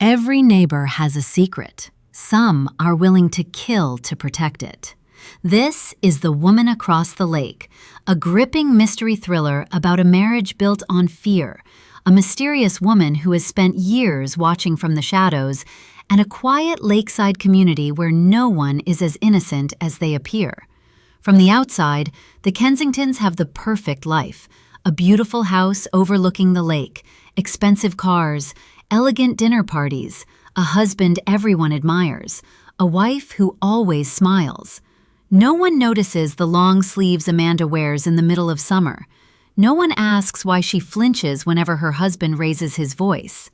Every neighbor has a secret. Some are willing to kill to protect it. This is The Woman Across the Lake, a gripping mystery thriller about a marriage built on fear, a mysterious woman who has spent years watching from the shadows, and a quiet lakeside community where no one is as innocent as they appear. From the outside, the Kensingtons have the perfect life: a beautiful house overlooking the lake, expensive cars, elegant dinner parties, a husband everyone admires, a wife who always smiles. No one notices the long sleeves Amanda wears in the middle of summer. No one asks why she flinches whenever her husband raises his voice.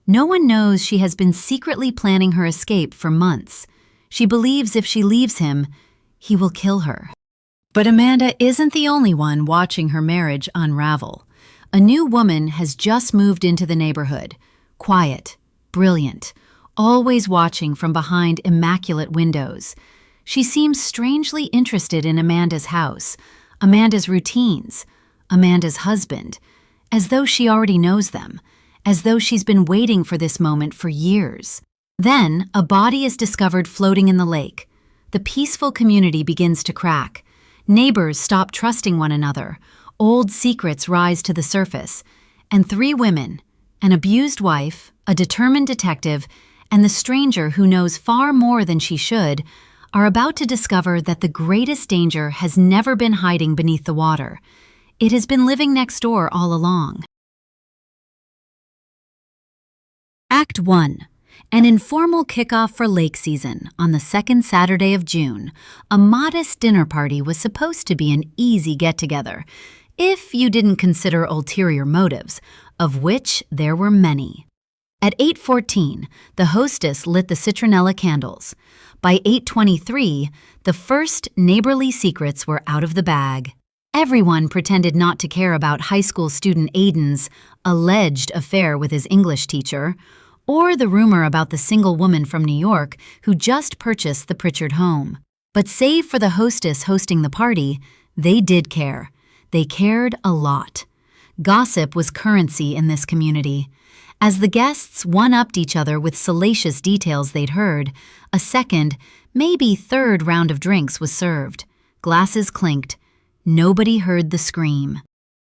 No one knows she has been secretly planning her escape for months. She believes if she leaves him, he will kill her. But Amanda isn't the only one watching her marriage unravel. A new woman has just moved into the neighborhood. Quiet, brilliant, always watching from behind immaculate windows. She seems strangely interested in Amanda's house, Amanda's routines, Amanda's husband, as though she already knows them, as though she's been waiting for this moment for years. Then, a body is discovered floating in the lake. The peaceful community begins to crack. Neighbors stop trusting one another. Old secrets rise to the surface. And three women, an abused wife, a determined detective, and the stranger who knows far more than she should, are about to discover that the greatest danger has never been hiding beneath the water. It has been living next door all along. Act 1. An informal kickoff for lake season. On the second Saturday of June, a modest dinner party was supposed to be an easy get-together, if you didn't consider ulterior motives, of which there were many. At 8:14, the hostess lit the citronella candles. By 8:23, the first neighborly secrets were out of the bag. Everyone pretended not to care about high school student Aiden's alleged affair with his English teacher, or the rumor about the single woman from New York who just purchased the Pritchard home. But save for the hostess hosting the party, they did care. They cared a lot. Gossip was currency in this community. As the guests one-upped each other with salacious details they'd heard, a second, maybe third round of drinks was served. Glasses clinked. Nobody heard the scream.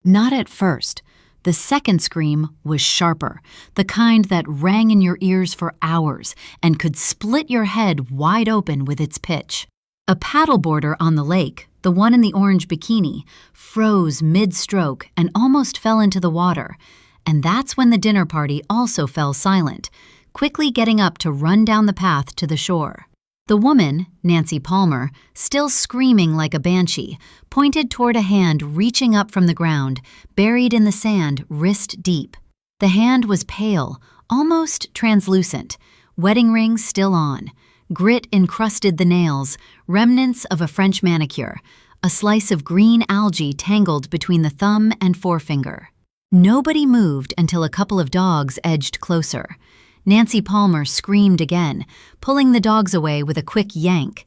Not at first. The second scream was sharper, the kind that rang in your ears for hours and could split your head wide open with its pitch. A paddleboarder on the lake, the one in the orange bikini, froze mid-stroke and almost fell into the water. And that's when the dinner party also fell silent, quickly getting up to run down the path to the shore. The woman, Nancy Palmer, still screaming like a banshee, pointed toward a hand reaching up from the ground, buried in the sand wrist deep. The hand was pale, almost translucent, wedding ring still on. Grit encrusted the nails, remnants of a French manicure, a slice of green algae tangled between the thumb and forefinger. Nobody moved until a couple of dogs edged closer. Nancy Palmer screamed again, pulling the dogs away with a quick yank.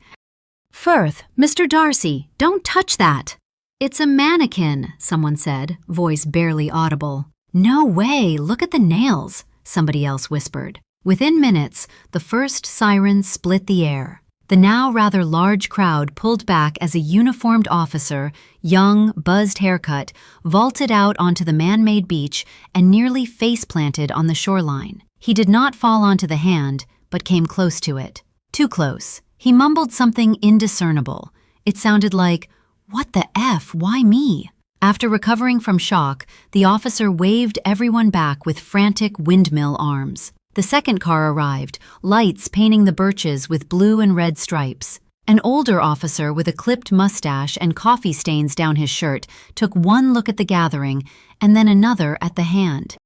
"Firth, Mr. Darcy, don't touch that!" "It's a mannequin," someone said, voice barely audible. "No way, look at the nails," somebody else whispered. Within minutes, the first siren split the air. The now rather large crowd pulled back as a uniformed officer, young, buzzed haircut, vaulted out onto the man-made beach and nearly face-planted on the shoreline. He did not fall onto the hand, but came close to it. Too close. He mumbled something indiscernible. It sounded like, "What the F? Why me?" After recovering from shock, the officer waved everyone back with frantic windmill arms. The second car arrived, lights painting the birches with blue and red stripes. An older officer with a clipped mustache and coffee stains down his shirt took one look at the gathering and then another at the hand.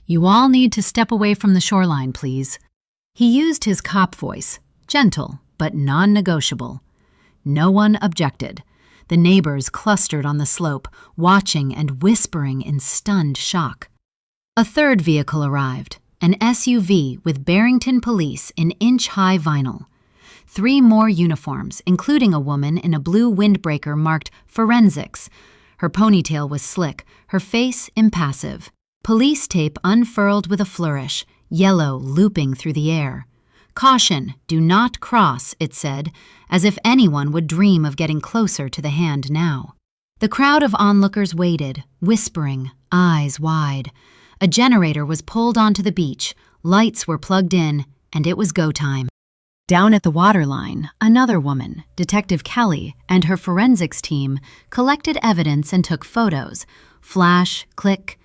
"You all need to step away from the shoreline, please." He used his cop voice, gentle but non-negotiable. No one objected. The neighbors clustered on the slope, watching and whispering in stunned shock. A third vehicle arrived. An SUV with Barrington Police in inch-high vinyl. 3 more uniforms, including a woman in a blue windbreaker marked Forensics. Her ponytail was slick, her face impassive. Police tape unfurled with a flourish, yellow looping through the air. "Caution, do not cross," it said, as if anyone would dream of getting closer to the hand now. The crowd of onlookers waited, whispering, eyes wide. A generator was pulled onto the beach, lights were plugged in, and it was go time. Down at the waterline, another woman, Detective Kelly, and her forensics team collected evidence and took photos. Flash, click,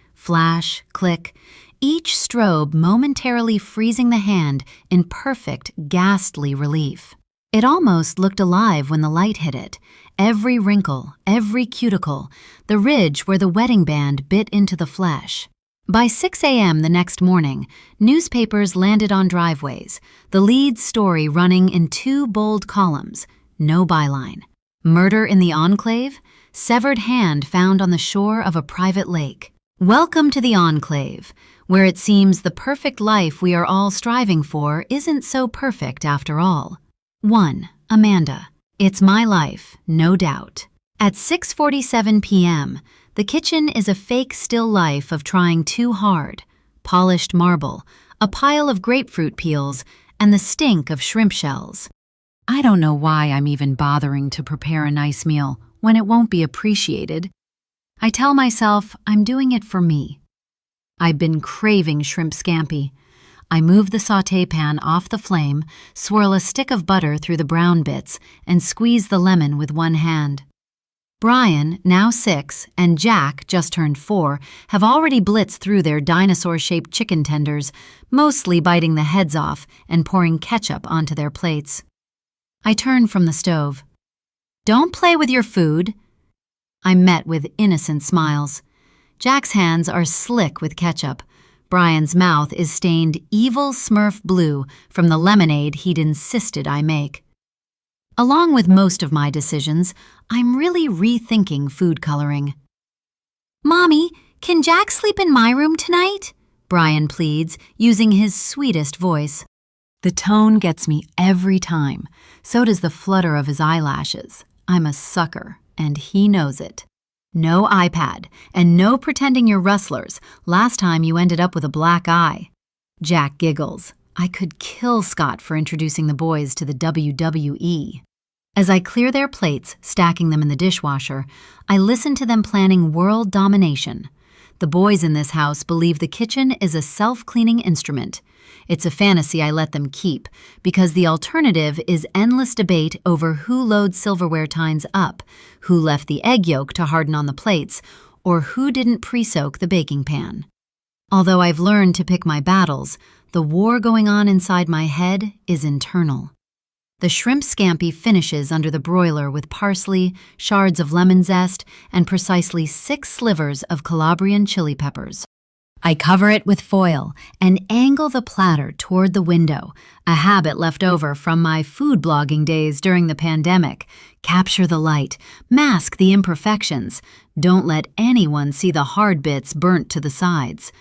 each strobe momentarily freezing the hand in perfect, ghastly relief. It almost looked alive when the light hit it. Every wrinkle, every cuticle, the ridge where the wedding band bit into the flesh. By 6 a.m. the next morning, newspapers landed on driveways, the lead story running in 2 bold columns, no byline. Murder in the Enclave? Severed hand found on the shore of a private lake. Welcome to the Enclave, where it seems the perfect life we are all striving for isn't so perfect after all. 1. Amanda. It's my life, no doubt. At 6:47 p.m., the kitchen is a fake still life of trying too hard. Polished marble, a pile of grapefruit peels, and the stink of shrimp shells. I don't know why I'm even bothering to prepare a nice meal when it won't be appreciated. I tell myself I'm doing it for me. I've been craving shrimp scampi. I move the sauté pan off the flame, swirl a stick of butter through the brown bits, and squeeze the lemon with one hand. Brian, now 6, and Jack, just turned 4, have already blitzed through their dinosaur-shaped chicken tenders, mostly biting the heads off and pouring ketchup onto their plates. I turn from the stove. "Don't play with your food." I'm met with innocent smiles. Jack's hands are slick with ketchup. Brian's mouth is stained evil Smurf blue from the lemonade he'd insisted I make. Along with most of my decisions, I'm really rethinking food coloring. "Mommy, can Jack sleep in my room tonight?" Brian pleads, using his sweetest voice. The tone gets me every time. So does the flutter of his eyelashes. I'm a sucker, and he knows it. No iPad, and no pretending you're rustlers. Last time you ended up with a black eye. Jack giggles. I could kill Scott for introducing the boys to the WWE. As I clear their plates, stacking them in the dishwasher, I listen to them planning world domination. The boys in this house believe the kitchen is a self-cleaning instrument. It's a fantasy I let them keep, because the alternative is endless debate over who loads silverware tines up, who left the egg yolk to harden on the plates, or who didn't pre-soak the baking pan. Although I've learned to pick my battles, the war going on inside my head is internal. The shrimp scampi finishes under the broiler with parsley, shards of lemon zest, and precisely 6 slivers of Calabrian chili peppers. I cover it with foil and angle the platter toward the window, a habit left over from my food blogging days during the pandemic. Capture the light, mask the imperfections, don't let anyone see the hard bits burnt to the sides.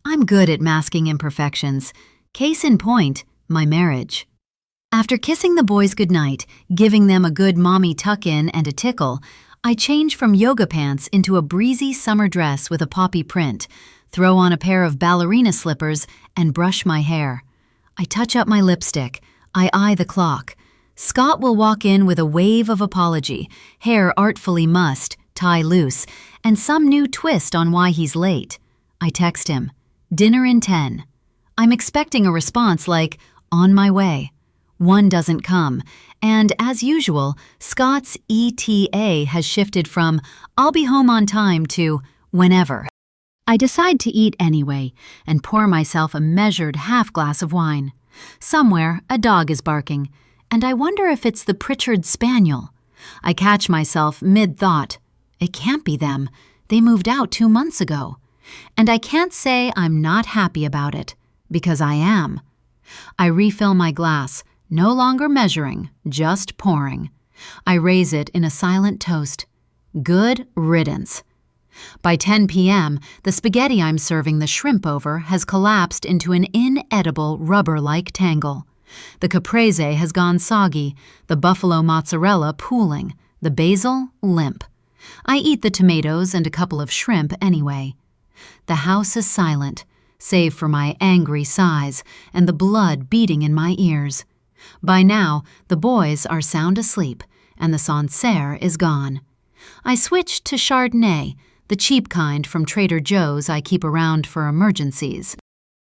I'm good at masking imperfections. Case in point, my marriage. After kissing the boys goodnight, giving them a good mommy tuck-in and a tickle, I change from yoga pants into a breezy summer dress with a poppy print, throw on a pair of ballerina slippers, and brush my hair. I touch up my lipstick. I eye the clock. Scott will walk in with a wave of apology, hair artfully mussed, tie loose, and some new twist on why he's late. I text him, "Dinner in 10. I'm expecting a response like, "On my way." One doesn't come, and as usual, Scott's ETA has shifted from "I'll be home on time" to "whenever." I decide to eat anyway and pour myself a measured half-glass of wine. Somewhere, a dog is barking, and I wonder if it's the Pritchard Spaniel. I catch myself mid-thought. It can't be them. They moved out 2 months ago. And I can't say I'm not happy about it, because I am. I refill my glass, no longer measuring, just pouring. I raise it in a silent toast. Good riddance. By 10 p.m., the spaghetti I'm serving the shrimp over has collapsed into an inedible rubber-like tangle. The caprese has gone soggy, the buffalo mozzarella pooling, the basil limp. I eat the tomatoes and a couple of shrimp anyway. The house is silent. save for my angry sighs and the blood beating in my ears. By now, the boys are sound asleep, and the Sancerre is gone. I switch to Chardonnay, the cheap kind from Trader Joe's I keep around for emergencies.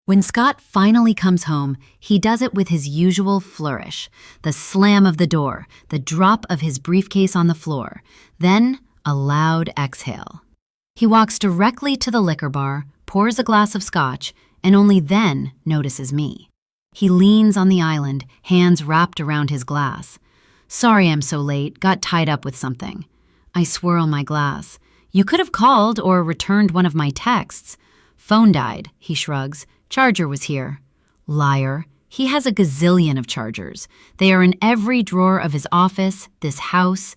When Scott finally comes home, he does it with his usual flourish. The slam of the door, the drop of his briefcase on the floor, then a loud exhale. He walks directly to the liquor bar, pours a glass of scotch, and only then notices me. He leans on the island, hands wrapped around his glass. "Sorry I'm so late, got tied up with something." I swirl my glass. "You could have called or returned one of my texts." "Phone died," he shrugs. "Charger was here." Liar. He has a gazillion of chargers. They are in every drawer of his office, this house.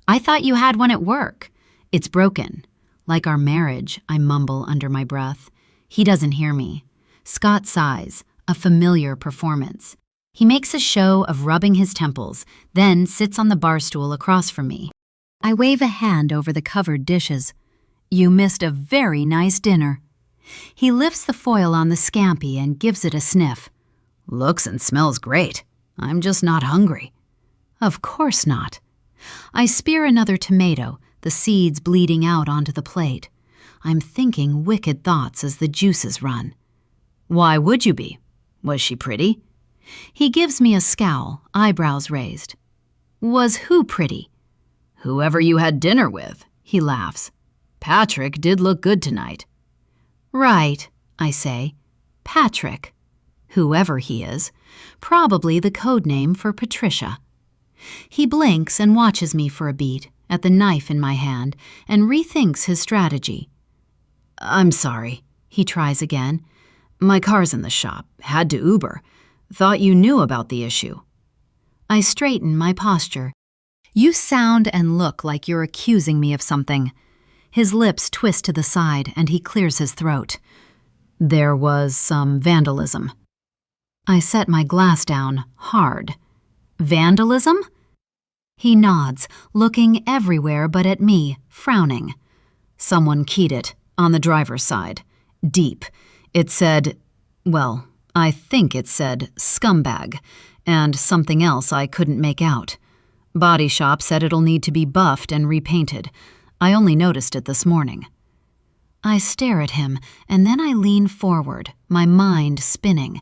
"I thought you had one at work." "It's broken." "Like our marriage," I mumble under my breath. He doesn't hear me. Scott sighs, a familiar performance. He makes a show of rubbing his temples, then sits on the bar stool across from me. I wave a hand over the covered dishes. "You missed a very nice dinner." He lifts the foil on the scampi and gives it a sniff. "Looks and smells great. I'm just not hungry." Of course not. I spear another tomato, the seeds bleeding out onto the plate. I'm thinking wicked thoughts as the juices run. "Why would you be? Was she pretty?" He gives me a scowl, eyebrows raised. "Was who pretty?" "Whoever you had dinner with," he laughs. "Patrick did look good tonight." "Right," I say. Patrick. Whoever he is. Probably the code name for Patricia. He blinks and watches me for a beat, at the knife in my hand, and rethinks his strategy. "I'm sorry," he tries again. "My car's in the shop. Had to Uber. Thought you knew about the issue." I straighten my posture. "You sound and look like you're accusing me of something." His lips twist to the side and he clears his throat. "There was some vandalism." I set my glass down, hard. "Vandalism?" He nods, looking everywhere but at me, frowning. "Someone keyed it, on the driver's side. Deep. It said, well, I think it said scumbag, and something else I couldn't make out. Body shop said it'll need to be buffed and repainted. I only noticed it this morning." I stare at him, and then I lean forward, my mind spinning.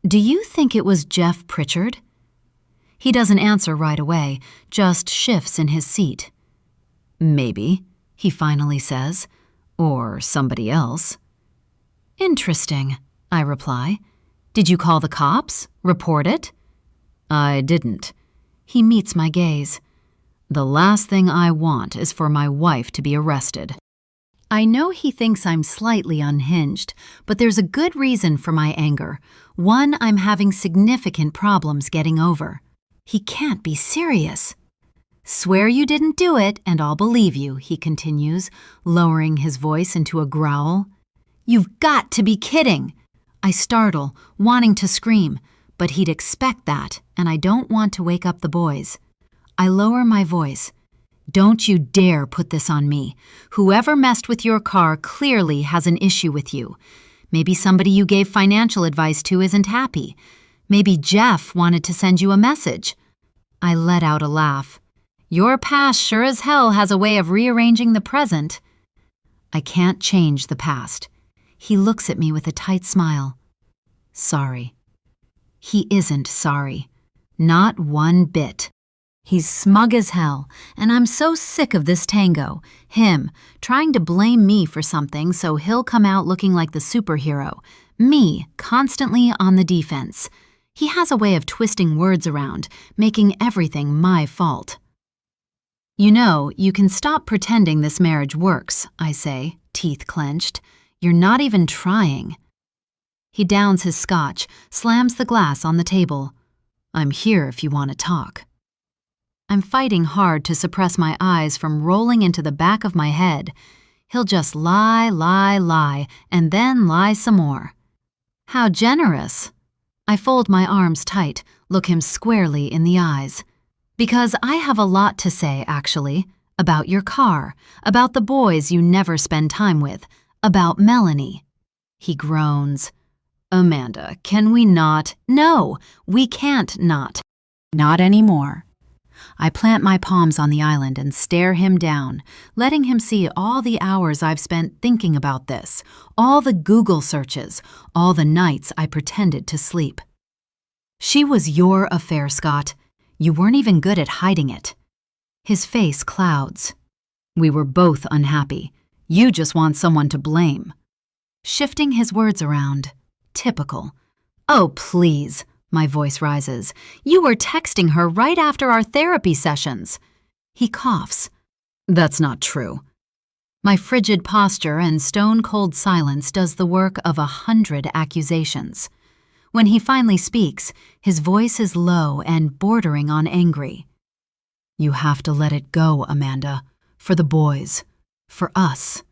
"Do you think it was Jeff Pritchard?" He doesn't answer right away, just shifts in his seat. "Maybe," he finally says. "Or somebody else." "Interesting," I reply. "Did you call the cops? Report it?" "I didn't." He meets my gaze. "The last thing I want is for my wife to be arrested." I know he thinks I'm slightly unhinged, but there's a good reason for my anger. One I'm having significant problems getting over. He can't be serious. "Swear you didn't do it, and I'll believe you," he continues, lowering his voice into a growl. "You've got to be kidding!" I startle, wanting to scream, but he'd expect that, and I don't want to wake up the boys. I lower my voice. "Don't you dare put this on me. Whoever messed with your car clearly has an issue with you. Maybe somebody you gave financial advice to isn't happy. Maybe Jeff wanted to send you a message." I let out a laugh. "Your past sure as hell has a way of rearranging the present." I can't change the past. He looks at me with a tight smile. "Sorry." He isn't sorry. Not one bit. He's smug as hell, and I'm so sick of this tango, him, trying to blame me for something so he'll come out looking like the superhero, me, constantly on the defense. He has a way of twisting words around, making everything my fault. "You know, you can stop pretending this marriage works," I say, teeth clenched. "You're not even trying." He downs his scotch, slams the glass on the table. "I'm here if you want to talk." I'm fighting hard to suppress my eyes from rolling into the back of my head. He'll just lie, and then lie some more. How generous. I fold my arms tight, look him squarely in the eyes. "Because I have a lot to say, actually. About your car, about the boys you never spend time with, about Melanie." He groans. Amanda, can we not? No, we can't not. Not anymore. I plant my palms on the island and stare him down, letting him see all the hours I've spent thinking about this, all the Google searches, all the nights I pretended to sleep. She was your affair, Scott. You weren't even good at hiding it. His face clouds. We were both unhappy. You just want someone to blame. Shifting his words around. Typical. Oh, please. My voice rises. You were texting her right after our therapy sessions. He coughs. That's not true. My frigid posture and stone-cold silence does the work of 100 accusations. When he finally speaks, his voice is low and bordering on angry. You have to let it go, Amanda. For the boys. For us.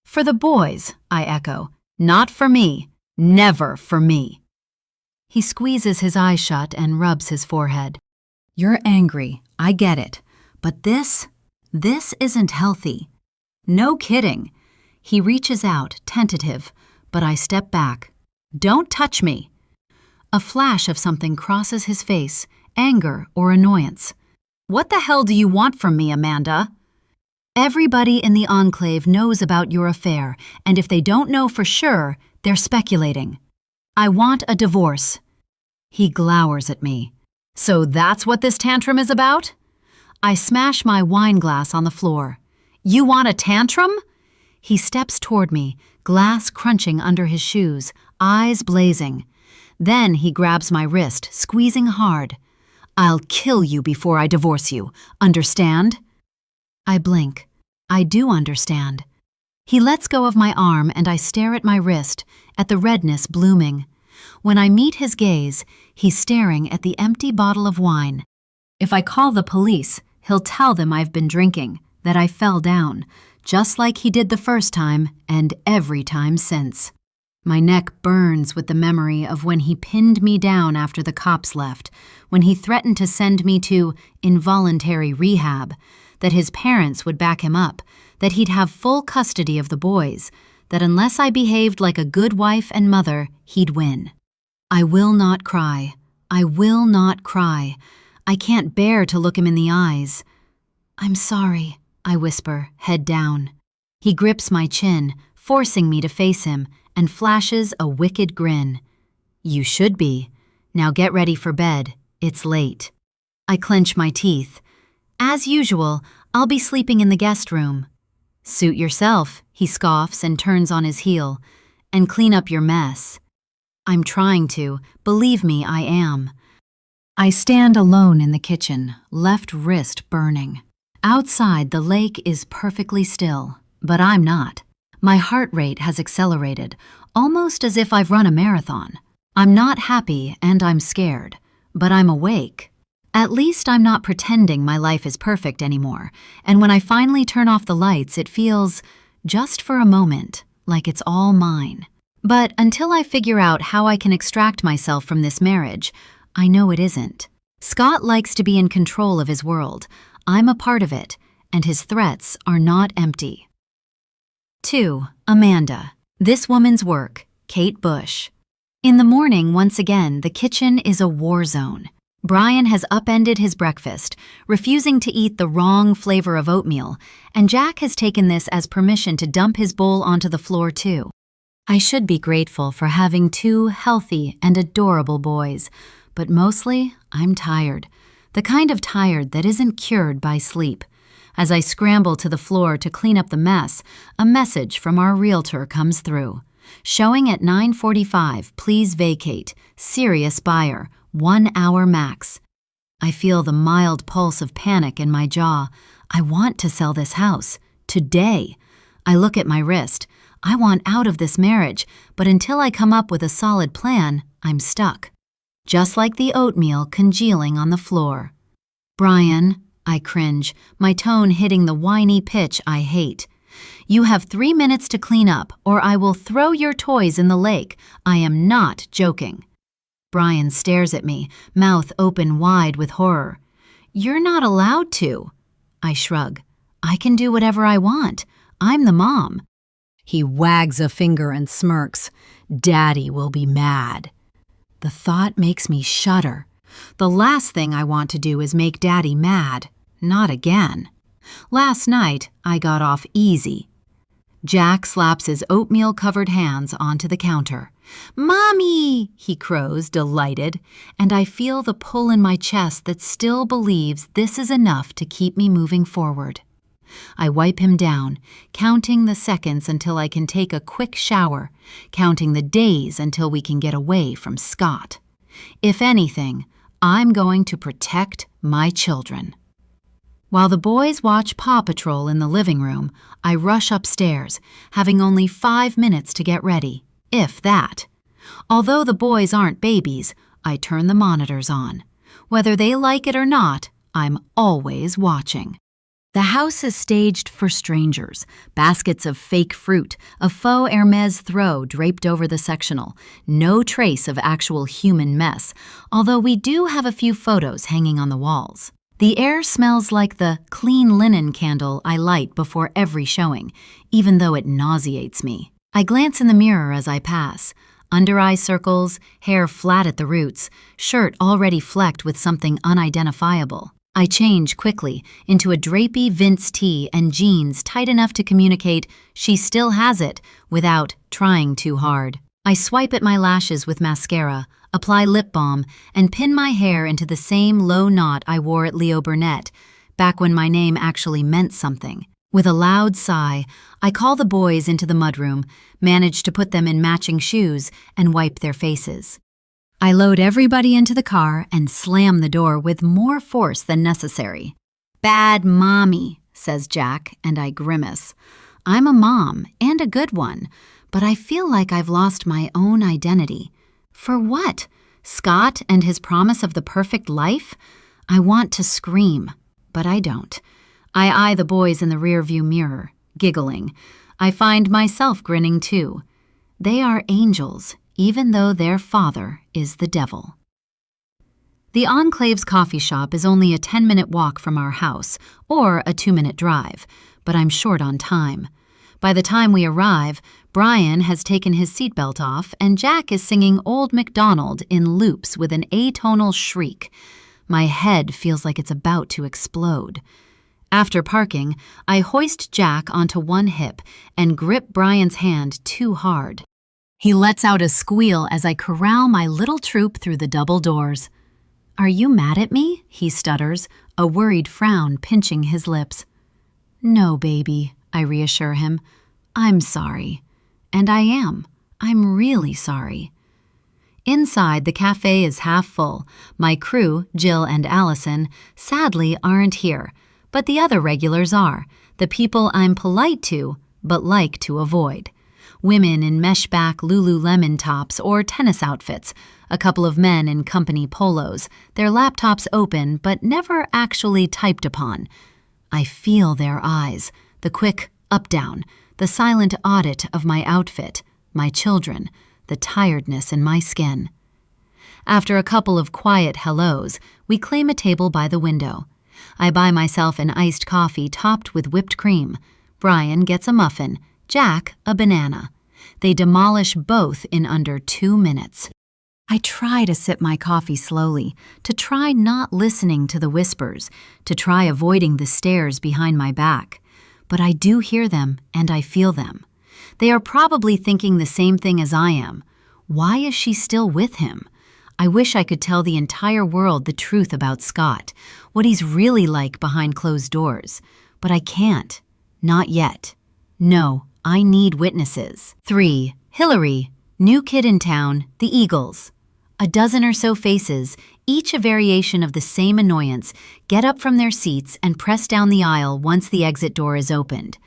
For the boys, I echo. Not for me. Never for me. He squeezes his eyes shut and rubs his forehead. You're angry, I get it. But this isn't healthy. No kidding. He reaches out, tentative, but I step back. Don't touch me. A flash of something crosses his face, anger or annoyance. What the hell do you want from me, Amanda? Everybody in the enclave knows about your affair, and if they don't know for sure, they're speculating. I want a divorce. He glowers at me. So that's what this tantrum is about? I smash my wine glass on the floor. You want a tantrum? He steps toward me, glass crunching under his shoes, eyes blazing. Then he grabs my wrist, squeezing hard. I'll kill you before I divorce you. Understand? I blink. I do understand. He lets go of my arm and I stare at my wrist, at the redness blooming. When I meet his gaze, he's staring at the empty bottle of wine. If I call the police, he'll tell them I've been drinking, that I fell down, just like he did the first time and every time since. My neck burns with the memory of when he pinned me down after the cops left, when he threatened to send me to involuntary rehab, that his parents would back him up, that he'd have full custody of the boys, that unless I behaved like a good wife and mother, he'd win. I will not cry. I will not cry. I can't bear to look him in the eyes. I'm sorry, I whisper, head down. He grips my chin, forcing me to face him, and flashes a wicked grin. You should be. Now get ready for bed. It's late. I clench my teeth. As usual, I'll be sleeping in the guest room. Suit yourself, he scoffs and turns on his heel. And clean up your mess. I'm trying to. Believe me, I am. I stand alone in the kitchen, left wrist burning. Outside, the lake is perfectly still, but I'm not. My heart rate has accelerated, almost as if I've run a marathon. I'm not happy and I'm scared, but I'm awake. At least I'm not pretending my life is perfect anymore, and when I finally turn off the lights, it feels, just for a moment, like it's all mine. But until I figure out how I can extract myself from this marriage, I know it isn't. Scott likes to be in control of his world. I'm a part of it, and his threats are not empty. 2. Amanda. This Woman's Work, Kate Bush. In the morning, once again, the kitchen is a war zone. Brian has upended his breakfast, refusing to eat the wrong flavor of oatmeal, and Jack has taken this as permission to dump his bowl onto the floor too. I should be grateful for having 2 healthy and adorable boys, but mostly I'm tired. The kind of tired that isn't cured by sleep. As I scramble to the floor to clean up the mess, a message from our realtor comes through. Showing at 9:45, please vacate. Serious buyer, 1 hour max. I feel the mild pulse of panic in my jaw. I want to sell this house. Today. I look at my wrist. I want out of this marriage, but until I come up with a solid plan, I'm stuck. Just like the oatmeal congealing on the floor. Brian, I cringe, my tone hitting the whiny pitch I hate. You have 3 minutes to clean up, or I will throw your toys in the lake. I am not joking. Brian stares at me, mouth open wide with horror. You're not allowed to. I shrug. I can do whatever I want. I'm the mom. He wags a finger and smirks. Daddy will be mad. The thought makes me shudder. The last thing I want to do is make Daddy mad. Not again. Last night, I got off easy. Jack slaps his oatmeal-covered hands onto the counter. "Mommy!" he crows, delighted, and I feel the pull in my chest that still believes this is enough to keep me moving forward. I wipe him down, counting the seconds until I can take a quick shower, counting the days until we can get away from Scott. If anything, I'm going to protect my children. While the boys watch Paw Patrol in the living room, I rush upstairs, having only 5 minutes to get ready, if that. Although the boys aren't babies, I turn the monitors on. Whether they like it or not, I'm always watching. The house is staged for strangers. Baskets of fake fruit, a faux Hermes throw draped over the sectional. No trace of actual human mess, although we do have a few photos hanging on the walls. The air smells like the clean linen candle I light before every showing, even though it nauseates me. I glance in the mirror as I pass. Under-eye circles, hair flat at the roots, shirt already flecked with something unidentifiable. I change quickly into a drapey Vince tee and jeans tight enough to communicate she still has it without trying too hard. I swipe at my lashes with mascara, apply lip balm, and pin my hair into the same low knot I wore at Leo Burnett, back when my name actually meant something. With a loud sigh, I call the boys into the mudroom, manage to put them in matching shoes, and wipe their faces. I load everybody into the car and slam the door with more force than necessary. "Bad mommy," says Jack, and I grimace. I'm a mom, and a good one, but I feel like I've lost my own identity. For what? Scott and his promise of the perfect life? I want to scream, but I don't. I eye the boys in the rearview mirror, giggling. I find myself grinning too. They are angels, even though their father is the devil. The Enclave's coffee shop is only a 10-minute walk from our house, or a 2-minute drive, but I'm short on time. By the time we arrive, Brian has taken his seatbelt off and Jack is singing Old MacDonald in loops with an atonal shriek. My head feels like it's about to explode. After parking, I hoist Jack onto one hip and grip Brian's hand too hard. He lets out a squeal as I corral my little troop through the double doors. "Are you mad at me?" he stutters, a worried frown pinching his lips. "No, baby," I reassure him. "I'm sorry." And I am. I'm really sorry. Inside, the cafe is half full. My crew, Jill and Allison, sadly aren't here, but the other regulars are, the people I'm polite to but like to avoid. Women in mesh-back Lululemon tops or tennis outfits, a couple of men in company polos, their laptops open but never actually typed upon. I feel their eyes, the quick up-down, the silent audit of my outfit, my children, the tiredness in my skin. After a couple of quiet hellos, we claim a table by the window. I buy myself an iced coffee topped with whipped cream. Brian gets a muffin, Jack a banana. They demolish both in under 2 minutes. I try to sip my coffee slowly, to try not listening to the whispers, to try avoiding the stares behind my back. But I do hear them, and I feel them. They are probably thinking the same thing as I am. Why is she still with him? I wish I could tell the entire world the truth about Scott, what he's really like behind closed doors. But I can't. Not yet. No, I need witnesses. 3. Hillary, new kid in town, the Eagles. A dozen or so faces, each a variation of the same annoyance, get up from their seats and press down the aisle once the exit door is opened.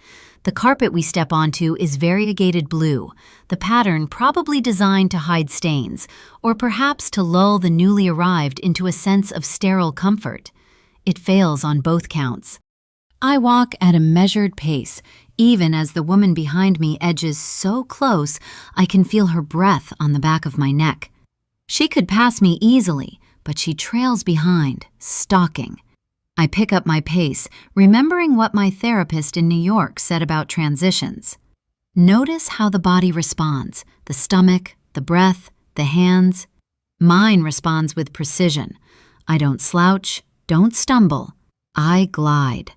The carpet we step onto is variegated blue, the pattern probably designed to hide stains, or perhaps to lull the newly arrived into a sense of sterile comfort. It fails on both counts. I walk at a measured pace, even as the woman behind me edges so close I can feel her breath on the back of my neck. She could pass me easily, but she trails behind, stalking. I pick up my pace, remembering what my therapist in New York said about transitions. Notice how the body responds, the stomach, the breath, the hands. Mine responds with precision. I don't slouch, don't stumble. I glide.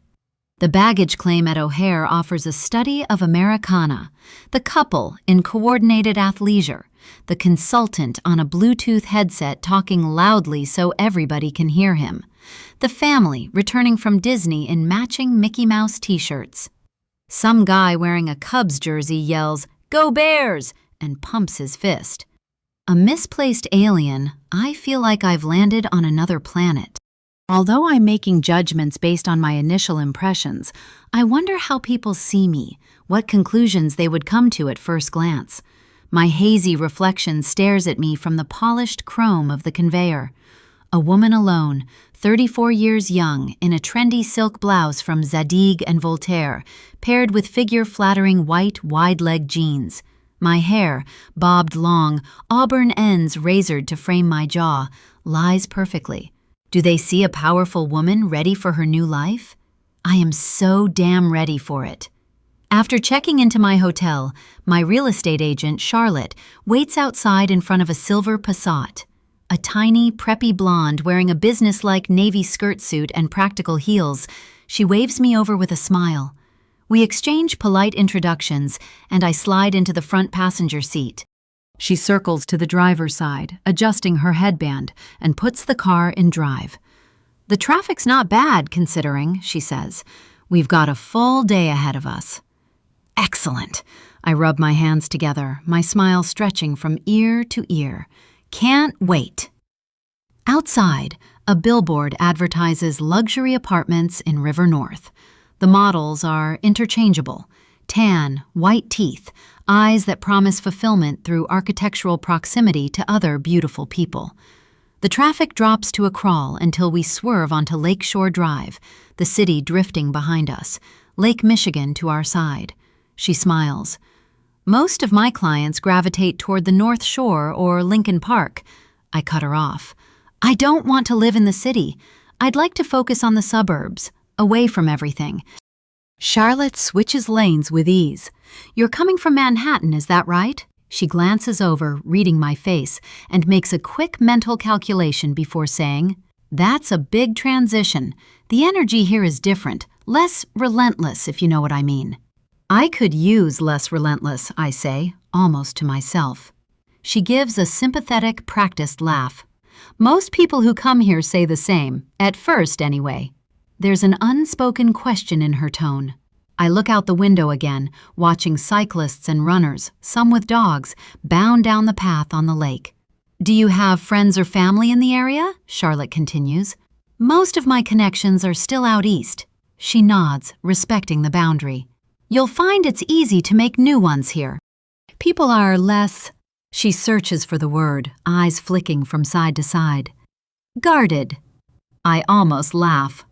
The baggage claim at O'Hare offers a study of Americana, the couple in coordinated athleisure, the consultant on a Bluetooth headset talking loudly so everybody can hear him, the family returning from Disney in matching Mickey Mouse t-shirts. Some guy wearing a Cubs jersey yells, "Go Bears!" and pumps his fist. A misplaced alien, I feel like I've landed on another planet. Although I'm making judgments based on my initial impressions, I wonder how people see me, what conclusions they would come to at first glance. My hazy reflection stares at me from the polished chrome of the conveyor. A woman alone, 34 years young, in a trendy silk blouse from Zadig and Voltaire, paired with figure-flattering white, wide-leg jeans. My hair, bobbed long, auburn ends razored to frame my jaw, lies perfectly. Do they see a powerful woman ready for her new life? I am so damn ready for it. After checking into my hotel, my real estate agent, Charlotte, waits outside in front of a silver Passat. A tiny, preppy blonde wearing a businesslike navy skirt suit and practical heels, she waves me over with a smile. We exchange polite introductions, and I slide into the front passenger seat. She circles to the driver's side, adjusting her headband, and puts the car in drive. "The traffic's not bad, considering," she says. "We've got a full day ahead of us." Excellent. I rub my hands together, my smile stretching from ear to ear. Can't wait. Outside, a billboard advertises luxury apartments in River North. The models are interchangeable. Tan, white teeth, eyes that promise fulfillment through architectural proximity to other beautiful people. The traffic drops to a crawl until we swerve onto Lakeshore Drive, the city drifting behind us, Lake Michigan to our side. She smiles. Most of my clients gravitate toward the North Shore or Lincoln Park. I cut her off. I don't want to live in the city. I'd like to focus on the suburbs, away from everything. Charlotte switches lanes with ease. "You're coming from Manhattan, is that right?" She glances over, reading my face, and makes a quick mental calculation before saying, "That's a big transition. The energy here is different, less relentless, if you know what I mean." I could use less relentless, I say, almost to myself. She gives a sympathetic, practiced laugh. Most people who come here say the same, at first anyway. There's an unspoken question in her tone. I look out the window again, watching cyclists and runners, some with dogs, bound down the path on the lake. "Do you have friends or family in the area?" Charlotte continues. "Most of my connections are still out east." She nods, respecting the boundary. "You'll find it's easy to make new ones here. People are less—" She searches for the word, eyes flicking from side to side. "Guarded." I almost laugh.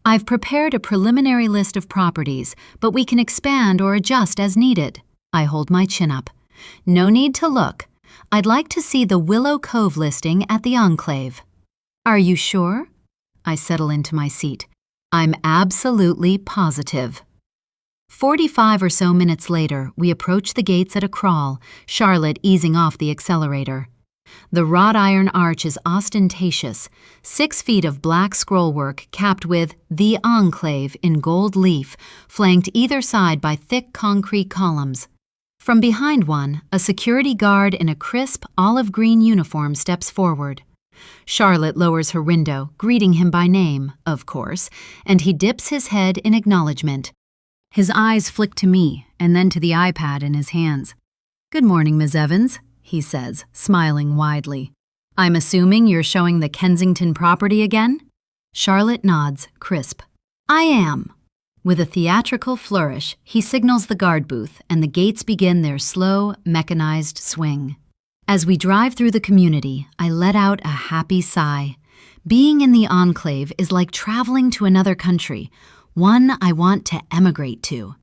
"I've prepared a preliminary list of properties, but we can expand or adjust as needed." I hold my chin up. "No need to look. I'd like to see the Willow Cove listing at the Enclave." "Are you sure?" I settle into my seat. "I'm absolutely positive." 45 or so minutes later, we approach the gates at a crawl, Charlotte easing off the accelerator. The wrought iron arch is ostentatious, 6 feet of black scrollwork capped with "The Enclave" in gold leaf, flanked either side by thick concrete columns. From behind one, a security guard in a crisp, olive-green uniform steps forward. Charlotte lowers her window, greeting him by name, of course, and he dips his head in acknowledgement. His eyes flick to me, and then to the iPad in his hands. "Good morning, Ms. Evans," he says, smiling widely. "I'm assuming you're showing the Kensington property again?" Charlotte nods, crisp. "I am." With a theatrical flourish, he signals the guard booth, and the gates begin their slow, mechanized swing. As we drive through the community, I let out a happy sigh. Being in the Enclave is like traveling to another country, one I want to emigrate to.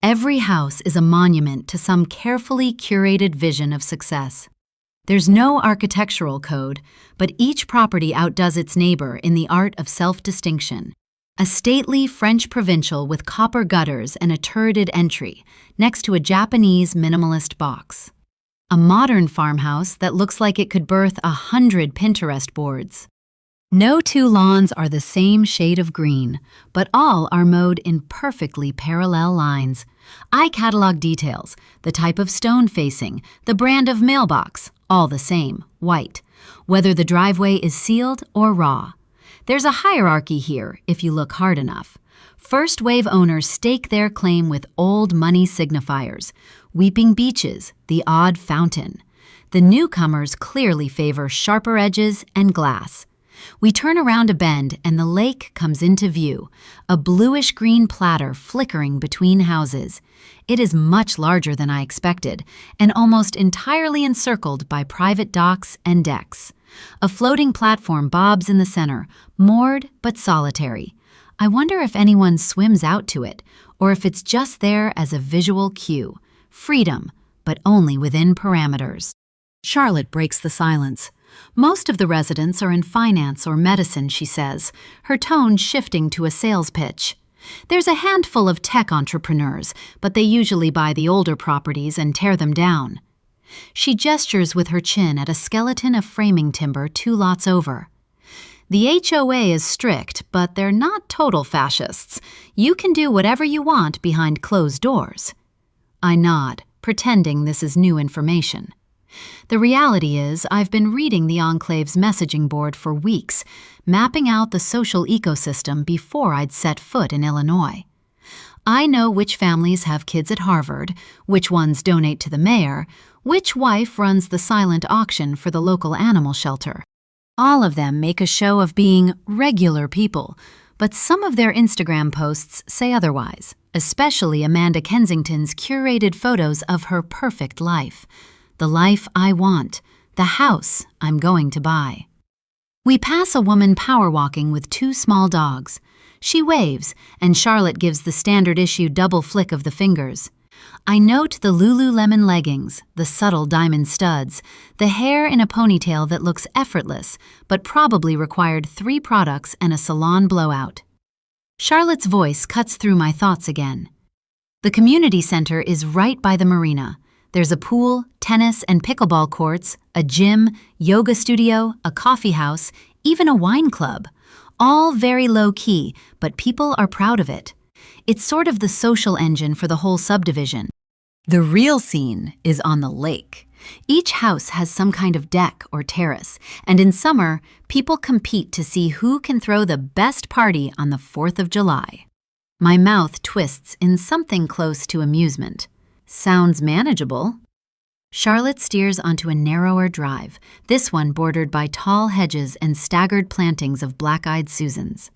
Every house is a monument to some carefully curated vision of success. There's no architectural code, but each property outdoes its neighbor in the art of self-distinction. A stately French provincial with copper gutters and a turreted entry, next to a Japanese minimalist box. A modern farmhouse that looks like it could birth 100 Pinterest boards. No two lawns are the same shade of green, but all are mowed in perfectly parallel lines. I catalog details, the type of stone facing, the brand of mailbox, all the same, white, whether the driveway is sealed or raw. There's a hierarchy here if you look hard enough. First wave owners stake their claim with old money signifiers, weeping beeches, the odd fountain. The newcomers clearly favor sharper edges and glass. We turn around a bend and the lake comes into view, a bluish-green platter flickering between houses. It is much larger than I expected and almost entirely encircled by private docks and decks. A floating platform bobs in the center, moored but solitary. I wonder if anyone swims out to it or if it's just there as a visual cue. Freedom, but only within parameters. Charlotte breaks the silence. Most of the residents are in finance or medicine, she says, her tone shifting to a sales pitch. There's a handful of tech entrepreneurs, but they usually buy the older properties and tear them down. She gestures with her chin at a skeleton of framing timber 2 lots over. The HOA is strict, but they're not total fascists. You can do whatever you want behind closed doors. I nod, pretending this is new information. The reality is, I've been reading the Enclave's messaging board for weeks, mapping out the social ecosystem before I'd set foot in Illinois. I know which families have kids at Harvard, which ones donate to the mayor, which wife runs the silent auction for the local animal shelter. All of them make a show of being regular people, but some of their Instagram posts say otherwise, especially Amanda Kensington's curated photos of her perfect life. The life I want, the house I'm going to buy. We pass a woman power walking with 2 small dogs. She waves, and Charlotte gives the standard issue double flick of the fingers. I note the Lululemon leggings, the subtle diamond studs, the hair in a ponytail that looks effortless, but probably required 3 products and a salon blowout. Charlotte's voice cuts through my thoughts again. The community center is right by the marina. There's a pool, tennis and pickleball courts, a gym, yoga studio, a coffee house, even a wine club. All very low-key, but people are proud of it. It's sort of the social engine for the whole subdivision. The real scene is on the lake. Each house has some kind of deck or terrace, and in summer, people compete to see who can throw the best party on the 4th of July. My mouth twists in something close to amusement. Sounds manageable. Charlotte steers onto a narrower drive, this one bordered by tall hedges and staggered plantings of black-eyed Susans.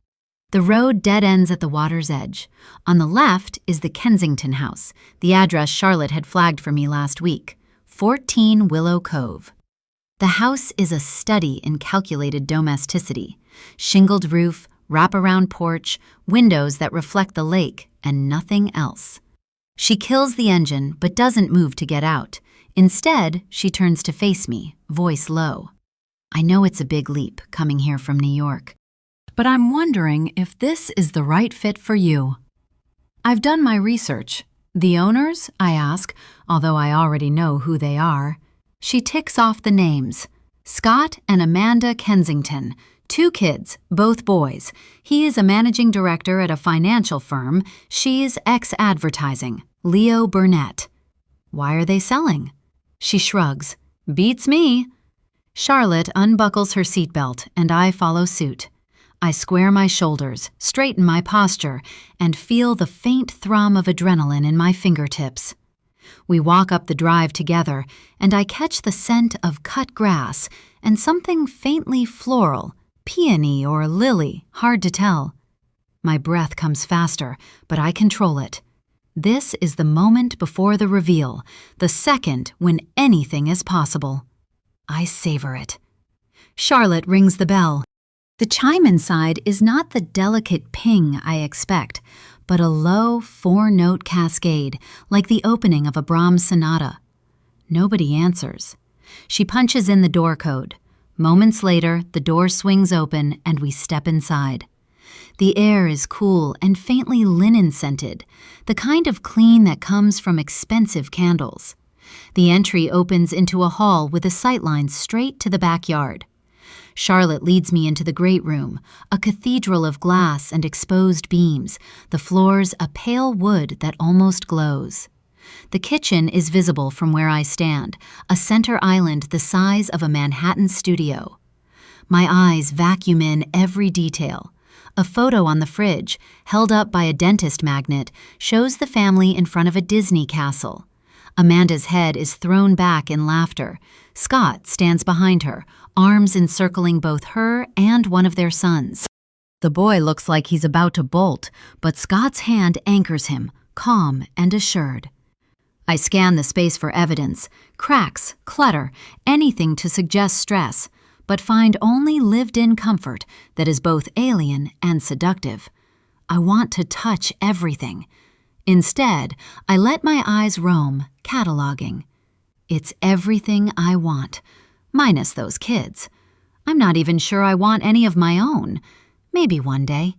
The road dead ends at the water's edge. On the left is the Kensington house, the address Charlotte had flagged for me last week, 14 Willow Cove. The house is a study in calculated domesticity. Shingled roof, wraparound porch, windows that reflect the lake, and nothing else. She kills the engine but doesn't move to get out. Instead, she turns to face me, voice low. I know it's a big leap coming here from New York, but I'm wondering if this is the right fit for you. I've done my research. The owners? I ask, although I already know who they are. She ticks off the names. Scott and Amanda Kensington. 2 kids, both boys. He is a managing director at a financial firm. She's ex-advertising, Leo Burnett. Why are they selling? She shrugs. Beats me. Charlotte unbuckles her seatbelt, and I follow suit. I square my shoulders, straighten my posture, and feel the faint thrum of adrenaline in my fingertips. We walk up the drive together, and I catch the scent of cut grass and something faintly floral, peony or lily, hard to tell. My breath comes faster, but I control it. This is the moment before the reveal, the second when anything is possible. I savor it. Charlotte rings the bell. The chime inside is not the delicate ping I expect, but a low 4-note cascade, like the opening of a Brahms sonata. Nobody answers. She punches in the door code. Moments later, the door swings open and we step inside. The air is cool and faintly linen-scented, the kind of clean that comes from expensive candles. The entry opens into a hall with a sightline straight to the backyard. Charlotte leads me into the great room, a cathedral of glass and exposed beams, the floors a pale wood that almost glows. The kitchen is visible from where I stand, a center island the size of a Manhattan studio. My eyes vacuum in every detail. A photo on the fridge, held up by a dentist magnet, shows the family in front of a Disney castle. Amanda's head is thrown back in laughter. Scott stands behind her, arms encircling both her and one of their sons. The boy looks like he's about to bolt, but Scott's hand anchors him, calm and assured. I scan the space for evidence, cracks, clutter, anything to suggest stress, but find only lived-in comfort that is both alien and seductive. I want to touch everything. Instead, I let my eyes roam, cataloging. It's everything I want, minus those kids. I'm not even sure I want any of my own. Maybe one day.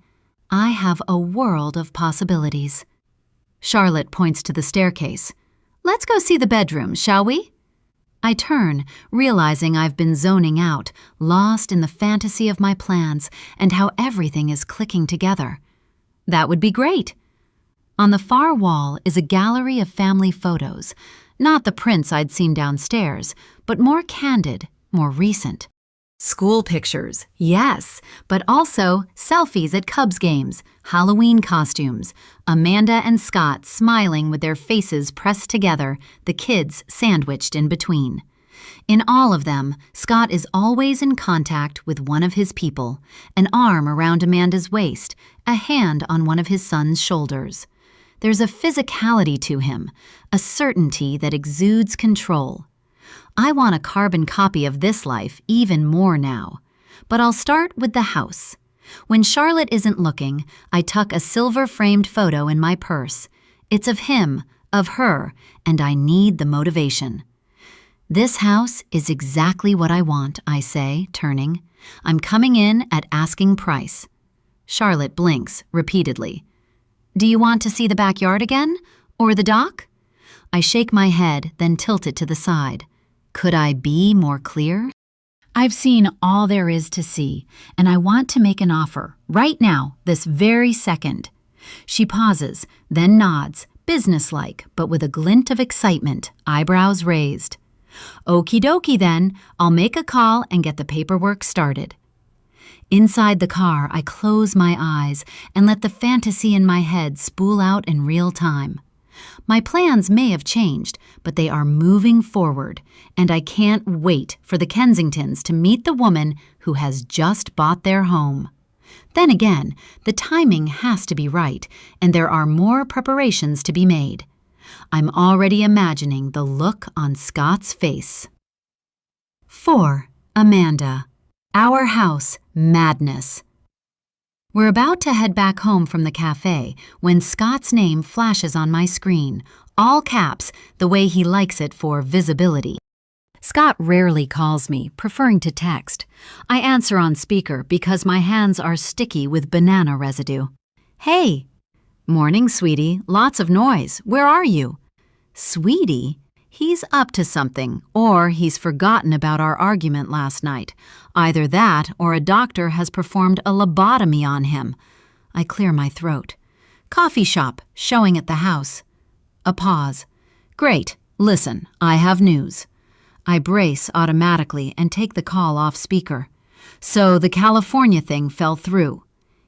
I have a world of possibilities. Charlotte points to the staircase. Let's go see the bedrooms, shall we? I turn, realizing I've been zoning out, lost in the fantasy of my plans and how everything is clicking together. That would be great. On the far wall is a gallery of family photos, not the prints I'd seen downstairs, but more candid, more recent. School pictures, yes, but also selfies at Cubs games, Halloween costumes, Amanda and Scott smiling with their faces pressed together, the kids sandwiched in between. In all of them, Scott is always in contact with one of his people, an arm around Amanda's waist, a hand on one of his son's shoulders. There's a physicality to him, a certainty that exudes control. I want a carbon copy of this life even more now. But I'll start with the house. When Charlotte isn't looking, I tuck a silver-framed photo in my purse. It's of him, of her, and I need the motivation. This house is exactly what I want, I say, turning. I'm coming in at asking price. Charlotte blinks repeatedly. Do you want to see the backyard again? Or the dock? I shake my head, then tilt it to the side. Could I be more clear? I've seen all there is to see, and I want to make an offer, right now, this very second. She pauses, then nods, businesslike, but with a glint of excitement, eyebrows raised. Okie dokie then, I'll make a call and get the paperwork started. Inside the car, I close my eyes and let the fantasy in my head spool out in real time. My plans may have changed, but they are moving forward, and I can't wait for the Kensingtons to meet the woman who has just bought their home. Then again, the timing has to be right, and there are more preparations to be made. I'm already imagining the look on Scott's face. 4. Amanda. Our house, madness. We're about to head back home from the cafe when Scott's name flashes on my screen, all caps, the way he likes it for visibility. Scott rarely calls me, preferring to text. I answer on speaker because my hands are sticky with banana residue. Hey. Morning, sweetie. Lots of noise. Where are you? Sweetie? He's up to something, or he's forgotten about our argument last night. Either that, or a doctor has performed a lobotomy on him. I clear my throat. Coffee shop, showing at the house. A pause. Great. Listen, I have news. I brace automatically and take the call off speaker. So the California thing fell through.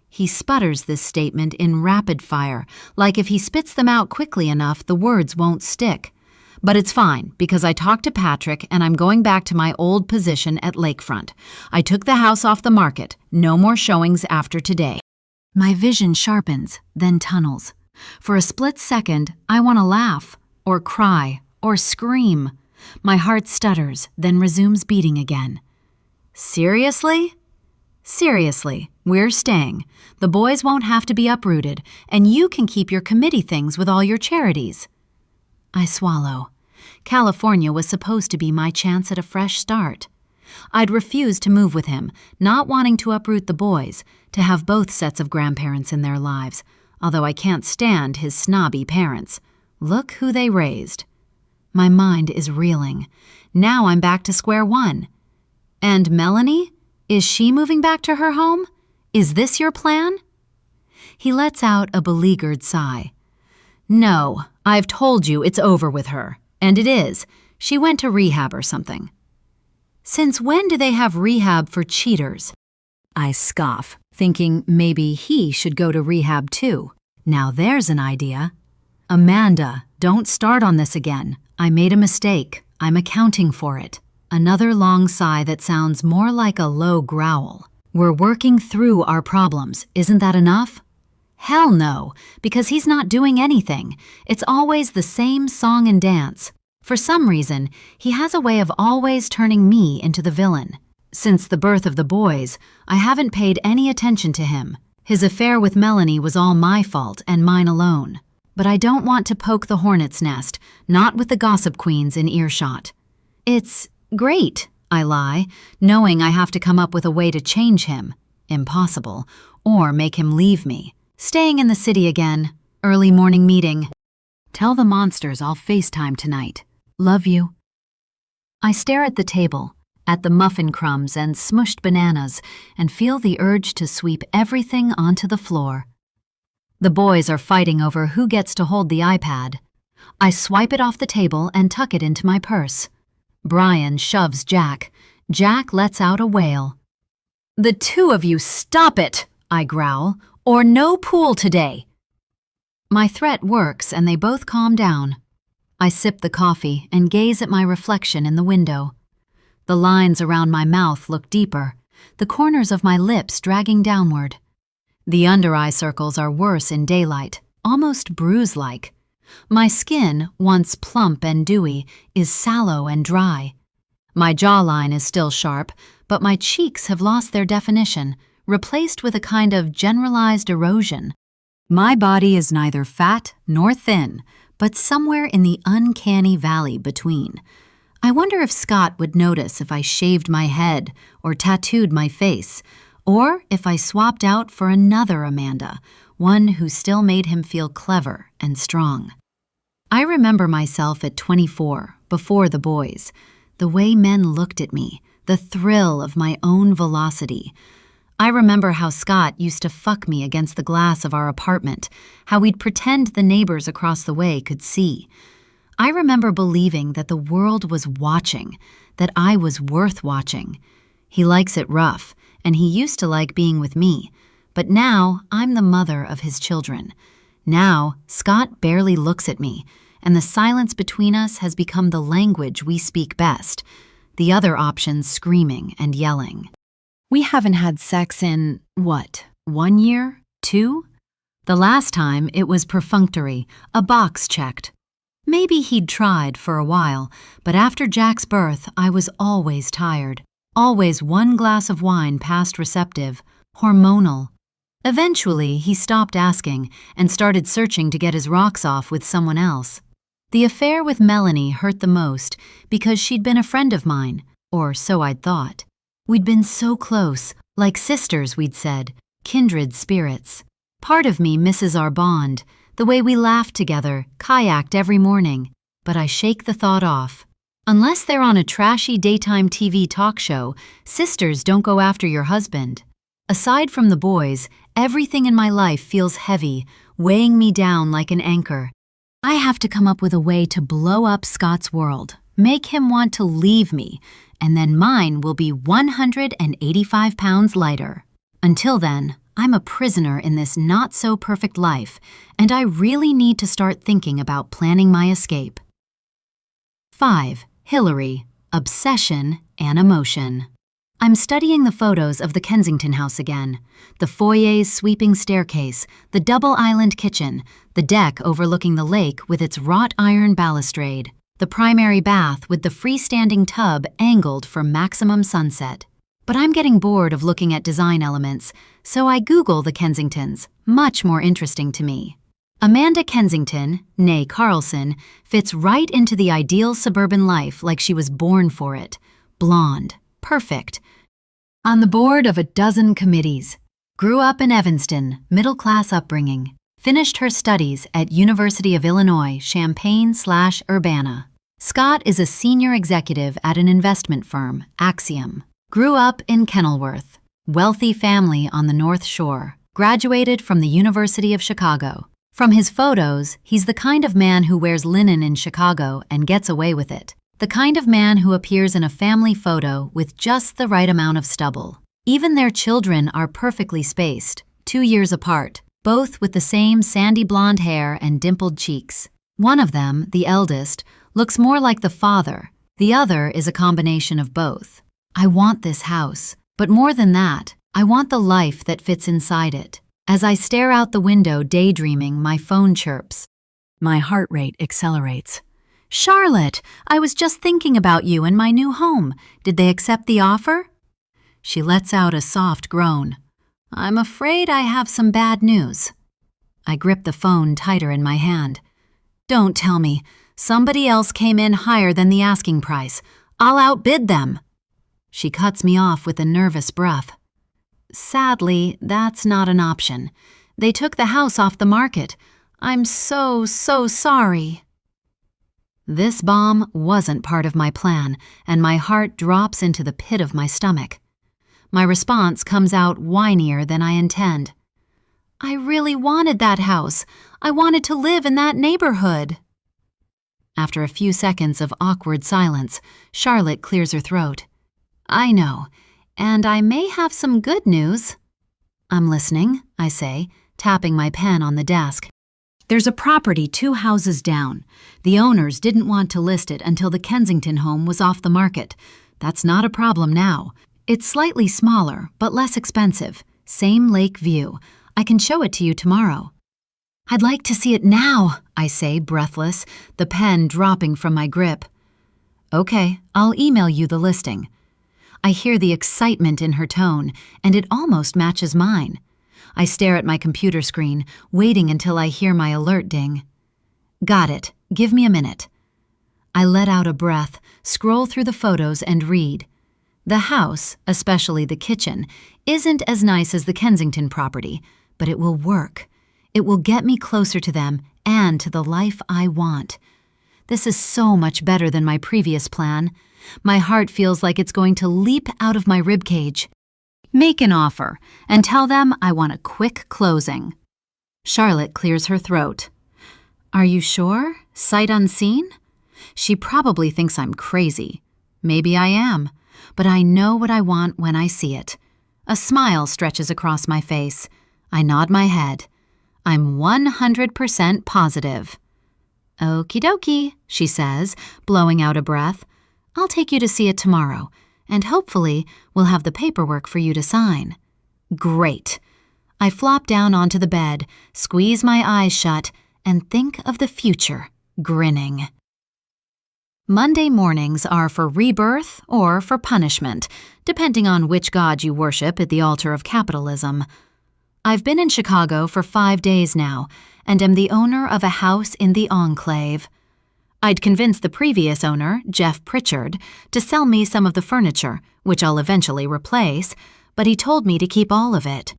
He sputters this statement in rapid fire, like if he spits them out quickly enough, the words won't stick. But it's fine, because I talked to Patrick and I'm going back to my old position at Lakefront. I took the house off the market. No more showings after today. My vision sharpens, then tunnels. For a split second, I want to laugh, or cry, or scream. My heart stutters, then resumes beating again. Seriously? Seriously, we're staying. The boys won't have to be uprooted, and you can keep your committee things with all your charities. I swallow. California was supposed to be my chance at a fresh start. I'd refuse to move with him, not wanting to uproot the boys, to have both sets of grandparents in their lives, although I can't stand his snobby parents. Look who they raised. My mind is reeling. Now I'm back to square one. And Melanie? Is she moving back to her home? Is this your plan? He lets out a beleaguered sigh. No, I've told you it's over with her. And it is. She went to rehab or something. Since when do they have rehab for cheaters? I scoff, thinking maybe he should go to rehab too. Now there's an idea. Amanda, don't start on this again. I made a mistake. I'm accounting for it. Another long sigh that sounds more like a low growl. We're working through our problems. Isn't that enough? Hell no, because he's not doing anything. It's always the same song and dance. For some reason, he has a way of always turning me into the villain. Since the birth of the boys, I haven't paid any attention to him. His affair with Melanie was all my fault and mine alone. But I don't want to poke the hornet's nest, not with the gossip queens in earshot. It's great, I lie, knowing I have to come up with a way to change him. Impossible. Or make him leave me. Staying in the city again. Early morning meeting. Tell the monsters I'll FaceTime tonight. Love you. I stare at the table, at the muffin crumbs and smushed bananas, and feel the urge to sweep everything onto the floor. The boys are fighting over who gets to hold the iPad. I swipe it off the table and tuck it into my purse. Brian shoves Jack. Jack lets out a wail. The two of you stop it, I growl, or no pool today. My threat works and they both calm down. I sip the coffee and gaze at my reflection in the window. The lines around my mouth look deeper, the corners of my lips dragging downward. The under-eye circles are worse in daylight, almost bruise-like. My skin, once plump and dewy, is sallow and dry. My jawline is still sharp, but my cheeks have lost their definition, replaced with a kind of generalized erosion. My body is neither fat nor thin, but somewhere in the uncanny valley between. I wonder if Scott would notice if I shaved my head or tattooed my face, or if I swapped out for another Amanda, one who still made him feel clever and strong. I remember myself at 24, before the boys, the way men looked at me, the thrill of my own velocity. I remember how Scott used to fuck me against the glass of our apartment, how we'd pretend the neighbors across the way could see. I remember believing that the world was watching, that I was worth watching. He likes it rough, and he used to like being with me, but now I'm the mother of his children. Now Scott barely looks at me, and the silence between us has become the language we speak best, the other options screaming and yelling. We haven't had sex in, 1 year? 2? The last time it was perfunctory, a box checked. Maybe he'd tried for a while, but after Jack's birth, I was always tired. Always one glass of wine past receptive, hormonal. Eventually, he stopped asking and started searching to get his rocks off with someone else. The affair with Melanie hurt the most because she'd been a friend of mine, or so I'd thought. We'd been so close, like sisters, we'd said, kindred spirits. Part of me misses our bond, the way we laughed together, kayaked every morning, but I shake the thought off. Unless they're on a trashy daytime TV talk show, sisters don't go after your husband. Aside from the boys, everything in my life feels heavy, weighing me down like an anchor. I have to come up with a way to blow up Scott's world, make him want to leave me, and then mine will be 185 pounds lighter. Until then, I'm a prisoner in this not-so-perfect life, and I really need to start thinking about planning my escape. 5. Hillary, Obsession and Emotion. I'm studying the photos of the Kensington house again. The foyer's sweeping staircase, the double-island kitchen, the deck overlooking the lake with its wrought iron balustrade, the primary bath with the freestanding tub angled for maximum sunset. But I'm getting bored of looking at design elements, so I Google the Kensingtons, much more interesting to me. Amanda Kensington, née Carlson, fits right into the ideal suburban life like she was born for it. Blonde, Perfect. On the board of a dozen committees. Grew up in Evanston, middle-class upbringing. Finished her studies at University of Illinois, Champaign/Urbana. Scott is a senior executive at an investment firm, Axiom. Grew up in Kenilworth. Wealthy family on the North Shore. Graduated from the University of Chicago. From his photos, he's the kind of man who wears linen in Chicago and gets away with it. The kind of man who appears in a family photo with just the right amount of stubble. Even their children are perfectly spaced, 2 years apart, both with the same sandy blonde hair and dimpled cheeks. One of them, the eldest, looks more like the father. The other is a combination of both. I want this house, but more than that, I want the life that fits inside it. As I stare out the window daydreaming, my phone chirps. My heart rate accelerates. Charlotte, I was just thinking about you and my new home. Did they accept the offer? She lets out a soft groan. I'm afraid I have some bad news. I grip the phone tighter in my hand. Don't tell me. Somebody else came in higher than the asking price. I'll outbid them. She cuts me off with a nervous breath. Sadly, that's not an option. They took the house off the market. I'm so sorry. This bomb wasn't part of my plan, and my heart drops into the pit of my stomach. My response comes out whinier than I intend. I really wanted that house. I wanted to live in that neighborhood. After a few seconds of awkward silence, Charlotte clears her throat. I know, and I may have some good news. I'm listening, I say, tapping my pen on the desk. There's a property 2 houses down. The owners didn't want to list it until the Kensington home was off the market. That's not a problem now. It's slightly smaller, but less expensive. Same lake view. I can show it to you tomorrow. I'd like to see it now, I say, breathless, the pen dropping from my grip. Okay, I'll email you the listing. I hear the excitement in her tone, and it almost matches mine. I stare at my computer screen, waiting until I hear my alert ding. Got it. Give me a minute. I let out a breath, scroll through the photos and read. The house, especially the kitchen, isn't as nice as the Kensington property, but it will work. It will get me closer to them and to the life I want. This is so much better than my previous plan. My heart feels like it's going to leap out of my ribcage. Make an offer and tell them I want a quick closing. Charlotte clears her throat. Are you sure? Sight unseen? She probably thinks I'm crazy. Maybe I am, but I know what I want when I see it. A smile stretches across my face. I nod my head. I'm 100% positive. Okie dokie, she says, blowing out a breath. I'll take you to see it tomorrow, and hopefully we'll have the paperwork for you to sign. Great. I flop down onto the bed, squeeze my eyes shut, and think of the future, grinning. Monday mornings are for rebirth or for punishment, depending on which god you worship at the altar of capitalism. I've been in Chicago for 5 days now, and am the owner of a house in the Enclave. I'd convinced the previous owner, Jeff Pritchard, to sell me some of the furniture, which I'll eventually replace, but he told me to keep all of it.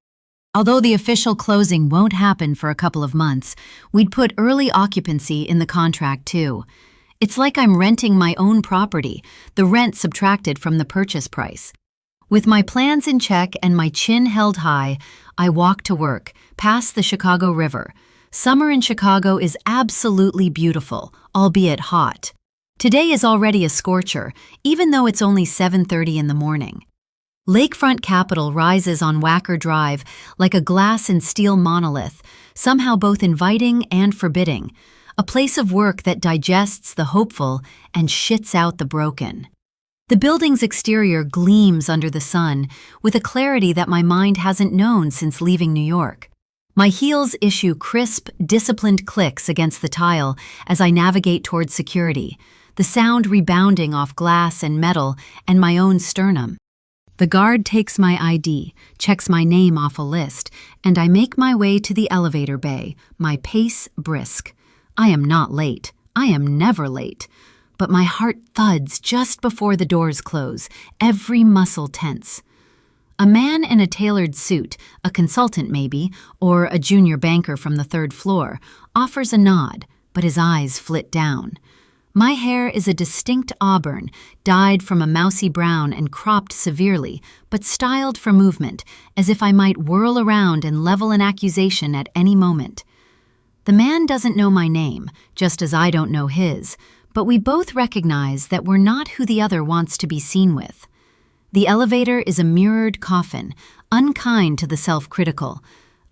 Although the official closing won't happen for a couple of months, we'd put early occupancy in the contract too. It's like I'm renting my own property, the rent subtracted from the purchase price. With my plans in check and my chin held high, I walk to work, past the Chicago River. Summer in Chicago is absolutely beautiful, albeit hot. Today is already a scorcher, even though it's only 7:30 in the morning. Lakefront Capitol rises on Wacker Drive like a glass and steel monolith, somehow both inviting and forbidding, a place of work that digests the hopeful and shits out the broken. The building's exterior gleams under the sun with a clarity that my mind hasn't known since leaving New York. My heels issue crisp, disciplined clicks against the tile as I navigate towards security, the sound rebounding off glass and metal and my own sternum. The guard takes my ID, checks my name off a list, and I make my way to the elevator bay, my pace brisk. I am not late. I am never late. but my heart thuds just before the doors close, every muscle tense. A man in a tailored suit, a consultant maybe, or a junior banker from the third floor, offers a nod, but his eyes flit down. My hair is a distinct auburn, dyed from a mousy brown and cropped severely, but styled for movement, as if I might whirl around and level an accusation at any moment. The man doesn't know my name, just as I don't know his, but we both recognize that we're not who the other wants to be seen with. The elevator is a mirrored coffin, unkind to the self-critical.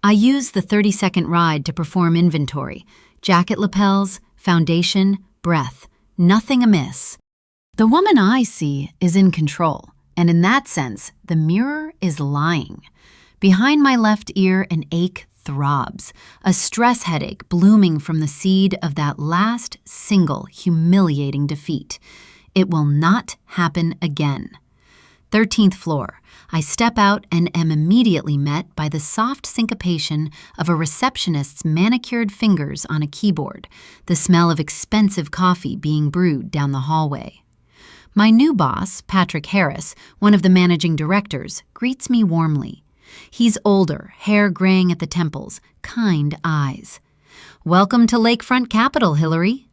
I use the 30-second ride to perform inventory. Jacket lapels, foundation, breath. Nothing amiss. The woman I see is in control, and in that sense, the mirror is lying. Behind my left ear, an ache throbs, a stress headache blooming from the seed of that last single humiliating defeat. It will not happen again. 13th floor. I step out and am immediately met by the soft syncopation of a receptionist's manicured fingers on a keyboard, the smell of expensive coffee being brewed down the hallway. My new boss, Patrick Harris, one of the managing directors, greets me warmly. He's older, hair graying at the temples, kind eyes. "Welcome to Lakefront Capital, Hillary."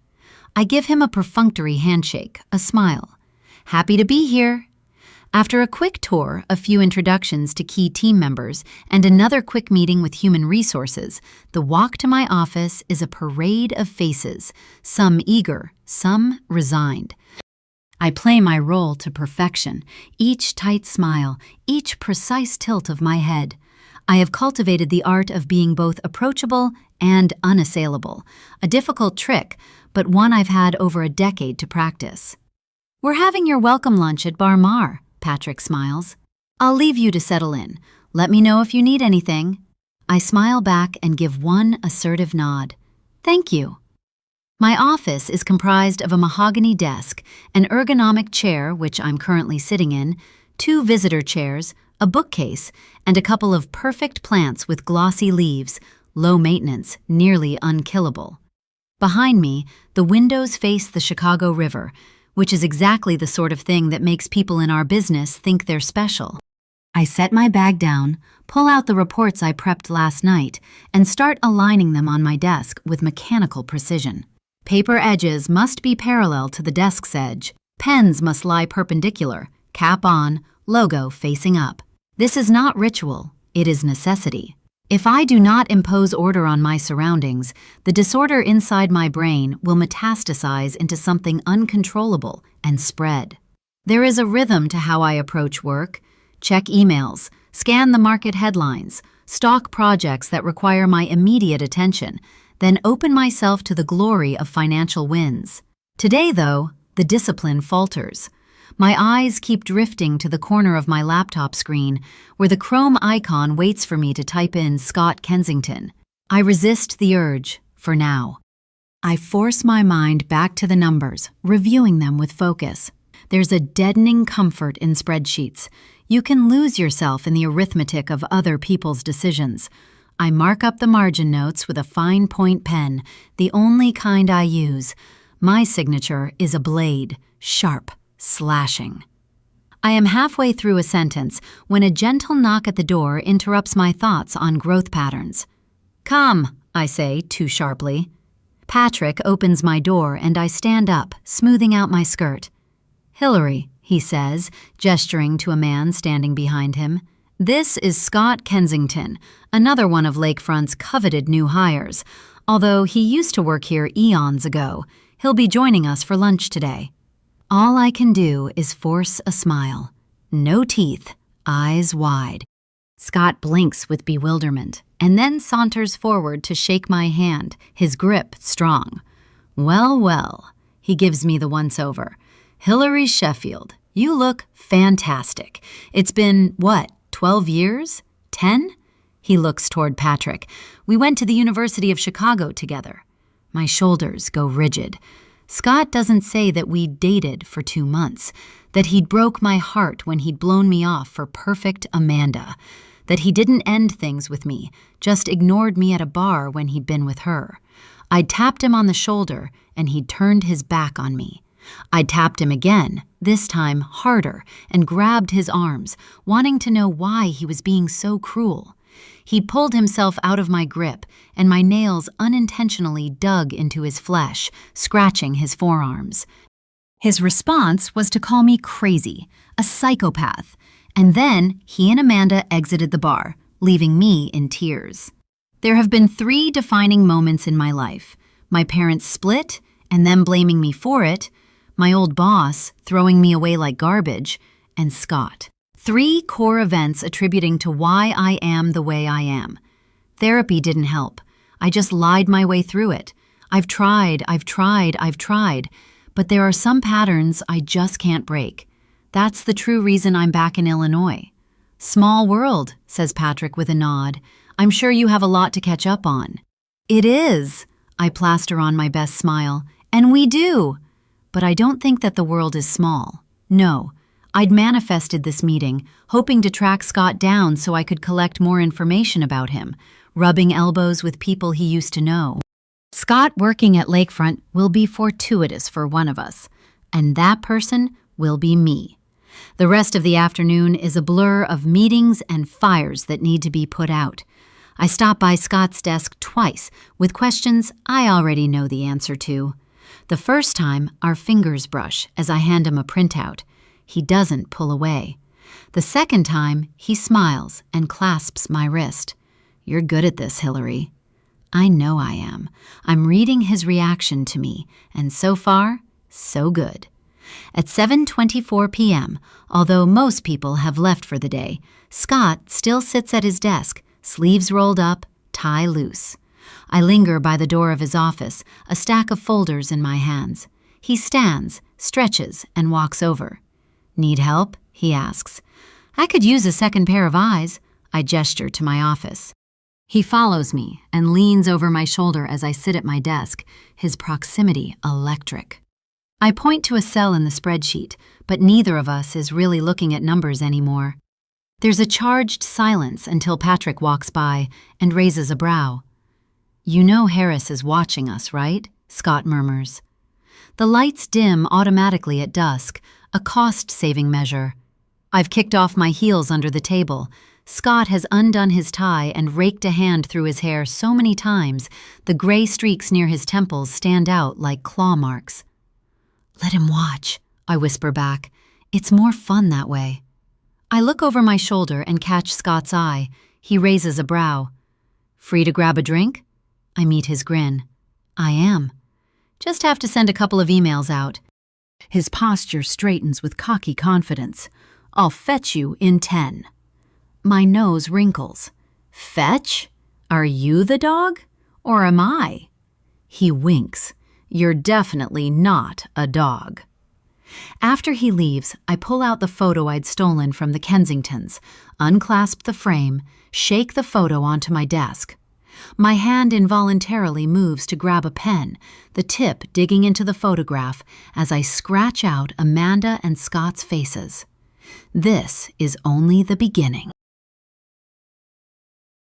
I give him a perfunctory handshake, a smile. "Happy to be here." After a quick tour, a few introductions to key team members, and another quick meeting with human resources, the walk to my office is a parade of faces, some eager, some resigned. I play my role to perfection, each tight smile, each precise tilt of my head. I have cultivated the art of being both approachable and unassailable, a difficult trick, but one I've had over a decade to practice. "We're having your welcome lunch at Bar Mar," Patrick smiles. "I'll leave you to settle in. Let me know if you need anything." I smile back and give one assertive nod. "Thank you." My office is comprised of a mahogany desk, an ergonomic chair, which I'm currently sitting in, 2 visitor chairs, a bookcase, and a couple of perfect plants with glossy leaves, low maintenance, nearly unkillable. Behind me, the windows face the Chicago River, which is exactly the sort of thing that makes people in our business think they're special. I set my bag down, pull out the reports I prepped last night, and start aligning them on my desk with mechanical precision. Paper edges must be parallel to the desk's edge. Pens must lie perpendicular, cap on, logo facing up. This is not ritual, it is necessity. If I do not impose order on my surroundings, the disorder inside my brain will metastasize into something uncontrollable and spread. There is a rhythm to how I approach work. Check emails, scan the market headlines, stalk projects that require my immediate attention, then open myself to the glory of financial wins. Today, though, the discipline falters. My eyes keep drifting to the corner of my laptop screen, where the Chrome icon waits for me to type in Scott Kensington. I resist the urge, for now. I force my mind back to the numbers, reviewing them with focus. There's a deadening comfort in spreadsheets. You can lose yourself in the arithmetic of other people's decisions. I mark up the margin notes with a fine point pen, the only kind I use. My signature is a blade, sharp, slashing. I am halfway through a sentence when a gentle knock at the door interrupts my thoughts on growth patterns. "Come," I say too sharply. Patrick opens my door and I stand up, smoothing out my skirt. "Hillary," he says, gesturing to a man standing behind him. "This is Scott Kensington, another one of Lakefront's coveted new hires. Although he used to work here eons ago, he'll be joining us for lunch today." All I can do is force a smile. No teeth, eyes wide. Scott blinks with bewilderment and then saunters forward to shake my hand, his grip strong. "Well, well," he gives me the once-over. "Hillary Sheffield, you look fantastic. It's been, 12 years? 10? He looks toward Patrick. "We went to the University of Chicago together." My shoulders go rigid. Scott doesn't say that we'd dated for 2 months, that he'd broke my heart when he'd blown me off for perfect Amanda, that he didn't end things with me, just ignored me at a bar when he'd been with her. I'd tapped him on the shoulder, and he'd turned his back on me. I tapped him again, this time harder, and grabbed his arms, wanting to know why he was being so cruel. He pulled himself out of my grip, and my nails unintentionally dug into his flesh, scratching his forearms. His response was to call me crazy, a psychopath, and then he and Amanda exited the bar, leaving me in tears. There have been 3 defining moments in my life: my parents split, and them blaming me for it, my old boss throwing me away like garbage, and Scott. 3 core events attributing to why I am the way I am. Therapy didn't help. I just lied my way through it. I've tried, but there are some patterns I just can't break. That's the true reason I'm back in Illinois. Small world, says Patrick with a nod. I'm sure you have a lot to catch up on. It is, I plaster on my best smile, and we do. But I don't think that the world is small. No, I'd manifested this meeting, hoping to track Scott down so I could collect more information about him, rubbing elbows with people he used to know. Scott working at Lakefront will be fortuitous for one of us, and that person will be me. The rest of the afternoon is a blur of meetings and fires that need to be put out. I stop by Scott's desk twice with questions I already know the answer to. The first time, our fingers brush as I hand him a printout. He doesn't pull away. The second time, he smiles and clasps my wrist. You're good at this, Hillary. I know I am. I'm reading his reaction to me, and so far, so good. At 7:24 p.m., although most people have left for the day, Scott still sits at his desk, sleeves rolled up, tie loose. I linger by the door of his office, a stack of folders in my hands. He stands, stretches, and walks over. Need help? He asks. I could use a second pair of eyes. I gesture to my office. He follows me and leans over my shoulder as I sit at my desk, his proximity electric. I point to a cell in the spreadsheet, but neither of us is really looking at numbers anymore. There's a charged silence until Patrick walks by and raises a brow. You know Harris is watching us, right? Scott murmurs. The lights dim automatically at dusk, a cost-saving measure. I've kicked off my heels under the table. Scott has undone his tie and raked a hand through his hair so many times, the gray streaks near his temples stand out like claw marks. Let him watch, I whisper back. It's more fun that way. I look over my shoulder and catch Scott's eye. He raises a brow. Free to grab a drink? I meet his grin. I am. Just have to send a couple of emails out. His posture straightens with cocky confidence. I'll fetch you in 10. My nose wrinkles. Fetch? Are you the dog? Or am I? He winks. You're definitely not a dog. After he leaves, I pull out the photo I'd stolen from the Kensingtons, unclasp the frame, shake the photo onto my desk. My hand involuntarily moves to grab a pen, the tip digging into the photograph as I scratch out Amanda and Scott's faces. This is only the beginning.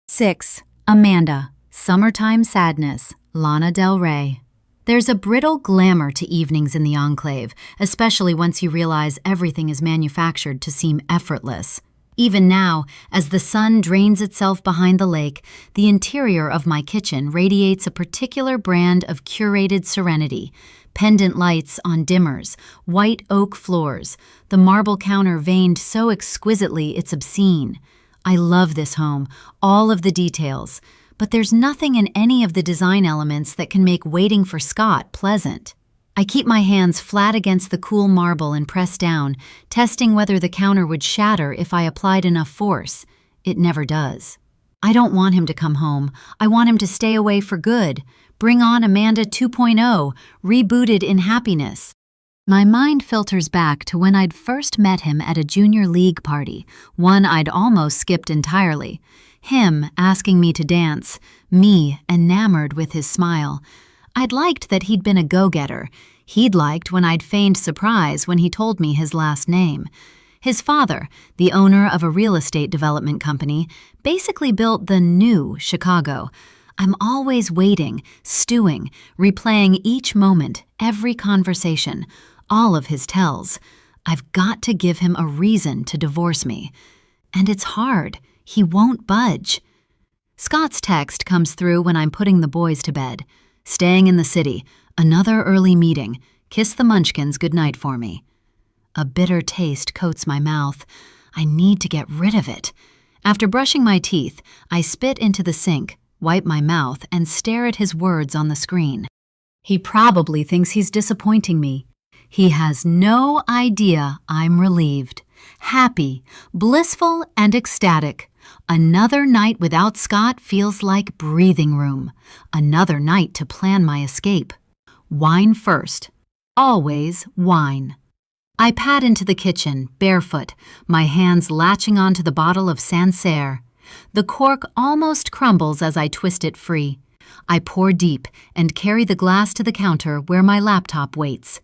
6. Amanda. Summertime Sadness. Lana Del Rey. There's a brittle glamour to evenings in the Enclave, especially once you realize everything is manufactured to seem effortless. Even now, as the sun drains itself behind the lake, the interior of my kitchen radiates a particular brand of curated serenity. Pendant lights on dimmers, white oak floors, the marble counter veined so exquisitely it's obscene. I love this home, all of the details, but there's nothing in any of the design elements that can make waiting for Scott pleasant. I keep my hands flat against the cool marble and press down, testing whether the counter would shatter if I applied enough force. It never does. I don't want him to come home. I want him to stay away for good. Bring on Amanda 2.0, rebooted in happiness. My mind filters back to when I'd first met him at a junior league party, one I'd almost skipped entirely. Him asking me to dance, me enamored with his smile. I'd liked that he'd been a go-getter. He'd liked when I'd feigned surprise when he told me his last name. His father, the owner of a real estate development company, basically built the new Chicago. I'm always waiting, stewing, replaying each moment, every conversation. all of his tells. I've got to give him a reason to divorce me. And it's hard. He won't budge. Scott's text comes through when I'm putting the boys to bed. Staying in the city. Another early meeting. Kiss the munchkins goodnight for me. A bitter taste coats my mouth. I need to get rid of it. After brushing my teeth, I spit into the sink, wipe my mouth, and stare at his words on the screen. He probably thinks he's disappointing me. He has no idea I'm relieved, happy, blissful, and ecstatic. Another night without Scott feels like breathing room. Another night to plan my escape. Wine first. Always wine. I pad into the kitchen, barefoot, my hands latching onto the bottle of Sancerre. The cork almost crumbles as I twist it free. I pour deep and carry the glass to the counter where my laptop waits.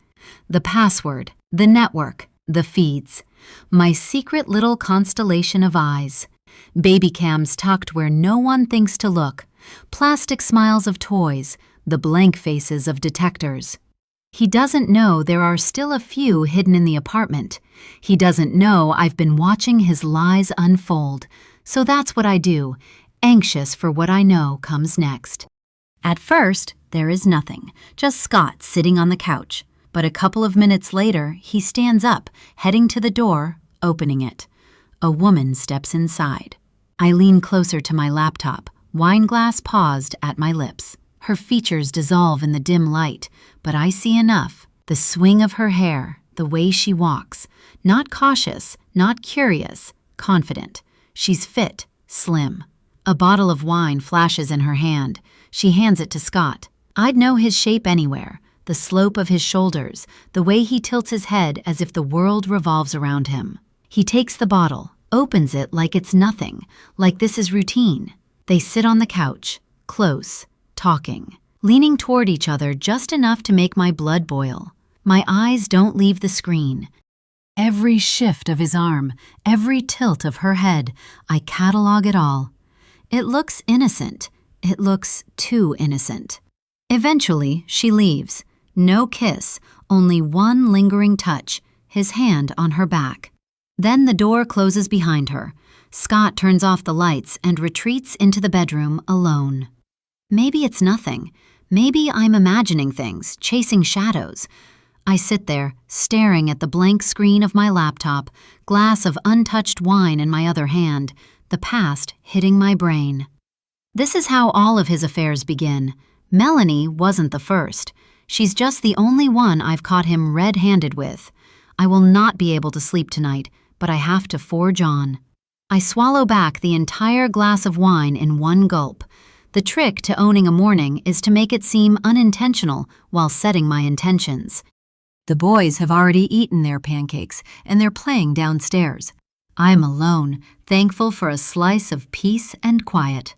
The password, the network, the feeds. My secret little constellation of eyes. Baby cams tucked where no one thinks to look. Plastic smiles of toys, the blank faces of detectors. He doesn't know there are still a few hidden in the apartment. He doesn't know I've been watching his lies unfold. So that's what I do, anxious for what I know comes next. At first, there is nothing, just Scott sitting on the couch. But a couple of minutes later, he stands up, heading to the door, opening it. A woman steps inside. I lean closer to my laptop, wine glass paused at my lips. Her features dissolve in the dim light, but I see enough. The swing of her hair, the way she walks. Not cautious, not curious, confident. She's fit, slim. A bottle of wine flashes in her hand. She hands it to Scott. I'd know his shape anywhere. The slope of his shoulders, the way he tilts his head as if the world revolves around him. He takes the bottle, opens it like it's nothing, like this is routine. They sit on the couch, close, talking, leaning toward each other just enough to make my blood boil. My eyes don't leave the screen. Every shift of his arm, every tilt of her head, I catalog it all. It looks innocent. It looks too innocent. Eventually, she leaves. No kiss, only one lingering touch, his hand on her back. Then the door closes behind her. Scott turns off the lights and retreats into the bedroom alone. Maybe it's nothing. Maybe I'm imagining things, chasing shadows. I sit there, staring at the blank screen of my laptop, glass of untouched wine in my other hand, the past hitting my brain. This is how all of his affairs begin. Melanie wasn't the first. She's just the only one I've caught him red-handed with. I will not be able to sleep tonight, but I have to forge on. I swallow back the entire glass of wine in one gulp. The trick to owning a morning is to make it seem unintentional while setting my intentions. The boys have already eaten their pancakes, and they're playing downstairs. I'm alone, thankful for a slice of peace and quiet.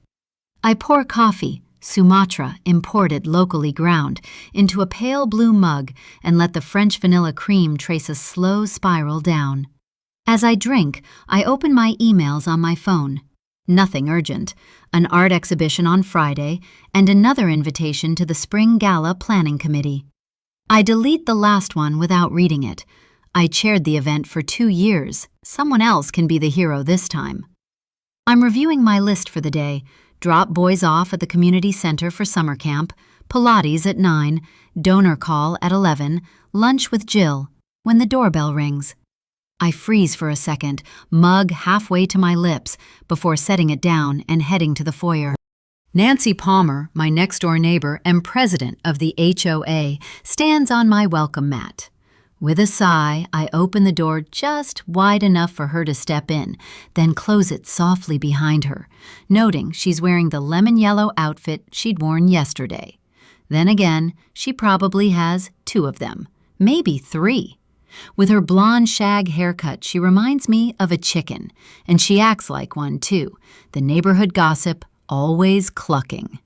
I pour coffee, Sumatra, imported locally ground, into a pale blue mug and let the French vanilla cream trace a slow spiral down. As I drink, I open my emails on my phone. Nothing urgent. An art exhibition on Friday and another invitation to the Spring Gala Planning Committee. I delete the last one without reading it. I chaired the event for 2 years. Someone else can be the hero this time. I'm reviewing my list for the day. Drop boys off at the community center for summer camp, Pilates at 9, donor call at 11, lunch with Jill, when the doorbell rings. I freeze for a second, mug halfway to my lips, before setting it down and heading to the foyer. Nancy Palmer, my next-door neighbor and president of the HOA, stands on my welcome mat. With a sigh, I open the door just wide enough for her to step in, then close it softly behind her, noting she's wearing the lemon-yellow outfit she'd worn yesterday. Then again, she probably has 2 of them, maybe 3. With her blonde shag haircut, she reminds me of a chicken, and she acts like one, too, the neighborhood gossip, always clucking.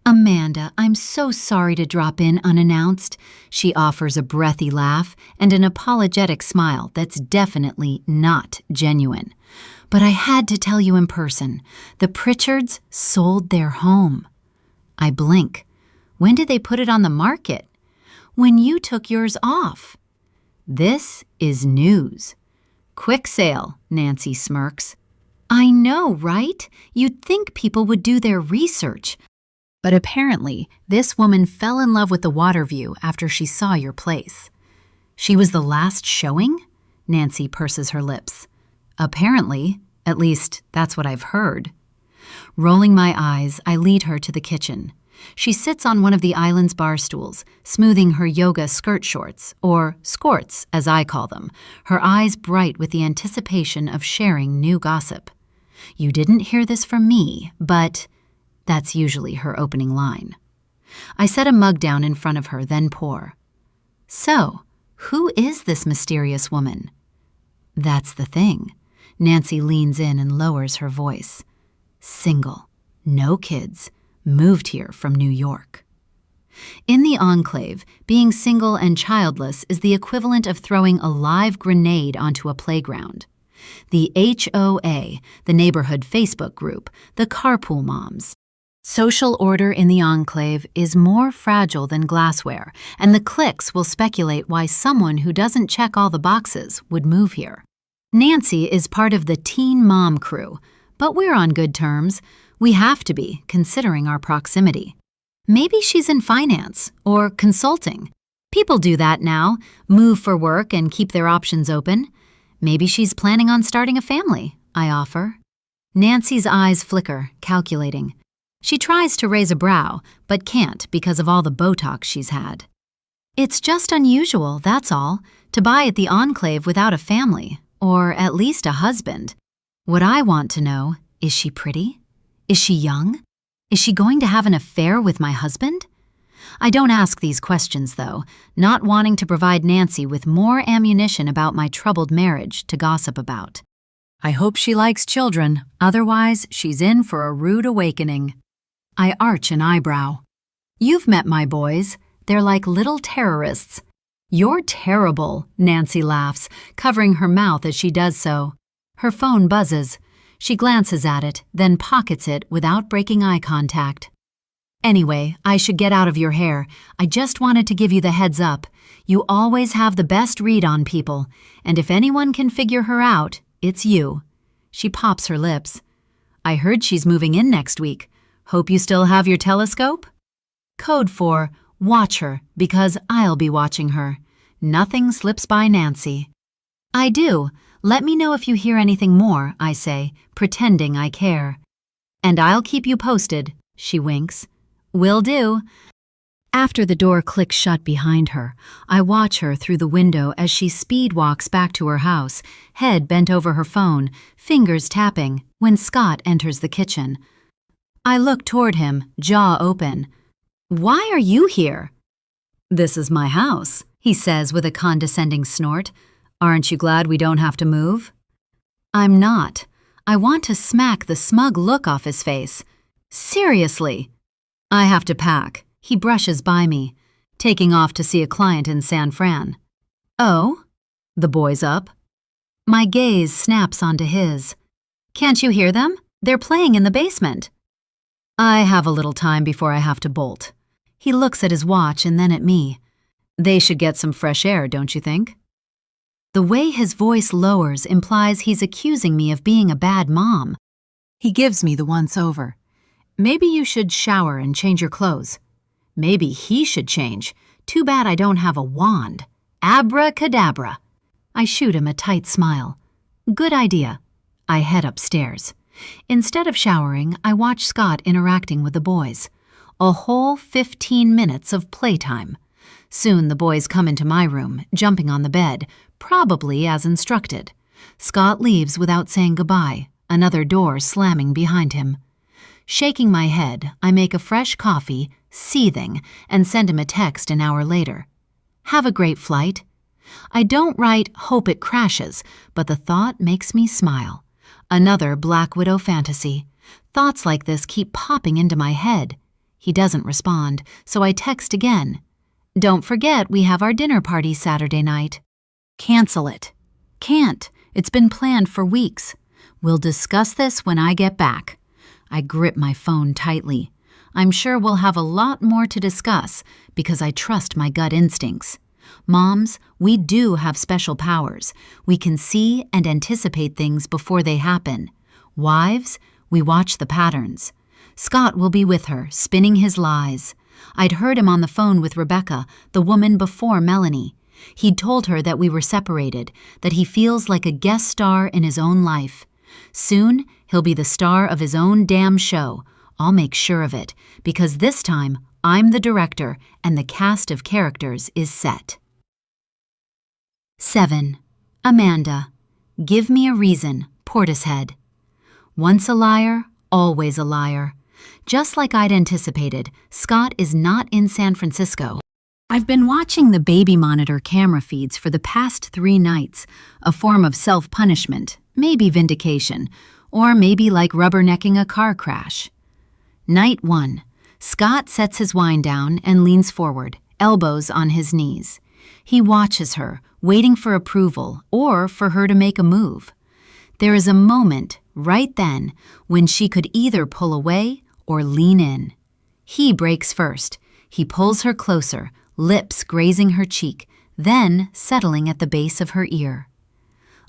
Amanda, I'm so sorry to drop in unannounced. She offers a breathy laugh and an apologetic smile that's definitely not genuine. But I had to tell you in person. The Pritchards sold their home. I blink. When did they put it on the market? When you took yours off. This is news. Quick sale, Nancy smirks. I know, right? You'd think people would do their research. But apparently, this woman fell in love with the water view after she saw your place. She was the last showing? Nancy purses her lips. Apparently, at least that's what I've heard. Rolling my eyes, I lead her to the kitchen. She sits on one of the island's bar stools, smoothing her yoga skirt shorts, or skorts as I call them, her eyes bright with the anticipation of sharing new gossip. You didn't hear this from me, but that's usually her opening line. I set a mug down in front of her, then pour. So, who is this mysterious woman? That's the thing. Nancy leans in and lowers her voice. Single, no kids, moved here from New York. In the enclave, being single and childless is the equivalent of throwing a live grenade onto a playground. The HOA, the neighborhood Facebook group, the carpool moms. Social order in the enclave is more fragile than glassware, and the cliques will speculate why someone who doesn't check all the boxes would move here. Nancy is part of the teen mom crew, but we're on good terms. We have to be, considering our proximity. Maybe she's in finance or consulting. People do that now, move for work and keep their options open. Maybe she's planning on starting a family, I offer. Nancy's eyes flicker, calculating. She tries to raise a brow, but can't because of all the Botox she's had. It's just unusual, that's all, to buy at the enclave without a family, or at least a husband. What I want to know, is she pretty? Is she young? Is she going to have an affair with my husband? I don't ask these questions, though, not wanting to provide Nancy with more ammunition about my troubled marriage to gossip about. I hope she likes children, otherwise she's in for a rude awakening. I arch an eyebrow. You've met my boys. They're like little terrorists. You're terrible, Nancy laughs, covering her mouth as she does so. Her phone buzzes. She glances at it, then pockets it without breaking eye contact. Anyway, I should get out of your hair. I just wanted to give you the heads up. You always have the best read on people, and if anyone can figure her out, it's you. She pops her lips. I heard she's moving in next week. Hope you still have your telescope? Code for watch her, because I'll be watching her. Nothing slips by Nancy. I do. Let me know if you hear anything more, I say, pretending I care. And I'll keep you posted, she winks. Will do. After the door clicks shut behind her, I watch her through the window as she speed walks back to her house, head bent over her phone, fingers tapping, when Scott enters the kitchen. I look toward him, jaw open. Why are you here? This is my house, he says with a condescending snort. Aren't you glad we don't have to move? I'm not. I want to smack the smug look off his face. Seriously. I have to pack. He brushes by me, taking off to see a client in San Fran. Oh? The boys up? My gaze snaps onto his. Can't you hear them? They're playing in the basement. I have a little time before I have to bolt. He looks at his watch and then at me. They should get some fresh air, don't you think? The way his voice lowers implies he's accusing me of being a bad mom. He gives me the once-over. Maybe you should shower and change your clothes. Maybe he should change. Too bad I don't have a wand. Abracadabra. I shoot him a tight smile. Good idea. I head upstairs. Instead of showering, I watch Scott interacting with the boys. A whole 15 minutes of playtime. Soon the boys come into my room, jumping on the bed, probably as instructed. Scott leaves without saying goodbye, another door slamming behind him. Shaking my head, I make a fresh coffee, seething, and send him a text an hour later. Have a great flight. I don't write hope it crashes, but the thought makes me smile. Another Black Widow fantasy. Thoughts like this keep popping into my head. He doesn't respond, so I text again. Don't forget we have our dinner party Saturday night. Cancel it. Can't. It's been planned for weeks. We'll discuss this when I get back. I grip my phone tightly. I'm sure we'll have a lot more to discuss because I trust my gut instincts. Moms, we do have special powers. We can see and anticipate things before they happen. Wives, we watch the patterns. Scott will be with her, spinning his lies. I'd heard him on the phone with Rebecca, the woman before Melanie. He'd told her that we were separated, that he feels like a guest star in his own life. Soon, he'll be the star of his own damn show. I'll make sure of it, because this time, I'm the director and the cast of characters is set. 7. Amanda. Give me a reason, Portishead. Once a liar, always a liar. Just like I'd anticipated, Scott is not in San Francisco. I've been watching the baby monitor camera feeds for the past 3 nights, a form of self-punishment, maybe vindication, or maybe like rubbernecking a car crash. Night 1. Scott sets his wine down and leans forward, elbows on his knees. He watches her, waiting for approval or for her to make a move. There is a moment, right then, when she could either pull away or lean in. He breaks first. He pulls her closer, lips grazing her cheek, then settling at the base of her ear.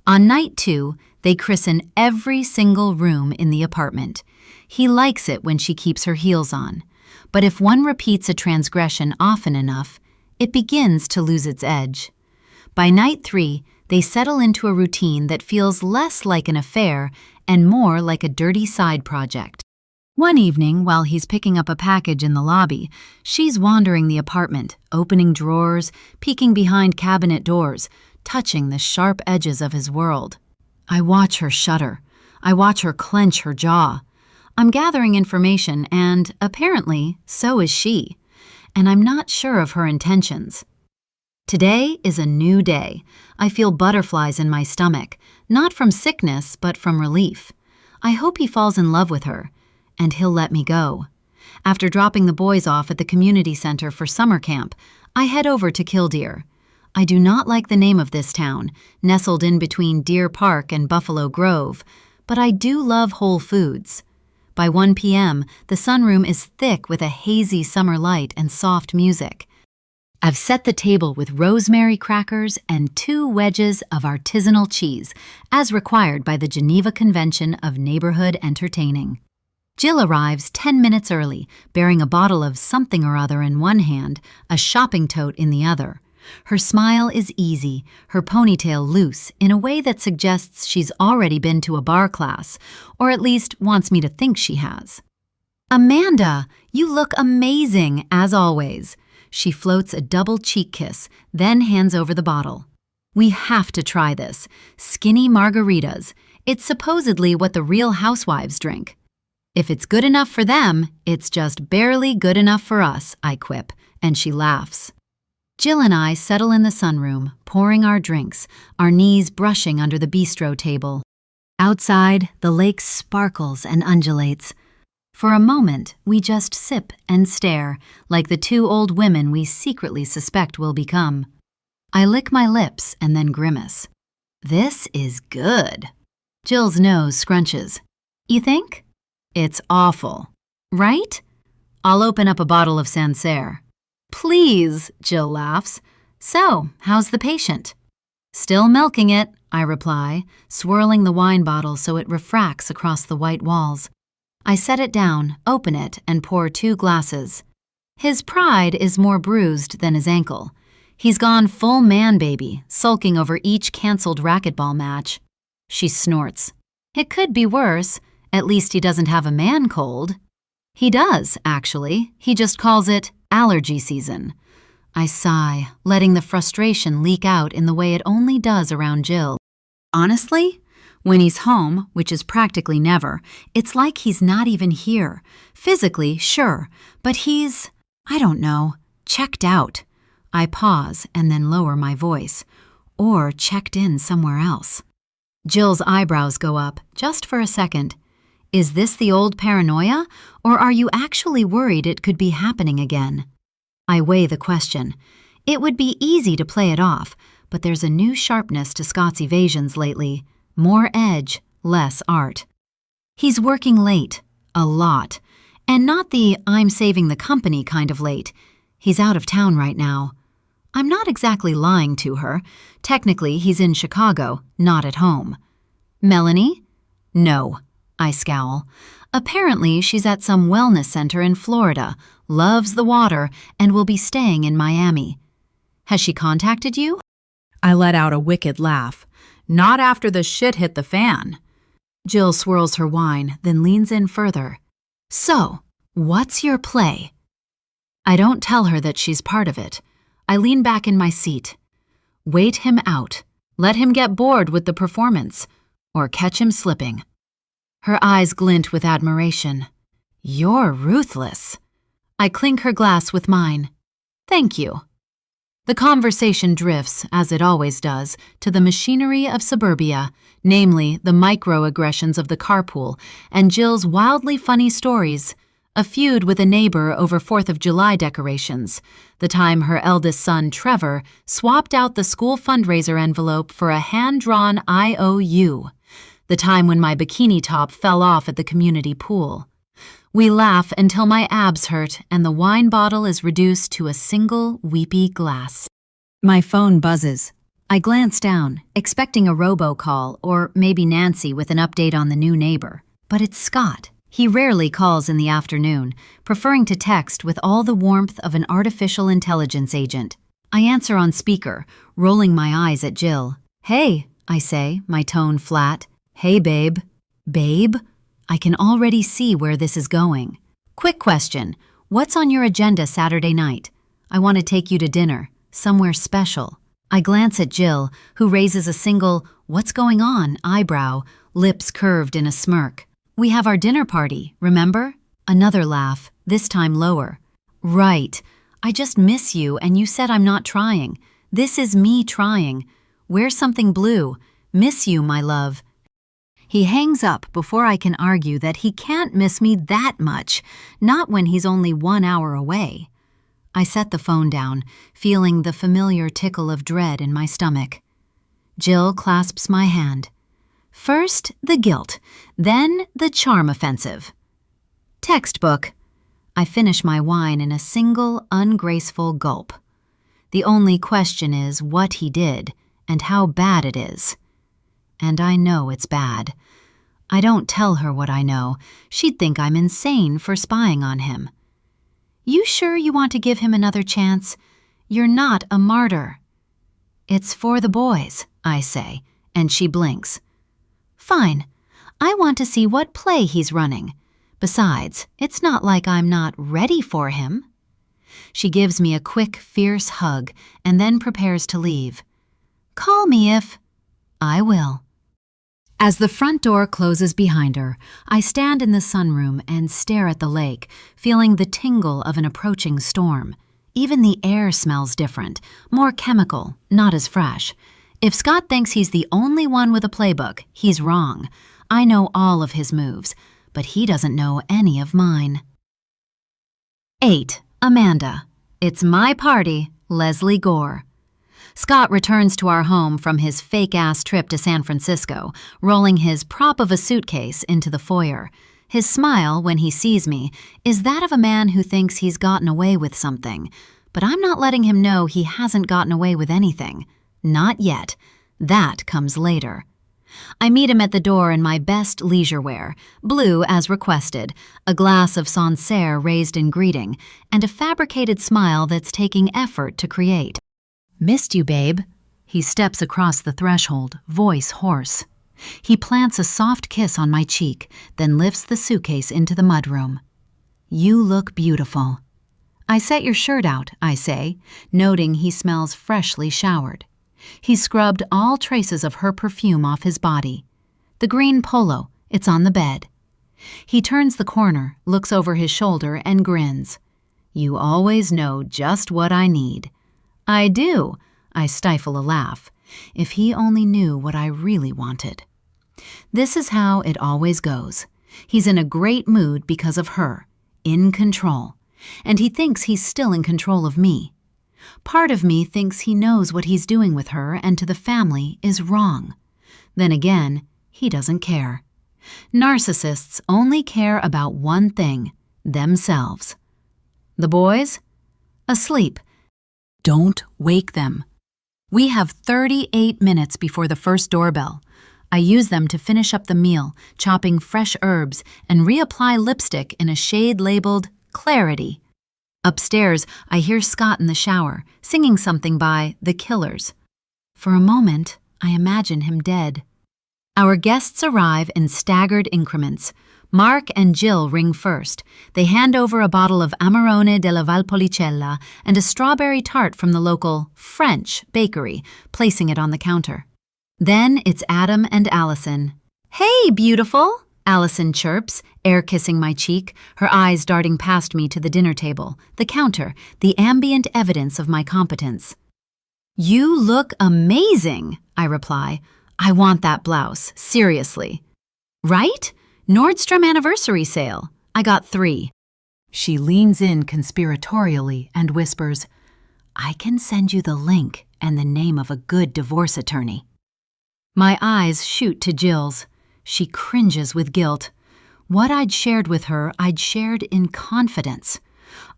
On night 2, they christen every single room in the apartment. He likes it when she keeps her heels on. But if one repeats a transgression often enough, it begins to lose its edge. By night 3, they settle into a routine that feels less like an affair and more like a dirty side project. One evening, while he's picking up a package in the lobby, she's wandering the apartment, opening drawers, peeking behind cabinet doors, touching the sharp edges of his world. I watch her shudder. I watch her clench her jaw. I'm gathering information, and, apparently, so is she. And I'm not sure of her intentions. Today is a new day. I feel butterflies in my stomach, not from sickness, but from relief. I hope he falls in love with her, and he'll let me go. After dropping the boys off at the community center for summer camp, I head over to Killdeer. I do not like the name of this town, nestled in between Deer Park and Buffalo Grove, but I do love Whole Foods. By 1 p.m., the sunroom is thick with a hazy summer light and soft music. I've set the table with rosemary crackers and 2 wedges of artisanal cheese, as required by the Geneva Convention of Neighborhood Entertaining. Jill arrives 10 minutes early, bearing a bottle of something or other in one hand, a shopping tote in the other. Her smile is easy, her ponytail loose, in a way that suggests she's already been to a bar class, or at least wants me to think she has. Amanda, you look amazing, as always. She floats a double cheek kiss, then hands over the bottle. We have to try this. Skinny margaritas. It's supposedly what the Real Housewives drink. If it's good enough for them, it's just barely good enough for us, I quip, and she laughs. Jill and I settle in the sunroom, pouring our drinks, our knees brushing under the bistro table. Outside, the lake sparkles and undulates. For a moment, we just sip and stare, like the 2 old women we secretly suspect will become. I lick my lips and then grimace. This is good. Jill's nose scrunches. You think? It's awful. Right? I'll open up a bottle of Sancerre. Please, Jill laughs. So, how's the patient? Still milking it, I reply, swirling the wine bottle so it refracts across the white walls. I set it down, open it, and pour 2 glasses. His pride is more bruised than his ankle. He's gone full man-baby, sulking over each canceled racquetball match. She snorts. It could be worse. At least he doesn't have a man cold. He does, actually. He just calls it allergy season. I sigh, letting the frustration leak out in the way it only does around Jill. Honestly, when he's home, which is practically never, it's like he's not even here. Physically, sure, but he's, I don't know, checked out. I pause and then lower my voice. Or checked in somewhere else. Jill's eyebrows go up, just for a second. Is this the old paranoia, or are you actually worried it could be happening again? I weigh the question. It would be easy to play it off, but there's a new sharpness to Scott's evasions lately. More edge, less art. He's working late, a lot, and not the I'm saving the company kind of late. He's out of town right now. I'm not exactly lying to her. Technically, he's in Chicago, not at home. Melanie? No, I scowl. Apparently, she's at some wellness center in Florida, loves the water, and will be staying in Miami. Has she contacted you? I let out a wicked laugh. Not after the shit hit the fan. Jill swirls her wine, then leans in further. So, what's your play? I don't tell her that she's part of it. I lean back in my seat. Wait him out. Let him get bored with the performance, or catch him slipping. Her eyes glint with admiration. You're ruthless. I clink her glass with mine. Thank you. The conversation drifts, as it always does, to the machinery of suburbia, namely the microaggressions of the carpool and Jill's wildly funny stories, a feud with a neighbor over 4th of July decorations, the time her eldest son, Trevor, swapped out the school fundraiser envelope for a hand-drawn IOU, the time when my bikini top fell off at the community pool. We laugh until my abs hurt and the wine bottle is reduced to a single weepy glass. My phone buzzes. I glance down, expecting a robocall or maybe Nancy with an update on the new neighbor. But it's Scott. He rarely calls in the afternoon, preferring to text with all the warmth of an artificial intelligence agent. I answer on speaker, rolling my eyes at Jill. Hey, I say, my tone flat. Hey, babe. Babe? I can already see where this is going. Quick question. What's on your agenda Saturday night? I want to take you to dinner, somewhere special. I glance at Jill, who raises a single, "What's going on?" eyebrow, lips curved in a smirk. We have our dinner party, remember? Another laugh, this time lower. Right. I just miss you and you said I'm not trying. This is me trying. Wear something blue. Miss you, my love. He hangs up before I can argue that he can't miss me that much, not when he's only 1 hour away. I set the phone down, feeling the familiar tickle of dread in my stomach. Jill clasps my hand. First, the guilt, then the charm offensive. Textbook. I finish my wine in a single, ungraceful gulp. The only question is what he did and how bad it is. And I know it's bad. I don't tell her what I know. She'd think I'm insane for spying on him. You sure you want to give him another chance? You're not a martyr. It's for the boys, I say, and she blinks. Fine. I want to see what play he's running. Besides, it's not like I'm not ready for him. She gives me a quick, fierce hug and then prepares to leave. Call me if... I will. As the front door closes behind her, I stand in the sunroom and stare at the lake, feeling the tingle of an approaching storm. Even the air smells different, more chemical, not as fresh. If Scott thinks he's the only one with a playbook, he's wrong. I know all of his moves, but he doesn't know any of mine. 8. Amanda. It's my party, Leslie Gore. Scott returns to our home from his fake-ass trip to San Francisco, rolling his prop of a suitcase into the foyer. His smile, when he sees me, is that of a man who thinks he's gotten away with something. But I'm not letting him know he hasn't gotten away with anything. Not yet. That comes later. I meet him at the door in my best leisure wear, blue as requested, a glass of Sancerre raised in greeting, and a fabricated smile that's taking effort to create. Missed you, babe. He steps across the threshold, voice hoarse. He plants a soft kiss on my cheek, then lifts the suitcase into the mudroom. You look beautiful. I set your shirt out, I say, noting he smells freshly showered. He scrubbed all traces of her perfume off his body. The green polo, it's on the bed. He turns the corner, looks over his shoulder, and grins. You always know just what I need. I do. I stifle a laugh. If he only knew what I really wanted. This is how it always goes. He's in a great mood because of her, in control, and he thinks he's still in control of me. Part of me thinks he knows what he's doing with her and to the family is wrong. Then again, he doesn't care. Narcissists only care about one thing, themselves. The boys? Asleep. Don't wake them. We have 38 minutes before the first doorbell. I use them to finish up the meal, chopping fresh herbs, and reapply lipstick in a shade labeled Clarity. Upstairs, I hear Scott in the shower, singing something by The Killers. For a moment, I imagine him dead. Our guests arrive in staggered increments. Mark and Jill ring first. They hand over a bottle of Amarone della Valpolicella and a strawberry tart from the local French bakery, placing it on the counter. Then it's Adam and Allison. "Hey, beautiful," Allison chirps, air-kissing my cheek, her eyes darting past me to the dinner table, the counter, the ambient evidence of my competence. "You look amazing," I reply. "I want that blouse, seriously." "Right? Nordstrom anniversary sale. I got 3. She leans in conspiratorially and whispers, "I can send you the link and the name of a good divorce attorney." My eyes shoot to Jill's. She cringes with guilt. What I'd shared with her, I'd shared in confidence.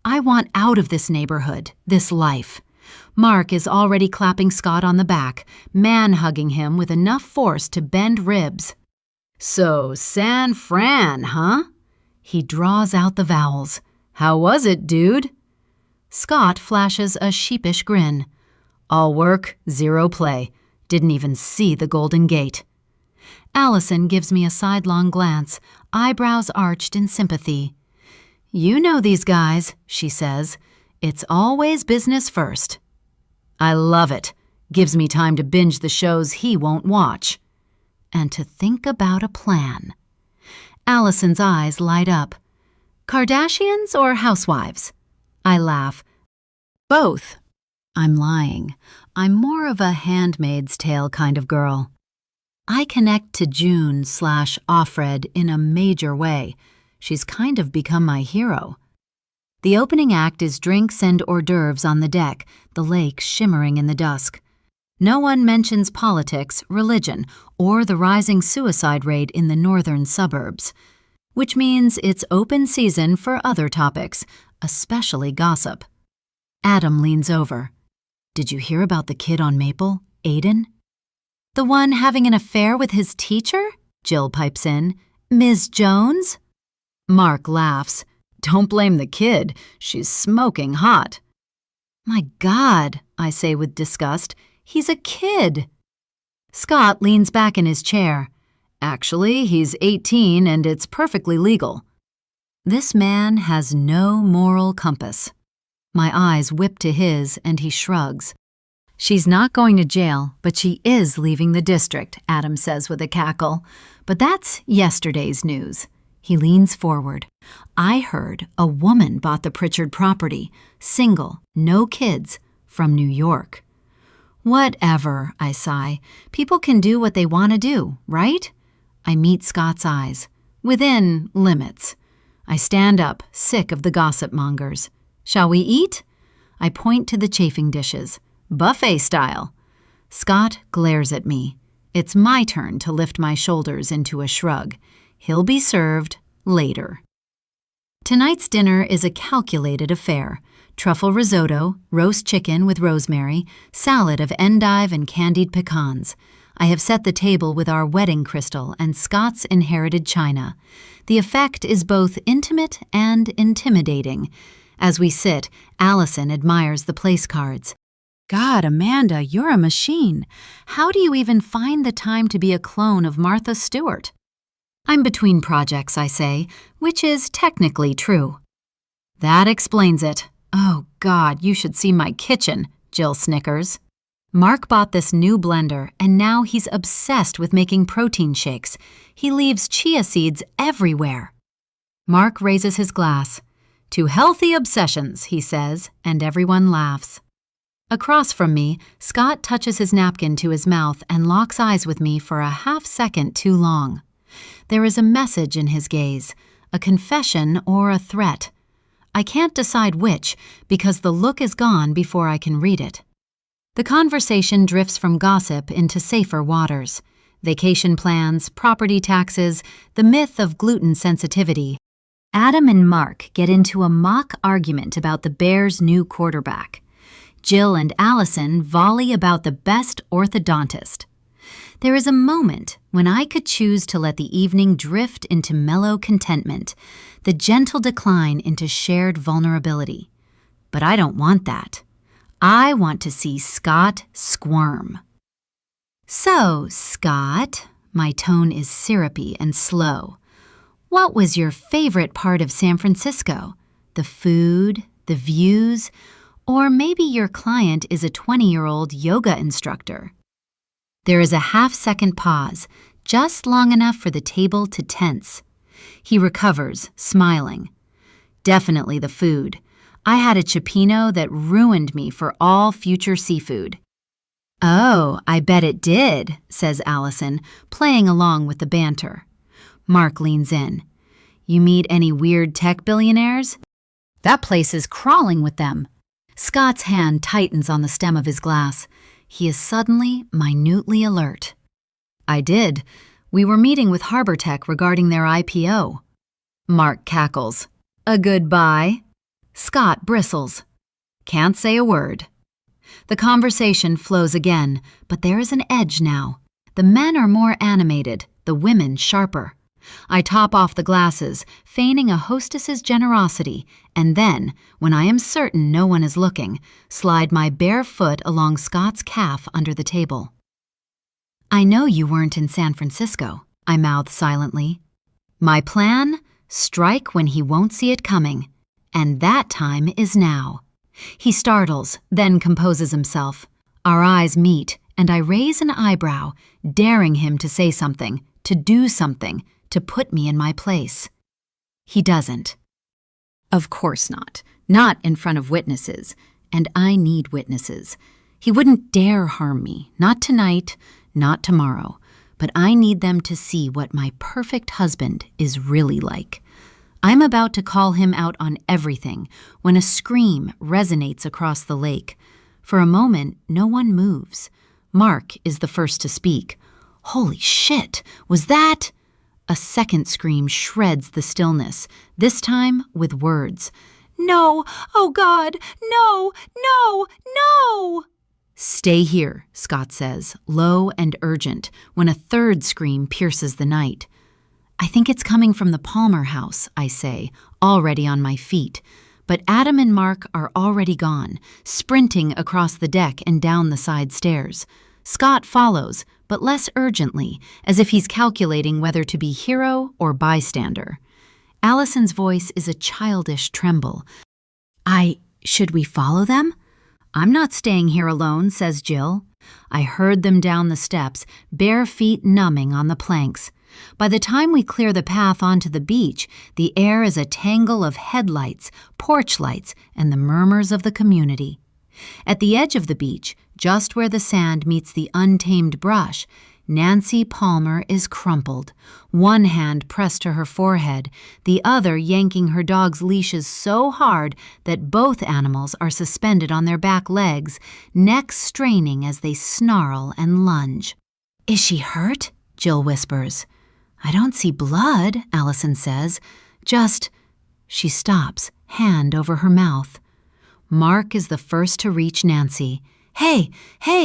I want out of this neighborhood, this life. Mark is already clapping Scott on the back, man-hugging him with enough force to bend ribs. "So, San Fran, huh?" He draws out the vowels. "How was it, dude?" Scott flashes a sheepish grin. "All work, 0 play. Didn't even see the Golden Gate." Allison gives me a sidelong glance, eyebrows arched in sympathy. "You know these guys," she says. "It's always business first." I love it. Gives me time to binge the shows he won't watch. And to think about a plan. Allison's eyes light up. "Kardashians or housewives?" I laugh. "Both." I'm lying. I'm more of a Handmaid's Tale kind of girl. I connect to June/Offred in a major way. She's kind of become my hero. The opening act is drinks and hors d'oeuvres on the deck, the lake shimmering in the dusk. No one mentions politics, religion, or the rising suicide rate in the northern suburbs, which means it's open season for other topics, especially gossip. Adam leans over. "Did you hear about the kid on Maple, Aiden?" "The one having an affair with his teacher?" Jill pipes in. "Ms. Jones?" Mark laughs. "Don't blame the kid. She's smoking hot." "My God," I say with disgust. "He's a kid." Scott leans back in his chair. "Actually, he's 18 and it's perfectly legal." This man has no moral compass. My eyes whip to his and he shrugs. "She's not going to jail, but she is leaving the district," Adam says with a cackle. "But that's yesterday's news." He leans forward. "I heard a woman bought the Pritchard property, single, no kids, from New York." "Whatever," I sigh. "People can do what they want to do, right?" I meet Scott's eyes. Within limits. I stand up, sick of the gossip mongers. "Shall we eat?" I point to the chafing dishes. "Buffet style." Scott glares at me. It's my turn to lift my shoulders into a shrug. He'll be served later. Tonight's dinner is a calculated affair. Truffle risotto, roast chicken with rosemary, salad of endive and candied pecans. I have set the table with our wedding crystal and Scott's inherited china. The effect is both intimate and intimidating. As we sit, Allison admires the place cards. "God, Amanda, you're a machine. How do you even find the time to be a clone of Martha Stewart?" "I'm between projects," I say, which is technically true. "That explains it. Oh, God, you should see my kitchen," Jill snickers. Mark bought this new blender, and now he's obsessed with making protein shakes. He leaves chia seeds everywhere. Mark raises his glass. "To healthy obsessions," he says, and everyone laughs. Across from me, Scott touches his napkin to his mouth and locks eyes with me for a half-second too long. There is a message in his gaze, a confession or a threat. I can't decide which, because the look is gone before I can read it. The conversation drifts from gossip into safer waters. Vacation plans, property taxes, the myth of gluten sensitivity. Adam and Mark get into a mock argument about the Bears' new quarterback. Jill and Allison volley about the best orthodontist. There is a moment when I could choose to let the evening drift into mellow contentment, the gentle decline into shared vulnerability. But I don't want that. I want to see Scott squirm. So, Scott, my tone is syrupy and slow. What was your favorite part of San Francisco? The food, the views, or maybe your client is a 20-year-old yoga instructor? There is a half-second pause, just long enough for the table to tense. He recovers, smiling. Definitely the food. I had a cioppino that ruined me for all future seafood. Oh, I bet it did, says Allison, playing along with the banter. Mark leans in. You meet any weird tech billionaires? That place is crawling with them. Scott's hand tightens on the stem of his glass. He is suddenly, minutely alert. I did. We were meeting with Harbor Tech regarding their IPO. Mark cackles. A goodbye? Scott bristles. Can't say a word. The conversation flows again, but there is an edge now. The men are more animated, the women sharper. I top off the glasses, feigning a hostess's generosity, and then, when I am certain no one is looking, slide my bare foot along Scott's calf under the table. I know you weren't in San Francisco, I mouth silently. My plan? Strike when he won't see it coming. And that time is now. He startles, then composes himself. Our eyes meet, and I raise an eyebrow, daring him to say something, to do something, to put me in my place. He doesn't. Of course not. Not in front of witnesses. And I need witnesses. He wouldn't dare harm me. Not tonight, not tomorrow. But I need them to see what my perfect husband is really like. I'm about to call him out on everything when a scream resonates across the lake. For a moment, no one moves. Mark is the first to speak. Holy shit, was that? A second scream shreds the stillness, this time with words. No, oh God, no, no, no! Stay here, Scott says, low and urgent, when a third scream pierces the night. I think it's coming from the Palmer house, I say, already on my feet. But Adam and Mark are already gone, sprinting across the deck and down the side stairs. Scott follows, but less urgently, as if he's calculating whether to be hero or bystander. Allison's voice is a childish tremble. Should we follow them? I'm not staying here alone, says Jill. I herd them down the steps, bare feet numbing on the planks. By the time we clear the path onto the beach, the air is a tangle of headlights, porch lights, and the murmurs of the community. At the edge of the beach, just where the sand meets the untamed brush, Nancy Palmer is crumpled, one hand pressed to her forehead, the other yanking her dog's leashes so hard that both animals are suspended on their back legs, necks straining as they snarl and lunge. Is she hurt? Jill whispers. I don't see blood, Allison says. Just... She stops, hand over her mouth. Mark is the first to reach Nancy. Hey,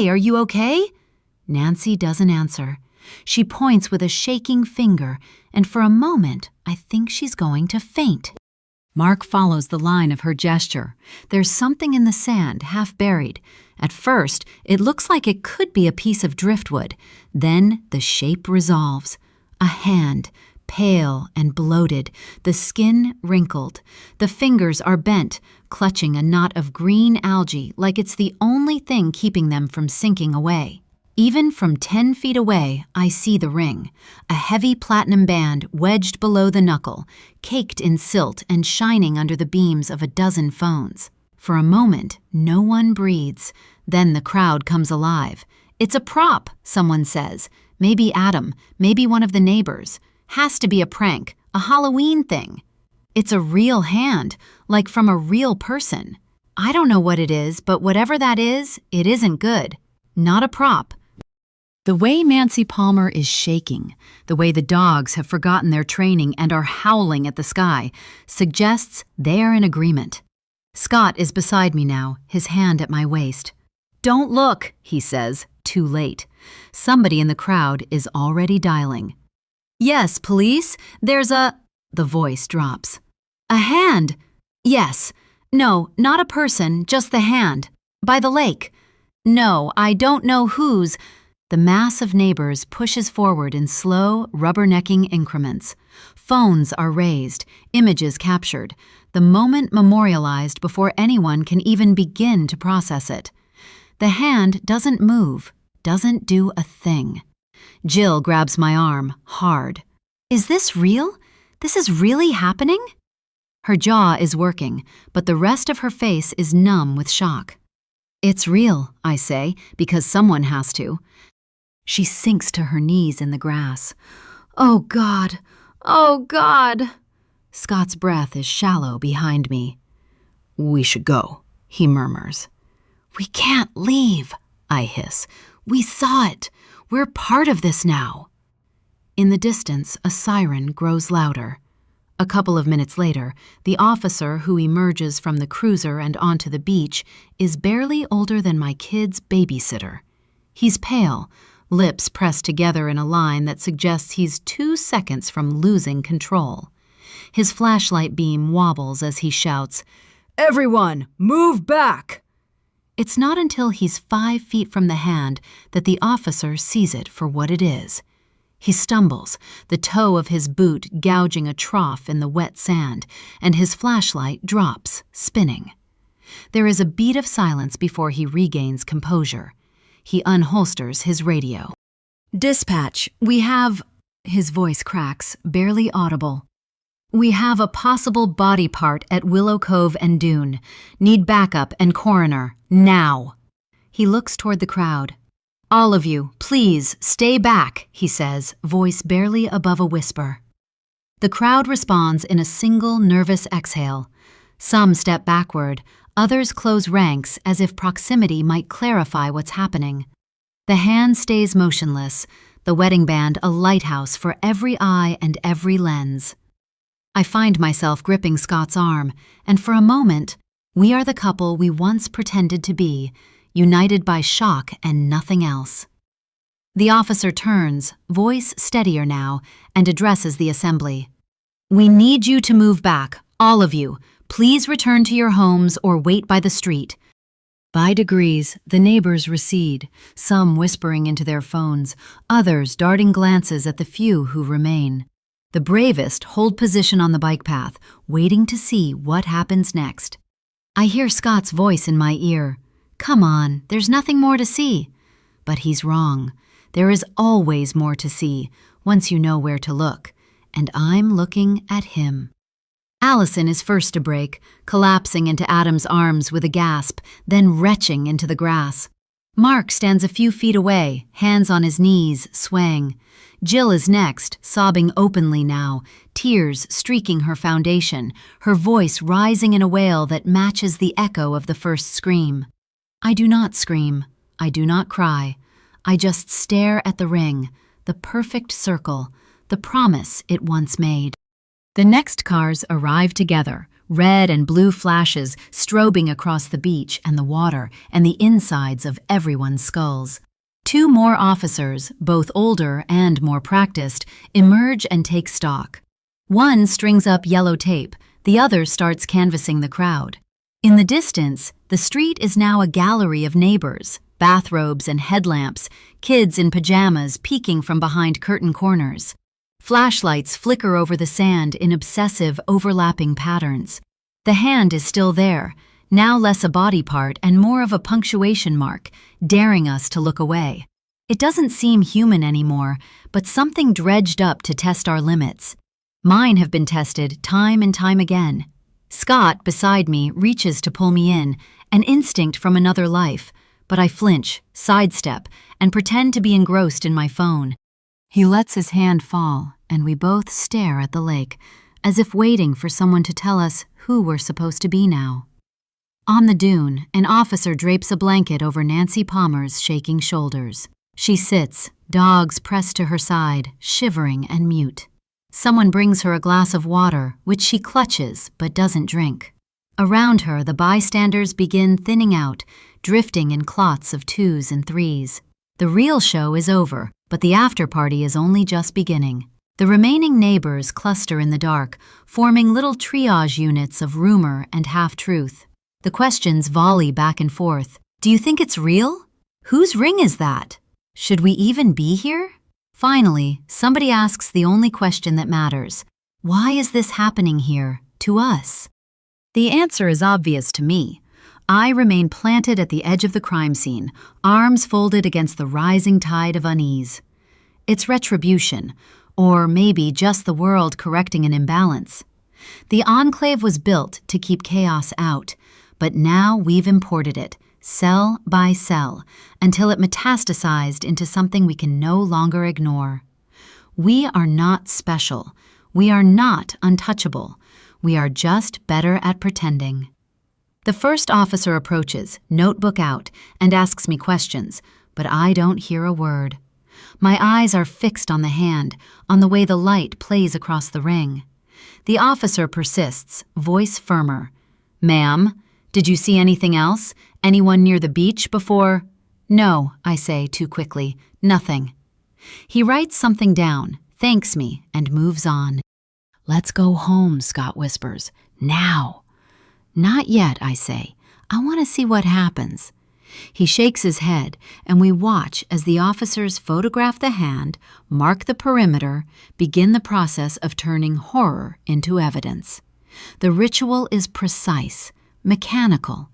are you okay? Nancy doesn't answer. She points with a shaking finger, and for a moment, I think she's going to faint. Mark follows the line of her gesture. There's something in the sand, half buried. At first, it looks like it could be a piece of driftwood. Then the shape resolves. A hand, pale and bloated, the skin wrinkled. The fingers are bent, clutching a knot of green algae like it's the only thing keeping them from sinking away. Even from 10 feet away, I see the ring, a heavy platinum band wedged below the knuckle, caked in silt and shining under the beams of a dozen phones. For a moment, no one breathes. Then the crowd comes alive. It's a prop, someone says. Maybe Adam, maybe one of the neighbors. Has to be a prank, a Halloween thing. It's a real hand, like from a real person. I don't know what it is, but whatever that is, it isn't good. Not a prop. The way Nancy Palmer is shaking, the way the dogs have forgotten their training and are howling at the sky, suggests they are in agreement. Scott is beside me now, his hand at my waist. "Don't look," he says, too late. Somebody in the crowd is already dialing. "Yes, police, there's a—" The voice drops. "A hand!" "Yes. No, not a person, just the hand. By the lake." "No, I don't know whose—" The mass of neighbors pushes forward in slow, rubbernecking increments. Phones are raised, images captured, the moment memorialized before anyone can even begin to process it. The hand doesn't move, doesn't do a thing. Jill grabs my arm, hard. "Is this real? This is really happening?" Her jaw is working, but the rest of her face is numb with shock. "It's real," I say, because someone has to. She sinks to her knees in the grass. "Oh, God! Oh, God!" Scott's breath is shallow behind me. "We should go," he murmurs. "We can't leave," I hiss. "We saw it. We're part of this now." In the distance, a siren grows louder. A couple of minutes later, the officer who emerges from the cruiser and onto the beach is barely older than my kid's babysitter. He's pale, lips pressed together in a line that suggests he's 2 seconds from losing control. His flashlight beam wobbles as he shouts, "Everyone, move back!" It's not until he's 5 feet from the hand that the officer sees it for what it is. He stumbles, the toe of his boot gouging a trough in the wet sand, and his flashlight drops, spinning. There is a beat of silence before he regains composure. He unholsters his radio. "Dispatch, we have—" His voice cracks, barely audible. "We have a possible body part at Willow Cove and Dune. Need backup and coroner, now." He looks toward the crowd. "All of you, please, stay back," he says, voice barely above a whisper. The crowd responds in a single nervous exhale. Some step backward, others close ranks as if proximity might clarify what's happening. The hand stays motionless, the wedding band a lighthouse for every eye and every lens. I find myself gripping Scott's arm, and for a moment, we are the couple we once pretended to be, united by shock and nothing else. The officer turns, voice steadier now, and addresses the assembly. "We need you to move back, all of you. Please return to your homes or wait by the street." By degrees, the neighbors recede, some whispering into their phones, others darting glances at the few who remain. The bravest hold position on the bike path, waiting to see what happens next. I hear Scott's voice in my ear. "Come on, there's nothing more to see." But he's wrong. There is always more to see, once you know where to look. And I'm looking at him. Allison is first to break, collapsing into Adam's arms with a gasp, then retching into the grass. Mark stands a few feet away, hands on his knees, swaying. Jill is next, sobbing openly now, tears streaking her foundation, her voice rising in a wail that matches the echo of the first scream. I do not scream. I do not cry. I just stare at the ring, the perfect circle, the promise it once made. The next cars arrive together, red and blue flashes strobing across the beach and the water and the insides of everyone's skulls. 2 more officers, both older and more practiced, emerge and take stock. One strings up yellow tape, the other starts canvassing the crowd. In the distance, the street is now a gallery of neighbors, bathrobes and headlamps, kids in pajamas peeking from behind curtain corners. Flashlights flicker over the sand in obsessive, overlapping patterns. The hand is still there, now less a body part and more of a punctuation mark, daring us to look away. It doesn't seem human anymore, but something dredged up to test our limits. Mine have been tested time and time again. Scott, beside me, reaches to pull me in, an instinct from another life, but I flinch, sidestep, and pretend to be engrossed in my phone. He lets his hand fall, and we both stare at the lake, as if waiting for someone to tell us who we're supposed to be now. On the dune, an officer drapes a blanket over Nancy Palmer's shaking shoulders. She sits, dogs pressed to her side, shivering and mute. Someone brings her a glass of water, which she clutches but doesn't drink. Around her, the bystanders begin thinning out, drifting in clots of twos and threes. The real show is over, but the after-party is only just beginning. The remaining neighbors cluster in the dark, forming little triage units of rumor and half-truth. The questions volley back and forth. Do you think it's real? Whose ring is that? Should we even be here? Finally, somebody asks the only question that matters. Why is this happening here, to us? The answer is obvious to me. I remain planted at the edge of the crime scene, arms folded against the rising tide of unease. It's retribution, or maybe just the world correcting an imbalance. The enclave was built to keep chaos out, but now we've imported it, cell by cell, until it metastasized into something we can no longer ignore. We are not special. We are not untouchable. We are just better at pretending. The first officer approaches, notebook out, and asks me questions, but I don't hear a word. My eyes are fixed on the hand, on the way the light plays across the ring. The officer persists, voice firmer. "Ma'am, did you see anything else? Anyone near the beach before?" "No," I say too quickly. "Nothing." He writes something down, thanks me, and moves on. "Let's go home," Scott whispers. "Now." "Not yet," I say. "I want to see what happens." He shakes his head, and we watch as the officers photograph the hand, mark the perimeter, begin the process of turning horror into evidence. The ritual is precise, mechanical.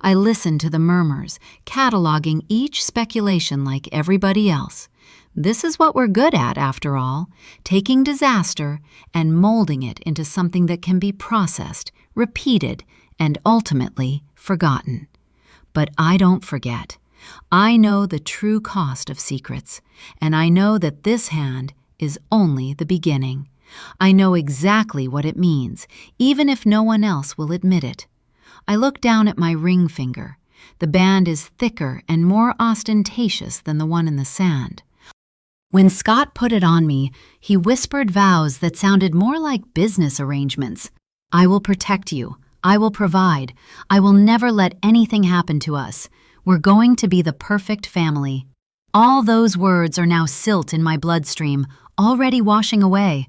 I listen to the murmurs, cataloging each speculation like everybody else. This is what we're good at, after all, taking disaster and molding it into something that can be processed, repeated, and ultimately forgotten. But I don't forget. I know the true cost of secrets, and I know that this hand is only the beginning. I know exactly what it means, even if no one else will admit it. I look down at my ring finger. The band is thicker and more ostentatious than the one in the sand. When Scott put it on me, he whispered vows that sounded more like business arrangements. "I will protect you. I will provide. I will never let anything happen to us. We're going to be the perfect family." All those words are now silt in my bloodstream, already washing away.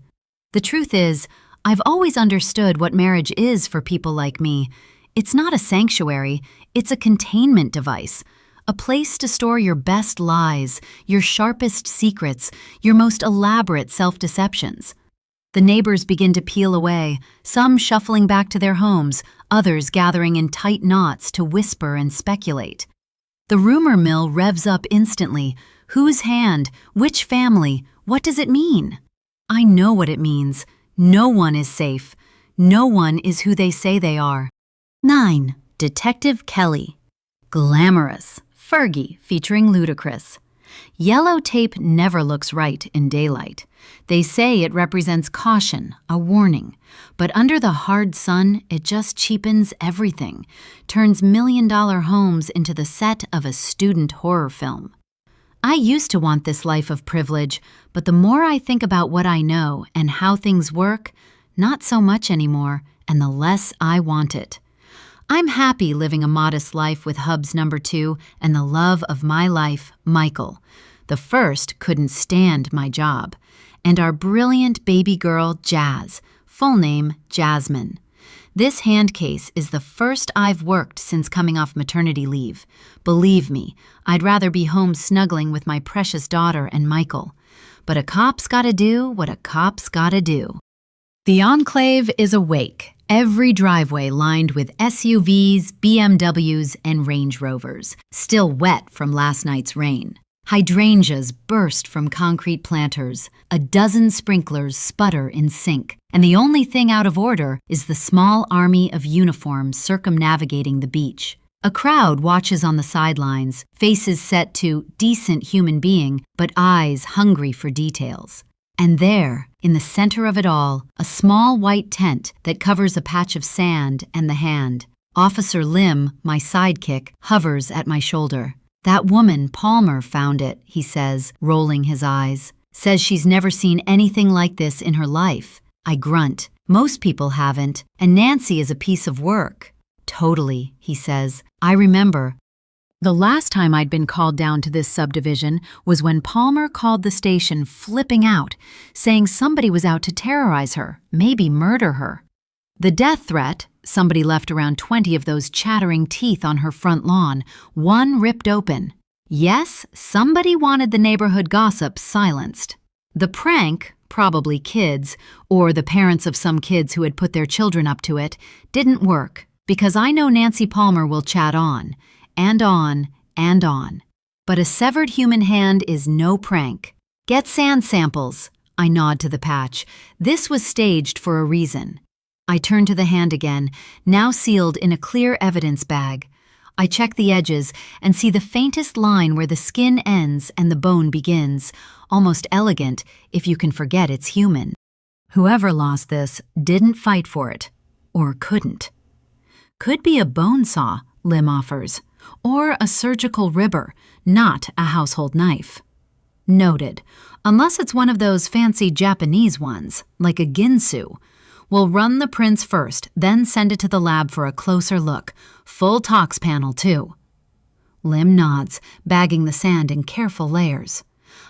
The truth is, I've always understood what marriage is for people like me. It's not a sanctuary, it's a containment device. A place to store your best lies, your sharpest secrets, your most elaborate self-deceptions. The neighbors begin to peel away, some shuffling back to their homes, others gathering in tight knots to whisper and speculate. The rumor mill revs up instantly. Whose hand? Which family? What does it mean? I know what it means. No one is safe. No one is who they say they are. 9. Detective Kelly. Glamorous. Fergie featuring Ludacris. Yellow tape never looks right in daylight. They say it represents caution, a warning. But under the hard sun, it just cheapens everything, turns million-dollar homes into the set of a student horror film. I used to want this life of privilege, but the more I think about what I know and how things work, not so much anymore, and the less I want it. I'm happy living a modest life with Hubs number 2 and the love of my life, Michael. The first couldn't stand my job. And our brilliant baby girl, Jazz, full name Jasmine. This hand case is the first I've worked since coming off maternity leave. Believe me, I'd rather be home snuggling with my precious daughter and Michael. But a cop's gotta do what a cop's gotta do. The enclave is awake. Every driveway lined with SUVs, BMWs, and Range Rovers, still wet from last night's rain. Hydrangeas burst from concrete planters. A dozen sprinklers sputter in sync. And the only thing out of order is the small army of uniforms circumnavigating the beach. A crowd watches on the sidelines, faces set to decent human being, but eyes hungry for details. And there, in the center of it all, a small white tent that covers a patch of sand and the hand. Officer Lim, my sidekick, hovers at my shoulder. "That woman, Palmer, found it," he says, rolling his eyes. "Says she's never seen anything like this in her life." I grunt. Most people haven't, and Nancy is a piece of work. Totally, he says. I remember. The last time I'd been called down to this subdivision was when Palmer called the station flipping out, saying somebody was out to terrorize her, maybe murder her. The death threat, somebody left around 20 of those chattering teeth on her front lawn, one ripped open. Yes, somebody wanted the neighborhood gossip silenced. The prank, probably kids, or the parents of some kids who had put their children up to it, didn't work, because I know Nancy Palmer will chat on, and on, and on. But a severed human hand is no prank. Get sand samples. I nod to the patch. This was staged for a reason. I turn to the hand again, now sealed in a clear evidence bag. I check the edges and see the faintest line where the skin ends and the bone begins, almost elegant if you can forget it's human. Whoever lost this didn't fight for it, or couldn't. Could be a bone saw, Lim offers, or a surgical ribber, not a household knife. Noted, unless it's one of those fancy Japanese ones, like a ginsu. We'll run the prints first, then send it to the lab for a closer look. Full tox panel, too. Lim nods, bagging the sand in careful layers.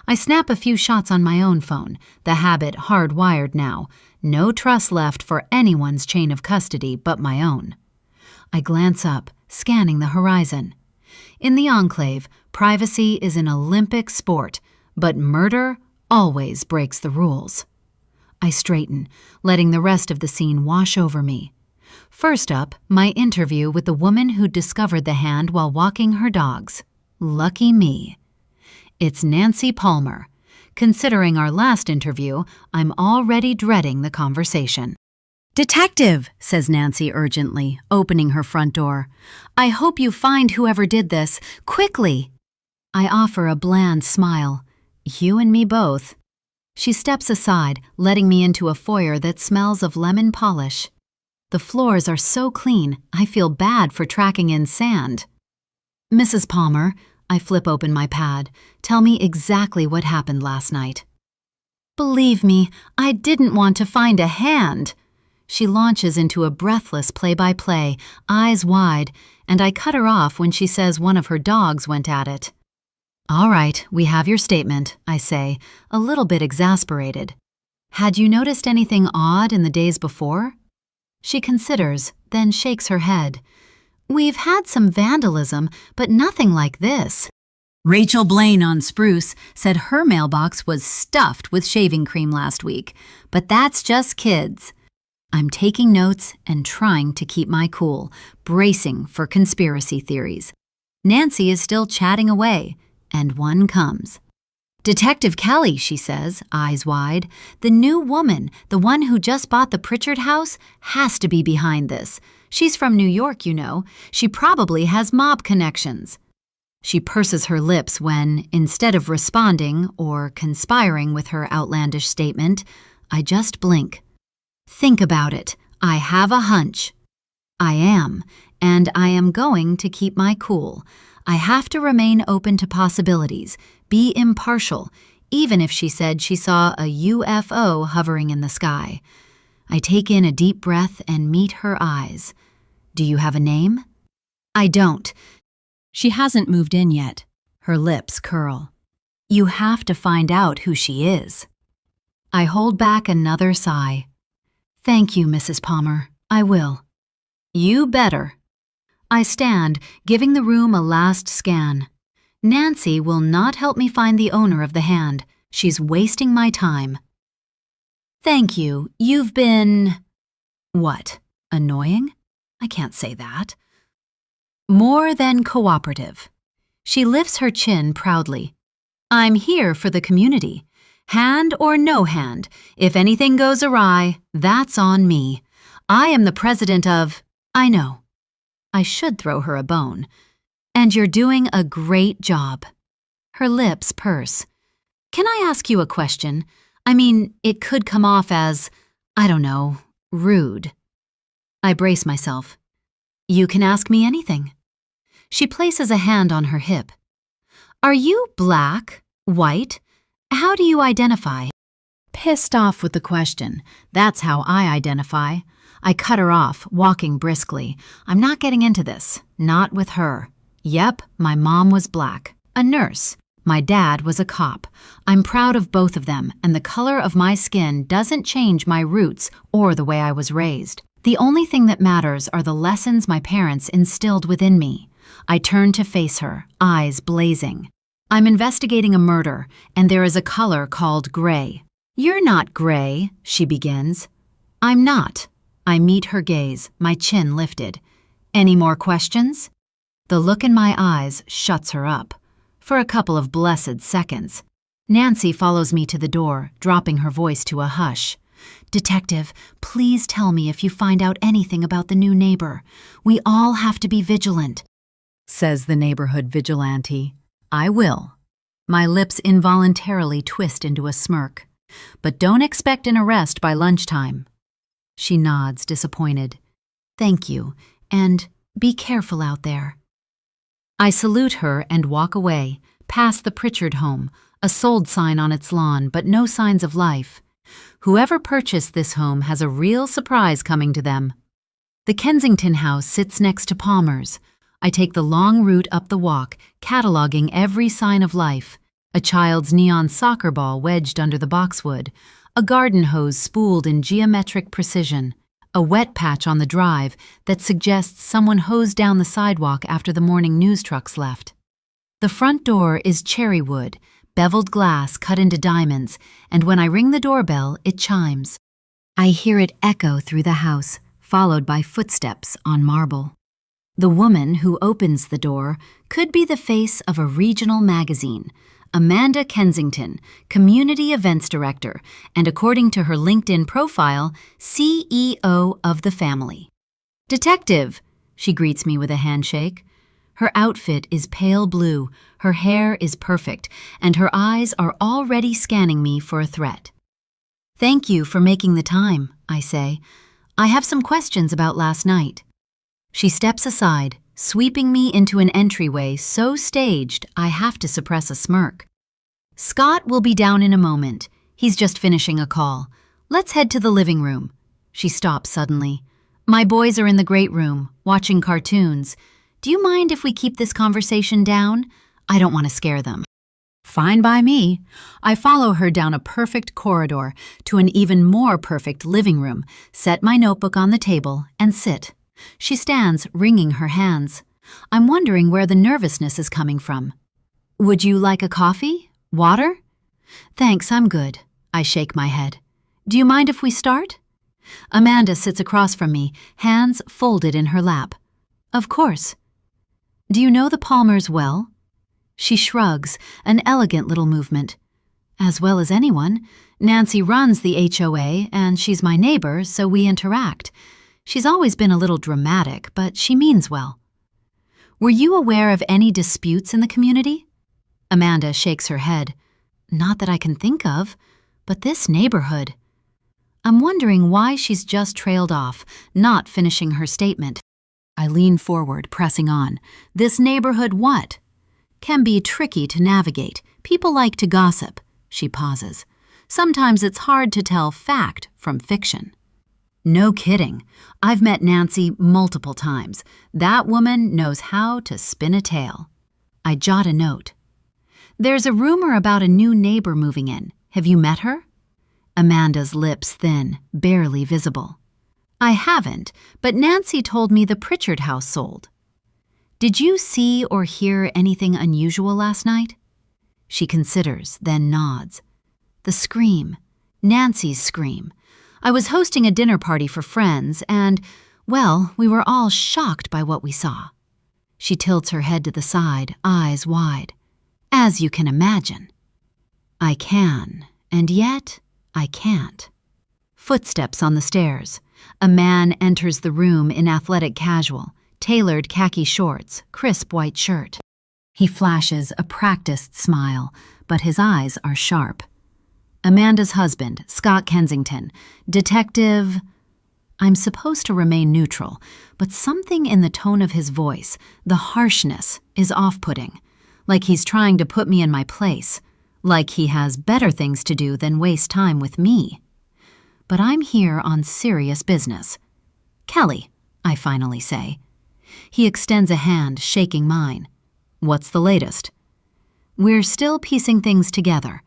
I snap a few shots on my own phone, the habit hardwired now. No trust left for anyone's chain of custody but my own. I glance up, scanning the horizon. In the Enclave, privacy is an Olympic sport, but murder always breaks the rules. I straighten, letting the rest of the scene wash over me. First up, my interview with the woman who discovered the hand while walking her dogs. Lucky me. It's Nancy Palmer. Considering our last interview, I'm already dreading the conversation. "Detective," says Nancy urgently, opening her front door. "I hope you find whoever did this, quickly." I offer a bland smile. You and me both. She steps aside, letting me into a foyer that smells of lemon polish. The floors are so clean, I feel bad for tracking in sand. "Mrs. Palmer," I flip open my pad, "tell me exactly what happened last night." "Believe me, I didn't want to find a hand." She launches into a breathless play-by-play, eyes wide, and I cut her off when she says one of her dogs went at it. "All right, we have your statement," I say, a little bit exasperated. "Had you noticed anything odd in the days before?" She considers, then shakes her head. "We've had some vandalism, but nothing like this." Rachel Blaine on Spruce said her mailbox was stuffed with shaving cream last week, but that's just kids. I'm taking notes and trying to keep my cool, bracing for conspiracy theories. Nancy is still chatting away. And one comes. "Detective Kelly," she says, eyes wide. "The new woman, the one who just bought the Pritchard house, has to be behind this. She's from New York, you know. She probably has mob connections." She purses her lips when, instead of responding or conspiring with her outlandish statement, I just blink. Think about it. I have a hunch. I am, and I am going to keep my cool. I have to remain open to possibilities, be impartial, even if she said she saw a UFO hovering in the sky. I take in a deep breath and meet her eyes. "Do you have a name?" "I don't." She hasn't moved in yet. Her lips curl. "You have to find out who she is." I hold back another sigh. "Thank you, Mrs. Palmer. I will." "You better." I stand, giving the room a last scan. Nancy will not help me find the owner of the hand. She's wasting my time. "Thank you. You've been..." What? Annoying? I can't say that. "More than cooperative." She lifts her chin proudly. "I'm here for the community. Hand or no hand, if anything goes awry, that's on me. I am the president of..." I know. I should throw her a bone. "And you're doing a great job." Her lips purse. "Can I ask you a question? I mean, it could come off as, I don't know, rude." I brace myself. "You can ask me anything." She places a hand on her hip. "Are you black? White? How do you identify?" Pissed off with the question. That's how I identify. I cut her off, walking briskly. I'm not getting into this. Not with her. Yep, my mom was black. A nurse. My dad was a cop. I'm proud of both of them, and the color of my skin doesn't change my roots or the way I was raised. The only thing that matters are the lessons my parents instilled within me. I turn to face her, eyes blazing. I'm investigating a murder, and there is a color called gray. You're not gray, she begins. I'm not. I meet her gaze, my chin lifted. Any more questions? The look in my eyes shuts her up. For a couple of blessed seconds. Nancy follows me to the door, dropping her voice to a hush. Detective, please tell me if you find out anything about the new neighbor. We all have to be vigilant, says the neighborhood vigilante. I will. My lips involuntarily twist into a smirk. But don't expect an arrest by lunchtime. She nods, disappointed. Thank you, and be careful out there. I salute her and walk away, past the Pritchard home, a sold sign on its lawn, but no signs of life. Whoever purchased this home has a real surprise coming to them. The Kensington house sits next to Palmer's. I take the long route up the walk, cataloging every sign of life. A child's neon soccer ball wedged under the boxwood, a garden hose spooled in geometric precision, a wet patch on the drive that suggests someone hosed down the sidewalk after the morning news trucks left. The front door is cherry wood, beveled glass cut into diamonds, and when I ring the doorbell, it chimes. I hear it echo through the house, followed by footsteps on marble. The woman who opens the door could be the face of a regional magazine, Amanda Kensington, Community Events Director, and according to her LinkedIn profile, CEO of the family. Detective, she greets me with a handshake. Her outfit is pale blue, her hair is perfect, and her eyes are already scanning me for a threat. Thank you for making the time, I say. I have some questions about last night. She steps aside, sweeping me into an entryway so staged I have to suppress a smirk. Scott will be down in a moment. He's just finishing a call. Let's head to the living room. She stops suddenly. My boys are in the great room, watching cartoons. Do you mind if we keep this conversation down? I don't want to scare them. Fine by me. I follow her down a perfect corridor to an even more perfect living room, set my notebook on the table, and sit. She stands, wringing her hands. I'm wondering where the nervousness is coming from. Would you like a coffee? Water? Thanks, I'm good. I shake my head. Do you mind if we start? Amanda sits across from me, hands folded in her lap. Of course. Do you know the Palmers well? She shrugs, an elegant little movement. As well as anyone. Nancy runs the HOA, and she's my neighbor, so we interact. She's always been a little dramatic, but she means well. Were you aware of any disputes in the community? Amanda shakes her head. Not that I can think of, but this neighborhood. I'm wondering why she's just trailed off, not finishing her statement. I lean forward, pressing on. This neighborhood what? Can be tricky to navigate. People like to gossip. She pauses. Sometimes it's hard to tell fact from fiction. No kidding. I've met Nancy multiple times. That woman knows how to spin a tale. I jot a note. There's a rumor about a new neighbor moving in. Have you met her? Amanda's lips thin, barely visible. I haven't, but Nancy told me the Pritchard house sold. Did you see or hear anything unusual last night? She considers, then nods. The scream. Nancy's scream. I was hosting a dinner party for friends and, well, we were all shocked by what we saw. She tilts her head to the side, eyes wide. As you can imagine. I can, and yet I can't. Footsteps on the stairs. A man enters the room in athletic casual, tailored khaki shorts, crisp white shirt. He flashes a practiced smile, but his eyes are sharp. Amanda's husband, Scott Kensington, detective. I'm supposed to remain neutral, but something in the tone of his voice, the harshness, is off-putting, like he's trying to put me in my place. like he has better things to do than waste time with me. But I'm here on serious business. Kelly, I finally say. He extends a hand, shaking mine. What's the latest? We're still piecing things together.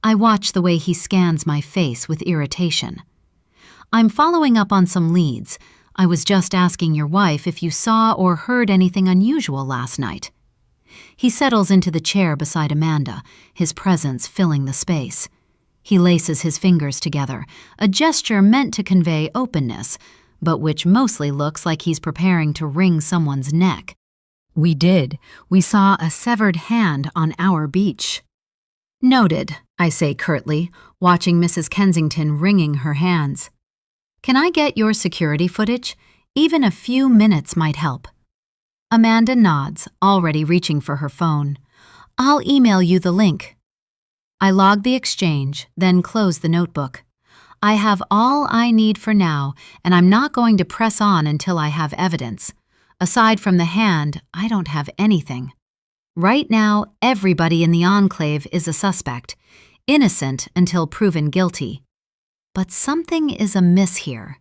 I watch the way he scans my face with irritation. I'm following up on some leads. I was just asking your wife if you saw or heard anything unusual last night. He settles into the chair beside Amanda, his presence filling the space. He laces his fingers together, a gesture meant to convey openness, but which mostly looks like he's preparing to wring someone's neck. We did. We saw a severed hand on our beach. Noted, I say curtly, watching Mrs. Kensington wringing her hands. Can I get your security footage? Even a few minutes might help. Amanda nods, already reaching for her phone. I'll email you the link. I log the exchange, then close the notebook. I have all I need for now, and I'm not going to press on until I have evidence. Aside from the hand, I don't have anything. Right now, everybody in the enclave is a suspect, innocent until proven guilty. But something is amiss here.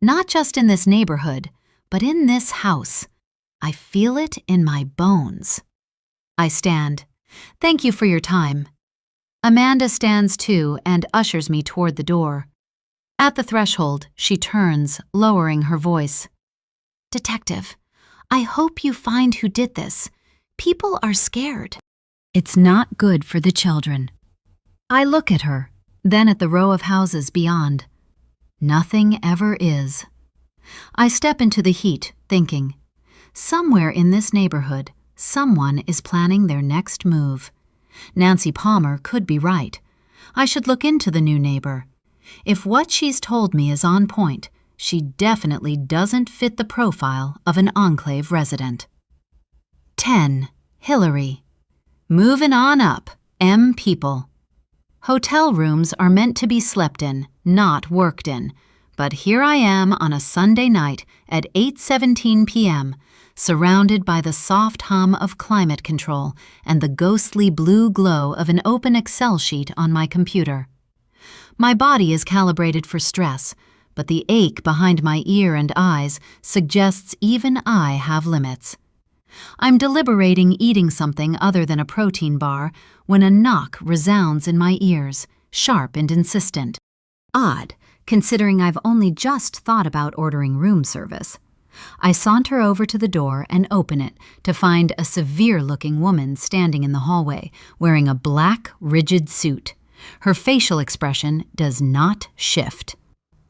Not just in this neighborhood, but in this house. I feel it in my bones. I stand. Thank you for your time. Amanda stands too and ushers me toward the door. At the threshold, she turns, lowering her voice. Detective, I hope you find who did this. People are scared. It's not good for the children. I look at her, then at the row of houses beyond. Nothing ever is. I step into the heat, thinking, somewhere in this neighborhood, someone is planning their next move. Nancy Palmer could be right. I should look into the new neighbor. If what she's told me is on point, she definitely doesn't fit the profile of an enclave resident. 10. Hillary. Moving on up, M people. Hotel rooms are meant to be slept in, not worked in. But here I am on a Sunday night at 8:17 p.m., surrounded by the soft hum of climate control and the ghostly blue glow of an open Excel sheet on my computer. My body is calibrated for stress, but the ache behind my ear and eyes suggests even I have limits. I'm deliberating eating something other than a protein bar when a knock resounds in my ears, sharp and insistent. Odd, considering I've only just thought about ordering room service. I saunter over to the door and open it to find a severe-looking woman standing in the hallway, wearing a black, rigid suit. Her facial expression does not shift.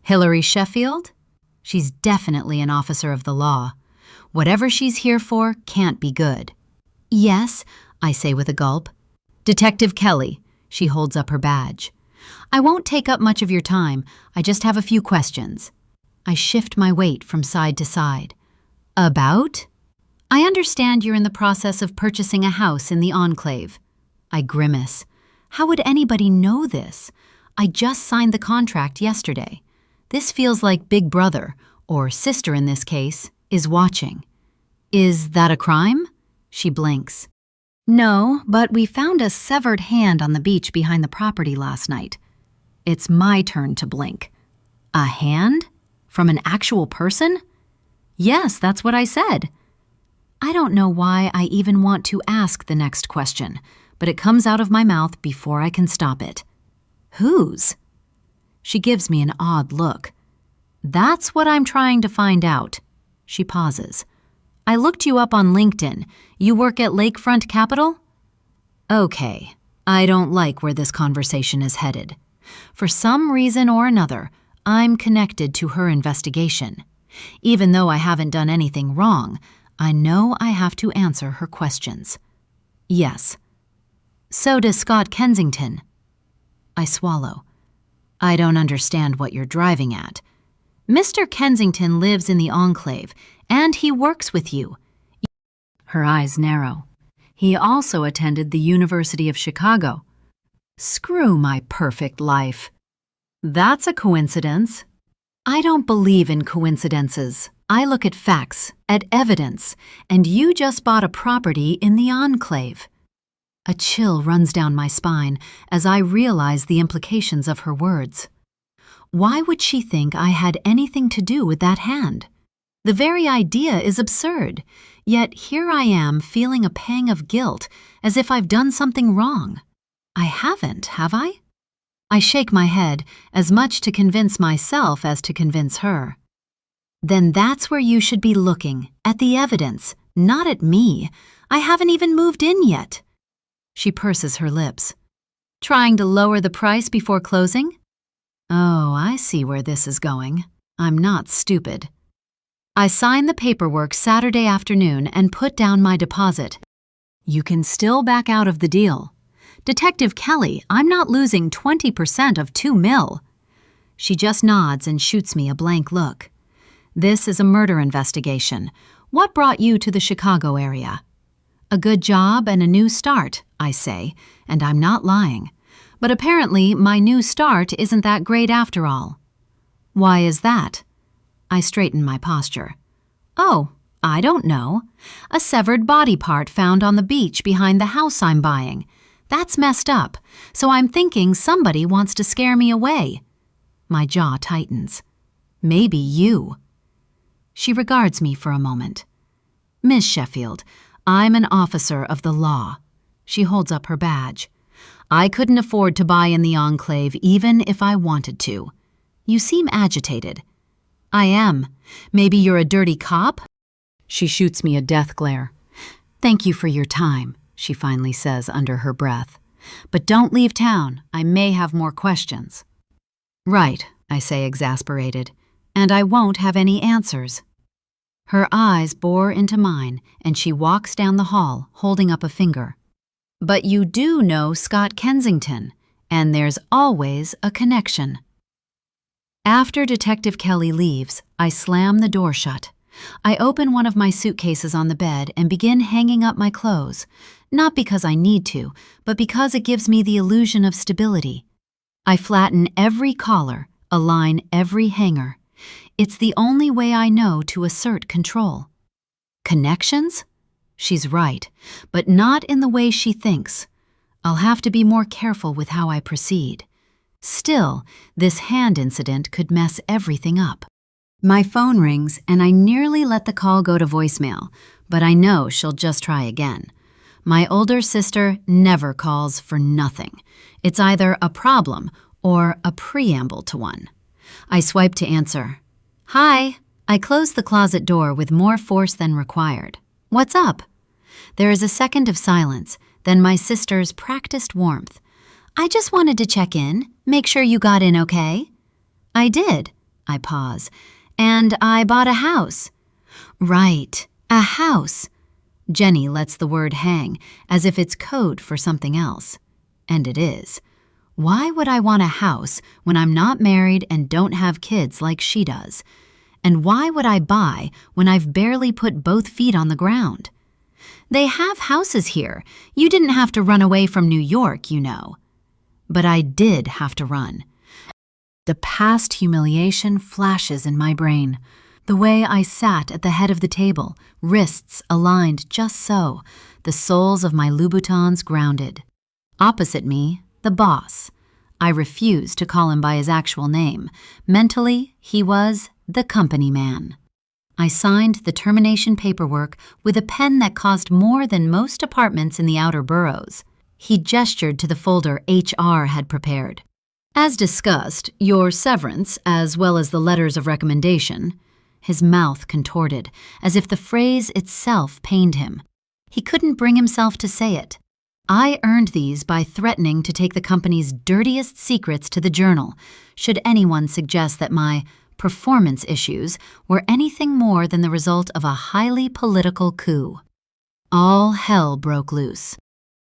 Hillary Sheffield? She's definitely an officer of the law. Whatever she's here for can't be good. Yes, I say with a gulp. Detective Kelly. She holds up her badge. I won't take up much of your time. I just have a few questions. I shift my weight from side to side. About? I understand you're in the process of purchasing a house in the enclave. I grimace. How would anybody know this? I just signed the contract yesterday. This feels like Big Brother, or sister in this case, is watching. Is that a crime? She blinks. No, but we found a severed hand on the beach behind the property last night. It's my turn to blink. A hand? From an actual person? Yes, that's what I said. I don't know why I even want to ask the next question, but it comes out of my mouth before I can stop it. Whose? She gives me an odd look. That's what I'm trying to find out. She pauses. I looked you up on LinkedIn. You work at Lakefront Capital? Okay, I don't like where this conversation is headed. For some reason or another, I'm connected to her investigation. Even though I haven't done anything wrong, I know I have to answer her questions. Yes. So does Scott Kensington. I swallow. I don't understand what you're driving at. Mr. Kensington lives in the enclave, and he works with you. Her eyes narrow. He also attended the University of Chicago. Screw my perfect life. That's a coincidence. I don't believe in coincidences. I look at facts, at evidence, and you just bought a property in the enclave. A chill runs down my spine as I realize the implications of her words. Why would she think I had anything to do with that hand? The very idea is absurd, yet here I am feeling a pang of guilt as if I've done something wrong. I haven't, have I? I shake my head, as much to convince myself as to convince her. Then that's where you should be looking, at the evidence, not at me. I haven't even moved in yet. She purses her lips. Trying to lower the price before closing? Oh, I see where this is going. I'm not stupid. I sign the paperwork Saturday afternoon and put down my deposit. You can still back out of the deal. Detective Kelly, I'm not losing 20% of $2 million. She just nods and shoots me a blank look. This is a murder investigation. What brought you to the Chicago area? A good job and a new start, I say, and I'm not lying. But apparently my new start isn't that great after all. Why is that? I straighten my posture. Oh, I don't know. A severed body part found on the beach behind the house I'm buying. That's messed up, so I'm thinking somebody wants to scare me away. My jaw tightens. Maybe you. She regards me for a moment. Miss Sheffield, I'm an officer of the law. She holds up her badge. I couldn't afford to buy in the Enclave even if I wanted to. You seem agitated. I am. Maybe you're a dirty cop? She shoots me a death glare. Thank you for your time, she finally says under her breath. But don't leave town. I may have more questions. Right, I say exasperated. And I won't have any answers. Her eyes bore into mine, and she walks down the hall, holding up a finger. But you do know Scott Kensington, and there's always a connection. After Detective Kelly leaves, I slam the door shut. I open one of my suitcases on the bed and begin hanging up my clothes, not because I need to, but because it gives me the illusion of stability. I flatten every collar, align every hanger. It's the only way I know to assert control. Connections? She's right, but not in the way she thinks. I'll have to be more careful with how I proceed. Still, this hand incident could mess everything up. My phone rings, and I nearly let the call go to voicemail, but I know she'll just try again. My older sister never calls for nothing. It's either a problem or a preamble to one. I swipe to answer. Hi. I close the closet door with more force than required. What's up? There is a second of silence, then my sister's practiced warmth. I just wanted to check in, make sure you got in okay. I did. I pause. And I bought a house. Right, a house. Jenny lets the word hang, as if it's code for something else. And it is. Why would I want a house when I'm not married and don't have kids like she does? And why would I buy when I've barely put both feet on the ground? They have houses here. You didn't have to run away from New York, you know. But I did have to run. The past humiliation flashes in my brain. The way I sat at the head of the table, wrists aligned just so, the soles of my Louboutins grounded. Opposite me, the boss. I refused to call him by his actual name. Mentally, he was the company man. I signed the termination paperwork with a pen that cost more than most apartments in the outer boroughs. He gestured to the folder HR had prepared. As discussed, your severance, as well as the letters of recommendation. His mouth contorted, as if the phrase itself pained him. He couldn't bring himself to say it. I earned these by threatening to take the company's dirtiest secrets to the Journal, should anyone suggest that my performance issues were anything more than the result of a highly political coup. All hell broke loose.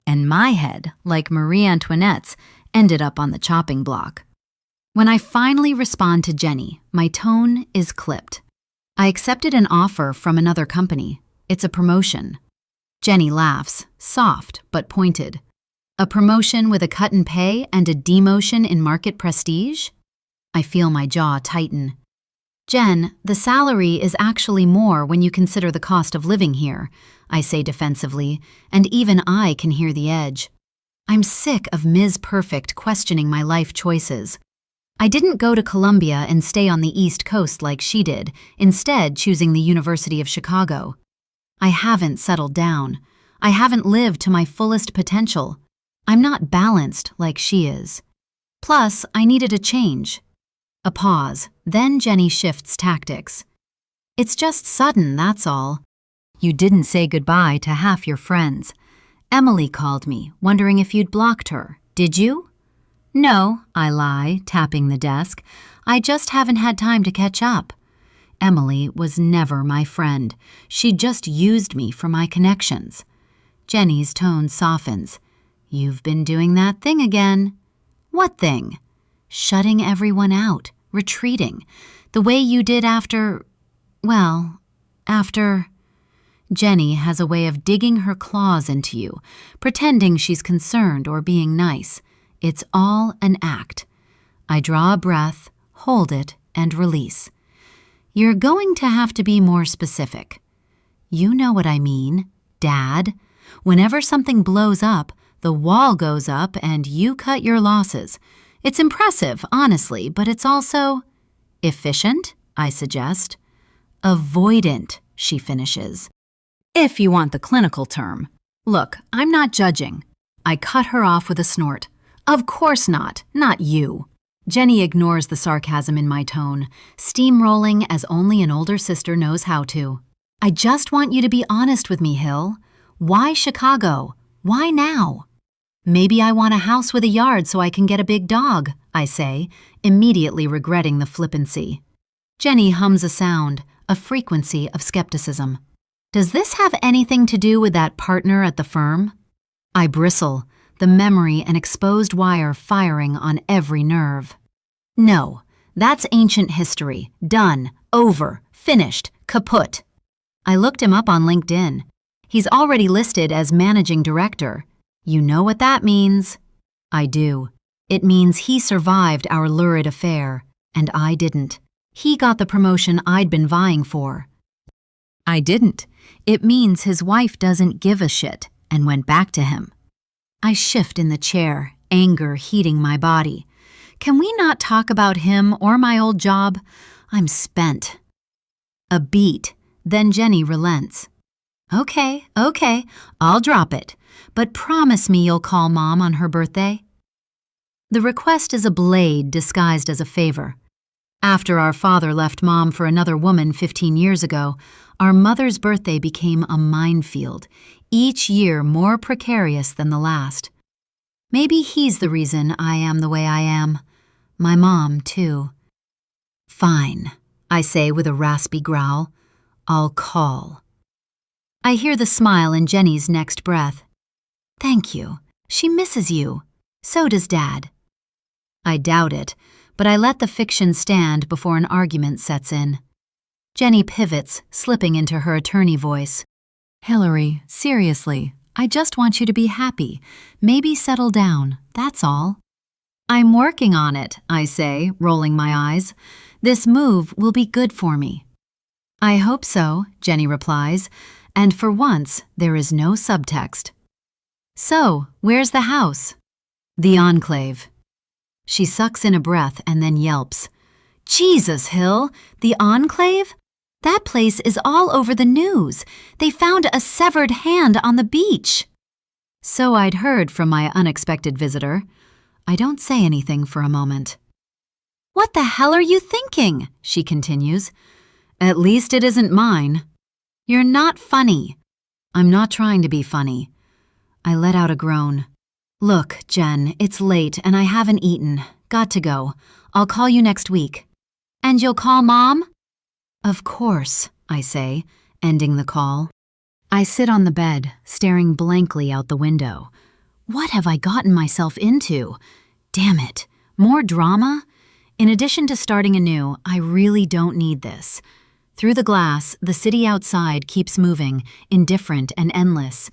And my head, like Marie Antoinette's, ended up on the chopping block. When I finally respond to Jenny, my tone is clipped. I accepted an offer from another company. It's a promotion. Jenny laughs, soft but pointed. A promotion with a cut in pay and a demotion in market prestige? I feel my jaw tighten. Jen, the salary is actually more when you consider the cost of living here, I say defensively, and even I can hear the edge. I'm sick of Ms. Perfect questioning my life choices. I didn't go to Columbia and stay on the East Coast like she did, instead choosing the University of Chicago. I haven't settled down. I haven't lived to my fullest potential. I'm not balanced like she is. Plus, I needed a change. A pause, then Jenny shifts tactics. It's just sudden, that's all. You didn't say goodbye to half your friends. Emily called me, wondering if you'd blocked her. Did you? No, I lie, tapping the desk. I just haven't had time to catch up. Emily was never my friend. She just used me for my connections. Jenny's tone softens. You've been doing that thing again. What thing? Shutting everyone out, retreating. The way you did after... Jenny has a way of digging her claws into you, pretending she's concerned or being nice. It's all an act. I draw a breath, hold it, and release. You're going to have to be more specific. You know what I mean, Dad. Whenever something blows up, the wall goes up and you cut your losses. It's impressive, honestly, but it's also... efficient, I suggest. Avoidant, she finishes. If you want the clinical term. Look, I'm not judging. I cut her off with a snort. Of course not you. Jenny ignores the sarcasm in my tone, steamrolling as only an older sister knows how to. I just want you to be honest with me, Hill. Why Chicago? Why now? Maybe I want a house with a yard so I can get a big dog, I say, immediately regretting the flippancy. Jenny hums a sound, a frequency of skepticism. Does this have anything to do with that partner at the firm? I bristle, the memory and exposed wire firing on every nerve. No, that's ancient history. Done, over, finished, kaput. I looked him up on LinkedIn. He's already listed as managing director. You know what that means? I do. It means he survived our lurid affair, and I didn't. He got the promotion I'd been vying for. I didn't. It means his wife doesn't give a shit and went back to him. I shift in the chair, anger heating my body. Can we not talk about him or my old job? I'm spent. A beat, then Jenny relents. Okay, I'll drop it, but promise me you'll call Mom on her birthday. The request is a blade disguised as a favor. After our father left Mom for another woman 15 years ago, our mother's birthday became a minefield, each year more precarious than the last. Maybe he's the reason I am the way I am. My mom, too. Fine, I say with a raspy growl. I'll call. I hear the smile in Jenny's next breath. Thank you. She misses you. So does Dad. I doubt it, but I let the fiction stand before an argument sets in. Jenny pivots, slipping into her attorney voice. Hillary, seriously, I just want you to be happy. Maybe settle down, that's all. I'm working on it, I say, rolling my eyes. This move will be good for me. I hope so, Jenny replies, and for once, there is no subtext. So, where's the house? The Enclave. She sucks in a breath and then yelps. Jesus, Hill, the Enclave? That place is all over the news. They found a severed hand on the beach. So I'd heard from my unexpected visitor. I don't say anything for a moment. What the hell are you thinking? She continues. At least it isn't mine. You're not funny. I'm not trying to be funny. I let out a groan. Look, Jen, it's late and I haven't eaten. Got to go. I'll call you next week. And you'll call Mom? Of course, I say, ending the call. I sit on the bed, staring blankly out the window. What have I gotten myself into? Damn it, more drama? In addition to starting anew, I really don't need this. Through the glass, the city outside keeps moving, indifferent and endless.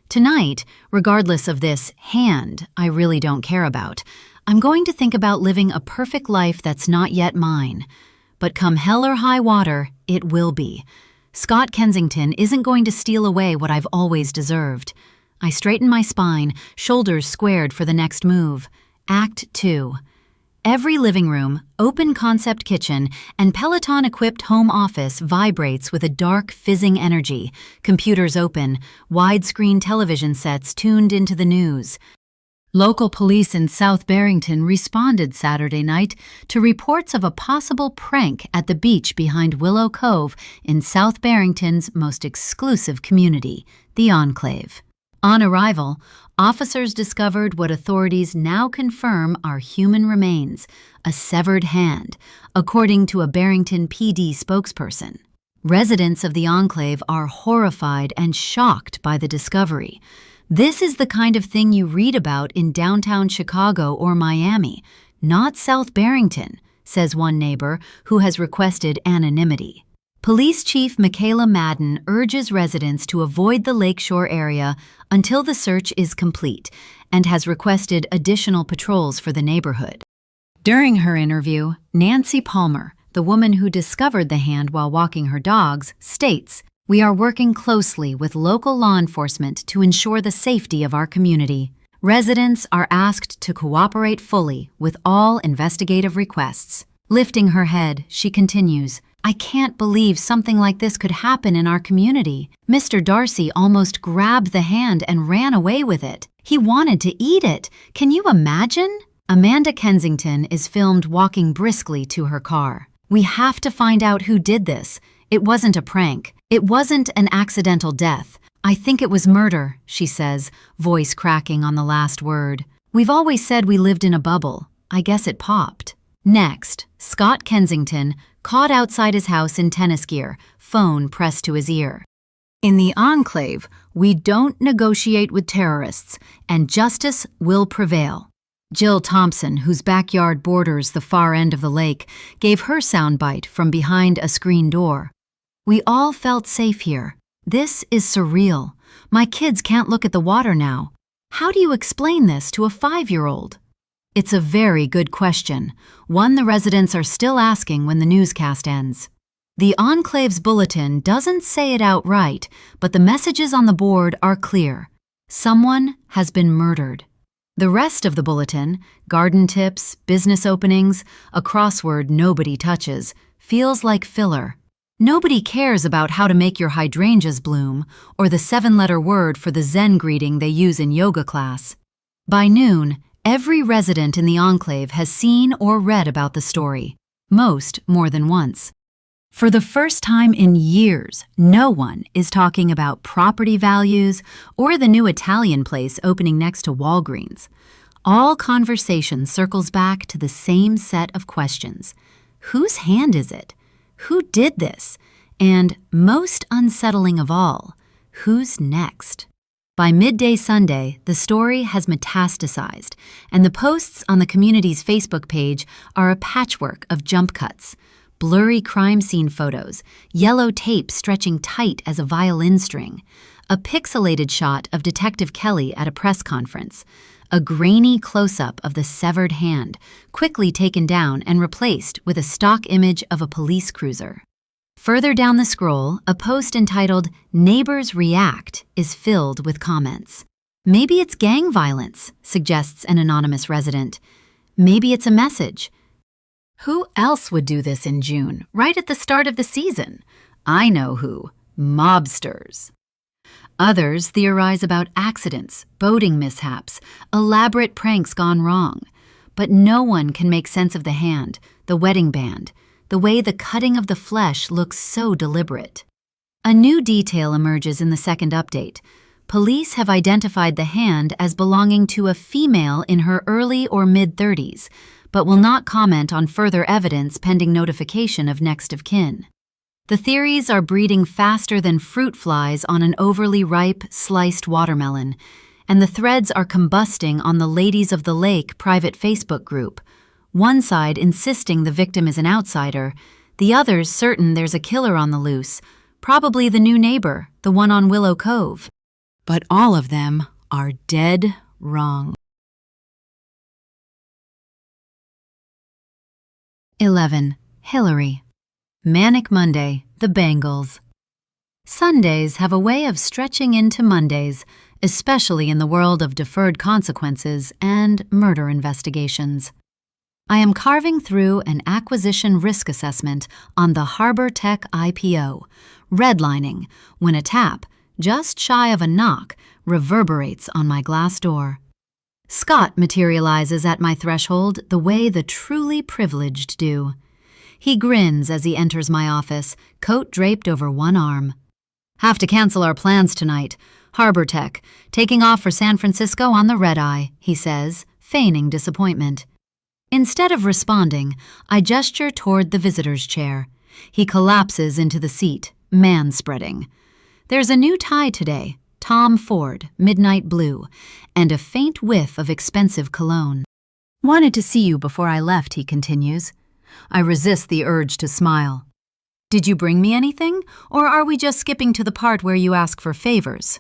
Tonight, regardless of this hand I really don't care about, I'm going to think about living a perfect life that's not yet mine. but come hell or high water, it will be. Scott Kensington isn't going to steal away what I've always deserved. I straighten my spine, shoulders squared for the next move. Act 2. Every living room, open-concept kitchen, and Peloton-equipped home office vibrates with a dark, fizzing energy. Computers open, widescreen television sets tuned into the news. Local police in South Barrington responded Saturday night to reports of a possible prank at the beach behind Willow Cove in South Barrington's most exclusive community, the Enclave. On arrival, officers discovered what authorities now confirm are human remains, a severed hand, according to a Barrington PD spokesperson. Residents of the Enclave are horrified and shocked by the discovery. This is the kind of thing you read about in downtown Chicago or Miami, not South Barrington, says one neighbor who has requested anonymity. Police Chief Michaela Madden urges residents to avoid the lakeshore area until the search is complete and has requested additional patrols for the neighborhood. During her interview, Nancy Palmer, the woman who discovered the hand while walking her dogs, states, "We are working closely with local law enforcement to ensure the safety of our community. Residents are asked to cooperate fully with all investigative requests." Lifting her head, she continues, "I can't believe something like this could happen in our community. Mr. Darcy almost grabbed the hand and ran away with it. He wanted to eat it. Can you imagine?" Amanda Kensington is filmed walking briskly to her car. "We have to find out who did this. It wasn't a prank. It wasn't an accidental death. I think it was murder," she says, voice cracking on the last word. "We've always said we lived in a bubble. I guess it popped." Next, Scott Kensington, caught outside his house in tennis gear, phone pressed to his ear. "In the Enclave, we don't negotiate with terrorists, and justice will prevail." Jill Thompson, whose backyard borders the far end of the lake, gave her soundbite from behind a screen door. "We all felt safe here. This is surreal. My kids can't look at the water now. How do you explain this to a 5-year-old? It's a very good question, one the residents are still asking when the newscast ends. The Enclave's bulletin doesn't say it outright, but the messages on the board are clear. Someone has been murdered. The rest of the bulletin, garden tips, business openings, a crossword nobody touches, feels like filler. Nobody cares about how to make your hydrangeas bloom or the 7-letter word for the Zen greeting they use in yoga class. By noon, every resident in the Enclave has seen or read about the story, most more than once. For the first time in years, no one is talking about property values or the new Italian place opening next to Walgreens. All conversation circles back to the same set of questions. Whose hand is it? Who did this? And, most unsettling of all, who's next? By midday Sunday, the story has metastasized, and the posts on the community's Facebook page are a patchwork of jump cuts, blurry crime scene photos, yellow tape stretching tight as a violin string, a pixelated shot of Detective Kelly at a press conference, a grainy close-up of the severed hand, quickly taken down and replaced with a stock image of a police cruiser. Further down the scroll, a post entitled "Neighbors React" is filled with comments. "Maybe it's gang violence," suggests an anonymous resident. "Maybe it's a message. Who else would do this in June, right at the start of the season? I know who. Mobsters." Others theorize about accidents, boating mishaps, elaborate pranks gone wrong. But no one can make sense of the hand, the wedding band, the way the cutting of the flesh looks so deliberate. A new detail emerges in the second update. Police have identified the hand as belonging to a female in her early or mid-30s, but will not comment on further evidence pending notification of next of kin. The theories are breeding faster than fruit flies on an overly ripe, sliced watermelon, and the threads are combusting on the Ladies of the Lake private Facebook group. One side insisting the victim is an outsider, the others certain there's a killer on the loose, probably the new neighbor, the one on Willow Cove. But all of them are dead wrong. 11. Hillary. Manic Monday, the Bangles. Sundays have a way of stretching into Mondays, especially in the world of deferred consequences and murder investigations. I am carving through an acquisition risk assessment on the Harbor Tech IPO, redlining when a tap, just shy of a knock, reverberates on my glass door. Scott materializes at my threshold the way the truly privileged do. He grins as he enters my office, coat draped over one arm. "Have to cancel our plans tonight. Harbor Tech, taking off for San Francisco on the red-eye," he says, feigning disappointment. Instead of responding, I gesture toward the visitor's chair. He collapses into the seat, man-spreading. There's a new tie today, Tom Ford, midnight blue, and a faint whiff of expensive cologne. "Wanted to see you before I left," he continues. I resist the urge to smile. "Did you bring me anything, or are we just skipping to the part where you ask for favors?"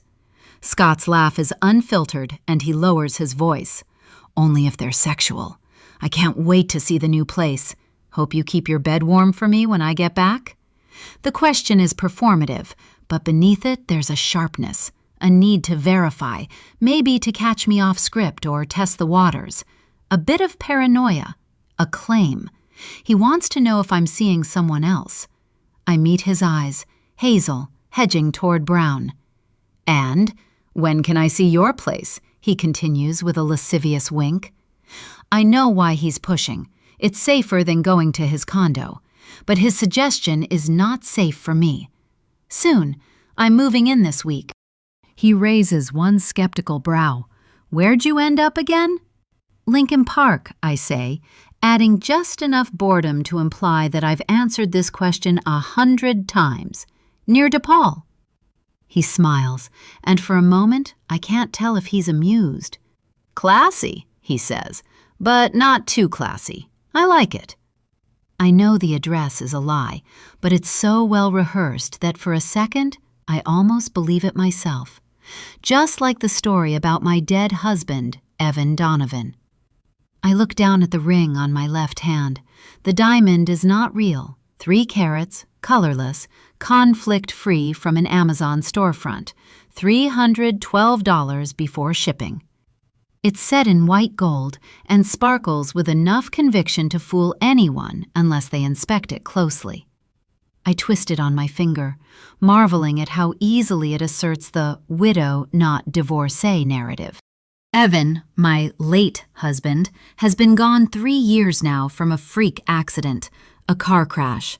Scott's laugh is unfiltered, and he lowers his voice. "Only if they're sexual. I can't wait to see the new place. Hope you keep your bed warm for me when I get back?" The question is performative, but beneath it there's a sharpness, a need to verify, maybe to catch me off script or test the waters. A bit of paranoia, a claim. He wants to know if I'm seeing someone else. I meet his eyes, hazel, hedging toward brown. "And when can I see your place?" he continues with a lascivious wink. I know why he's pushing. It's safer than going to his condo. But his suggestion is not safe for me. "Soon. I'm moving in this week." He raises one skeptical brow. "Where'd you end up again?" "Lincoln Park," I say, adding just enough boredom to imply that I've answered this question 100 times. "Near DePaul." He smiles, and for a moment I can't tell if he's amused. "Classy," he says, "but not too classy. I like it." I know the address is a lie, but it's so well rehearsed that for a second I almost believe it myself. Just like the story about my dead husband, Evan Donovan. I look down at the ring on my left hand. The diamond is not real. 3 carats, colorless, conflict-free from an Amazon storefront. $312 before shipping. It's set in white gold and sparkles with enough conviction to fool anyone unless they inspect it closely. I twist it on my finger, marveling at how easily it asserts the widow, not divorcee narrative. Evan, my late husband, has been gone 3 years now from a freak accident, a car crash.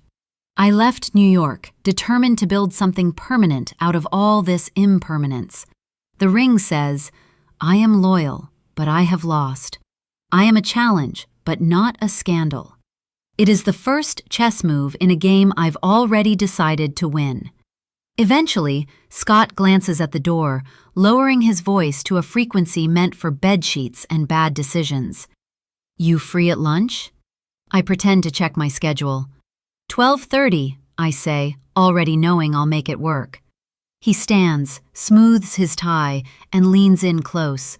I left New York, determined to build something permanent out of all this impermanence. The ring says, "I am loyal, but I have lost. I am a challenge, but not a scandal." It is the first chess move in a game I've already decided to win. Eventually, Scott glances at the door, lowering his voice to a frequency meant for bedsheets and bad decisions. "You free at lunch?" I pretend to check my schedule. 12:30, I say, already knowing I'll make it work. He stands, smooths his tie, and leans in close.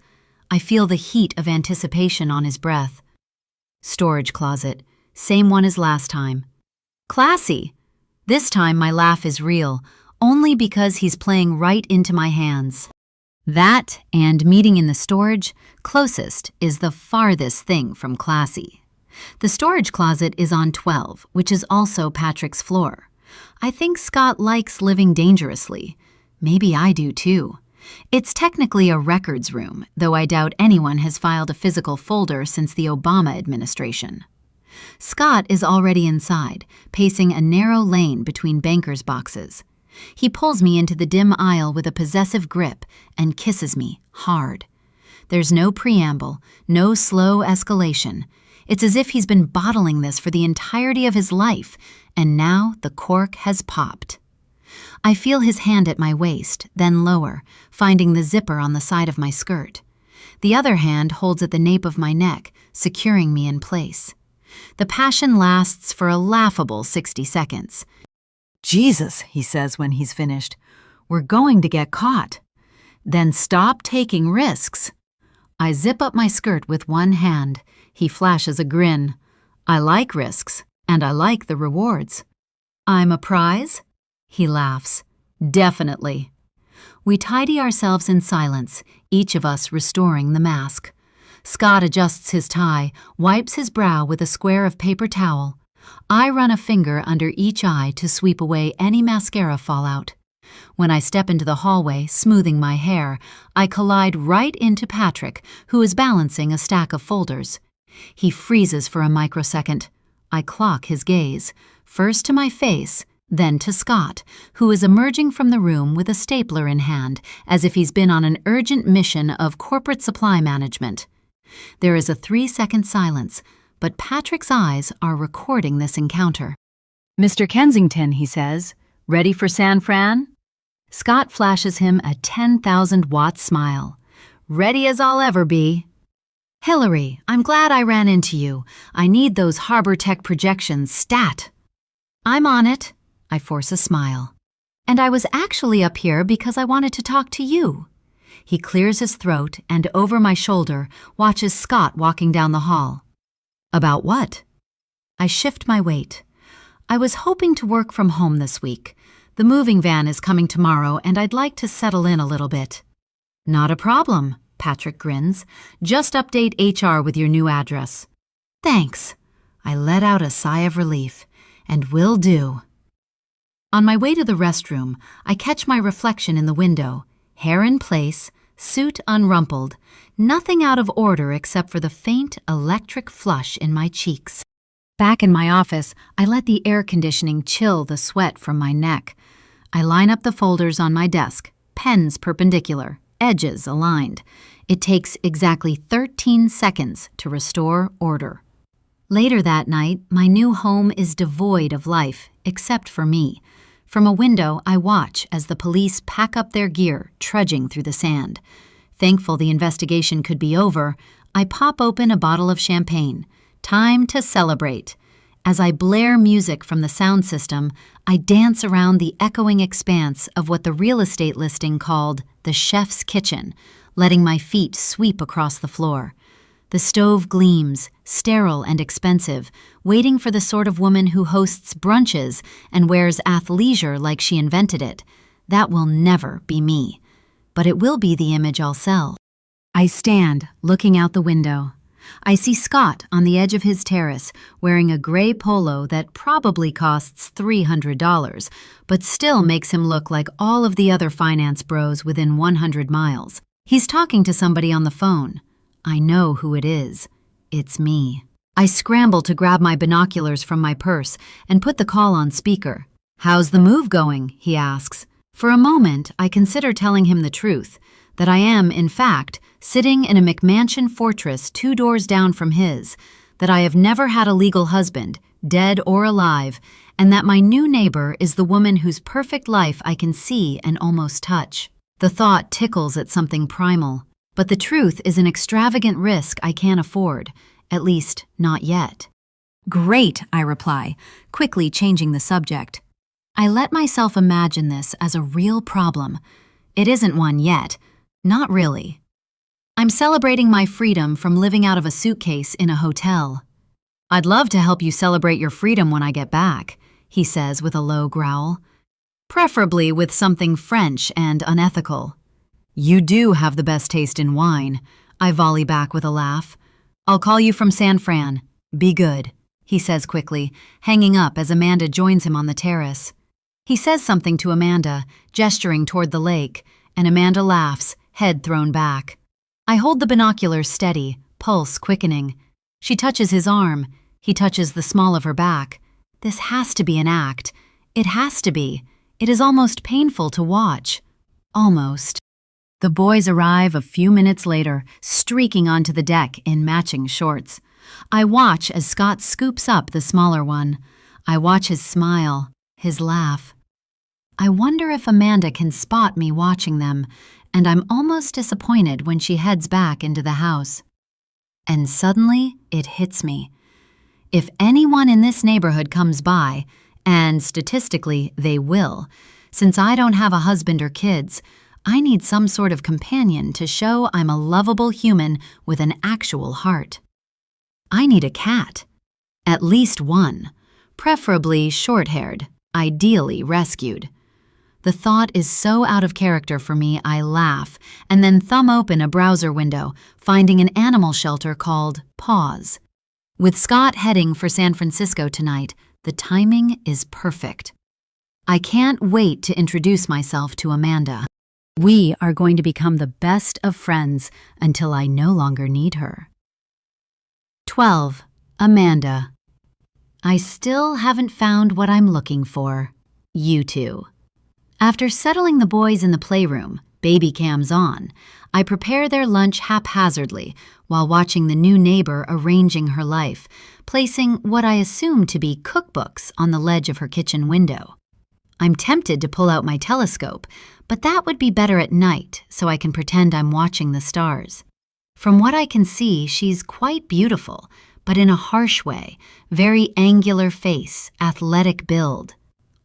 I feel the heat of anticipation on his breath. Storage closet, same one as last time. Classy. This time my laugh is real, only because he's playing right into my hands. That and meeting in the storage, closest, is the farthest thing from classy. The storage closet is on 12, which is also Patrick's floor. I think Scott likes living dangerously. Maybe I do too. It's technically a records room, though I doubt anyone has filed a physical folder since the Obama administration. Scott is already inside, pacing a narrow lane between bankers' boxes. He pulls me into the dim aisle with a possessive grip and kisses me hard. There's no preamble, no slow escalation. It's as if he's been bottling this for the entirety of his life, and now the cork has popped. I feel his hand at my waist, then lower, finding the zipper on the side of my skirt. The other hand holds at the nape of my neck, securing me in place. The passion lasts for a laughable 60 seconds. "Jesus," he says when he's finished, "we're going to get caught." "Then stop taking risks." I zip up my skirt with one hand. He flashes a grin. "I like risks, and I like the rewards." I'm a prize? He laughs. Definitely. We tidy ourselves in silence, each of us restoring the mask. Scott adjusts his tie, wipes his brow with a square of paper towel. I run a finger under each eye to sweep away any mascara fallout. When I step into the hallway, smoothing my hair, I collide right into Patrick, who is balancing a stack of folders. He freezes for a microsecond. I clock his gaze, first to my face, then to Scott, who is emerging from the room with a stapler in hand, as if he's been on an urgent mission of corporate supply management. There is a 3-second silence, but Patrick's eyes are recording this encounter. "Mr. Kensington," he says, "ready for San Fran?" Scott flashes him a 10,000-watt smile. "Ready as I'll ever be." "Hillary, I'm glad I ran into you. I need those Harbor Tech projections stat." "I'm on it." I force a smile. "And I was actually up here because I wanted to talk to you." He clears his throat and over my shoulder watches Scott walking down the hall. "About what?" I shift my weight. "I was hoping to work from home this week. The moving van is coming tomorrow and I'd like to settle in a little bit." "Not a problem," Patrick grins. "Just update HR with your new address." "Thanks." I let out a sigh of relief. "And will do." On my way to the restroom, I catch my reflection in the window, hair in place, suit unrumpled, nothing out of order except for the faint electric flush in my cheeks. Back in my office, I let the air conditioning chill the sweat from my neck. I line up the folders on my desk, pens perpendicular, edges aligned. It takes exactly 13 seconds to restore order. Later that night, my new home is devoid of life, except for me. From a window, I watch as the police pack up their gear, trudging through the sand. Thankful the investigation could be over, I pop open a bottle of champagne. Time to celebrate. As I blare music from the sound system, I dance around the echoing expanse of what the real estate listing called the chef's kitchen, letting my feet sweep across the floor. The stove gleams, sterile and expensive, waiting for the sort of woman who hosts brunches and wears athleisure like she invented it. That will never be me. But it will be the image I'll sell. I stand, looking out the window. I see Scott on the edge of his terrace, wearing a gray polo that probably costs $300, but still makes him look like all of the other finance bros within 100 miles. He's talking to somebody on the phone. I know who it is. It's me. I scramble to grab my binoculars from my purse and put the call on speaker. "How's the move going?" he asks. For a moment, I consider telling him the truth, that I am, in fact, sitting in a McMansion fortress 2 doors down from his, that I have never had a legal husband, dead or alive, and that my new neighbor is the woman whose perfect life I can see and almost touch. The thought tickles at something primal. But the truth is an extravagant risk I can't afford, at least not yet. "Great," I reply, quickly changing the subject. I let myself imagine this as a real problem. It isn't one yet. Not really. I'm celebrating my freedom from living out of a suitcase in a hotel. "I'd love to help you celebrate your freedom when I get back," he says with a low growl. "Preferably with something French and unethical." "You do have the best taste in wine," I volley back with a laugh. "I'll call you from San Fran. Be good," he says quickly, hanging up as Amanda joins him on the terrace. He says something to Amanda, gesturing toward the lake, and Amanda laughs, head thrown back. I hold the binoculars steady, pulse quickening. She touches his arm. He touches the small of her back. This has to be an act. It has to be. It is almost painful to watch. Almost. The boys arrive a few minutes later, streaking onto the deck in matching shorts. I watch as Scott scoops up the smaller one. I watch his smile, his laugh. I wonder if Amanda can spot me watching them, and I'm almost disappointed when she heads back into the house. And suddenly, it hits me. If anyone in this neighborhood comes by, and statistically they will, since I don't have a husband or kids, I need some sort of companion to show I'm a lovable human with an actual heart. I need a cat. At least one, preferably short-haired. ideally rescued. The thought is so out of character for me, I laugh and then thumb open a browser window, finding an animal shelter called Paws. With Scott heading for San Francisco tonight, the timing is perfect. I can't wait to introduce myself to Amanda. We are going to become the best of friends until I no longer need her. 12. Amanda. I still haven't found what I'm looking for. You two. After settling the boys in the playroom, baby cams on, I prepare their lunch haphazardly while watching the new neighbor arranging her life, placing what I assume to be cookbooks on the ledge of her kitchen window. I'm tempted to pull out my telescope, but that would be better at night so I can pretend I'm watching the stars. From what I can see, she's quite beautiful, but in a harsh way, very angular face, athletic build.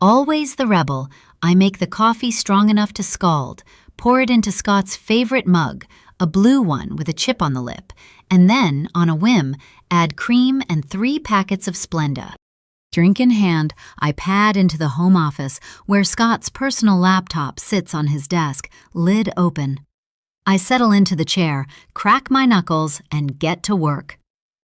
Always the rebel, I make the coffee strong enough to scald, pour it into Scott's favorite mug, a blue one with a chip on the lip, and then, on a whim, add cream and 3 packets of Splenda. Drink in hand, I pad into the home office where Scott's personal laptop sits on his desk, lid open. I settle into the chair, crack my knuckles, and get to work.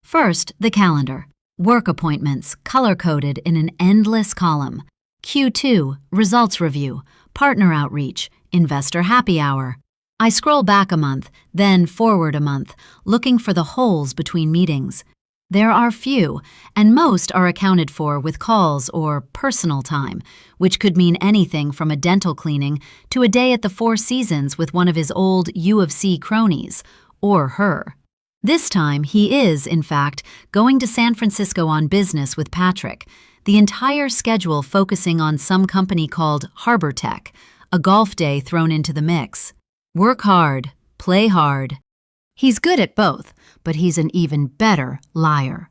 First, the calendar. Work appointments, color-coded in an endless column. Q2, results review, partner outreach, investor happy hour. I scroll back a month, then forward a month, looking for the holes between meetings. There are few, and most are accounted for with calls or personal time, which could mean anything from a dental cleaning to a day at the Four Seasons with one of his old U of C cronies, or her. This time, he is, in fact, going to San Francisco on business with Patrick, the entire schedule focusing on some company called Harbor Tech, a golf day thrown into the mix. Work hard, play hard. He's good at both, but he's an even better liar.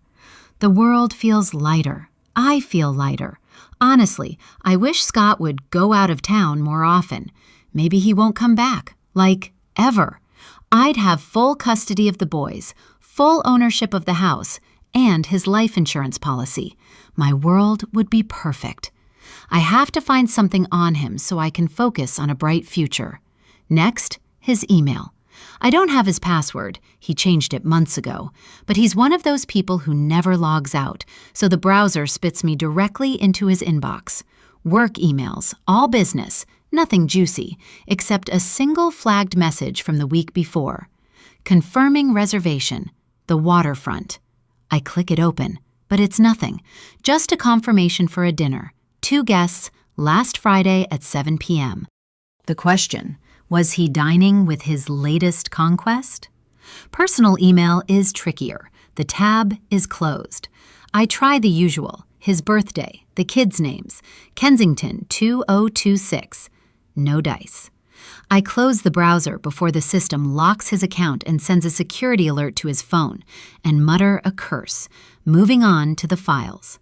The world feels lighter. I feel lighter. Honestly, I wish Scott would go out of town more often. Maybe he won't come back, like, ever. I'd have full custody of the boys, full ownership of the house, and his life insurance policy. My world would be perfect. I have to find something on him so I can focus on a bright future. Next, his email. I don't have his password, he changed it months ago, but he's one of those people who never logs out, so the browser spits me directly into his inbox. Work emails, all business, nothing juicy, except a single flagged message from the week before. Confirming reservation, the waterfront. I click it open, but it's nothing, just a confirmation for a dinner. 2 guests, last Friday at 7 p.m. The question: was he dining with his latest conquest? Personal email is trickier. The tab is closed. I try the usual, his birthday, the kids' names, Kensington 2026. No dice. I close the browser before the system locks his account and sends a security alert to his phone, and mutter a curse, moving on to the files.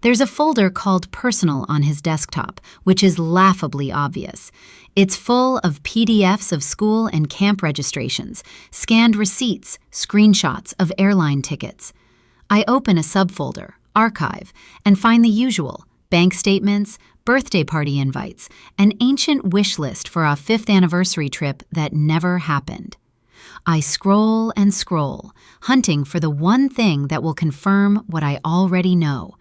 There's a folder called Personal on his desktop, which is laughably obvious. It's full of PDFs of school and camp registrations, scanned receipts, screenshots of airline tickets. I open a subfolder, Archive, and find the usual: bank statements, birthday party invites, an ancient wish list for a 5th anniversary trip that never happened. I scroll and scroll, hunting for the one thing that will confirm what I already know.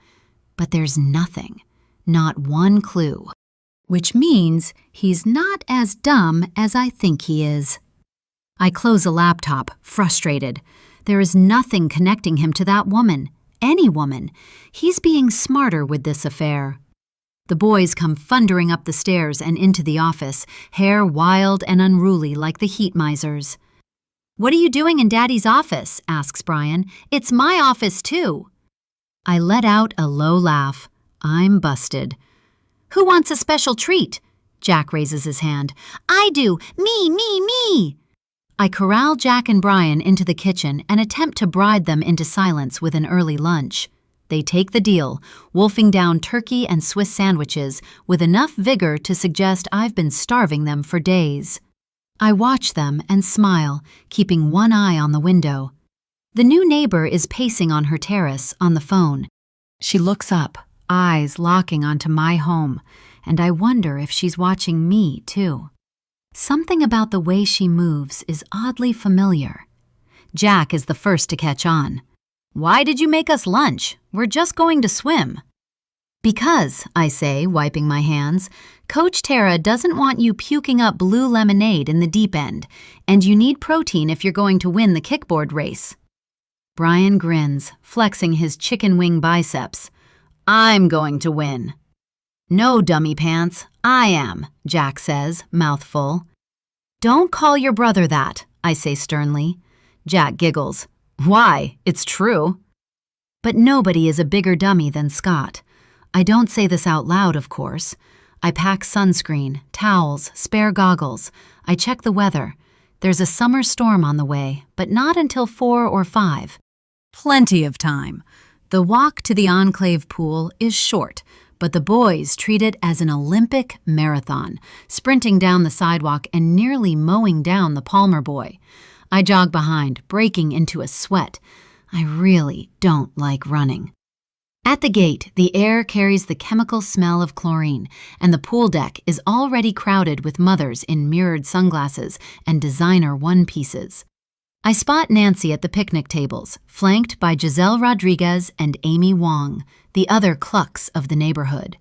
But there's nothing, not one clue. Which means he's not as dumb as I think he is. I close a laptop, frustrated. There is nothing connecting him to that woman, any woman. He's being smarter with this affair. The boys come thundering up the stairs and into the office, hair wild and unruly like the heat misers. "What are you doing in Daddy's office?" asks Brian. "It's my office, too." I let out a low laugh. I'm busted. "Who wants a special treat?" Jack raises his hand. "I do! Me! I corral Jack and Brian into the kitchen and attempt to bribe them into silence with an early lunch. They take the deal, wolfing down turkey and Swiss sandwiches with enough vigor to suggest I've been starving them for days. I watch them and smile, keeping one eye on the window. The new neighbor is pacing on her terrace, on the phone. She looks up, eyes locking onto my home, and I wonder if she's watching me, too. Something about the way she moves is oddly familiar. Jack is the first to catch on. "Why did you make us lunch? We're just going to swim." "Because," I say, wiping my hands, "Coach Tara doesn't want you puking up blue lemonade in the deep end, and you need protein if you're going to win the kickboard race." Brian grins, flexing his chicken wing biceps. "I'm going to win." "No, dummy pants, I am," Jack says, mouth full. "Don't call your brother that," I say sternly. Jack giggles. "Why? It's true." But nobody is a bigger dummy than Scott. I don't say this out loud, of course. I pack sunscreen, towels, spare goggles. I check the weather. There's a summer storm on the way, but not until 4 or 5. Plenty of time. The walk to the Enclave pool is short, but the boys treat it as an Olympic marathon, sprinting down the sidewalk and nearly mowing down the Palmer boy. I jog behind, breaking into a sweat. I really don't like running. At the gate, the air carries the chemical smell of chlorine, and the pool deck is already crowded with mothers in mirrored sunglasses and designer one-pieces. I spot Nancy at the picnic tables, flanked by Giselle Rodriguez and Amy Wong, the other clucks of the neighborhood.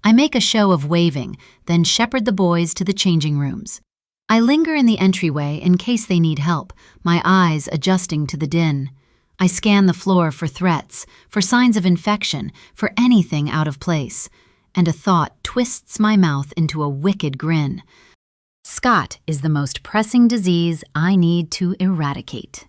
I make a show of waving, then shepherd the boys to the changing rooms. I linger in the entryway in case they need help, my eyes adjusting to the din. I scan the floor for threats, for signs of infection, for anything out of place, and a thought twists my mouth into a wicked grin. Scott is the most pressing disease I need to eradicate.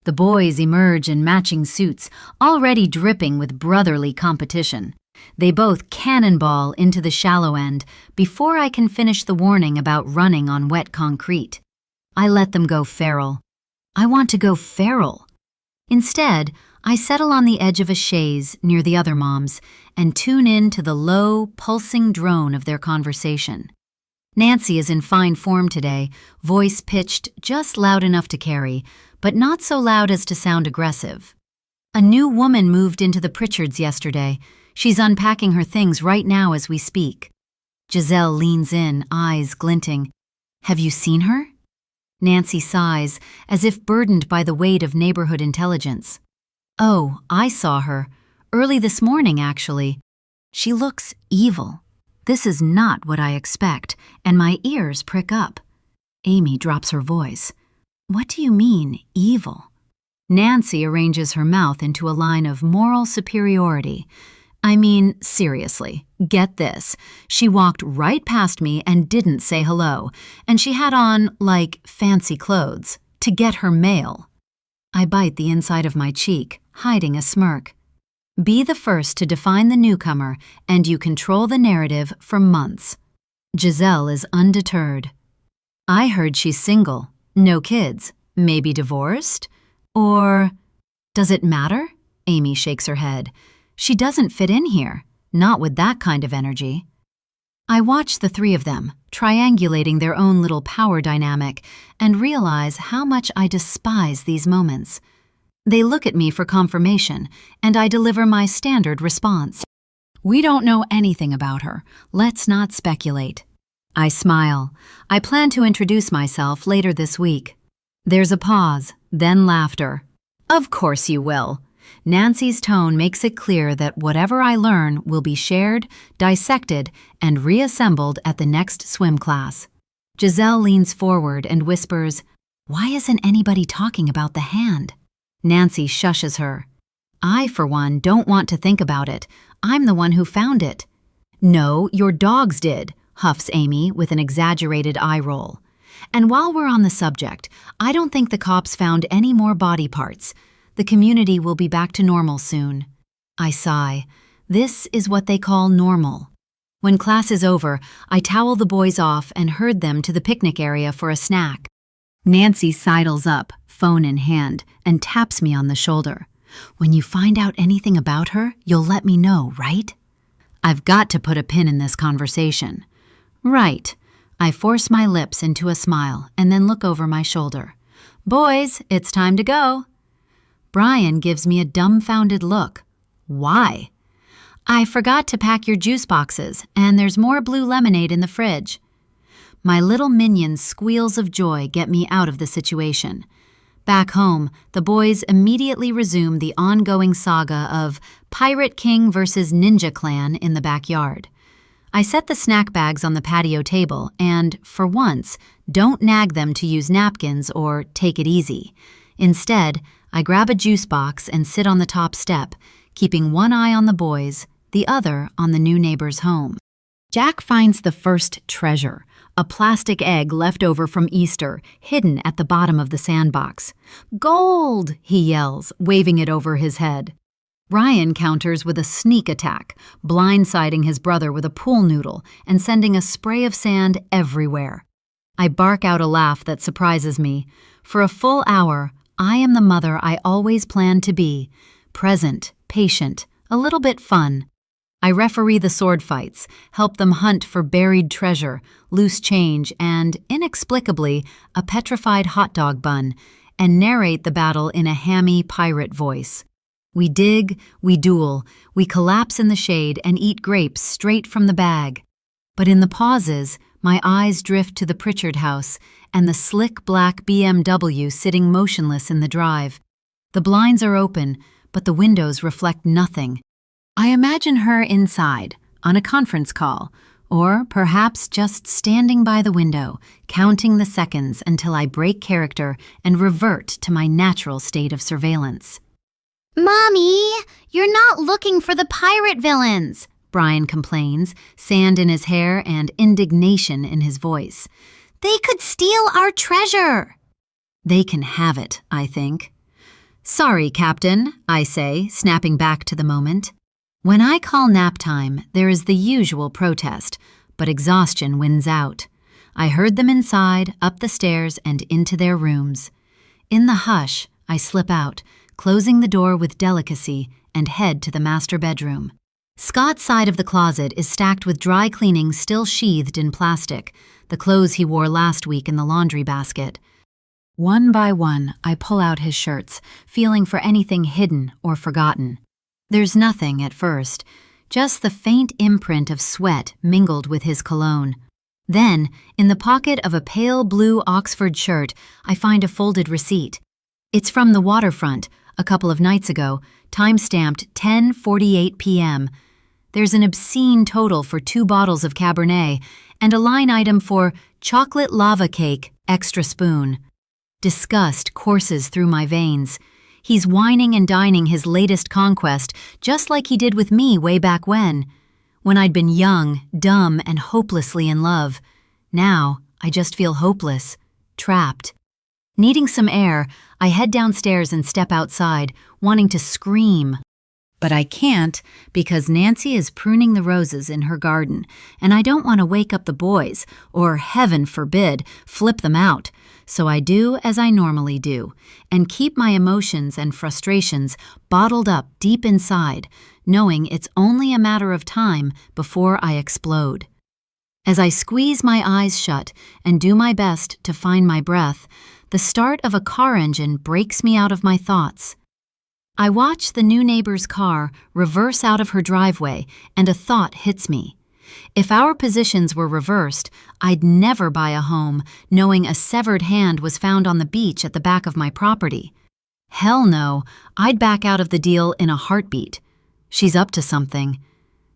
The boys emerge in matching suits, already dripping with brotherly competition. They both cannonball into the shallow end before I can finish the warning about running on wet concrete. I let them go feral. I want to go feral. Instead, I settle on the edge of a chaise near the other moms and tune in to the low, pulsing drone of their conversation. Nancy is in fine form today, voice pitched just loud enough to carry, but not so loud as to sound aggressive. A new woman moved into the Pritchards yesterday. She's unpacking her things right now as we speak. Giselle leans in, eyes glinting. "Have you seen her?" Nancy sighs, as if burdened by the weight of neighborhood intelligence. "Oh, I saw her. Early this morning, actually. She looks evil. This is not what I expect, and my ears prick up." Amy drops her voice. "What do you mean, evil?" Nancy arranges her mouth into a line of moral superiority. "I mean, seriously, get this. She walked right past me and didn't say hello, and she had on, like, fancy clothes, to get her mail." I bite the inside of my cheek, hiding a smirk. Be the first to define the newcomer, and you control the narrative for months. Giselle is undeterred. "I heard she's single, no kids, maybe divorced? Or, does it matter?" Amy shakes her head. "She doesn't fit in here, not with that kind of energy." I watch the three of them, triangulating their own little power dynamic, and realize how much I despise these moments. They look at me for confirmation, and I deliver my standard response. "We don't know anything about her. Let's not speculate." I smile. I plan to introduce myself later this week. There's a pause, then laughter. "Of course you will." Nancy's tone makes it clear that whatever I learn will be shared, dissected, and reassembled at the next swim class. Giselle leans forward and whispers, "Why isn't anybody talking about the hand?" Nancy shushes her. "I, for one, don't want to think about it. I'm the one who found it." "No, your dogs did," huffs Amy with an exaggerated eye roll. "And while we're on the subject, I don't think the cops found any more body parts. The community will be back to normal soon." I sigh. This is what they call normal. When class is over, I towel the boys off and herd them to the picnic area for a snack. Nancy sidles up, phone in hand, and taps me on the shoulder. "When you find out anything about her, you'll let me know, right?" I've got to put a pin in this conversation. "Right." I force my lips into a smile and then look over my shoulder. "Boys, it's time to go." Brian gives me a dumbfounded look. "Why?" I forgot to pack your juice boxes, and there's more blue lemonade in the fridge. My little minion's squeals of joy get me out of the situation. Back home, the boys immediately resume the ongoing saga of Pirate King versus Ninja Clan in the backyard. I set the snack bags on the patio table and, for once, don't nag them to use napkins or take it easy. Instead, I grab a juice box and sit on the top step, keeping one eye on the boys, the other on the new neighbor's home. Jack finds the first treasure, a plastic egg left over from Easter, hidden at the bottom of the sandbox. "Gold!" he yells, waving it over his head. Ryan counters with a sneak attack, blindsiding his brother with a pool noodle and sending a spray of sand everywhere. I bark out a laugh that surprises me. For a full hour, I am the mother I always planned to be, present, patient, a little bit fun. I referee the sword fights, help them hunt for buried treasure, loose change, and, inexplicably, a petrified hot dog bun, and narrate the battle in a hammy pirate voice. We dig, we duel, we collapse in the shade and eat grapes straight from the bag. But in the pauses, my eyes drift to the Pritchard house and the slick black BMW sitting motionless in the drive. The blinds are open, but the windows reflect nothing. I imagine her inside, on a conference call, or perhaps just standing by the window, counting the seconds until I break character and revert to my natural state of surveillance. "Mommy, you're not looking for the pirate villains," Brian complains, sand in his hair and indignation in his voice. "They could steal our treasure." They can have it, I think. "Sorry, Captain," I say, snapping back to the moment. When I call nap time, there is the usual protest, but exhaustion wins out. I herd them inside, up the stairs, and into their rooms. In the hush, I slip out, closing the door with delicacy, and head to the master bedroom. Scott's side of the closet is stacked with dry cleaning still sheathed in plastic, the clothes he wore last week in the laundry basket. One by one, I pull out his shirts, feeling for anything hidden or forgotten. There's nothing at first, just the faint imprint of sweat mingled with his cologne. Then, in the pocket of a pale blue Oxford shirt, I find a folded receipt. It's from the waterfront, a couple of nights ago, time-stamped 10:48 p.m. There's an obscene total for 2 bottles of Cabernet and a line item for chocolate lava cake, extra spoon. Disgust courses through my veins. He's whining and dining his latest conquest, just like he did with me way back when I'd been young, dumb, and hopelessly in love. Now, I just feel hopeless, trapped. Needing some air, I head downstairs and step outside, wanting to scream. But I can't because Nancy is pruning the roses in her garden, and I don't want to wake up the boys, or, heaven forbid, flip them out. So I do as I normally do, and keep my emotions and frustrations bottled up deep inside, knowing it's only a matter of time before I explode. As I squeeze my eyes shut and do my best to find my breath, the start of a car engine breaks me out of my thoughts. I watch the new neighbor's car reverse out of her driveway, and a thought hits me. If our positions were reversed, I'd never buy a home knowing a severed hand was found on the beach at the back of my property. Hell no, I'd back out of the deal in a heartbeat. She's up to something.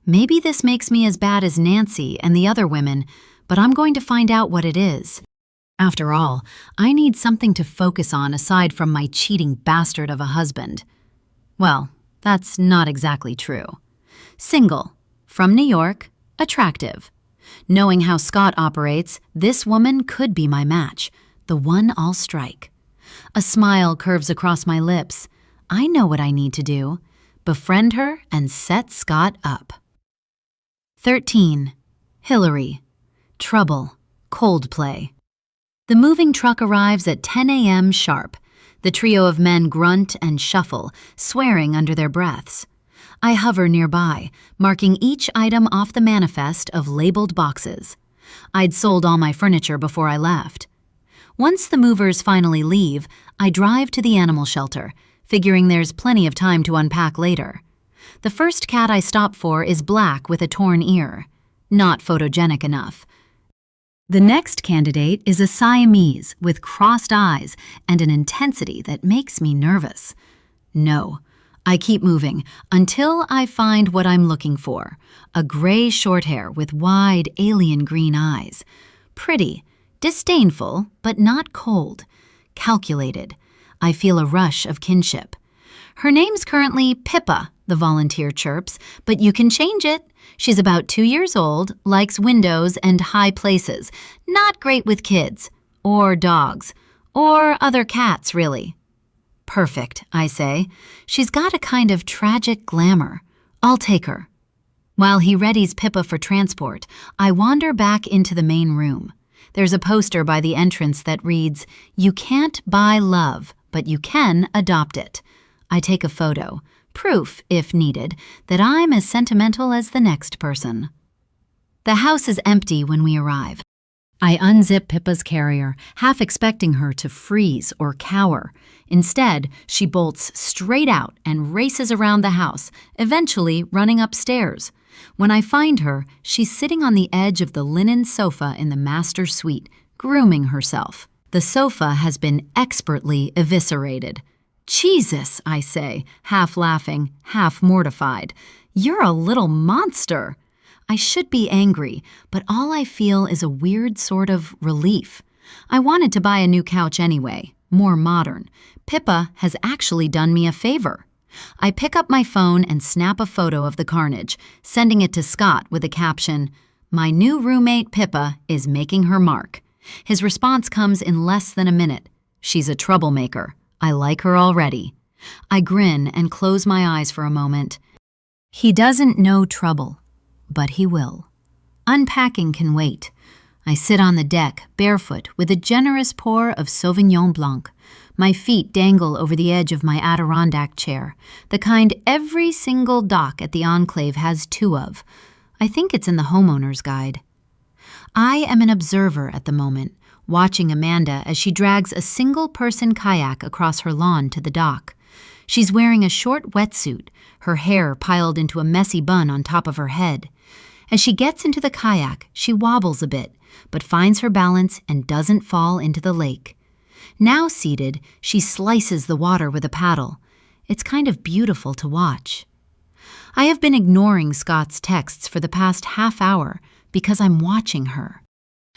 Maybe this makes me as bad as Nancy and the other women, but I'm going to find out what it is. After all, I need something to focus on aside from my cheating bastard of a husband. Well, that's not exactly true. Single, from New York, attractive. Knowing how Scott operates, this woman could be my match, the one I'll strike. A smile curves across my lips. I know what I need to do. Befriend her and set Scott up. 13. Hillary. Trouble. Coldplay. The moving truck arrives at 10 a.m. sharp. The trio of men grunt and shuffle, swearing under their breaths. I hover nearby, marking each item off the manifest of labeled boxes. I'd sold all my furniture before I left. Once the movers finally leave, I drive to the animal shelter, figuring there's plenty of time to unpack later. The first cat I stop for is black with a torn ear. Not photogenic enough. The next candidate is a Siamese with crossed eyes and an intensity that makes me nervous. No. I keep moving until I find what I'm looking for. A gray short hair with wide alien green eyes. Pretty, disdainful, but not cold. Calculated. I feel a rush of kinship. Her name's currently Pippa, the volunteer chirps, but you can change it. She's about 2 years old, likes windows and high places, not great with kids, or dogs, or other cats, really. Perfect, I say. She's got a kind of tragic glamour. I'll take her. While he readies Pippa for transport, I wander back into the main room. There's a poster by the entrance that reads, "You can't buy love, but you can adopt it." I take a photo, proof, if needed, that I'm as sentimental as the next person. The house is empty when we arrive. I unzip Pippa's carrier, half expecting her to freeze or cower. Instead, she bolts straight out and races around the house, eventually running upstairs. When I find her, she's sitting on the edge of the linen sofa in the master suite, grooming herself. The sofa has been expertly eviscerated. "Jesus," I say, half laughing, half mortified. "You're a little monster." I should be angry, but all I feel is a weird sort of relief. I wanted to buy a new couch anyway, more modern. Pippa has actually done me a favor. I pick up my phone and snap a photo of the carnage, sending it to Scott with a caption, "My new roommate Pippa is making her mark." His response comes in less than a minute. "She's a troublemaker. I like her already." I grin and close my eyes for a moment. He doesn't know trouble, but he will. Unpacking can wait. I sit on the deck, barefoot, with a generous pour of Sauvignon Blanc. My feet dangle over the edge of my Adirondack chair, the kind every single dock at the Enclave has 2 of. I think it's in the homeowner's guide. I am an observer at the moment, watching Amanda as she drags a single-person kayak across her lawn to the dock. She's wearing a short wetsuit, her hair piled into a messy bun on top of her head. As she gets into the kayak, she wobbles a bit, but finds her balance and doesn't fall into the lake. Now seated, she slices the water with a paddle. It's kind of beautiful to watch. I have been ignoring Scott's texts for the past half hour because I'm watching her.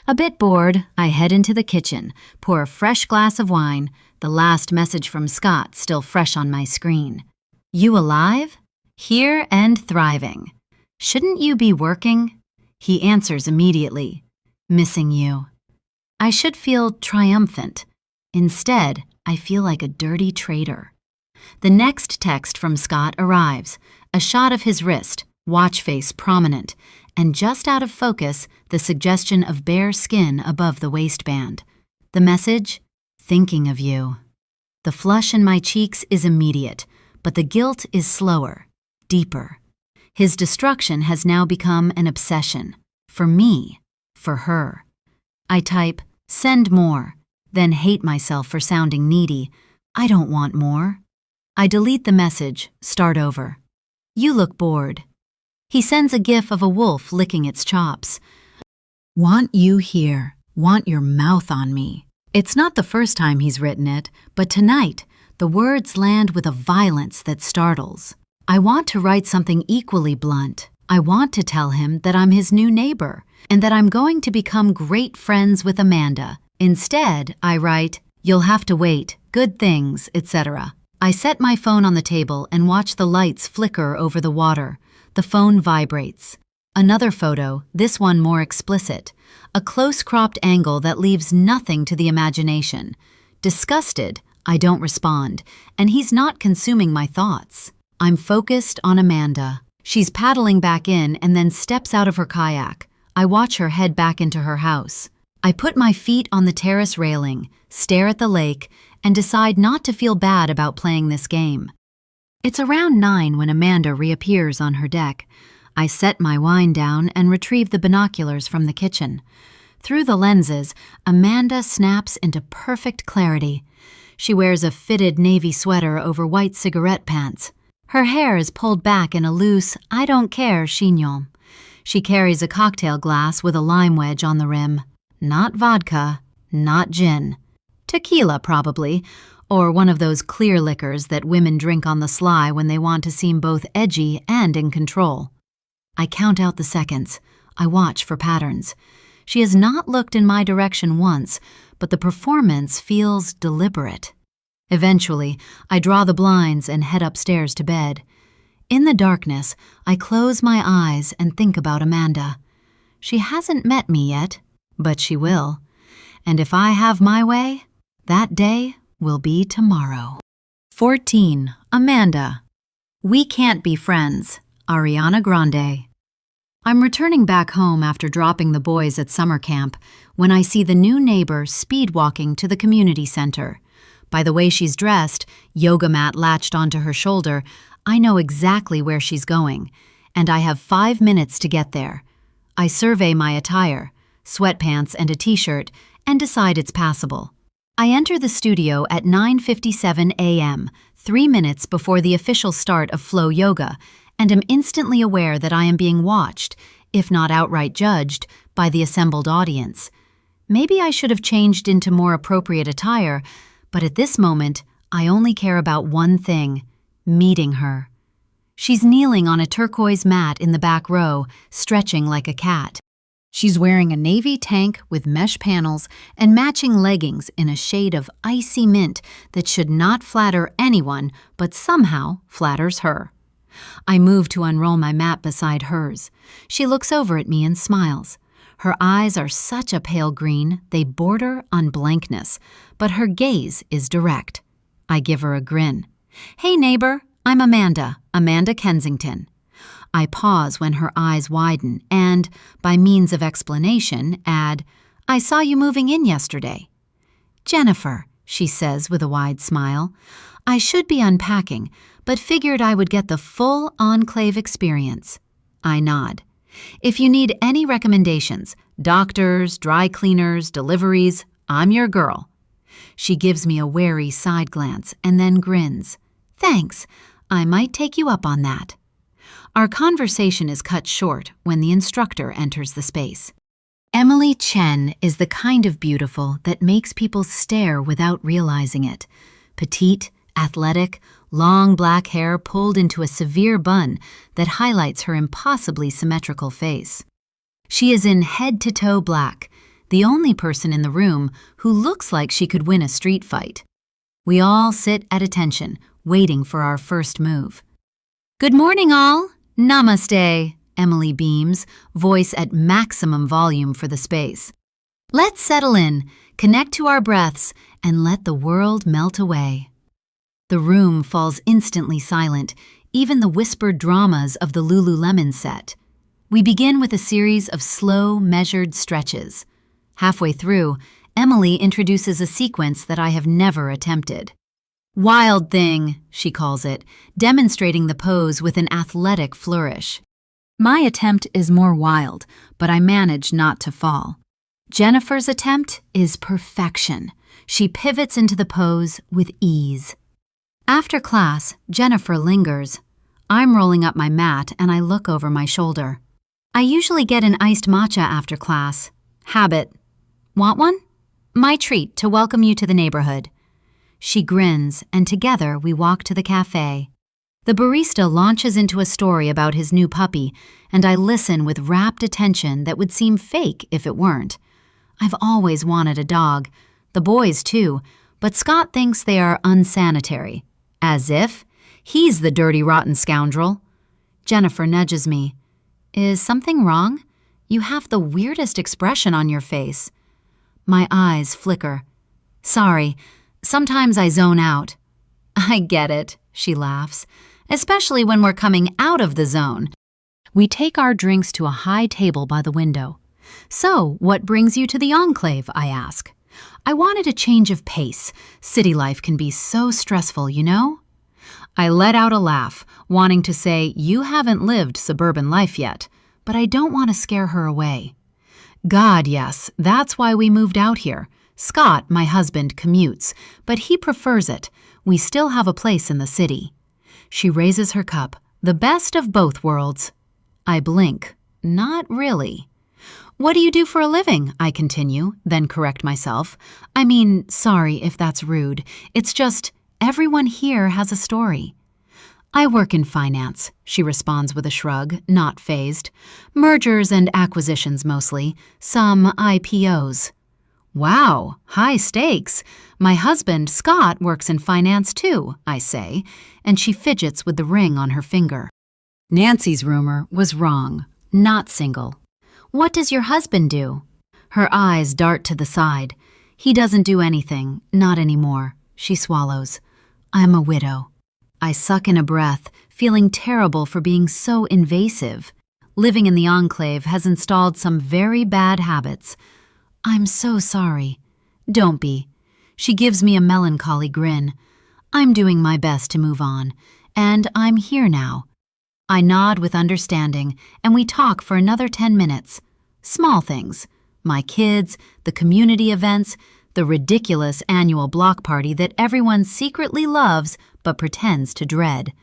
A bit bored, I head into the kitchen, pour a fresh glass of wine, the last message from Scott still fresh on my screen. "You alive? Here and thriving. Shouldn't you be working?" He answers immediately, "Missing you." I should feel triumphant. Instead, I feel like a dirty traitor. The next text from Scott arrives, a shot of his wrist, watch face prominent, and just out of focus, the suggestion of bare skin above the waistband. The message, "Thinking of you." The flush in my cheeks is immediate, but the guilt is slower, deeper. His destruction has now become an obsession. For me, for her. I type, "Send more," then hate myself for sounding needy. I don't want more. I delete the message, start over. "You look bored." He sends a gif of a wolf licking its chops. "Want you here, want your mouth on me." It's not the first time he's written it, but tonight, the words land with a violence that startles. I want to write something equally blunt. I want to tell him that I'm his new neighbor, and that I'm going to become great friends with Amanda. Instead, I write, "You'll have to wait, good things, etc." I set my phone on the table and watch the lights flicker over the water. The phone vibrates. Another photo, this one more explicit. A close-cropped angle that leaves nothing to the imagination. Disgusted, I don't respond, and he's not consuming my thoughts. I'm focused on Amanda. She's paddling back in and then steps out of her kayak. I watch her head back into her house. I put my feet on the terrace railing, stare at the lake, and decide not to feel bad about playing this game. It's around 9 when Amanda reappears on her deck. I set my wine down and retrieve the binoculars from the kitchen. Through the lenses, Amanda snaps into perfect clarity. She wears a fitted navy sweater over white cigarette pants. Her hair is pulled back in a loose, I don't care chignon. She carries a cocktail glass with a lime wedge on the rim. Not vodka, not gin. Tequila, probably, or one of those clear liquors that women drink on the sly when they want to seem both edgy and in control. I count out the seconds. I watch for patterns. She has not looked in my direction once, but the performance feels deliberate. Eventually, I draw the blinds and head upstairs to bed. In the darkness, I close my eyes and think about Amanda. She hasn't met me yet, but she will. And if I have my way, that day will be tomorrow. 14. Amanda. We Can't Be Friends, Ariana Grande. I'm returning back home after dropping the boys at summer camp when I see the new neighbor speed walking to the community center. By the way she's dressed, yoga mat latched onto her shoulder, I know exactly where she's going, and I have 5 minutes to get there. I survey my attire, sweatpants and a t-shirt, and decide it's passable. I enter the studio at 9:57 a.m., 3 minutes before the official start of flow yoga, and am instantly aware that I am being watched, if not outright judged, by the assembled audience. Maybe I should have changed into more appropriate attire, but at this moment, I only care about one thing: meeting her. She's kneeling on a turquoise mat in the back row, stretching like a cat. She's wearing a navy tank with mesh panels and matching leggings in a shade of icy mint that should not flatter anyone, but somehow flatters her. I move to unroll my mat beside hers. She looks over at me and smiles. Her eyes are such a pale green, they border on blankness, but her gaze is direct. I give her a grin. Hey neighbor, I'm Amanda Kensington. I pause when her eyes widen and, by means of explanation, add, I saw you moving in yesterday. Jennifer, she says with a wide smile, I should be unpacking, but figured I would get the full enclave experience. I nod. If you need any recommendations, doctors, dry cleaners, deliveries, I'm your girl. She gives me a wary side glance and then grins. Thanks, I might take you up on that. Our conversation is cut short when the instructor enters the space. Emily Chen is the kind of beautiful that makes people stare without realizing it. Petite, athletic, long black hair pulled into a severe bun that highlights her impossibly symmetrical face. She is in head-to-toe black, the only person in the room who looks like she could win a street fight. We all sit at attention, waiting for our first move. Good morning, all. Namaste, Emily beams, voice at maximum volume for the space. Let's settle in, connect to our breaths, and let the world melt away. The room falls instantly silent, even the whispered dramas of the Lululemon set. We begin with a series of slow, measured stretches. Halfway through, Emily introduces a sequence that I have never attempted. Wild thing, she calls it, demonstrating the pose with an athletic flourish. My attempt is more wild, but I manage not to fall. Jennifer's attempt is perfection. She pivots into the pose with ease. After class, Jennifer lingers. I'm rolling up my mat and I look over my shoulder. I usually get an iced matcha after class. Habit. Want one? My treat to welcome you to the neighborhood. She grins, and together we walk to the cafe. The barista launches into a story about his new puppy, and I listen with rapt attention that would seem fake if it weren't. I've always wanted a dog, the boys too, but Scott thinks they are unsanitary. As if. He's the dirty, rotten scoundrel. Jennifer nudges me. Is something wrong? You have the weirdest expression on your face. My eyes flicker. Sorry. Sometimes I zone out. I get it, she laughs, especially when we're coming out of the zone. We take our drinks to a high table by the window. So, what brings you to the enclave, I ask. I wanted a change of pace. City life can be so stressful, you know? I let out a laugh, wanting to say, you haven't lived suburban life yet, but I don't want to scare her away. God, yes, that's why we moved out here. Scott, my husband, commutes, but he prefers it. We still have a place in the city. She raises her cup. The best of both worlds. I blink. Not really. What do you do for a living? I continue, then correct myself. I mean, sorry if that's rude. It's just, everyone here has a story. I work in finance, she responds with a shrug, not fazed. Mergers and acquisitions mostly, some IPOs. Wow, high stakes. My husband, Scott, works in finance too, I say, and she fidgets with the ring on her finger. Nancy's rumor was wrong, not single. What does your husband do? Her eyes dart to the side. He doesn't do anything, not anymore. She swallows. I'm a widow. I suck in a breath, feeling terrible for being so invasive. Living in the enclave has installed some very bad habits. I'm so sorry. Don't be. She gives me a melancholy grin. I'm doing my best to move on, and I'm here now. I nod with understanding, and we talk for another 10 minutes. Small things. My kids, the community events, the ridiculous annual block party that everyone secretly loves but pretends to dread.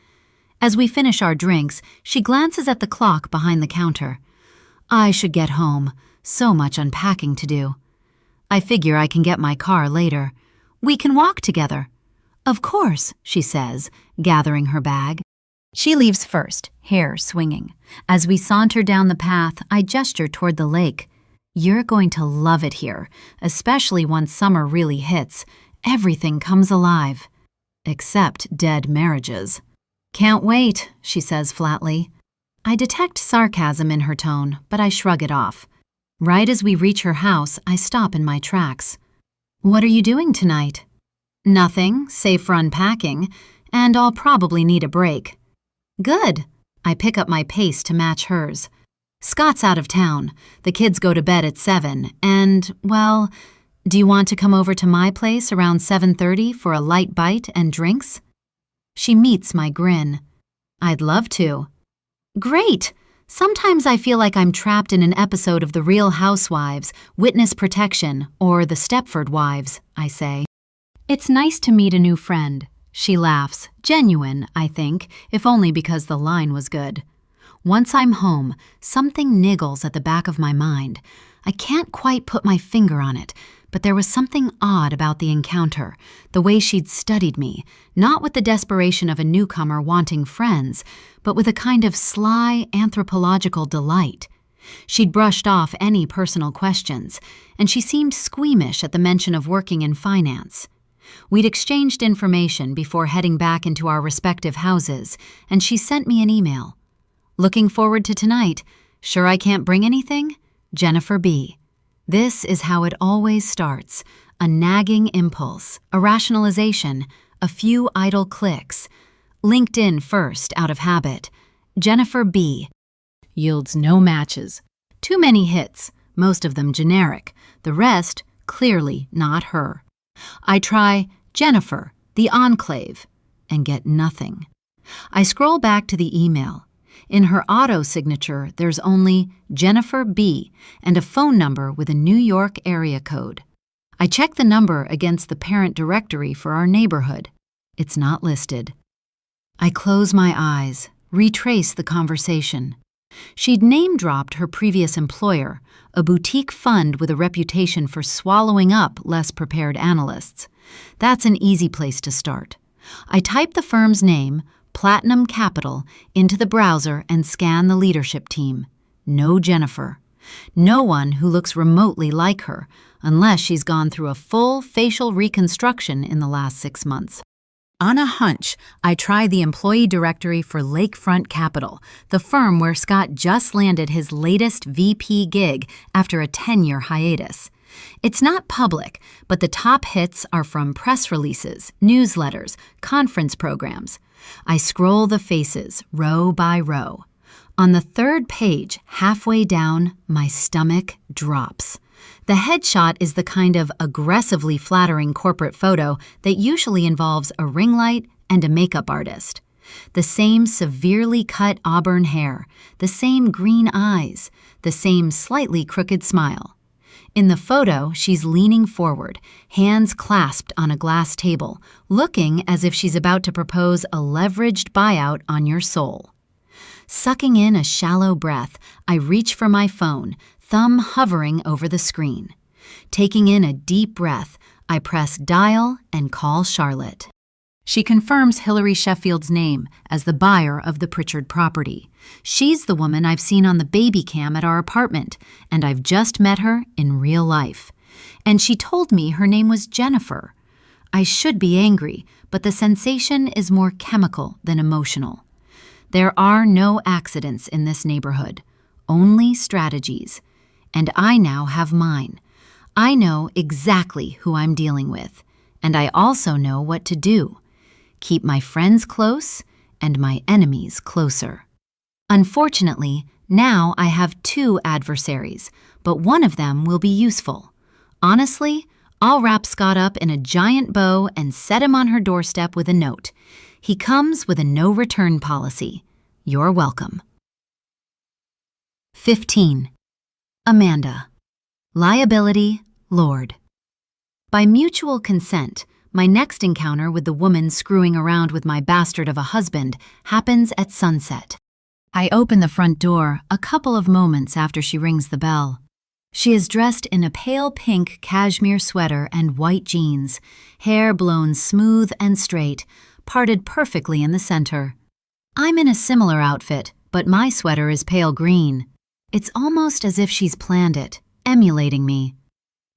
As we finish our drinks, she glances at the clock behind the counter. I should get home. So much unpacking to do. I figure I can get my car later. We can walk together. Of course, she says, gathering her bag. She leaves first, hair swinging. As we saunter down the path, I gesture toward the lake. You're going to love it here, especially once summer really hits. Everything comes alive. Except dead marriages. Can't wait, she says flatly. I detect sarcasm in her tone, but I shrug it off. Right as we reach her house, I stop in my tracks. What are you doing tonight? Nothing, save for unpacking, and I'll probably need a break. Good. I pick up my pace to match hers. Scott's out of town. The kids go to bed at 7, and, well, do you want to come over to my place around 7:30 for a light bite and drinks? She meets my grin. I'd love to. Great! Sometimes I feel like I'm trapped in an episode of The Real Housewives, Witness Protection, or The Stepford Wives, I say. It's nice to meet a new friend. She laughs, genuine, I think, if only because the line was good. Once I'm home, something niggles at the back of my mind. I can't quite put my finger on it, but there was something odd about the encounter, the way she'd studied me, not with the desperation of a newcomer wanting friends, but with a kind of sly anthropological delight. She'd brushed off any personal questions, and she seemed squeamish at the mention of working in finance. We'd exchanged information before heading back into our respective houses, and she sent me an email. Looking forward to tonight. Sure I can't bring anything? Jennifer B. This is how it always starts. A nagging impulse, a rationalization, a few idle clicks. LinkedIn first, out of habit. Jennifer B. Yields no matches. Too many hits, most of them generic. The rest, clearly not her. I try Jennifer, the Enclave, and get nothing. I scroll back to the email. In her auto signature, there's only Jennifer B. and a phone number with a New York area code. I check the number against the parent directory for our neighborhood. It's not listed. I close my eyes, retrace the conversation. She'd name-dropped her previous employer, a boutique fund with a reputation for swallowing up less prepared analysts. That's an easy place to start. I type the firm's name, Platinum Capital, into the browser and scan the leadership team. No Jennifer. No one who looks remotely like her, unless she's gone through a full facial reconstruction in the last 6 months. On a hunch, I try the employee directory for Lakefront Capital, the firm where Scott just landed his latest VP gig after a 10-year hiatus. It's not public, but the top hits are from press releases, newsletters, conference programs. I scroll the faces, row by row. On the 3rd page, halfway down, my stomach drops. The headshot is the kind of aggressively flattering corporate photo that usually involves a ring light and a makeup artist. The same severely cut auburn hair, the same green eyes, the same slightly crooked smile. In the photo, she's leaning forward, hands clasped on a glass table, looking as if she's about to propose a leveraged buyout on your soul. Sucking in a shallow breath, I reach for my phone, thumb hovering over the screen. Taking in a deep breath, I press dial and call Charlotte. She confirms Hillary Sheffield's name as the buyer of the Pritchard property. She's the woman I've seen on the baby cam at our apartment, and I've just met her in real life. And she told me her name was Jennifer. I should be angry, but the sensation is more chemical than emotional. There are no accidents in this neighborhood, only strategies. And I now have mine. I know exactly who I'm dealing with, and I also know what to do. Keep my friends close and my enemies closer. Unfortunately, now I have 2 adversaries, but one of them will be useful. Honestly, I'll wrap Scott up in a giant bow and set him on her doorstep with a note. He comes with a no-return policy. You're welcome. 15. Amanda. Liability, Lord. By mutual consent, my next encounter with the woman screwing around with my bastard of a husband happens at sunset. I open the front door a couple of moments after she rings the bell. She is dressed in a pale pink cashmere sweater and white jeans, hair blown smooth and straight, parted perfectly in the center. I'm in a similar outfit, but my sweater is pale green. It's almost as if she's planned it, emulating me.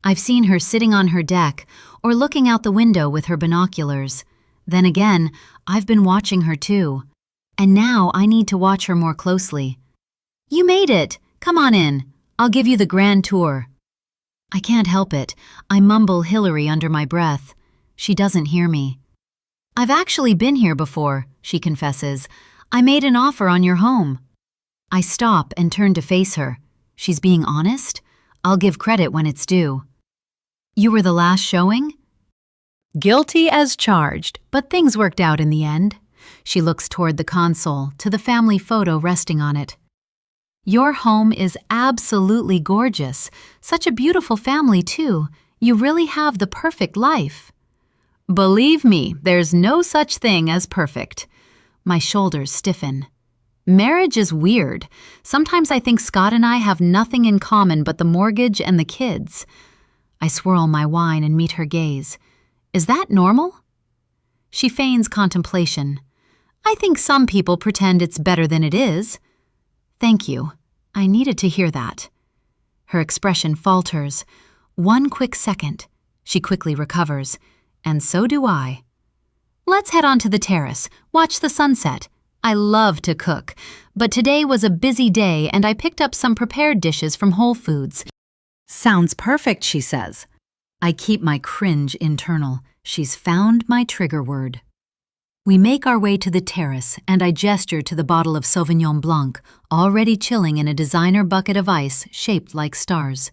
I've seen her sitting on her deck or looking out the window with her binoculars. Then again, I've been watching her too. And now I need to watch her more closely. You made it! Come on in. I'll give you the grand tour. I can't help it. I mumble Hillary under my breath. She doesn't hear me. I've actually been here before, she confesses. I made an offer on your home. I stop and turn to face her. She's being honest? I'll give credit when it's due. You were the last showing? Guilty as charged, but things worked out in the end. She looks toward the console, to the family photo resting on it. Your home is absolutely gorgeous. Such a beautiful family, too. You really have the perfect life. Believe me, there's no such thing as perfect. My shoulders stiffen. Marriage is weird. Sometimes I think Scott and I have nothing in common but the mortgage and the kids. I swirl my wine and meet her gaze. Is that normal? She feigns contemplation. I think some people pretend it's better than it is. Thank you. I needed to hear that. Her expression falters. One quick second. She quickly recovers. And so do I. Let's head on to the terrace, watch the sunset. I love to cook, but today was a busy day and I picked up some prepared dishes from Whole Foods. Sounds perfect, she says. I keep my cringe internal. She's found my trigger word. We make our way to the terrace and I gesture to the bottle of Sauvignon Blanc, already chilling in a designer bucket of ice shaped like stars.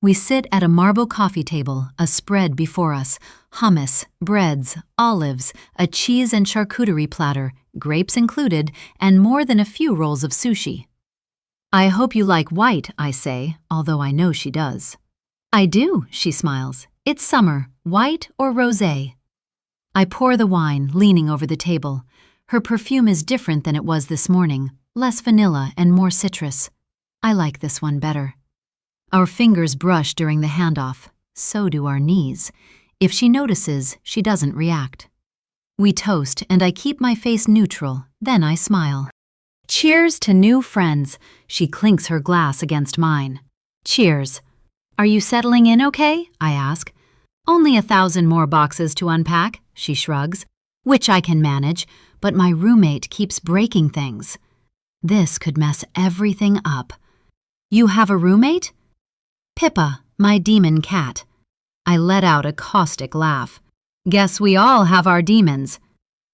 We sit at a marble coffee table, a spread before us, hummus, breads, olives, a cheese and charcuterie platter, grapes included, and more than a few rolls of sushi. I hope you like white, I say, although I know she does. I do, she smiles. It's summer, white or rosé. I pour the wine, leaning over the table. Her perfume is different than it was this morning, less vanilla and more citrus. I like this one better. Our fingers brush during the handoff. So do our knees. If she notices, she doesn't react. We toast and I keep my face neutral, then I smile. Cheers to new friends. She clinks her glass against mine. Cheers. Are you settling in okay? I ask. Only 1,000 more boxes to unpack, she shrugs, which I can manage, but my roommate keeps breaking things. This could mess everything up. You have a roommate? Pippa, my demon cat. I let out a caustic laugh. Guess we all have our demons.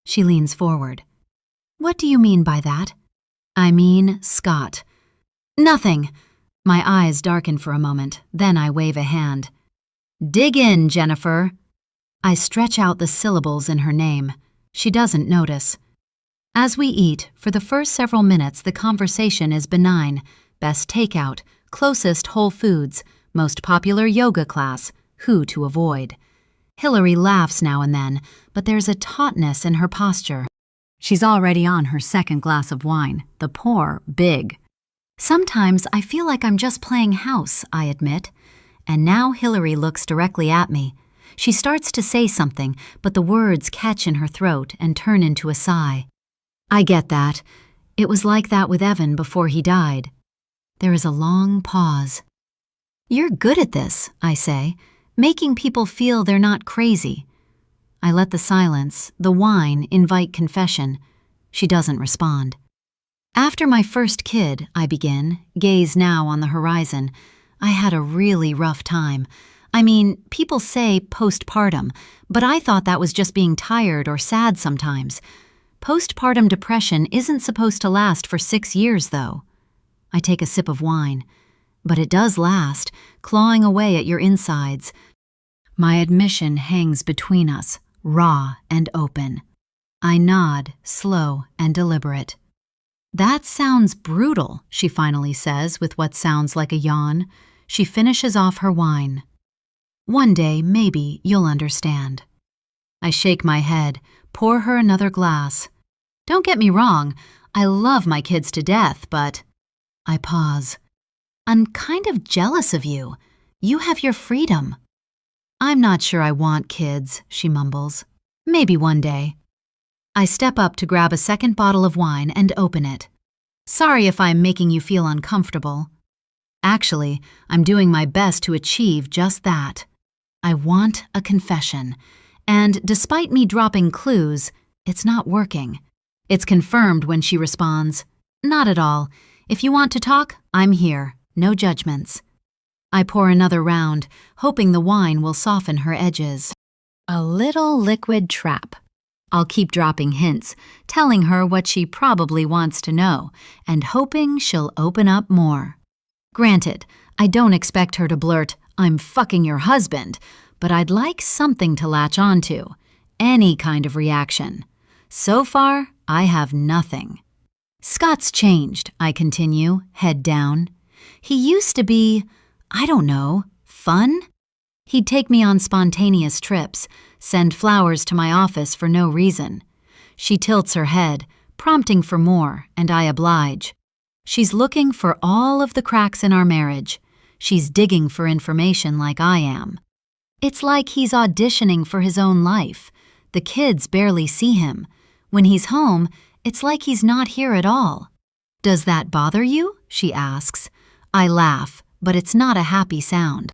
She leans forward. What do you mean by that? I mean Scott. Nothing. My eyes darken for a moment, then I wave a hand. Dig in, Jennifer. I stretch out the syllables in her name. She doesn't notice. As we eat, for the first several minutes the conversation is benign. Best takeout, closest Whole Foods, most popular yoga class, who to avoid. Hillary laughs now and then, but there's a tautness in her posture. She's already on her second glass of wine, the pour big. Sometimes I feel like I'm just playing house, I admit. And now Hillary looks directly at me. She starts to say something, but the words catch in her throat and turn into a sigh. I get that. It was like that with Evan before he died. There is a long pause. You're good at this, I say, making people feel they're not crazy. I let the silence, the wine, invite confession. She doesn't respond. After my first kid, I begin, gaze now on the horizon, I had a really rough time. I mean, people say postpartum, but I thought that was just being tired or sad sometimes. Postpartum depression isn't supposed to last for 6 years, though. I take a sip of wine. But it does last, clawing away at your insides. My admission hangs between us, raw and open. I nod, slow and deliberate. That sounds brutal, she finally says with what sounds like a yawn. She finishes off her wine. One day, maybe, you'll understand. I shake my head, pour her another glass. Don't get me wrong, I love my kids to death, but... I pause. I'm kind of jealous of you. You have your freedom. I'm not sure I want kids, she mumbles. Maybe one day. I step up to grab a second bottle of wine and open it. Sorry if I'm making you feel uncomfortable. Actually, I'm doing my best to achieve just that. I want a confession, and despite me dropping clues, it's not working. It's confirmed when she responds, "Not at all. If you want to talk, I'm here. No judgments." I pour another round, hoping the wine will soften her edges. A little liquid trap. I'll keep dropping hints, telling her what she probably wants to know, and hoping she'll open up more. Granted, I don't expect her to blurt, "I'm fucking your husband," but I'd like something to latch onto. Any kind of reaction. So far, I have nothing. Scott's changed, I continue, head down. He used to be, I don't know, fun? He'd take me on spontaneous trips, send flowers to my office for no reason. She tilts her head, prompting for more, and I oblige. She's looking for all of the cracks in our marriage. She's digging for information like I am. It's like he's auditioning for his own life. The kids barely see him. When he's home, it's like he's not here at all. Does that bother you? She asks. I laugh, but it's not a happy sound.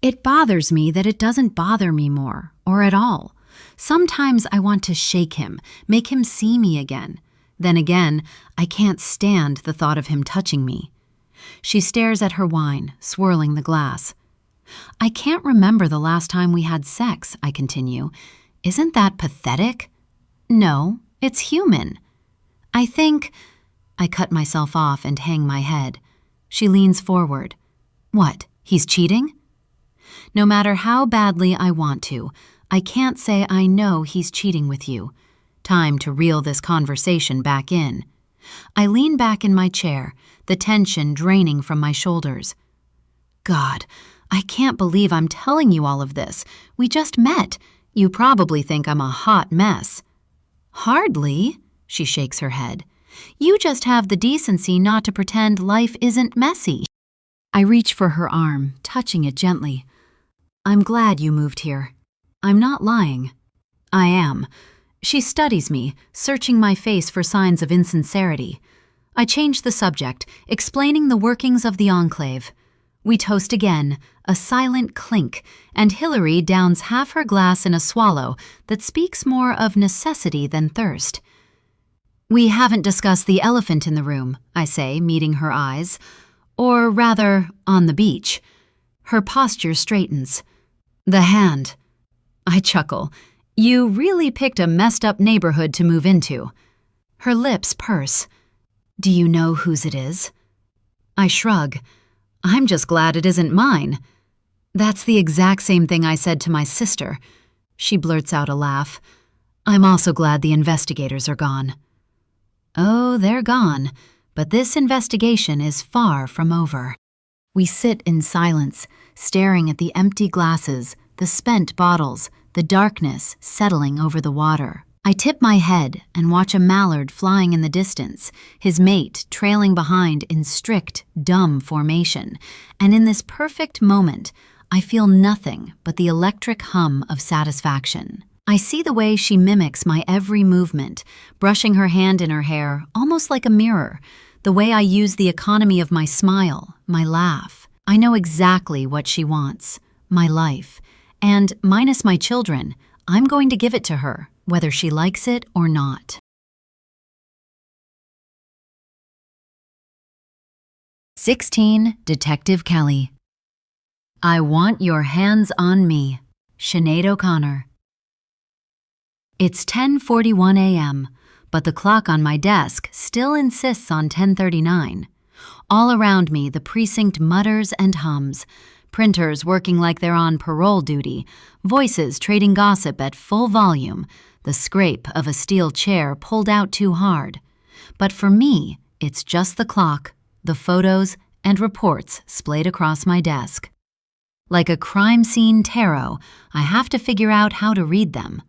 It bothers me that it doesn't bother me more, or at all. Sometimes I want to shake him, make him see me again. Then again, I can't stand the thought of him touching me. She stares at her wine, swirling the glass. I can't remember the last time we had sex, I continue. Isn't that pathetic? No, it's human. I cut myself off and hang my head. She leans forward. What, he's cheating? No matter how badly I want to, I can't say I know he's cheating with you. Time to reel this conversation back in. I lean back in my chair, the tension draining from my shoulders. God, I can't believe I'm telling you all of this. We just met. You probably think I'm a hot mess. Hardly, she shakes her head. You just have the decency not to pretend life isn't messy. I reach for her arm, touching it gently. I'm glad you moved here. I'm not lying. I am. She studies me, searching my face for signs of insincerity. I change the subject, explaining the workings of the enclave. We toast again, a silent clink, and Hillary downs half her glass in a swallow that speaks more of necessity than thirst. We haven't discussed the elephant in the room, I say, meeting her eyes. Or rather, on the beach. Her posture straightens. The hand. I chuckle. You really picked a messed up neighborhood to move into. Her lips purse. Do you know whose it is? I shrug. I'm just glad it isn't mine. That's the exact same thing I said to my sister. She blurts out a laugh. I'm also glad the investigators are gone. Oh, they're gone, but this investigation is far from over. We sit in silence, staring at the empty glasses, the spent bottles, the darkness settling over the water. I tip my head and watch a mallard flying in the distance, his mate trailing behind in strict, dumb formation. And in this perfect moment, I feel nothing but the electric hum of satisfaction. I see the way she mimics my every movement, brushing her hand in her hair, almost like a mirror, the way I use the economy of my smile, my laugh. I know exactly what she wants, my life, and minus my children, I'm going to give it to her, whether she likes it or not. 16. Detective Kelly. I want your hands on me. Sinead O'Connor. It's 10:41 a.m., but the clock on my desk still insists on 10:39. All around me, the precinct mutters and hums, printers working like they're on parole duty, voices trading gossip at full volume, the scrape of a steel chair pulled out too hard. But for me, it's just the clock, the photos, and reports splayed across my desk. Like a crime scene tarot, I have to figure out how to read them.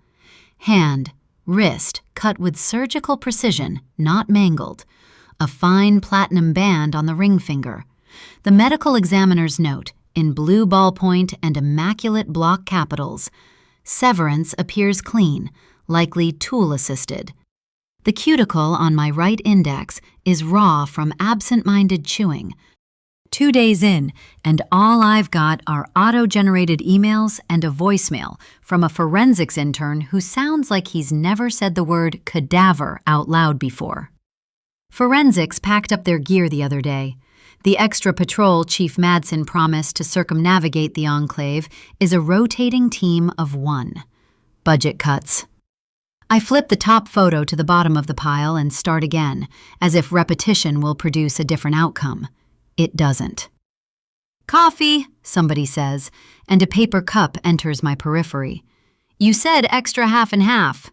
Hand, wrist cut with surgical precision, not mangled. A fine platinum band on the ring finger. The medical examiner's note, in blue ballpoint and immaculate block capitals. Severance appears clean, likely tool-assisted. The cuticle on my right index is raw from absent-minded chewing. 2 days in, and all I've got are auto-generated emails and a voicemail from a forensics intern who sounds like he's never said the word cadaver out loud before. Forensics packed up their gear the other day. The extra patrol Chief Madsen promised to circumnavigate the enclave is a rotating team of 1. Budget cuts. I flip the top photo to the bottom of the pile and start again, as if repetition will produce a different outcome. It doesn't. Coffee, somebody says, and a paper cup enters my periphery. You said extra half and half.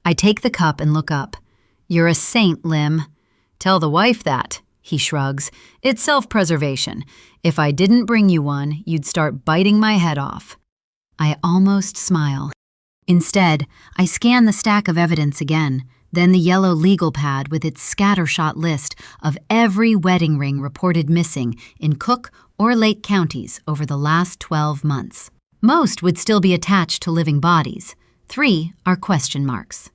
I take the cup and look up. You're a saint, Lim. Tell the wife that, he shrugs. It's self-preservation. If I didn't bring you one, you'd start biting my head off. I almost smile. Instead, I scan the stack of evidence again, then the yellow legal pad with its scattershot list of every wedding ring reported missing in Cook or Lake counties over the last 12 months. Most would still be attached to living bodies. 3 are question marks.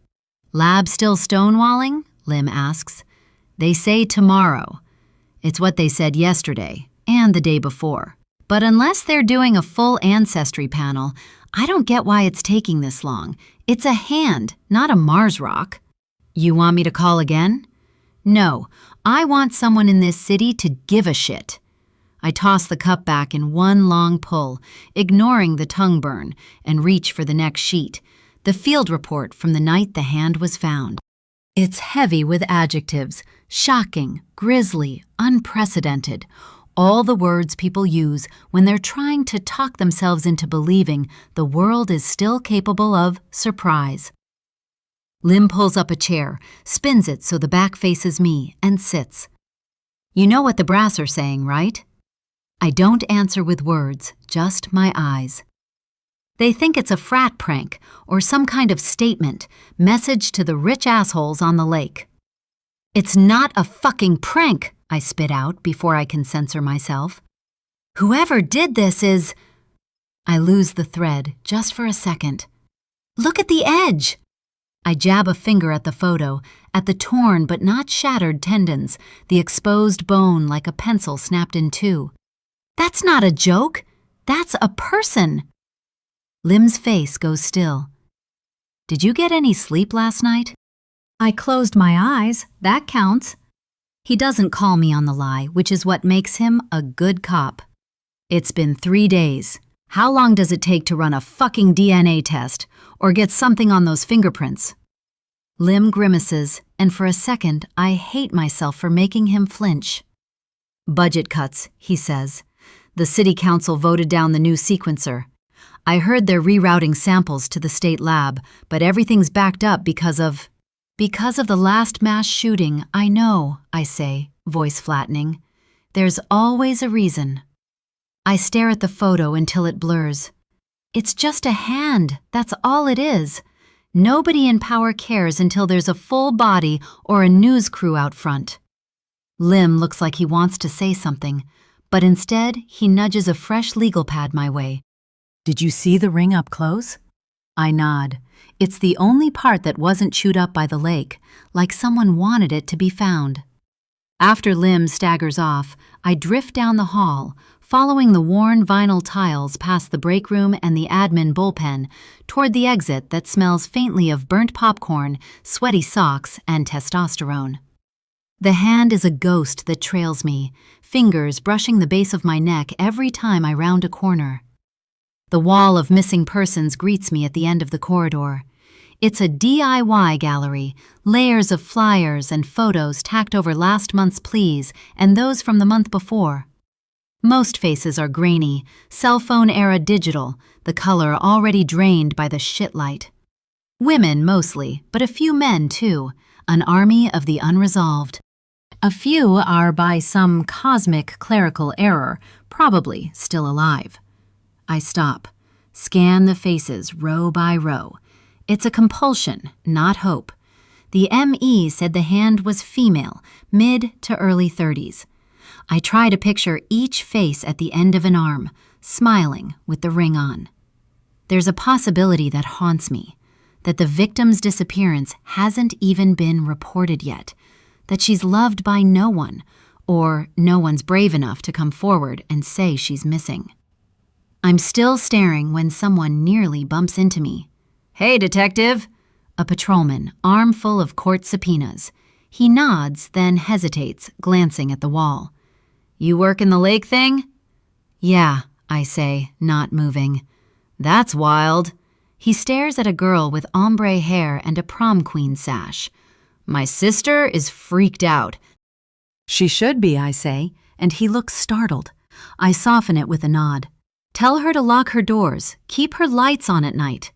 Lab still stonewalling? Lim asks. They say tomorrow. It's what they said yesterday and the day before. But unless they're doing a full ancestry panel, I don't get why it's taking this long. It's a hand, not a Mars rock. You want me to call again? No, I want someone in this city to give a shit. I toss the cup back in one long pull, ignoring the tongue burn, and reach for the next sheet, the field report from the night the hand was found. It's heavy with adjectives, shocking, grisly, unprecedented, all the words people use when they're trying to talk themselves into believing the world is still capable of surprise. Lim pulls up a chair, spins it so the back faces me, and sits. You know what the brass are saying, right? I don't answer with words, just my eyes. They think it's a frat prank or some kind of statement, message to the rich assholes on the lake. It's not a fucking prank, I spit out before I can censor myself. Whoever did this is... I lose the thread just for a second. Look at the edge! I jab a finger at the photo, at the torn but not shattered tendons, the exposed bone like a pencil snapped in two. That's not a joke. That's a person. Lim's face goes still. Did you get any sleep last night? I closed my eyes. That counts. He doesn't call me on the lie, which is what makes him a good cop. It's been 3 days. How long does it take to run a fucking DNA test or get something on those fingerprints? Lim grimaces, and for a second, I hate myself for making him flinch. Budget cuts, he says. The city council voted down the new sequencer. I heard they're rerouting samples to the state lab, but everything's backed up because of the last mass shooting. I know, I say, voice flattening. There's always a reason. I stare at the photo until it blurs. It's just a hand, that's all it is. Nobody in power cares until there's a full body or a news crew out front. Lim looks like he wants to say something, but instead he nudges a fresh legal pad my way. Did you see the ring up close? I nod. It's the only part that wasn't chewed up by the lake, like someone wanted it to be found. After Lim staggers off, I drift down the hall, following the worn vinyl tiles past the break room and the admin bullpen, toward the exit that smells faintly of burnt popcorn, sweaty socks, and testosterone. The hand is a ghost that trails me, fingers brushing the base of my neck every time I round a corner. The wall of missing persons greets me at the end of the corridor. It's a DIY gallery, layers of flyers and photos tacked over last month's pleas and those from the month before. Most faces are grainy, cell phone-era digital, the color already drained by the shit light. Women mostly, but a few men too, an army of the unresolved. A few are by some cosmic clerical error, probably still alive. I stop, scan the faces row by row. It's a compulsion, not hope. The ME said the hand was female, mid to early 30s. I try to picture each face at the end of an arm, smiling with the ring on. There's a possibility that haunts me, that the victim's disappearance hasn't even been reported yet, that she's loved by no one, or no one's brave enough to come forward and say she's missing. I'm still staring when someone nearly bumps into me. "Hey, detective!" A patrolman, arm full of court subpoenas. He nods, then hesitates, glancing at the wall. "You work in the lake thing?" "Yeah," I say, not moving. "That's wild." He stares at a girl with ombre hair and a prom queen sash. "My sister is freaked out." "She should be," I say, and he looks startled. I soften it with a nod. "Tell her to lock her doors, keep her lights on at night."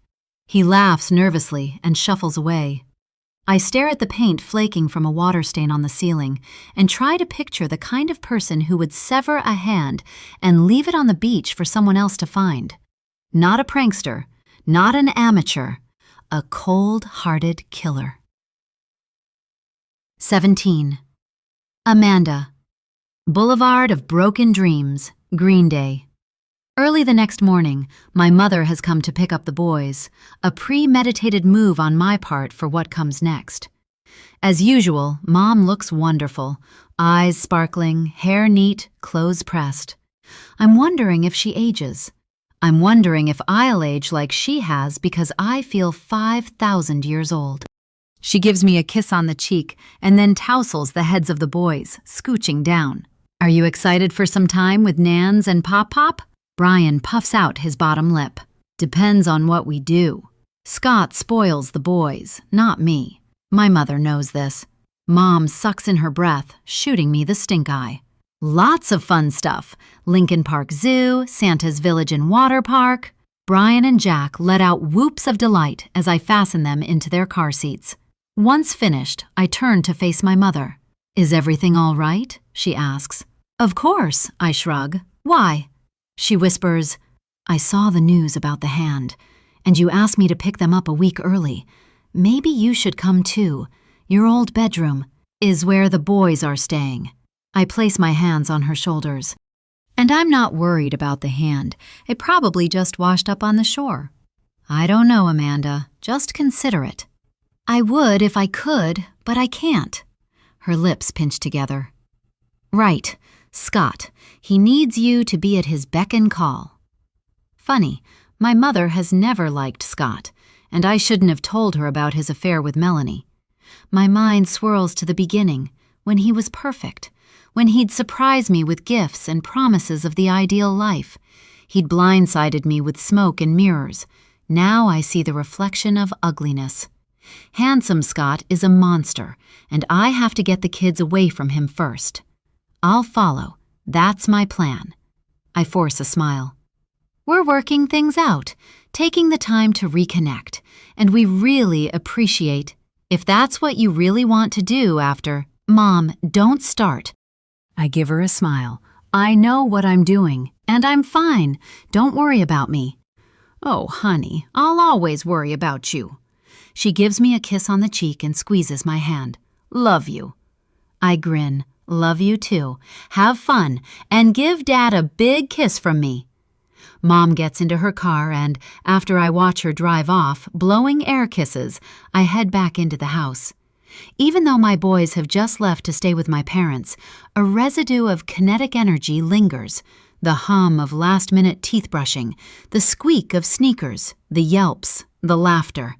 He laughs nervously and shuffles away. I stare at the paint flaking from a water stain on the ceiling and try to picture the kind of person who would sever a hand and leave it on the beach for someone else to find. Not a prankster, not an amateur, a cold-hearted killer. 17. Amanda. Boulevard of Broken Dreams, Green Day. Early the next morning, my mother has come to pick up the boys, a premeditated move on my part for what comes next. As usual, Mom looks wonderful, eyes sparkling, hair neat, clothes pressed. I'm wondering if she ages. I'm wondering if I'll age like she has because I feel 5,000 years old. She gives me a kiss on the cheek and then tousles the heads of the boys, scooching down. "Are you excited for some time with Nans and Pop-Pop?" Brian puffs out his bottom lip. "Depends on what we do." Scott spoils the boys, not me. My mother knows this. Mom sucks in her breath, shooting me the stink eye. Lots of fun stuff. Lincoln Park Zoo, Santa's Village and Water Park. Brian and Jack let out whoops of delight as I fasten them into their car seats. Once finished, I turn to face my mother. "Is everything all right?" she asks. "Of course," I shrug. "Why?" She whispers, "I saw the news about the hand, and you asked me to pick them up a week early. Maybe you should come too. Your old bedroom is where the boys are staying." I place my hands on her shoulders. "And I'm not worried about the hand. It probably just washed up on the shore." "I don't know, Amanda. Just consider it." "I would if I could, but I can't." Her lips pinch together. "Right. Scott, he needs you to be at his beck and call." Funny, my mother has never liked Scott, and I shouldn't have told her about his affair with Melanie. My mind swirls to the beginning, when he was perfect, when he'd surprise me with gifts and promises of the ideal life. He'd blindsided me with smoke and mirrors. Now I see the reflection of ugliness. Handsome Scott is a monster, and I have to get the kids away from him first. I'll follow. That's my plan. I force a smile. We're working things out, taking the time to reconnect, and we really appreciate if that's what you really want to do after. Mom, don't start. I give her a smile. I know what I'm doing, and I'm fine. Don't worry about me. Oh, honey, I'll always worry about you. She gives me a kiss on the cheek and squeezes my hand. Love you. I grin. Love you too. Have fun, and give Dad a big kiss from me. Mom gets into her car, and after I watch her drive off, blowing air kisses, I head back into the house. Even though my boys have just left to stay with my parents, a residue of kinetic energy lingers. The hum of last-minute teeth brushing, the squeak of sneakers, the yelps, the laughter.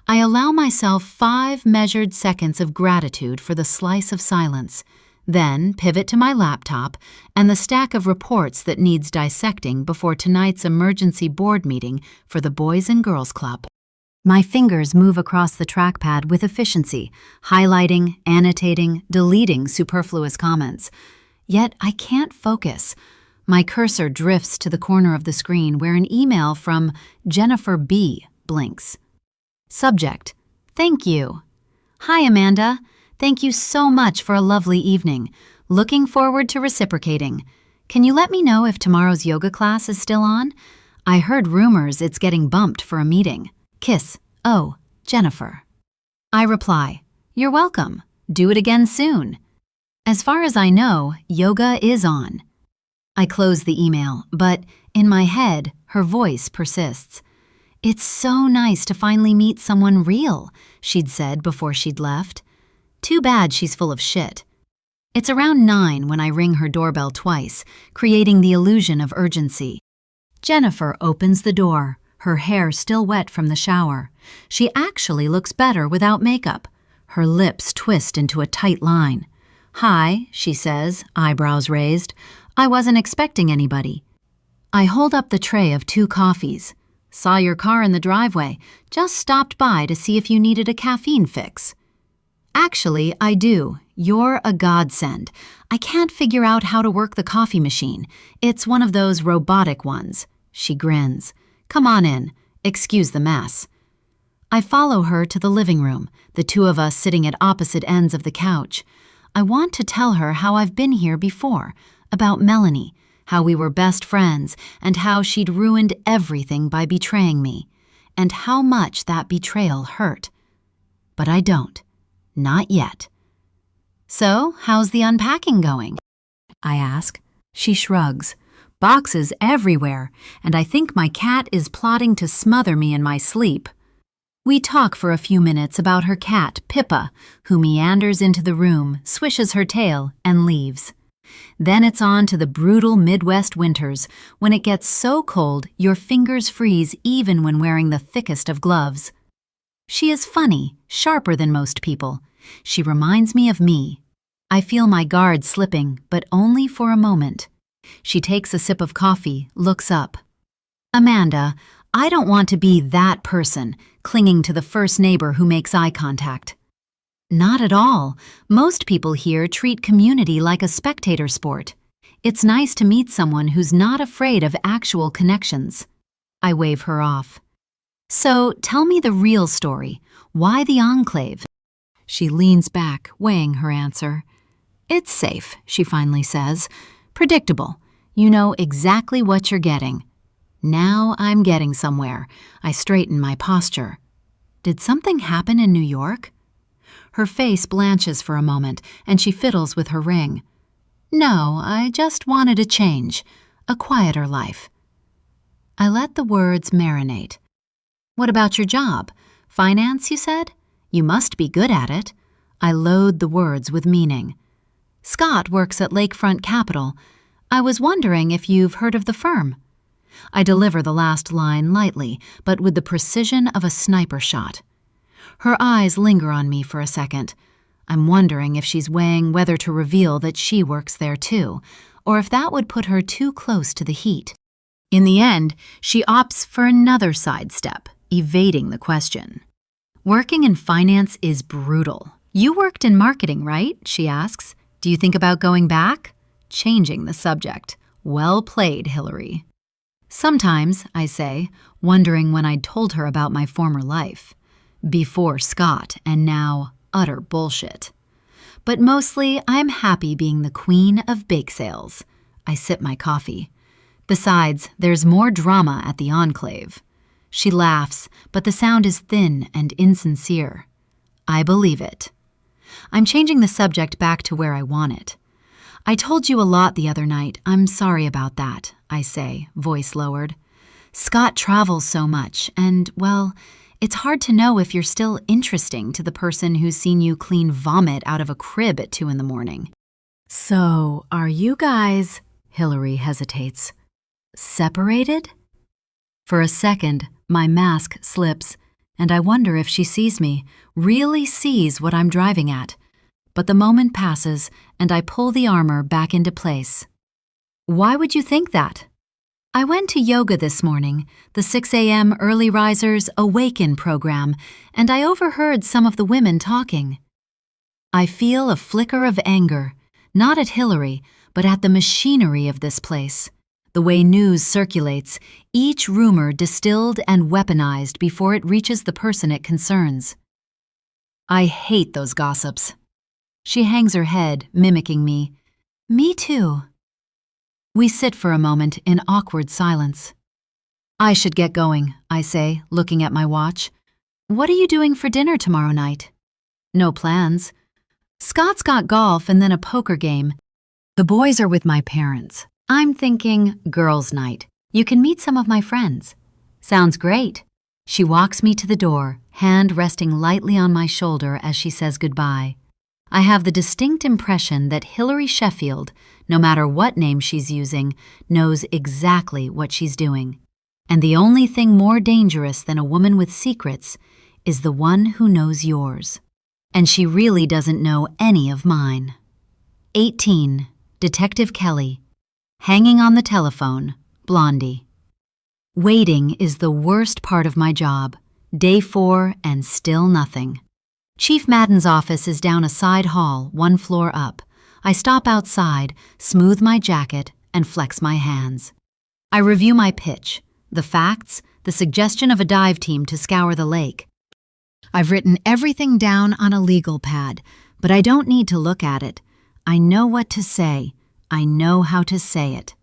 I allow myself 5 measured seconds of gratitude for the slice of silence, then pivot to my laptop and the stack of reports that needs dissecting before tonight's emergency board meeting for the Boys and Girls Club. My fingers move across the trackpad with efficiency, highlighting, annotating, deleting superfluous comments. Yet I can't focus. My cursor drifts to the corner of the screen where an email from Jennifer B. blinks. Subject: Thank you. Hi, Amanda. Thank you so much for a lovely evening. Looking forward to reciprocating. Can you let me know if tomorrow's yoga class is still on? I heard rumors it's getting bumped for a meeting. Kiss. Oh, Jennifer. I reply, You're welcome. Do it again soon. As far as I know, yoga is on. I close the email, but in my head, her voice persists. It's so nice to finally meet someone real, she'd said before she'd left. Too bad she's full of shit. It's around 9 when I ring her doorbell twice, creating the illusion of urgency. Jennifer opens the door, her hair still wet from the shower. She actually looks better without makeup. Her lips twist into a tight line. Hi, she says, eyebrows raised. I wasn't expecting anybody. I hold up the tray of 2 coffees. Saw your car in the driveway. Just stopped by to see if you needed a caffeine fix. Actually, I do. You're a godsend. I can't figure out how to work the coffee machine. It's one of those robotic ones. She grins. Come on in. Excuse the mess. I follow her to the living room, the 2 of us sitting at opposite ends of the couch. I want to tell her how I've been here before, about Melanie, how we were best friends, and how she'd ruined everything by betraying me, and how much that betrayal hurt. But I don't. Not yet. So, how's the unpacking going? I ask. She shrugs. Boxes everywhere, and I think my cat is plotting to smother me in my sleep. We talk for a few minutes about her cat, Pippa, who meanders into the room, swishes her tail, and leaves. Then it's on to the brutal Midwest winters, when it gets so cold your fingers freeze even when wearing the thickest of gloves. She is funny, sharper than most people. She reminds me of me. I feel my guard slipping, but only for a moment. She takes a sip of coffee, looks up. Amanda, I don't want to be that person, clinging to the first neighbor who makes eye contact. Not at all. Most people here treat community like a spectator sport. It's nice to meet someone who's not afraid of actual connections. I wave her off. So, tell me the real story. Why the enclave? She leans back, weighing her answer. It's safe, she finally says. Predictable. You know exactly what you're getting. Now I'm getting somewhere. I straighten my posture. Did something happen in New York? Her face blanches for a moment, and she fiddles with her ring. No, I just wanted a change. A quieter life. I let the words marinate. What about your job? Finance, you said? You must be good at it. I load the words with meaning. Scott works at Lakefront Capital. I was wondering if you've heard of the firm. I deliver the last line lightly, but with the precision of a sniper shot. Her eyes linger on me for a second. I'm wondering if she's weighing whether to reveal that she works there too, or if that would put her too close to the heat. In the end, she opts for another sidestep, evading the question. Working in finance is brutal. You worked in marketing, right? She asks. Do you think about going back? Changing the subject. Well played, Hillary. Sometimes, I say, wondering when I'd told her about my former life. Before Scott, and now utter bullshit. But mostly, I'm happy being the queen of bake sales. I sip my coffee. Besides, there's more drama at the Enclave. She laughs, but the sound is thin and insincere. I believe it. I'm changing the subject back to where I want it. I told you a lot the other night. I'm sorry about that, I say, voice lowered. Scott travels so much, and, well, it's hard to know if you're still interesting to the person who's seen you clean vomit out of a crib at 2 a.m. So, are you guys, Hillary hesitates, separated? For a second, my mask slips, and I wonder if she sees me, really sees what I'm driving at. But the moment passes, and I pull the armor back into place. Why would you think that? I went to yoga this morning, the 6 a.m. Early Risers Awaken program, and I overheard some of the women talking. I feel a flicker of anger, not at Hillary, but at the machinery of this place. The way news circulates, each rumor distilled and weaponized before it reaches the person it concerns. I hate those gossips. She hangs her head, mimicking me. Me too. We sit for a moment in awkward silence. I should get going, I say, looking at my watch. What are you doing for dinner tomorrow night? No plans. Scott's got golf and then a poker game. The boys are with my parents. I'm thinking girls' night. You can meet some of my friends. Sounds great. She walks me to the door, hand resting lightly on my shoulder as she says goodbye. I have the distinct impression that Hillary Sheffield, no matter what name she's using, knows exactly what she's doing. And the only thing more dangerous than a woman with secrets is the one who knows yours. And she really doesn't know any of mine. 18. Detective Kelly. Hanging on the telephone, Blondie. Waiting is the worst part of my job. Day 4 and still nothing. Chief Madden's office is down a side hall, 1 floor up. I stop outside, smooth my jacket, and flex my hands. I review my pitch, the facts, the suggestion of a dive team to scour the lake. I've written everything down on a legal pad, but I don't need to look at it. I know what to say. I know how to say it.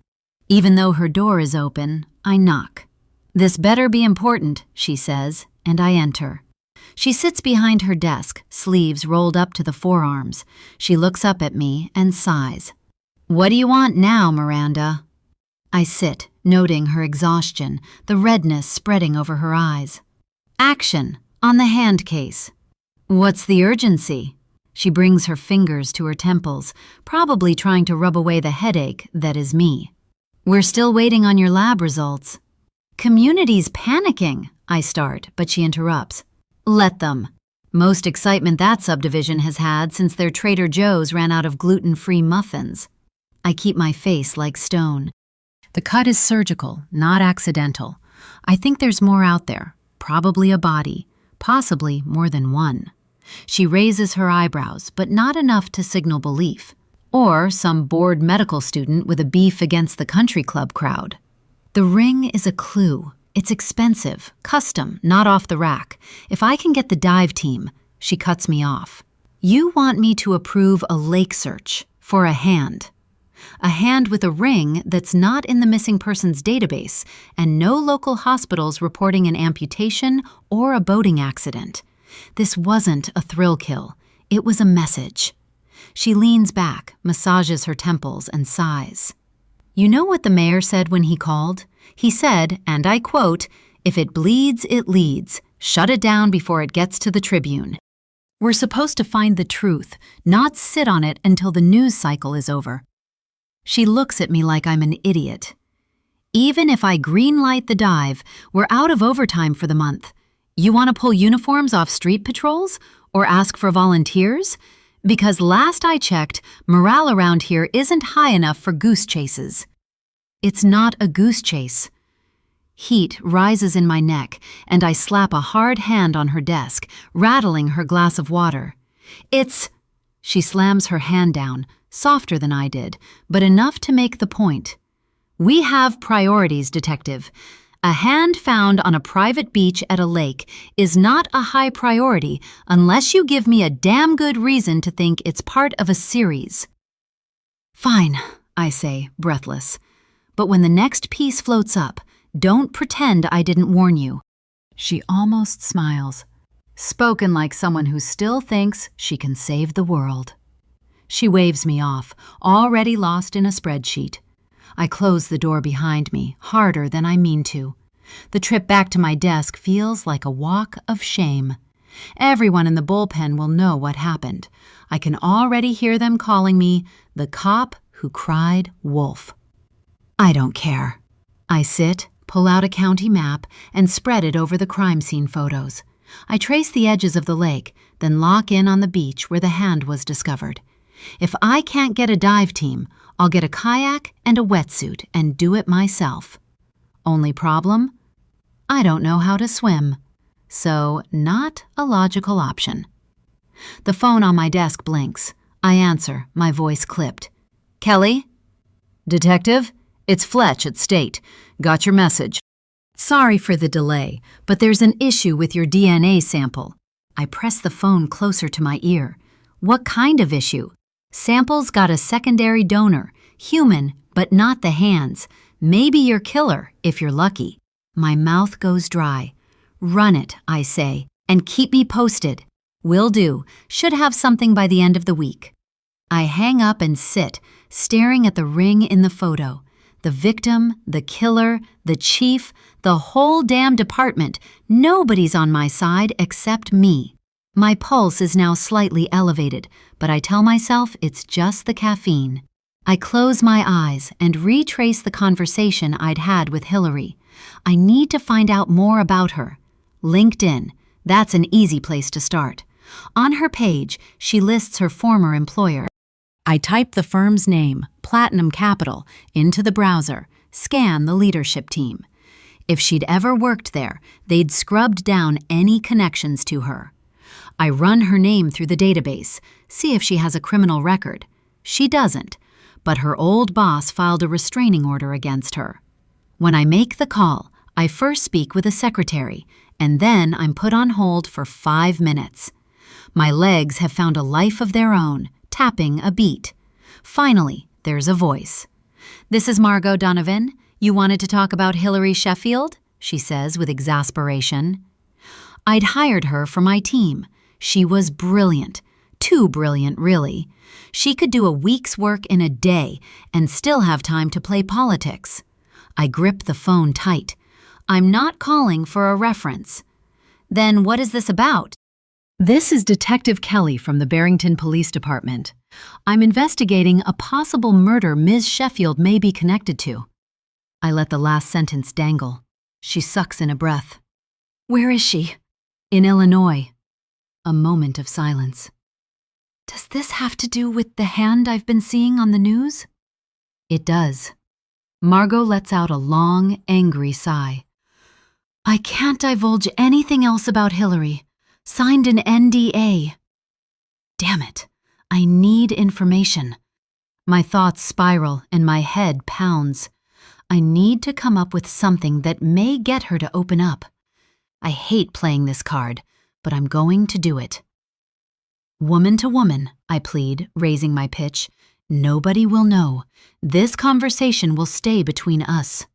Even though her door is open, I knock. This better be important, she says, and I enter. She sits behind her desk, sleeves rolled up to the forearms. She looks up at me and sighs. What do you want now, Miranda? I sit, noting her exhaustion, the redness spreading over her eyes. Action, on the hand case. What's the urgency? She brings her fingers to her temples, probably trying to rub away the headache that is me. We're still waiting on your lab results. Community's panicking, I start, but she interrupts. Let them. Most excitement that subdivision has had since their Trader Joe's ran out of gluten-free muffins. I keep my face like stone. The cut is surgical, not accidental. I think there's more out there, probably a body, possibly more than one. She raises her eyebrows, but not enough to signal belief. Or some bored medical student with a beef against the country club crowd. The ring is a clue. It's expensive, custom, not off the rack. If I can get the dive team, she cuts me off. You want me to approve a lake search for a hand. A hand with a ring that's not in the missing persons database and no local hospitals reporting an amputation or a boating accident. This wasn't a thrill kill. It was a message. She leans back, massages her temples, and sighs. You know what the mayor said when he called? He said, and I quote, "If it bleeds, it leads. Shut it down before it gets to the Tribune." We're supposed to find the truth, not sit on it until the news cycle is over. She looks at me like I'm an idiot. Even if I greenlight the dive, we're out of overtime for the month. You want to pull uniforms off street patrols? Or ask for volunteers? Because last I checked, morale around here isn't high enough for goose chases. It's not a goose chase. Heat rises in my neck, and I slap a hard hand on her desk, rattling her glass of water. She slams her hand down, softer than I did, but enough to make the point. We have priorities, detective. A hand found on a private beach at a lake is not a high priority unless you give me a damn good reason to think it's part of a series. Fine, I say, breathless. But when the next piece floats up, don't pretend I didn't warn you. She almost smiles, spoken like someone who still thinks she can save the world. She waves me off, already lost in a spreadsheet. I close the door behind me, harder than I mean to. The trip back to my desk feels like a walk of shame. Everyone in the bullpen will know what happened. I can already hear them calling me the cop who cried wolf. I don't care. I sit, pull out a county map, and spread it over the crime scene photos. I trace the edges of the lake, then lock in on the beach where the hand was discovered. If I can't get a dive team, I'll get a kayak and a wetsuit and do it myself. Only problem? I don't know how to swim. So, not a logical option. The phone on my desk blinks. I answer, my voice clipped. Kelly? Detective? It's Fletch at State. Got your message. Sorry for the delay, but there's an issue with your DNA sample. I press the phone closer to my ear. What kind of issue? Sample's got a secondary donor, human, but not the hands. Maybe your killer, if you're lucky. My mouth goes dry. Run it, I say, and keep me posted. Will do. Should have something by the end of the week. I hang up and sit, staring at the ring in the photo. The victim, the killer, the chief, the whole damn department. Nobody's on my side except me. My pulse is now slightly elevated, but I tell myself it's just the caffeine. I close my eyes and retrace the conversation I'd had with Hillary. I need to find out more about her. LinkedIn, that's an easy place to start. On her page, she lists her former employer. I type the firm's name, Platinum Capital, into the browser, scan the leadership team. If she'd ever worked there, they'd scrubbed down any connections to her. I run her name through the database, see if she has a criminal record. She doesn't, but her old boss filed a restraining order against her. When I make the call, I first speak with a secretary, and then I'm put on hold for 5 minutes. My legs have found a life of their own, tapping a beat. Finally, there's a voice. "This is Margot Donovan. You wanted to talk about Hillary Sheffield?" she says with exasperation. I'd hired her for my team. She was brilliant. Too brilliant, really. She could do a week's work in a day and still have time to play politics. I grip the phone tight. I'm not calling for a reference. Then what is this about? This is Detective Kelly from the Barrington Police Department. I'm investigating a possible murder Ms. Sheffield may be connected to. I let the last sentence dangle. She sucks in a breath. Where is she? In Illinois. A moment of silence. Does this have to do with the hand I've been seeing on the news? It does. Margot lets out a long, angry sigh. I can't divulge anything else about Hillary. Signed an NDA. Damn it. I need information. My thoughts spiral and my head pounds. I need to come up with something that may get her to open up. I hate playing this card, but I'm going to do it. Woman to woman, I plead, raising my pitch. Nobody will know. This conversation will stay between us.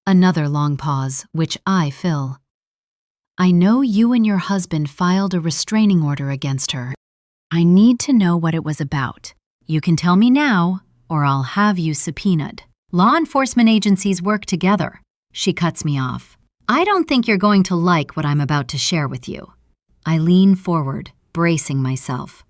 Another long pause, which I fill. I know you and your husband filed a restraining order against her. I need to know what it was about. You can tell me now, or I'll have you subpoenaed. Law enforcement agencies work together. She cuts me off. I don't think you're going to like what I'm about to share with you. I lean forward, bracing myself.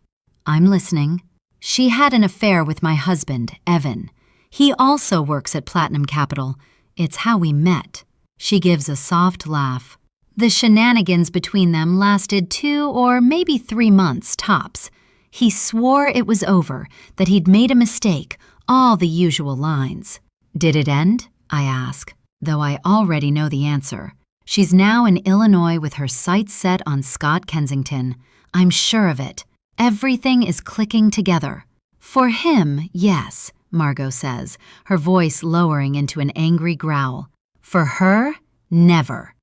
I'm listening. She had an affair with my husband, Evan. He also works at Platinum Capital. It's how we met. She gives a soft laugh. The shenanigans between them lasted 2 or maybe 3 months tops. He swore it was over, that he'd made a mistake, all the usual lines. Did it end? I ask, though I already know the answer. She's now in Illinois with her sights set on Scott Kensington. I'm sure of it. Everything is clicking together. For him, yes, Margot says, her voice lowering into an angry growl. For her, never.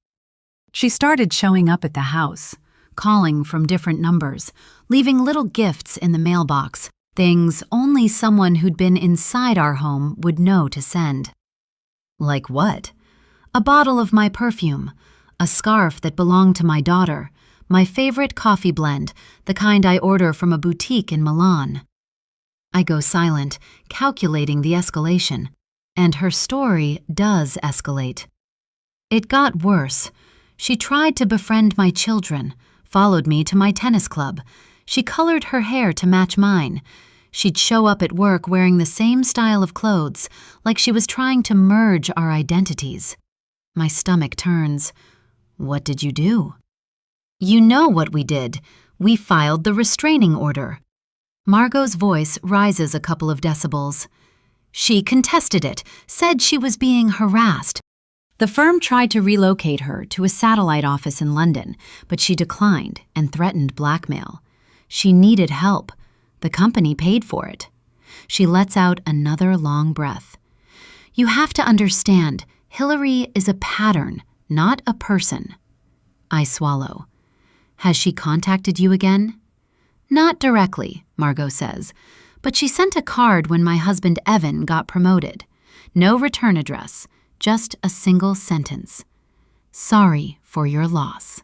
She started showing up at the house, calling from different numbers, leaving little gifts in the mailbox, things only someone who'd been inside our home would know to send. Like what? A bottle of my perfume, a scarf that belonged to my daughter, my favorite coffee blend, the kind I order from a boutique in Milan. I go silent, calculating the escalation, and her story does escalate. It got worse. She tried to befriend my children, followed me to my tennis club. She colored her hair to match mine. She'd show up at work wearing the same style of clothes, like she was trying to merge our identities. My stomach turns. What did you do? You know what we did. We filed the restraining order. Margot's voice rises a couple of decibels. She contested it, said she was being harassed. The firm tried to relocate her to a satellite office in London, but she declined and threatened blackmail. She needed help. The company paid for it. She lets out another long breath. You have to understand, Hillary is a pattern, not a person. I swallow. Has she contacted you again? Not directly, Margot says, but she sent a card when my husband Evan got promoted. No return address, just a single sentence. Sorry for your loss.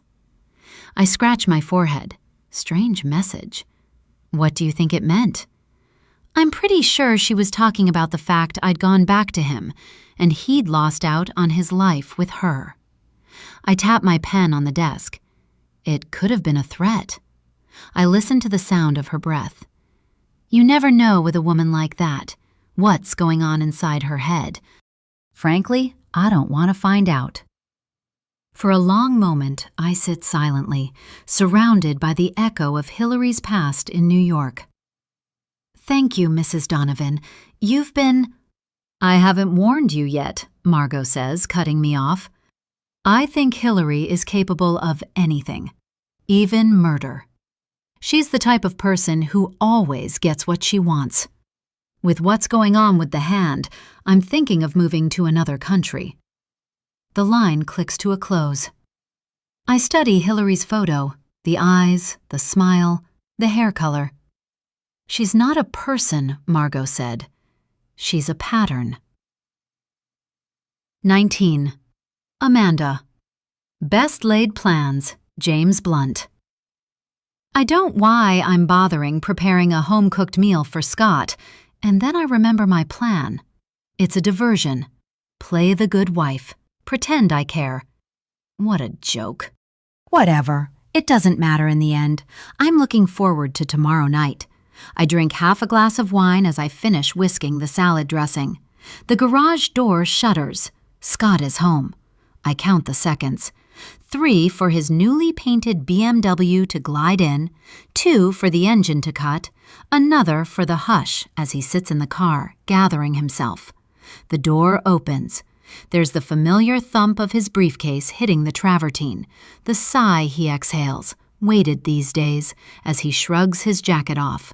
I scratch my forehead. Strange message. What do you think it meant? I'm pretty sure she was talking about the fact I'd gone back to him, and he'd lost out on his life with her. I tap my pen on the desk. It could have been a threat. I listen to the sound of her breath. You never know with a woman like that, what's going on inside her head. Frankly, I don't want to find out. For a long moment, I sit silently, surrounded by the echo of Hillary's past in New York. Thank you, Mrs. Donovan. You've been... I haven't warned you yet, Margot says, cutting me off. I think Hillary is capable of anything, even murder. She's the type of person who always gets what she wants. With what's going on with the hand, I'm thinking of moving to another country. The line clicks to a close. I study Hillary's photo, the eyes, the smile, the hair color. She's not a person, Margot said. She's a pattern. 19. Amanda. Best laid plans, James Blunt. I don't why I'm bothering preparing a home-cooked meal for Scott, and then I remember my plan. It's a diversion. Play the good wife. Pretend I care. What a joke. Whatever. It doesn't matter in the end. I'm looking forward to tomorrow night. I drink half a glass of wine as I finish whisking the salad dressing. The garage door shudders. Scott is home. I count the seconds. 3 for his newly painted BMW to glide in, 2 for the engine to cut, another for the hush as he sits in the car, gathering himself. The door opens. There's the familiar thump of his briefcase hitting the travertine, the sigh he exhales, weighted these days, as he shrugs his jacket off.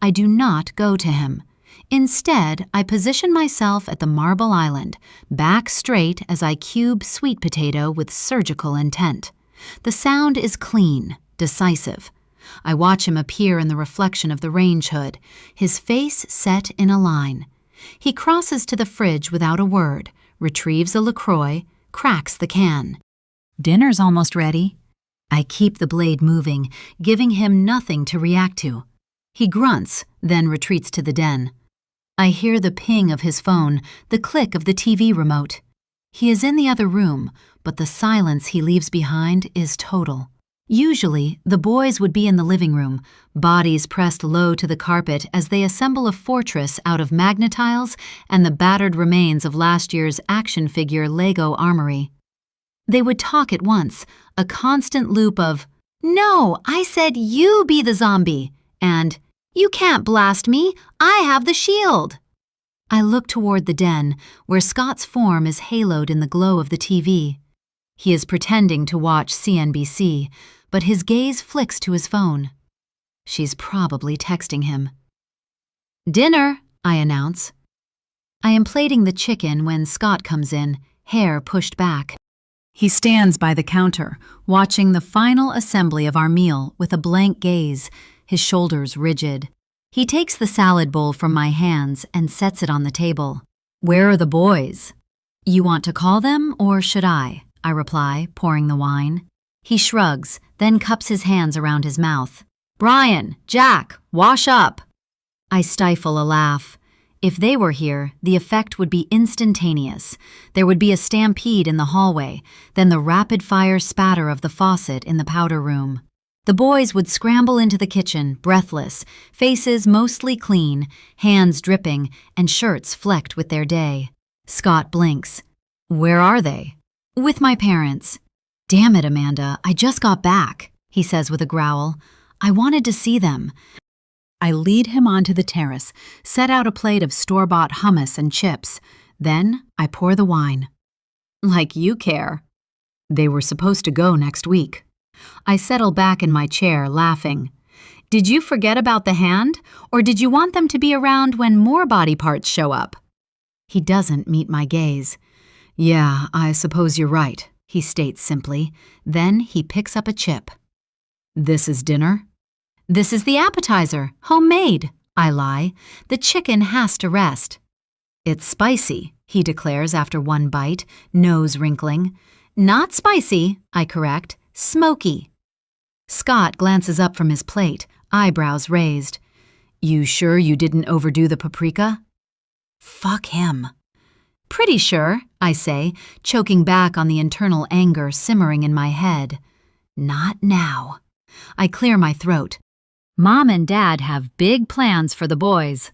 I do not go to him. Instead, I position myself at the marble island, back straight as I cube sweet potato with surgical intent. The sound is clean, decisive. I watch him appear in the reflection of the range hood, his face set in a line. He crosses to the fridge without a word, retrieves a LaCroix, cracks the can. Dinner's almost ready. I keep the blade moving, giving him nothing to react to. He grunts, then retreats to the den. I hear the ping of his phone, the click of the TV remote. He is in the other room, but the silence he leaves behind is total. Usually, the boys would be in the living room, bodies pressed low to the carpet as they assemble a fortress out of magnetiles and the battered remains of last year's action figure Lego armory. They would talk at once, a constant loop of, "No, I said you be the zombie," and "You can't blast me, I have the shield." I look toward the den, where Scott's form is haloed in the glow of the TV. He is pretending to watch CNBC, but his gaze flicks to his phone. She's probably texting him. "Dinner," I announce. I am plating the chicken when Scott comes in, hair pushed back. He stands by the counter, watching the final assembly of our meal with a blank gaze, his shoulders rigid. He takes the salad bowl from my hands and sets it on the table. "Where are the boys?" "You want to call them, or should I?" I reply, pouring the wine. He shrugs, then cups his hands around his mouth. "Brian, Jack, wash up!" I stifle a laugh. If they were here, the effect would be instantaneous. There would be a stampede in the hallway, then the rapid-fire spatter of the faucet in the powder room. The boys would scramble into the kitchen, breathless, faces mostly clean, hands dripping, and shirts flecked with their day. Scott blinks. "Where are they?" "With my parents." "Damn it, Amanda, I just got back," he says with a growl. "I wanted to see them." I lead him onto the terrace, set out a plate of store-bought hummus and chips. Then I pour the wine. "Like you care." "They were supposed to go next week." I settle back in my chair, laughing. "Did you forget about the hand, or did you want them to be around when more body parts show up?" He doesn't meet my gaze. "Yeah, I suppose you're right," he states simply. Then he picks up a chip. "This is dinner?" "This is the appetizer, homemade," I lie. "The chicken has to rest." "It's spicy," he declares after one bite, nose wrinkling. "Not spicy," I correct. "Smoky." Scott glances up from his plate, eyebrows raised. "You sure you didn't overdo the paprika?" Fuck him. "Pretty sure," I say, choking back on the internal anger simmering in my head. "Not now." I clear my throat. "Mom and Dad have big plans for the boys."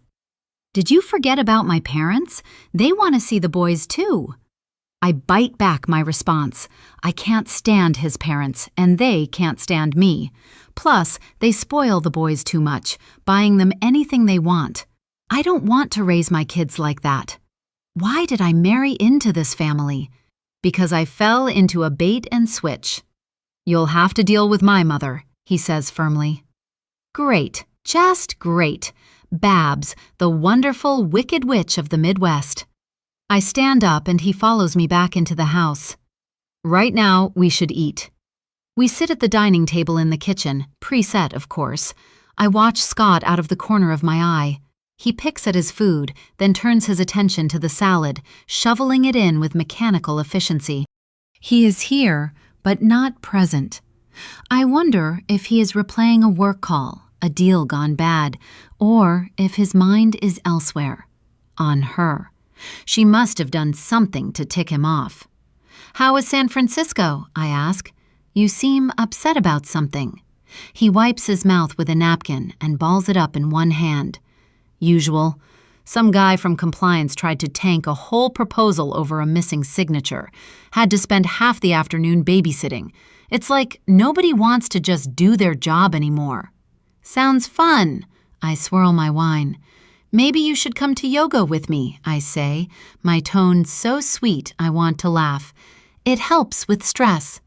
"Did you forget about my parents? They want to see the boys too." I bite back my response. I can't stand his parents, and they can't stand me. Plus, they spoil the boys too much, buying them anything they want. I don't want to raise my kids like that. Why did I marry into this family? Because I fell into a bait and switch. "You'll have to deal with my mother," he says firmly. Great, just great. Babs, the wonderful wicked witch of the Midwest. I stand up and he follows me back into the house. "Right now, we should eat." We sit at the dining table in the kitchen, preset, of course. I watch Scott out of the corner of my eye. He picks at his food, then turns his attention to the salad, shoveling it in with mechanical efficiency. He is here, but not present. I wonder if he is replaying a work call, a deal gone bad, or if his mind is elsewhere. On her. She must have done something to tick him off. "How is San Francisco?" I ask. "You seem upset about something." He wipes his mouth with a napkin and balls it up in one hand. "Usual. Some guy from compliance tried to tank a whole proposal over a missing signature. Had to spend half the afternoon babysitting. It's like nobody wants to just do their job anymore." "Sounds fun." I swirl my wine. "Maybe you should come to yoga with me," I say, my tone so sweet I want to laugh. "It helps with stress."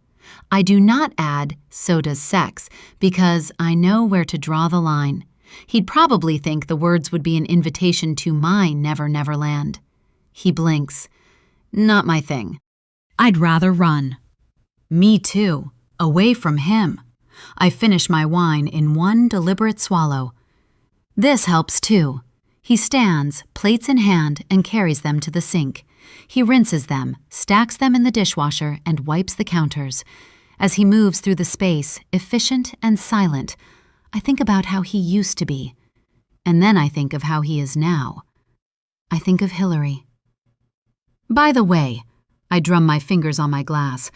I do not add, "so does sex," because I know where to draw the line. He'd probably think the words would be an invitation to my Never Never Land. He blinks. "Not my thing. I'd rather run." Me too, away from him. I finish my wine in one deliberate swallow. This helps too. He stands, plates in hand, and carries them to the sink. He rinses them, stacks them in the dishwasher, and wipes the counters. As he moves through the space, efficient and silent, I think about how he used to be. And then I think of how he is now. I think of Hillary. By the way, I drum my fingers on my glass.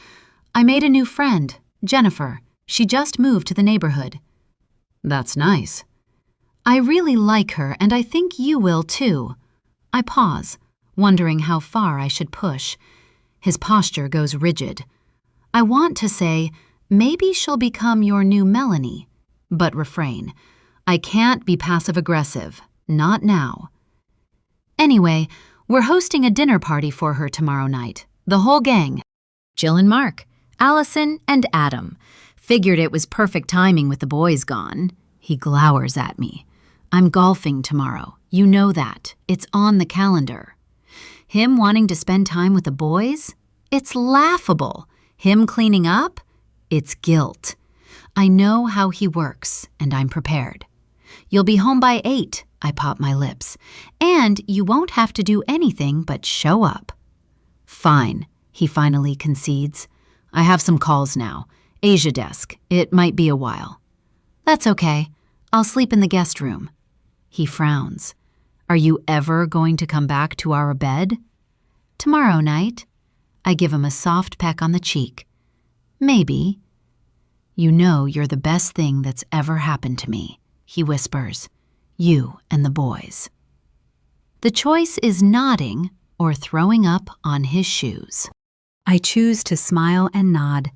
I made a new friend, Jennifer. She just moved to the neighborhood. That's nice. I really like her, and I think you will too. I pause, wondering how far I should push. His posture goes rigid. I want to say, maybe she'll become your new Melanie, but refrain. I can't be passive-aggressive, not now. Anyway, we're hosting a dinner party for her tomorrow night, the whole gang. Jill and Mark, Allison and Adam. Figured it was perfect timing with the boys gone. He glowers at me. I'm golfing tomorrow. You know that. It's on the calendar. Him wanting to spend time with the boys? It's laughable. Him cleaning up? It's guilt. I know how he works, and I'm prepared. You'll be home by 8, I pop my lips, and you won't have to do anything but show up. Fine, he finally concedes. I have some calls now. Asia desk. It might be a while. That's okay. I'll sleep in the guest room. He frowns. Are you ever going to come back to our bed? Tomorrow night. I give him a soft peck on the cheek. Maybe. You know you're the best thing that's ever happened to me, he whispers. You and the boys. The choice is nodding or throwing up on his shoes. I choose to smile and nod.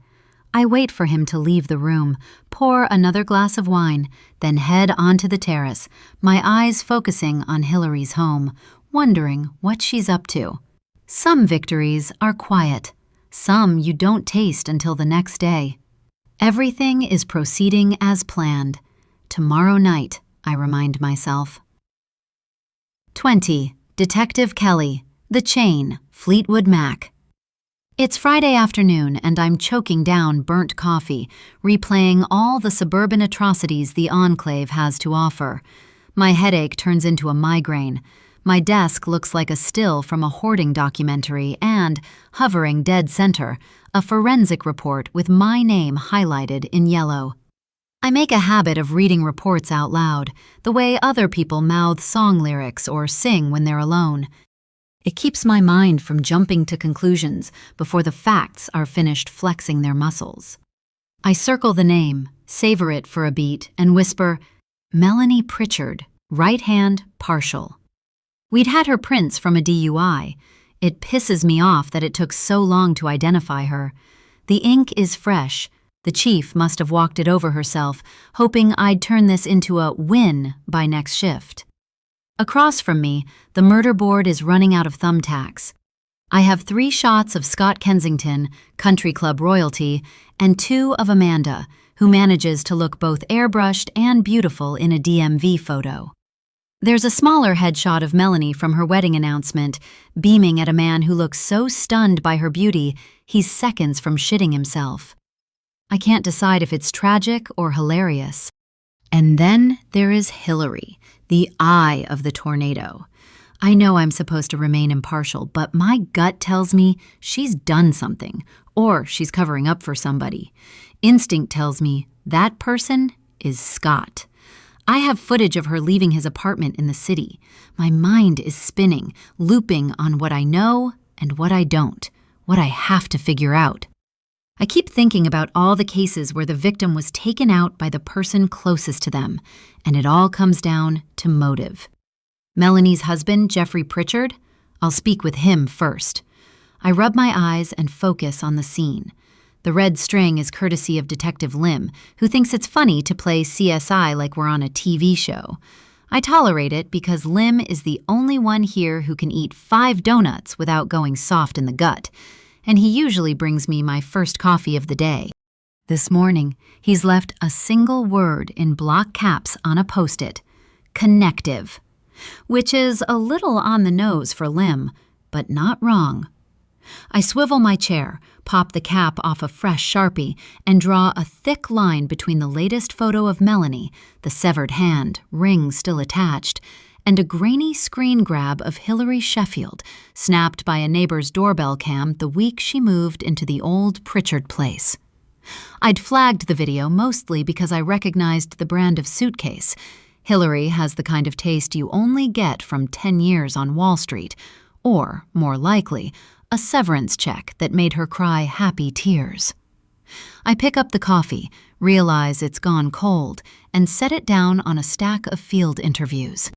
I wait for him to leave the room, pour another glass of wine, then head onto the terrace, my eyes focusing on Hillary's home, wondering what she's up to. Some victories are quiet. Some you don't taste until the next day. Everything is proceeding as planned. Tomorrow night, I remind myself. 20. Detective Kelly, The Chain, Fleetwood Mac. It's Friday afternoon and I'm choking down burnt coffee, replaying all the suburban atrocities the Enclave has to offer. My headache turns into a migraine. My desk looks like a still from a hoarding documentary and, hovering dead center, a forensic report with my name highlighted in yellow. I make a habit of reading reports out loud, the way other people mouth song lyrics or sing when they're alone. It keeps my mind from jumping to conclusions before the facts are finished flexing their muscles. I circle the name, savor it for a beat, and whisper, Melanie Pritchard, right hand, partial. We'd had her prints from a DUI. It pisses me off that it took so long to identify her. The ink is fresh. The chief must have walked it over herself, hoping I'd turn this into a win by next shift. Across from me, the murder board is running out of thumbtacks. I have 3 shots of Scott Kensington, country club royalty, and 2 of Amanda, who manages to look both airbrushed and beautiful in a DMV photo. There's a smaller headshot of Melanie from her wedding announcement, beaming at a man who looks so stunned by her beauty, he's seconds from shitting himself. I can't decide if it's tragic or hilarious. And then there is Hillary, the eye of the tornado. I know I'm supposed to remain impartial, but my gut tells me she's done something, or she's covering up for somebody. Instinct tells me that person is Scott. I have footage of her leaving his apartment in the city. My mind is spinning, looping on what I know and what I don't, what I have to figure out. I keep thinking about all the cases where the victim was taken out by the person closest to them, and it all comes down to motive. Melanie's husband, Jeffrey Pritchard? I'll speak with him first. I rub my eyes and focus on the scene. The red string is courtesy of Detective Lim, who thinks it's funny to play CSI like we're on a TV show. I tolerate it because Lim is the only one here who can eat 5 donuts without going soft in the gut, and he usually brings me my first coffee of the day. This morning, he's left a single word in block caps on a Post-it, connective, which is a little on the nose for Lim, but not wrong. I swivel my chair, pop the cap off a fresh Sharpie, and draw a thick line between the latest photo of Melanie, the severed hand, ring still attached, and a grainy screen grab of Hillary Sheffield, snapped by a neighbor's doorbell cam the week she moved into the old Pritchard place. I'd flagged the video mostly because I recognized the brand of suitcase. Hillary has the kind of taste you only get from 10 years on Wall Street, or, more likely, a severance check that made her cry happy tears. I pick up the coffee, realize it's gone cold, and set it down on a stack of field interviews.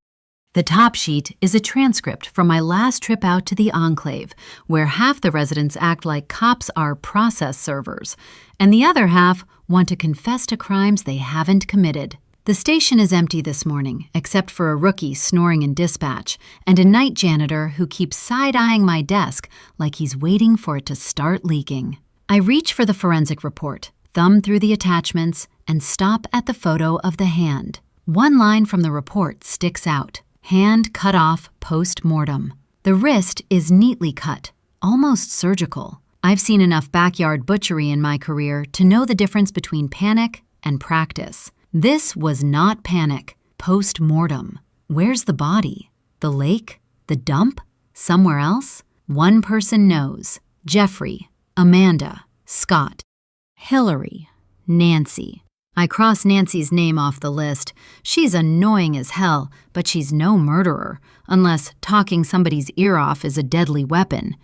The top sheet is a transcript from my last trip out to the Enclave, where half the residents act like cops are process servers, and the other half want to confess to crimes they haven't committed. The station is empty this morning, except for a rookie snoring in dispatch and a night janitor who keeps side-eyeing my desk like he's waiting for it to start leaking. I reach for the forensic report, thumb through the attachments, and stop at the photo of the hand. One line from the report sticks out. Hand cut off post-mortem. The wrist is neatly cut, almost surgical. I've seen enough backyard butchery in my career to know the difference between panic and practice. This was not panic. Post-mortem. Where's the body? The lake? The dump? Somewhere else? One person knows. Jeffrey, Amanda, Scott, Hillary, Nancy. I cross Nancy's name off the list. She's annoying as hell, but she's no murderer, unless talking somebody's ear off is a deadly weapon.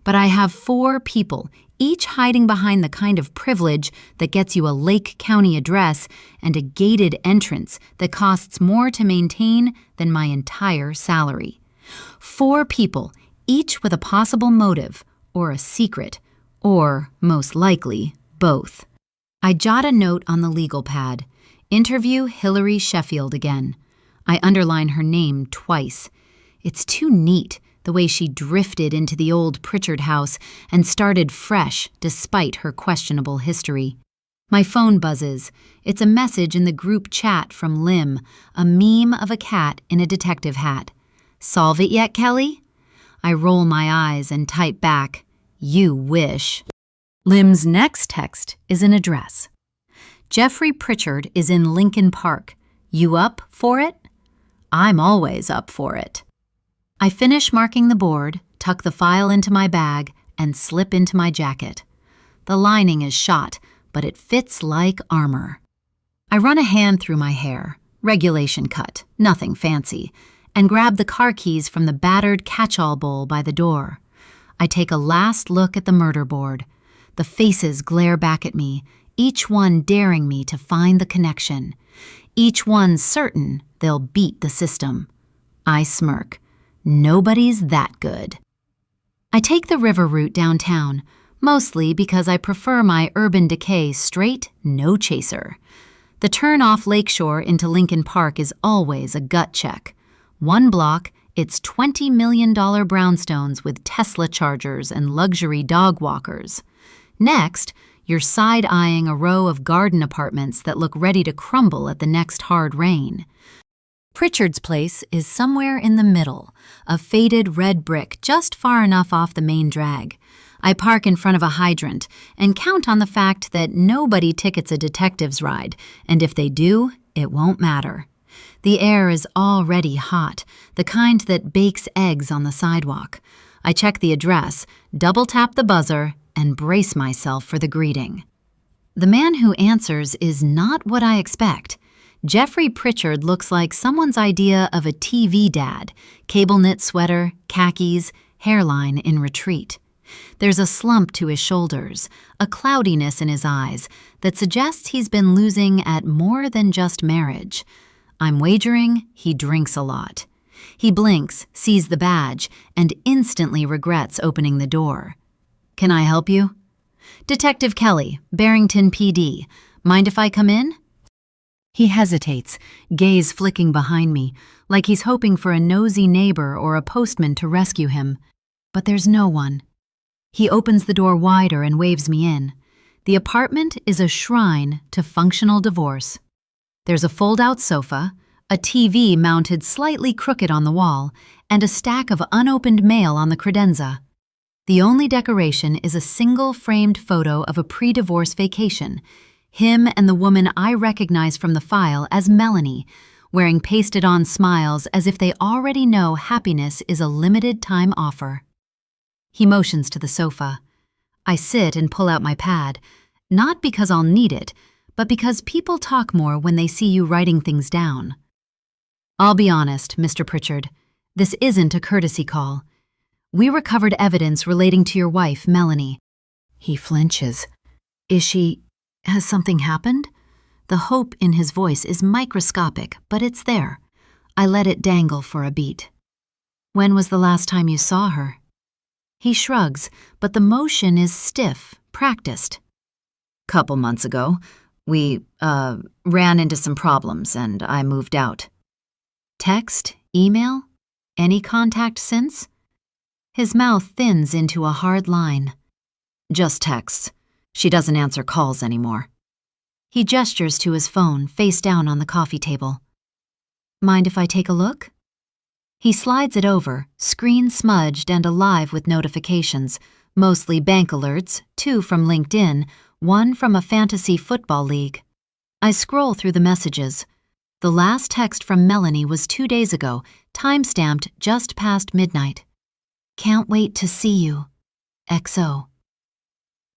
But I have 4 people, each hiding behind the kind of privilege that gets you a Lake County address and a gated entrance that costs more to maintain than my entire salary. 4 people, each with a possible motive, or a secret, or, most likely, both. I jot a note on the legal pad. Interview Hillary Sheffield again. I underline her name twice. It's too neat, the way she drifted into the old Pritchard house and started fresh despite her questionable history. My phone buzzes. It's a message in the group chat from Lim, a meme of a cat in a detective hat. Solve it yet, Kelly? I roll my eyes and type back, "You wish." Lim's next text is an address. Jeffrey Pritchard is in Lincoln Park. You up for it? I'm always up for it. I finish marking the board, tuck the file into my bag, and slip into my jacket. The lining is shot, but it fits like armor. I run a hand through my hair, regulation cut, nothing fancy, and grab the car keys from the battered catch-all bowl by the door. I take a last look at the murder board. The faces glare back at me, each one daring me to find the connection. Each one certain they'll beat the system. I smirk. Nobody's that good. I take the river route downtown, mostly because I prefer my urban decay straight, no chaser. The turn off Lakeshore into Lincoln Park is always a gut check. 1 block, it's $20 million brownstones with Tesla chargers and luxury dog walkers. Next, you're side-eyeing a row of garden apartments that look ready to crumble at the next hard rain. Pritchard's place is somewhere in the middle, a faded red brick just far enough off the main drag. I park in front of a hydrant and count on the fact that nobody tickets a detective's ride, and if they do, it won't matter. The air is already hot, the kind that bakes eggs on the sidewalk. I check the address, double-tap the buzzer, and brace myself for the greeting. The man who answers is not what I expect. Jeffrey Pritchard looks like someone's idea of a TV dad, cable knit sweater, khakis, hairline in retreat. There's a slump to his shoulders, a cloudiness in his eyes that suggests he's been losing at more than just marriage. I'm wagering he drinks a lot. He blinks, sees the badge, and instantly regrets opening the door. Can I help you? Detective Kelly, Barrington PD. Mind if I come in? He hesitates, gaze flicking behind me, like he's hoping for a nosy neighbor or a postman to rescue him. But there's no one. He opens the door wider and waves me in. The apartment is a shrine to functional divorce. There's a fold-out sofa, a TV mounted slightly crooked on the wall, and a stack of unopened mail on the credenza. The only decoration is a single framed photo of a pre-divorce vacation, him and the woman I recognize from the file as Melanie, wearing pasted-on smiles as if they already know happiness is a limited-time offer. He motions to the sofa. I sit and pull out my pad, not because I'll need it, but because people talk more when they see you writing things down. I'll be honest, Mr. Pritchard, this isn't a courtesy call. We recovered evidence relating to your wife, Melanie. He flinches. Has something happened? The hope in his voice is microscopic, but it's there. I let it dangle for a beat. When was the last time you saw her? He shrugs, but the motion is stiff, practiced. Couple months ago. We, ran into some problems and I moved out. Text? Email? Any contact since? His mouth thins into a hard line. Just texts. She doesn't answer calls anymore. He gestures to his phone, face down on the coffee table. Mind if I take a look? He slides it over, screen smudged and alive with notifications, Mostly bank alerts, 2 from LinkedIn, 1 from a fantasy football league. I scroll through the messages. The last text from Melanie was 2 days ago, time-stamped just past midnight. Can't wait to see you. XO.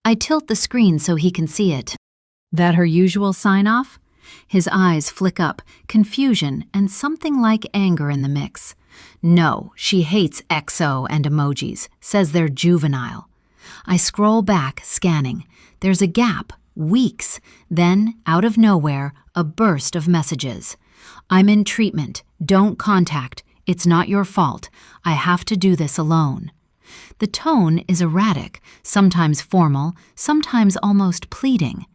I tilt the screen so he can see it. That her usual sign-off? His eyes flick up, confusion and something like anger in the mix. No, she hates XO and emojis, says they're juvenile. I scroll back, scanning. There's a gap, weeks. Then, out of nowhere, a burst of messages. I'm in treatment. Don't contact. It's not your fault. I have to do this alone. The tone is erratic, sometimes formal, sometimes almost pleading.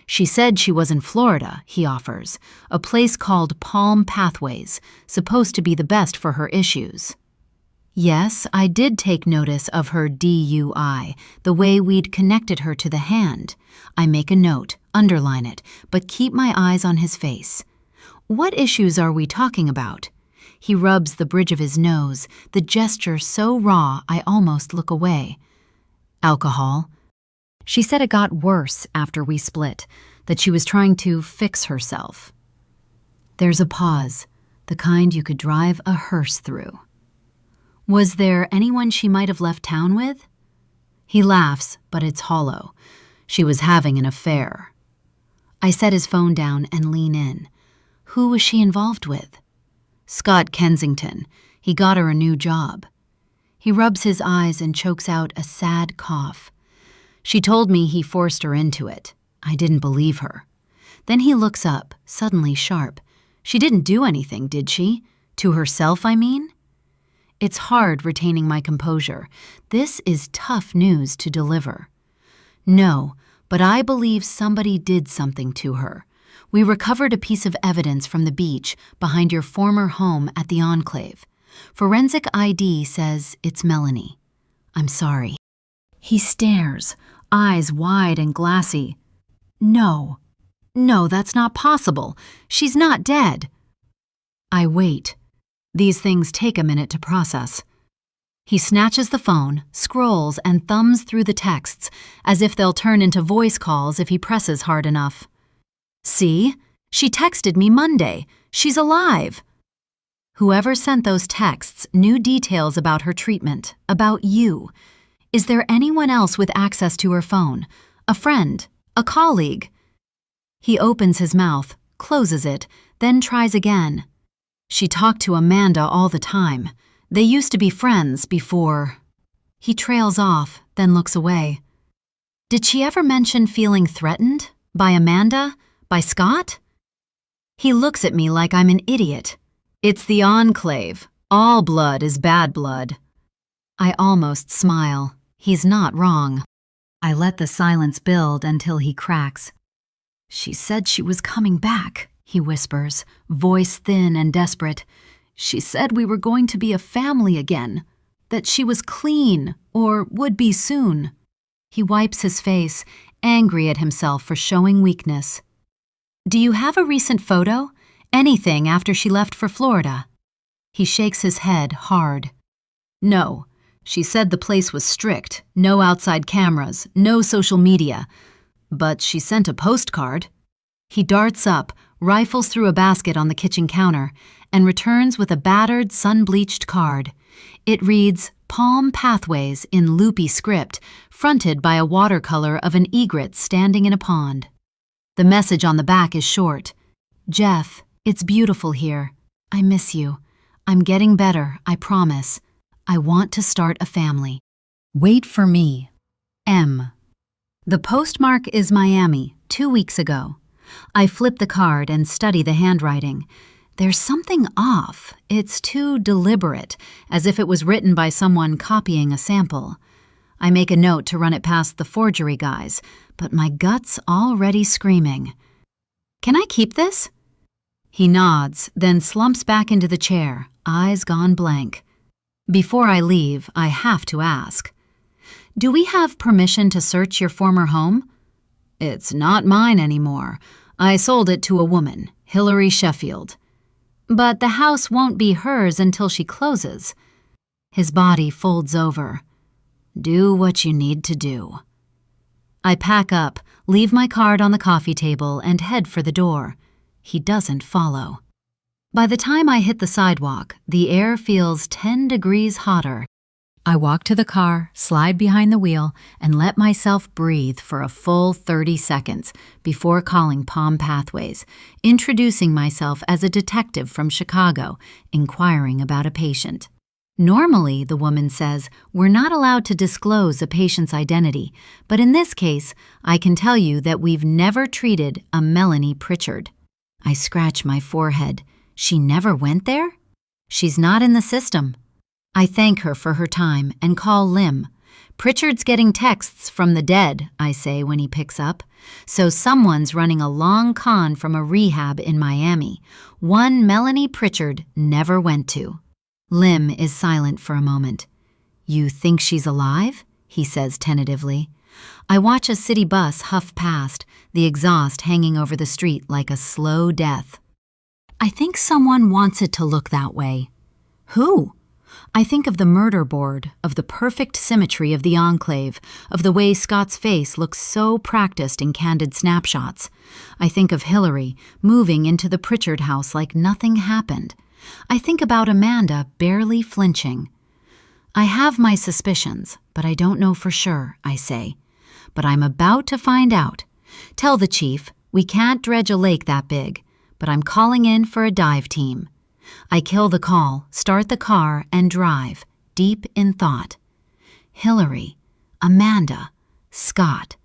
She said she was in Florida, he offers, a place called Palm Pathways, supposed to be the best for her issues. Yes, I did take notice of her DUI, the way we'd connected her to the hand. I make a note, underline it, but keep my eyes on his face. What issues are we talking about? He rubs the bridge of his nose, the gesture so raw I almost look away. Alcohol. She said it got worse after we split, that she was trying to fix herself. There's a pause, the kind you could drive a hearse through. Was there anyone she might have left town with? He laughs, but it's hollow. She was having an affair. I set his phone down and lean in. Who was she involved with? Scott Kensington. He got her a new job. He rubs his eyes and chokes out a sad cough. She told me he forced her into it. I didn't believe her. Then he looks up, suddenly sharp. She didn't do anything, did she? To herself, I mean? It's hard retaining my composure. This is tough news to deliver. No, but I believe somebody did something to her. We recovered a piece of evidence from the beach behind your former home at the Enclave. Forensic ID says it's Melanie. I'm sorry. He stares, eyes wide and glassy. No, that's not possible. She's not dead. I wait. These things take a minute to process. He snatches the phone, scrolls, and thumbs through the texts, as if they'll turn into voice calls if he presses hard enough. See? She texted me Monday. She's alive. Whoever sent those texts knew details about her treatment, about you. Is there anyone else with access to her phone? A friend? A colleague? He opens his mouth, closes it, then tries again. She talked to Amanda all the time. They used to be friends before. He trails off, then looks away. Did she ever mention feeling threatened? By Amanda? By Scott? He looks at me like I'm an idiot. It's the Enclave. All blood is bad blood. I almost smile. He's not wrong. I let the silence build until he cracks. She said she was coming back, he whispers, voice thin and desperate. She said we were going to be a family again, that she was clean, or would be soon. He wipes his face, angry at himself for showing weakness. Do you have a recent photo? Anything after she left for Florida? He shakes his head hard. No. She said the place was strict, no outside cameras, no social media. But she sent a postcard. He darts up, rifles through a basket on the kitchen counter, and returns with a battered, sun-bleached card. It reads, Palm Pathways in loopy script, fronted by a watercolor of an egret standing in a pond. The message on the back is short. Jeff, it's beautiful here. I miss you. I'm getting better, I promise. I want to start a family. Wait for me. M. The postmark is Miami, 2 weeks ago. I flip the card and study the handwriting. There's something off. It's too deliberate, as if it was written by someone copying a sample. I make a note to run it past the forgery guys, but my gut's already screaming. Can I keep this? He nods, then slumps back into the chair, eyes gone blank. Before I leave, I have to ask. Do we have permission to search your former home? It's not mine anymore. I sold it to a woman, Hillary Sheffield. But the house won't be hers until she closes. His body folds over. Do what you need to do. I pack up, leave my card on the coffee table, and head for the door. He doesn't follow. By the time I hit the sidewalk, the air feels 10 degrees hotter. I walk to the car, slide behind the wheel, and let myself breathe for a full 30 seconds before calling Palm Pathways, introducing myself as a detective from Chicago, inquiring about a patient. Normally, the woman says, we're not allowed to disclose a patient's identity, but in this case, I can tell you that we've never treated a Melanie Pritchard. I scratch my forehead. She never went there? She's not in the system. I thank her for her time and call Lim. Pritchard's getting texts from the dead, I say when he picks up. So someone's running a long con from a rehab in Miami, one Melanie Pritchard never went to. Lim is silent for a moment. You think she's alive? He says tentatively. I watch a city bus huff past, the exhaust hanging over the street like a slow death. I think someone wants it to look that way. Who? I think of the murder board, of the perfect symmetry of the enclave, of the way Scott's face looks so practiced in candid snapshots. I think of Hillary moving into the Pritchard house like nothing happened. I think about Amanda barely flinching. I have my suspicions, but I don't know for sure, I say. But I'm about to find out. Tell the chief, we can't dredge a lake that big, but I'm calling in for a dive team. I kill the call, start the car, and drive, deep in thought. Hillary, Amanda, Scott.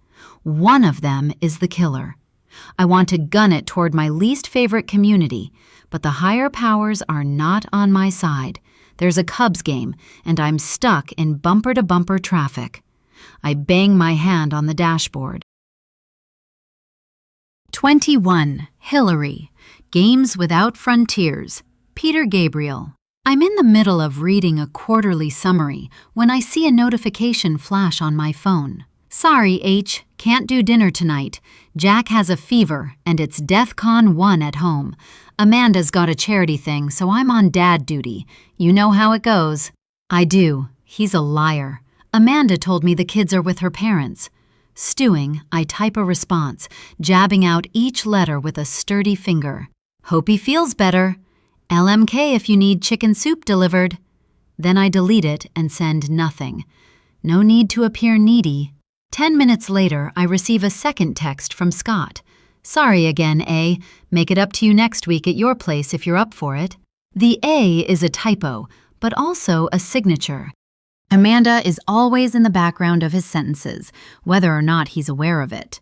One of them is the killer. I want to gun it toward my least favorite community, but the higher powers are not on my side. There's a Cubs game, and I'm stuck in bumper-to-bumper traffic. I bang my hand on the dashboard. 21. Hillary. Games Without Frontiers. Peter Gabriel. I'm in the middle of reading a quarterly summary when I see a notification flash on my phone. Sorry, H, can't do dinner tonight. Jack has a fever, and it's DEFCON 1 at home. Amanda's got a charity thing, so I'm on dad duty. You know how it goes. I do. He's a liar. Amanda told me the kids are with her parents. Stewing, I type a response, jabbing out each letter with a sturdy finger. Hope he feels better. LMK if you need chicken soup delivered. Then I delete it and send nothing. No need to appear needy. 10 minutes later, I receive a second text from Scott. Sorry again, A. Make it up to you next week at your place if you're up for it. The A is a typo, but also a signature. Amanda is always in the background of his sentences, whether or not he's aware of it.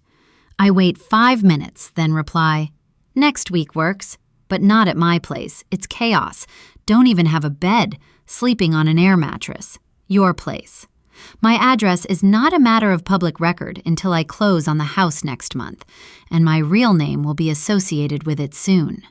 I wait 5 minutes, then reply, next week works, but not at my place. It's chaos. Don't even have a bed, sleeping on an air mattress. Your place. My address is not a matter of public record until I close on the house next month, and my real name will be associated with it soon.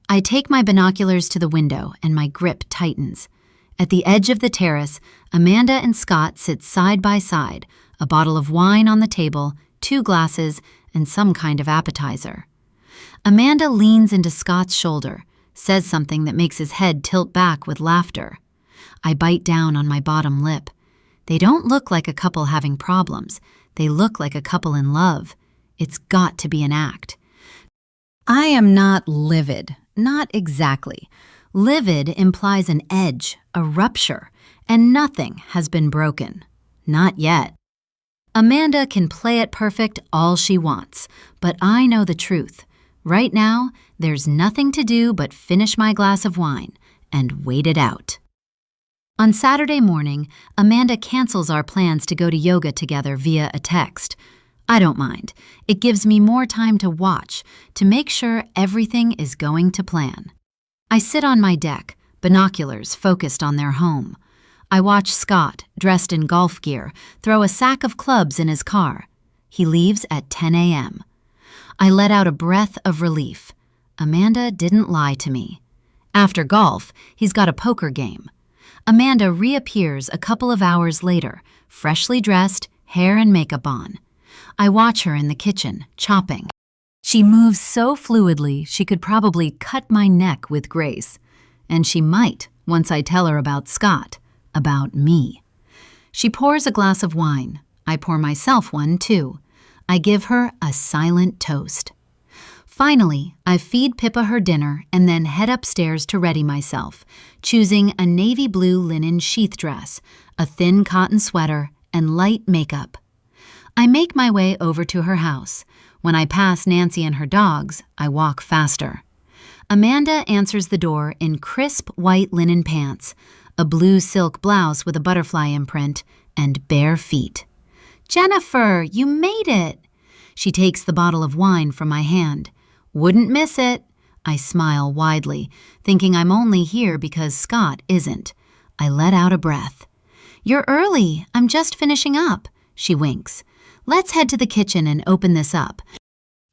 I take my binoculars to the window, and my grip tightens. At the edge of the terrace, Amanda and Scott sit side by side, a bottle of wine on the table, 2 glasses, and some kind of appetizer. Amanda leans into Scott's shoulder, says something that makes his head tilt back with laughter. I bite down on my bottom lip. They don't look like a couple having problems. They look like a couple in love. It's got to be an act. I am not livid. Not exactly. Livid implies an edge, a rupture, and nothing has been broken. Not yet. Amanda can play it perfect all she wants, but I know the truth. Right now, there's nothing to do but finish my glass of wine and wait it out. On Saturday morning, Amanda cancels our plans to go to yoga together via a text. I don't mind. It gives me more time to watch, to make sure everything is going to plan. I sit on my deck, binoculars focused on their home. I watch Scott, dressed in golf gear, throw a sack of clubs in his car. He leaves at 10 a.m. I let out a breath of relief. Amanda didn't lie to me. After golf, he's got a poker game. Amanda reappears a couple of hours later, freshly dressed, hair and makeup on. I watch her in the kitchen, chopping. She moves so fluidly she could probably cut my neck with grace. And she might, once I tell her about Scott, about me. She pours a glass of wine. I pour myself one, too. I give her a silent toast. Finally, I feed Pippa her dinner and then head upstairs to ready myself, choosing a navy blue linen sheath dress, a thin cotton sweater, and light makeup. I make my way over to her house. When I pass Nancy and her dogs, I walk faster. Amanda answers the door in crisp white linen pants, a blue silk blouse with a butterfly imprint, and bare feet. "Jennifer, you made it!" She takes the bottle of wine from my hand. "Wouldn't miss it." I smile widely, thinking I'm only here because Scott isn't. I let out a breath. "You're early. I'm just finishing up." She winks. "Let's head to the kitchen and open this up.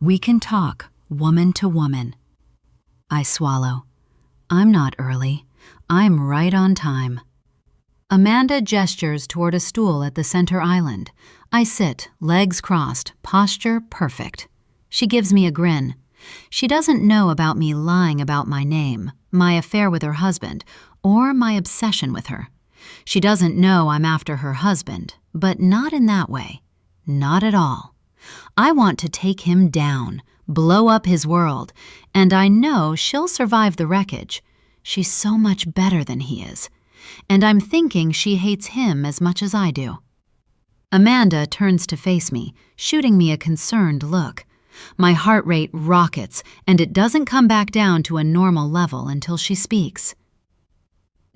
We can talk, woman to woman." I swallow. I'm not early. I'm right on time. Amanda gestures toward a stool at the center island. I sit, legs crossed, posture perfect. She gives me a grin. She doesn't know about me lying about my name, my affair with her husband, or my obsession with her. She doesn't know I'm after her husband, but not in that way. Not at all. I want to take him down, blow up his world, and I know she'll survive the wreckage. She's so much better than he is. And I'm thinking she hates him as much as I do. Amanda turns to face me, shooting me a concerned look. My heart rate rockets, and it doesn't come back down to a normal level until she speaks.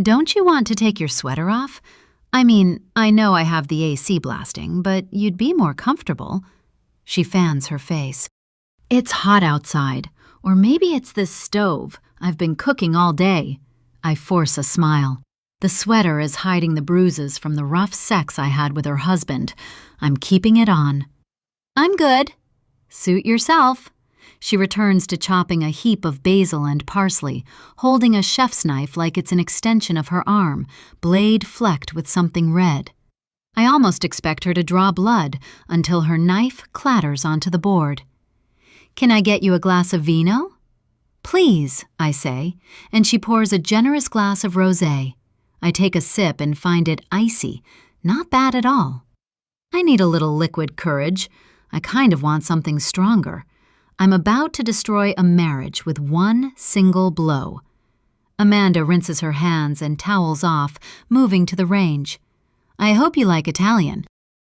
"Don't you want to take your sweater off? I mean, I know I have the AC blasting, but you'd be more comfortable." She fans her face. "It's hot outside, or maybe it's this stove. I've been cooking all day." I force a smile. The sweater is hiding the bruises from the rough sex I had with her husband. I'm keeping it on. "I'm good." "Suit yourself." She returns to chopping a heap of basil and parsley, holding a chef's knife like it's an extension of her arm, blade flecked with something red. I almost expect her to draw blood until her knife clatters onto the board. "Can I get you a glass of vino?" "Please," I say, and she pours a generous glass of rosé. I take a sip and find it icy, not bad at all. I need a little liquid courage. I kind of want something stronger. I'm about to destroy a marriage with one single blow. Amanda rinses her hands and towels off, moving to the range. "I hope you like Italian.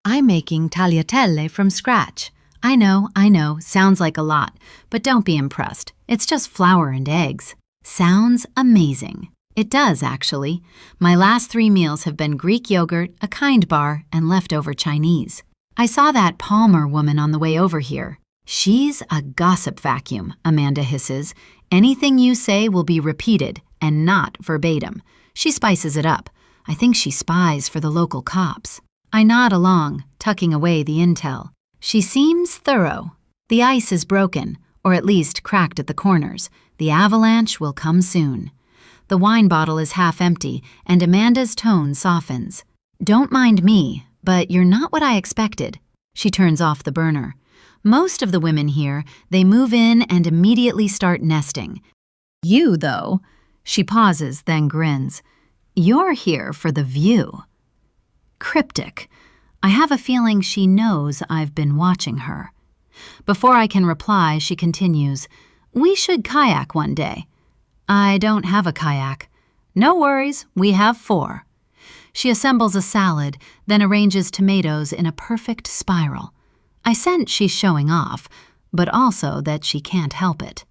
I'm making tagliatelle from scratch. I know, sounds like a lot, but don't be impressed. It's just flour and eggs." Sounds amazing. It does, actually. My last 3 meals have been Greek yogurt, a kind bar, and leftover Chinese. I saw that Palmer woman on the way over here. "She's a gossip vacuum," Amanda hisses. "Anything you say will be repeated, and not verbatim." She spices it up. I think she spies for the local cops. I nod along, tucking away the intel. She seems thorough. The ice is broken, or at least cracked at the corners. The avalanche will come soon. The wine bottle is half empty, and Amanda's tone softens. "Don't mind me, but you're not what I expected." She turns off the burner. "Most of the women here, they move in and immediately start nesting. You, though," she pauses, then grins. "You're here for the view." Cryptic. I have a feeling she knows I've been watching her. Before I can reply, she continues, "We should kayak one day." "I don't have a kayak." "No worries, we have 4. She assembles a salad, then arranges tomatoes in a perfect spiral. I sense she's showing off, but also that she can't help it.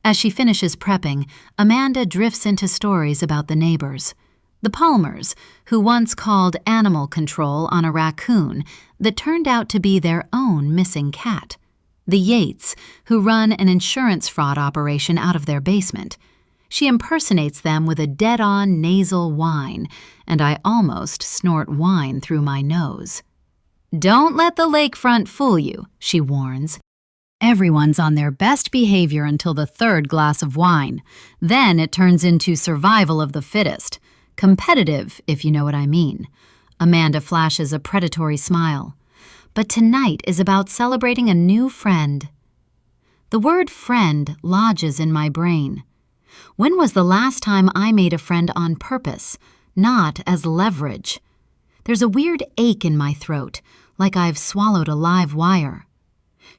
As she finishes prepping, Amanda drifts into stories about the neighbors. The Palmers, who once called animal control on a raccoon that turned out to be their own missing cat. The Yates, who run an insurance fraud operation out of their basement. She impersonates them with a dead-on nasal whine, and I almost snort wine through my nose. "Don't let the lakefront fool you," she warns. Everyone's on their best behavior until the 3rd glass of wine. Then it turns into survival of the fittest. Competitive, if you know what I mean. Amanda flashes a predatory smile. But tonight is about celebrating a new friend. The word friend lodges in my brain. When was the last time I made a friend on purpose, not as leverage? There's a weird ache in my throat, like I've swallowed a live wire.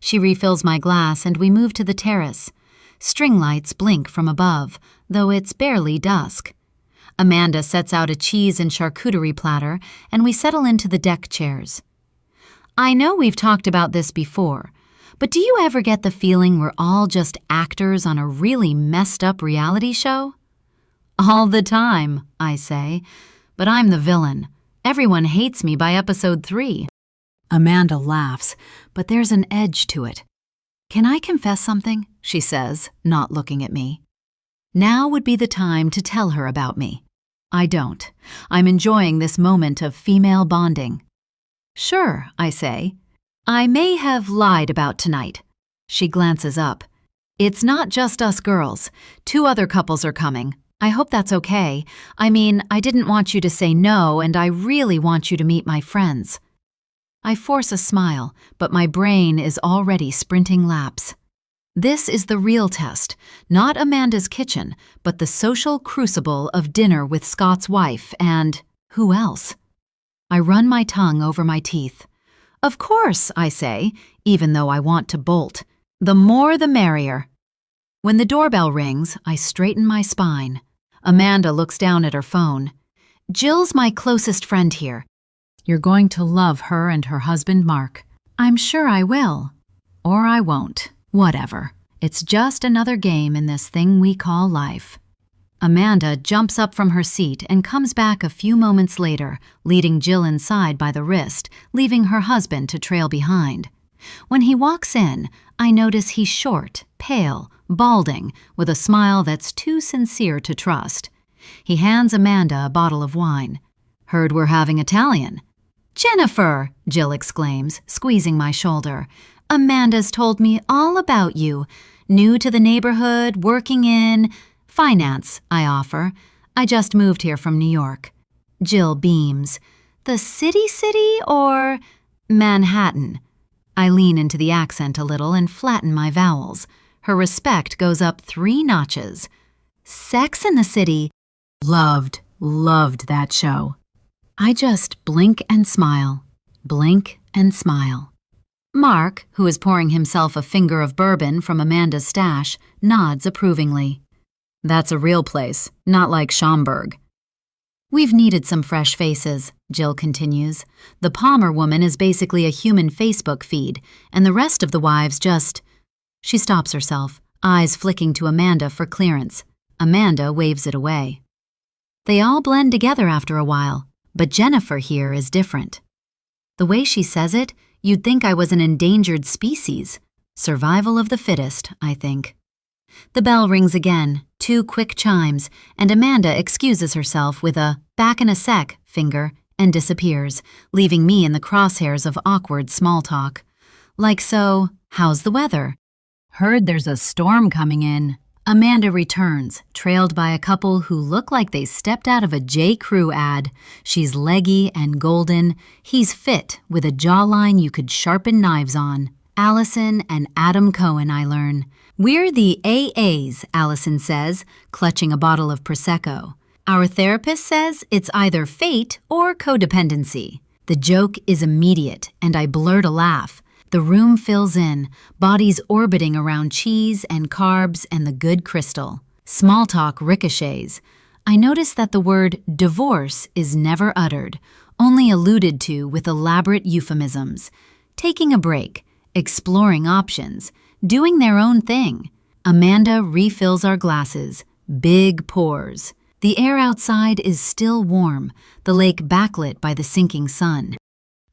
She refills my glass and we move to the terrace. String lights blink from above, though it's barely dusk. Amanda sets out a cheese and charcuterie platter, and we settle into the deck chairs. I know we've talked about this before, but do you ever get the feeling we're all just actors on a really messed up reality show? All the time, I say, but I'm the villain. Everyone hates me by episode 3. Amanda laughs, but there's an edge to it. Can I confess something? She says, not looking at me. Now would be the time to tell her about me. I don't. I'm enjoying this moment of female bonding. Sure, I say. I may have lied about tonight. She glances up. It's not just us girls. 2 other couples are coming. I hope that's okay. I mean, I didn't want you to say no, and I really want you to meet my friends. I force a smile, but my brain is already sprinting laps. This is the real test, not Amanda's kitchen, but the social crucible of dinner with Scott's wife and who else? I run my tongue over my teeth. Of course, I say, even though I want to bolt. The more the merrier. When the doorbell rings, I straighten my spine. Amanda looks down at her phone. Jill's my closest friend here. You're going to love her and her husband, Mark. I'm sure I will. Or I won't. Whatever. It's just another game in this thing we call life. Amanda jumps up from her seat and comes back a few moments later, leading Jill inside by the wrist, leaving her husband to trail behind. When he walks in, I notice he's short, pale, balding, with a smile that's too sincere to trust. He hands Amanda a bottle of wine. Heard we're having Italian. Jennifer, Jill exclaims, squeezing my shoulder. Amanda's told me all about you. New to the neighborhood, working in finance, I offer. I just moved here from New York. Jill beams. The city or Manhattan? I lean into the accent a little and flatten my vowels. Her respect goes up 3 notches. Sex in the City. Loved that show. I just blink and smile. Blink and smile. Mark, who is pouring himself a finger of bourbon from Amanda's stash, nods approvingly. That's a real place, not like Schaumburg. We've needed some fresh faces, Jill continues. The Palmer woman is basically a human Facebook feed, and the rest of the wives just… She stops herself, eyes flicking to Amanda for clearance. Amanda waves it away. They all blend together after a while, but Jennifer here is different. The way she says it, you'd think I was an endangered species. Survival of the fittest, I think. The bell rings again, 2 quick chimes, and Amanda excuses herself with a back in a sec finger and disappears, leaving me in the crosshairs of awkward small talk. Like so, how's the weather? Heard there's a storm coming in. Amanda returns, trailed by a couple who look like they stepped out of a J. Crew ad. She's leggy and golden. He's fit, with a jawline you could sharpen knives on. Allison and Adam Cohen, I learn. We're the AAs, Allison says, clutching a bottle of Prosecco. Our therapist says it's either fate or codependency. The joke is immediate, and I blurt a laugh. The room fills in, bodies orbiting around cheese and carbs and the good crystal. Small talk ricochets. I notice that the word divorce is never uttered, only alluded to with elaborate euphemisms. Taking a break, exploring options, doing their own thing. Amanda refills our glasses. Big pours. The air outside is still warm, the lake backlit by the sinking sun.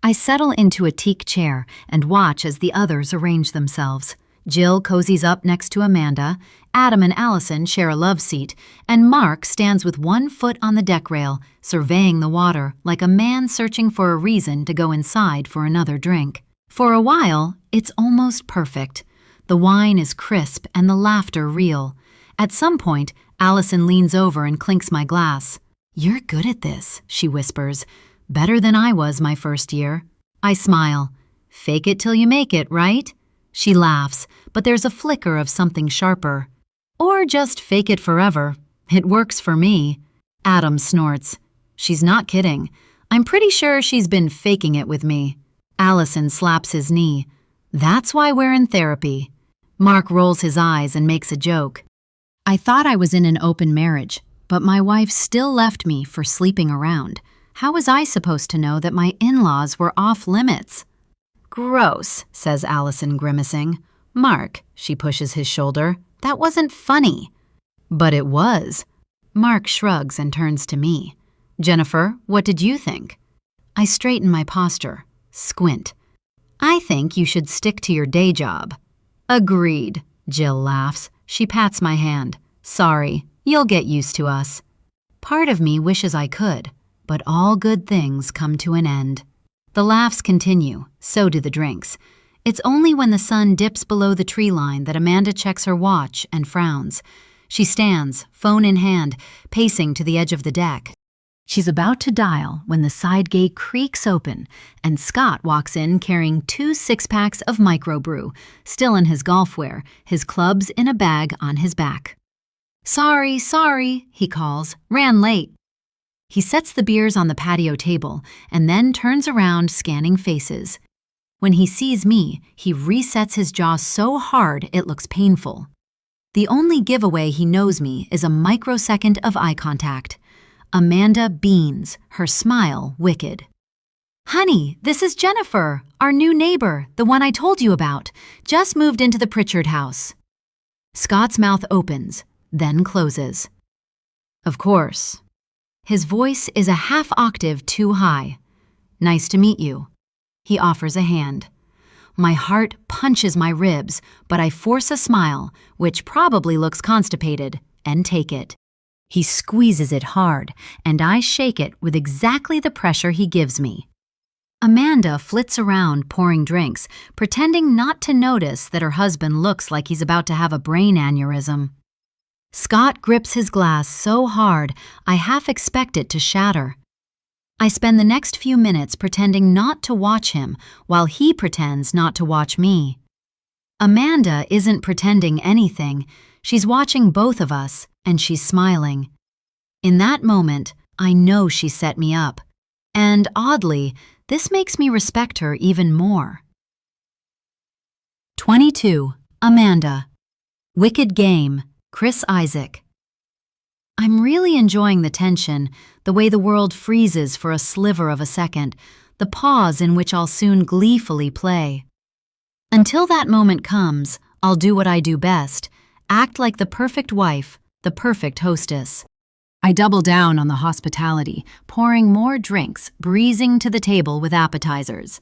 I settle into a teak chair and watch as the others arrange themselves. Jill cozies up next to Amanda, Adam and Allison share a love seat, and Mark stands with 1 foot on the deck rail, surveying the water like a man searching for a reason to go inside for another drink. For a while, it's almost perfect. The wine is crisp and the laughter real. At some point, Allison leans over and clinks my glass. You're good at this, she whispers. Better than I was my first year. I smile. Fake it till you make it, right? She laughs, but there's a flicker of something sharper. Or just fake it forever. It works for me. Adam snorts. She's not kidding. I'm pretty sure she's been faking it with me. Allison slaps his knee. That's why we're in therapy. Mark rolls his eyes and makes a joke. I thought I was in an open marriage, but my wife still left me for sleeping around. How was I supposed to know that my in-laws were off limits? Gross, says Allison, grimacing. Mark, she pushes his shoulder, that wasn't funny. But it was. Mark shrugs and turns to me. Jennifer, what did you think? I straighten my posture, squint. I think you should stick to your day job. Agreed, Jill laughs. She pats my hand. Sorry, you'll get used to us. Part of me wishes I could, but all good things come to an end. The laughs continue, so do the drinks. It's only when the sun dips below the tree line that Amanda checks her watch and frowns. She stands, phone in hand, pacing to the edge of the deck. She's about to dial when the side gate creaks open and Scott walks in carrying 2 six-packs of microbrew, still in his golf wear, his clubs in a bag on his back. Sorry, he calls. Ran late. He sets the beers on the patio table and then turns around scanning faces. When he sees me, he resets his jaw so hard it looks painful. The only giveaway he knows me is a microsecond of eye contact. Amanda beams, her smile wicked. Honey, this is Jennifer, our new neighbor, the one I told you about. Just moved into the Pritchard house. Scott's mouth opens, then closes. Of course. His voice is a half octave too high. Nice to meet you. He offers a hand. My heart punches my ribs, but I force a smile, which probably looks constipated, and take it. He squeezes it hard, and I shake it with exactly the pressure he gives me. Amanda flits around pouring drinks, pretending not to notice that her husband looks like he's about to have a brain aneurysm. Scott grips his glass so hard, I half expect it to shatter. I spend the next few minutes pretending not to watch him, while he pretends not to watch me. Amanda isn't pretending anything. She's watching both of us, and she's smiling. In that moment, I know she set me up. And oddly, this makes me respect her even more. 22. Amanda. Wicked Game, Chris Isaac. I'm really enjoying the tension, the way the world freezes for a sliver of a second, the pause in which I'll soon gleefully play. Until that moment comes, I'll do what I do best, act like the perfect wife, the perfect hostess. I double down on the hospitality, pouring more drinks, breezing to the table with appetizers.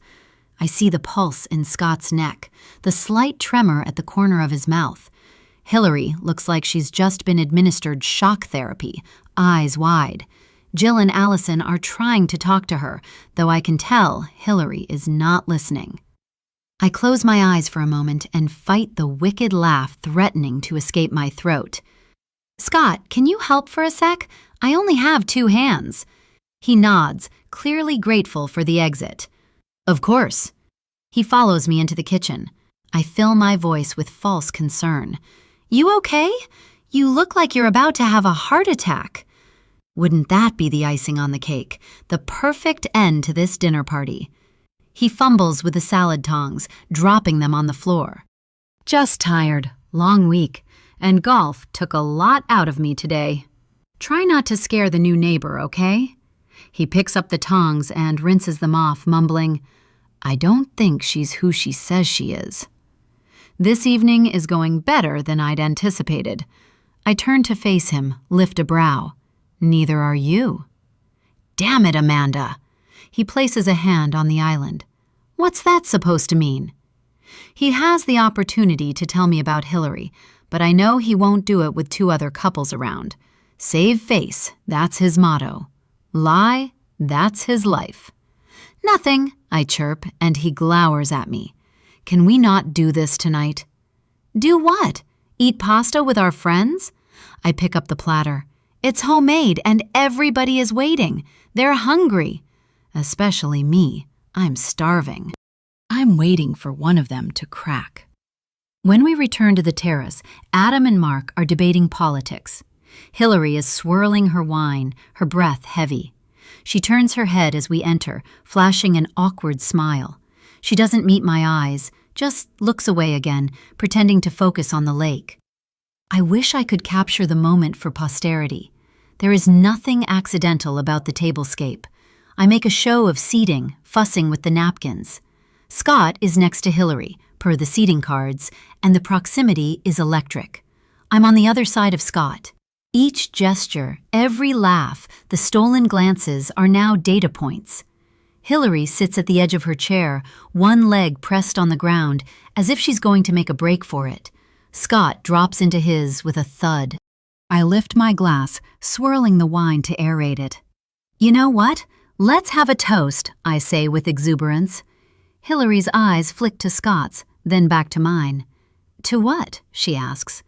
I see the pulse in Scott's neck, the slight tremor at the corner of his mouth. Hillary looks like she's just been administered shock therapy, eyes wide. Jill and Allison are trying to talk to her, though I can tell Hillary is not listening. I close my eyes for a moment and fight the wicked laugh threatening to escape my throat. Scott, can you help for a sec? I only have 2 hands. He nods, clearly grateful for the exit. Of course. He follows me into the kitchen. I fill my voice with false concern. You okay? You look like you're about to have a heart attack. Wouldn't that be the icing on the cake, the perfect end to this dinner party? He fumbles with the salad tongs, dropping them on the floor. Just tired, long week, and golf took a lot out of me today. Try not to scare the new neighbor, okay? He picks up the tongs and rinses them off, mumbling, I don't think she's who she says she is. This evening is going better than I'd anticipated. I turn to face him, lift a brow. Neither are you. Damn it, Amanda. He places a hand on the island. What's that supposed to mean? He has the opportunity to tell me about Hillary, but I know he won't do it with 2 other couples around. Save face, that's his motto. Lie, that's his life. Nothing, I chirp, and he glowers at me. Can we not do this tonight? Do what? Eat pasta with our friends? I pick up the platter. It's homemade and everybody is waiting. They're hungry. Especially me. I'm starving. I'm waiting for one of them to crack. When we return to the terrace, Adam and Mark are debating politics. Hillary is swirling her wine, her breath heavy. She turns her head as we enter, flashing an awkward smile. She doesn't meet my eyes, just looks away again, pretending to focus on the lake. I wish I could capture the moment for posterity. There is nothing accidental about the tablescape. I make a show of seating, fussing with the napkins. Scott is next to Hillary, per the seating cards, and the proximity is electric. I'm on the other side of Scott. Each gesture, every laugh, the stolen glances are now data points. Hillary sits at the edge of her chair, one leg pressed on the ground, as if she's going to make a break for it. Scott drops into his with a thud. I lift my glass, swirling the wine to aerate it. You know what? Let's have a toast, I say with exuberance. Hillary's eyes flick to Scott's, then back to mine. To what? She asks.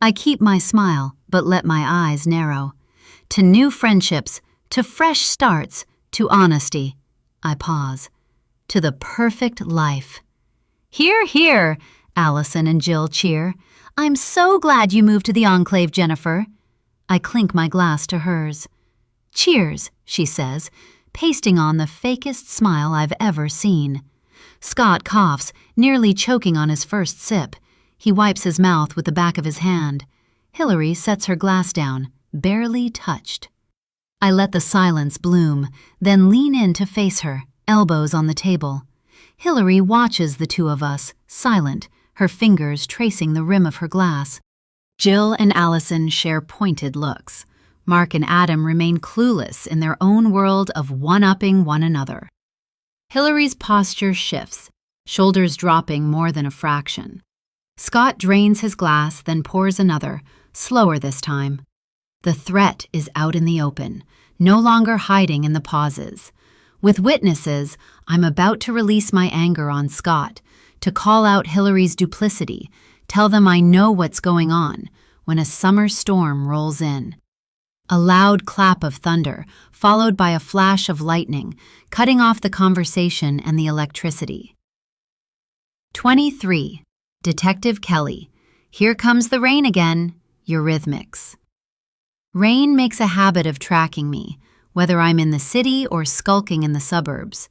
I keep my smile, but let my eyes narrow. To new friendships, to fresh starts, to honesty. I pause. To the perfect life. Hear, hear, Allison and Jill cheer. I'm so glad you moved to the Enclave, Jennifer. I clink my glass to hers. Cheers, she says, pasting on the fakest smile I've ever seen. Scott coughs, nearly choking on his first sip. He wipes his mouth with the back of his hand. Hillary sets her glass down, barely touched. I let the silence bloom, then lean in to face her, elbows on the table. Hillary watches the two of us, silent, her fingers tracing the rim of her glass. Jill and Allison share pointed looks. Mark and Adam remain clueless in their own world of one-upping one another. Hillary's posture shifts, shoulders dropping more than a fraction. Scott drains his glass, then pours another, slower this time. The threat is out in the open, no longer hiding in the pauses. With witnesses, I'm about to release my anger on Scott, to call out Hillary's duplicity, tell them I know what's going on, when a summer storm rolls in. A loud clap of thunder, followed by a flash of lightning, cutting off the conversation and the electricity. 23. Detective Kelly. Here comes the rain again. Eurythmics. Rain makes a habit of tracking me, whether I'm in the city or skulking in the suburbs.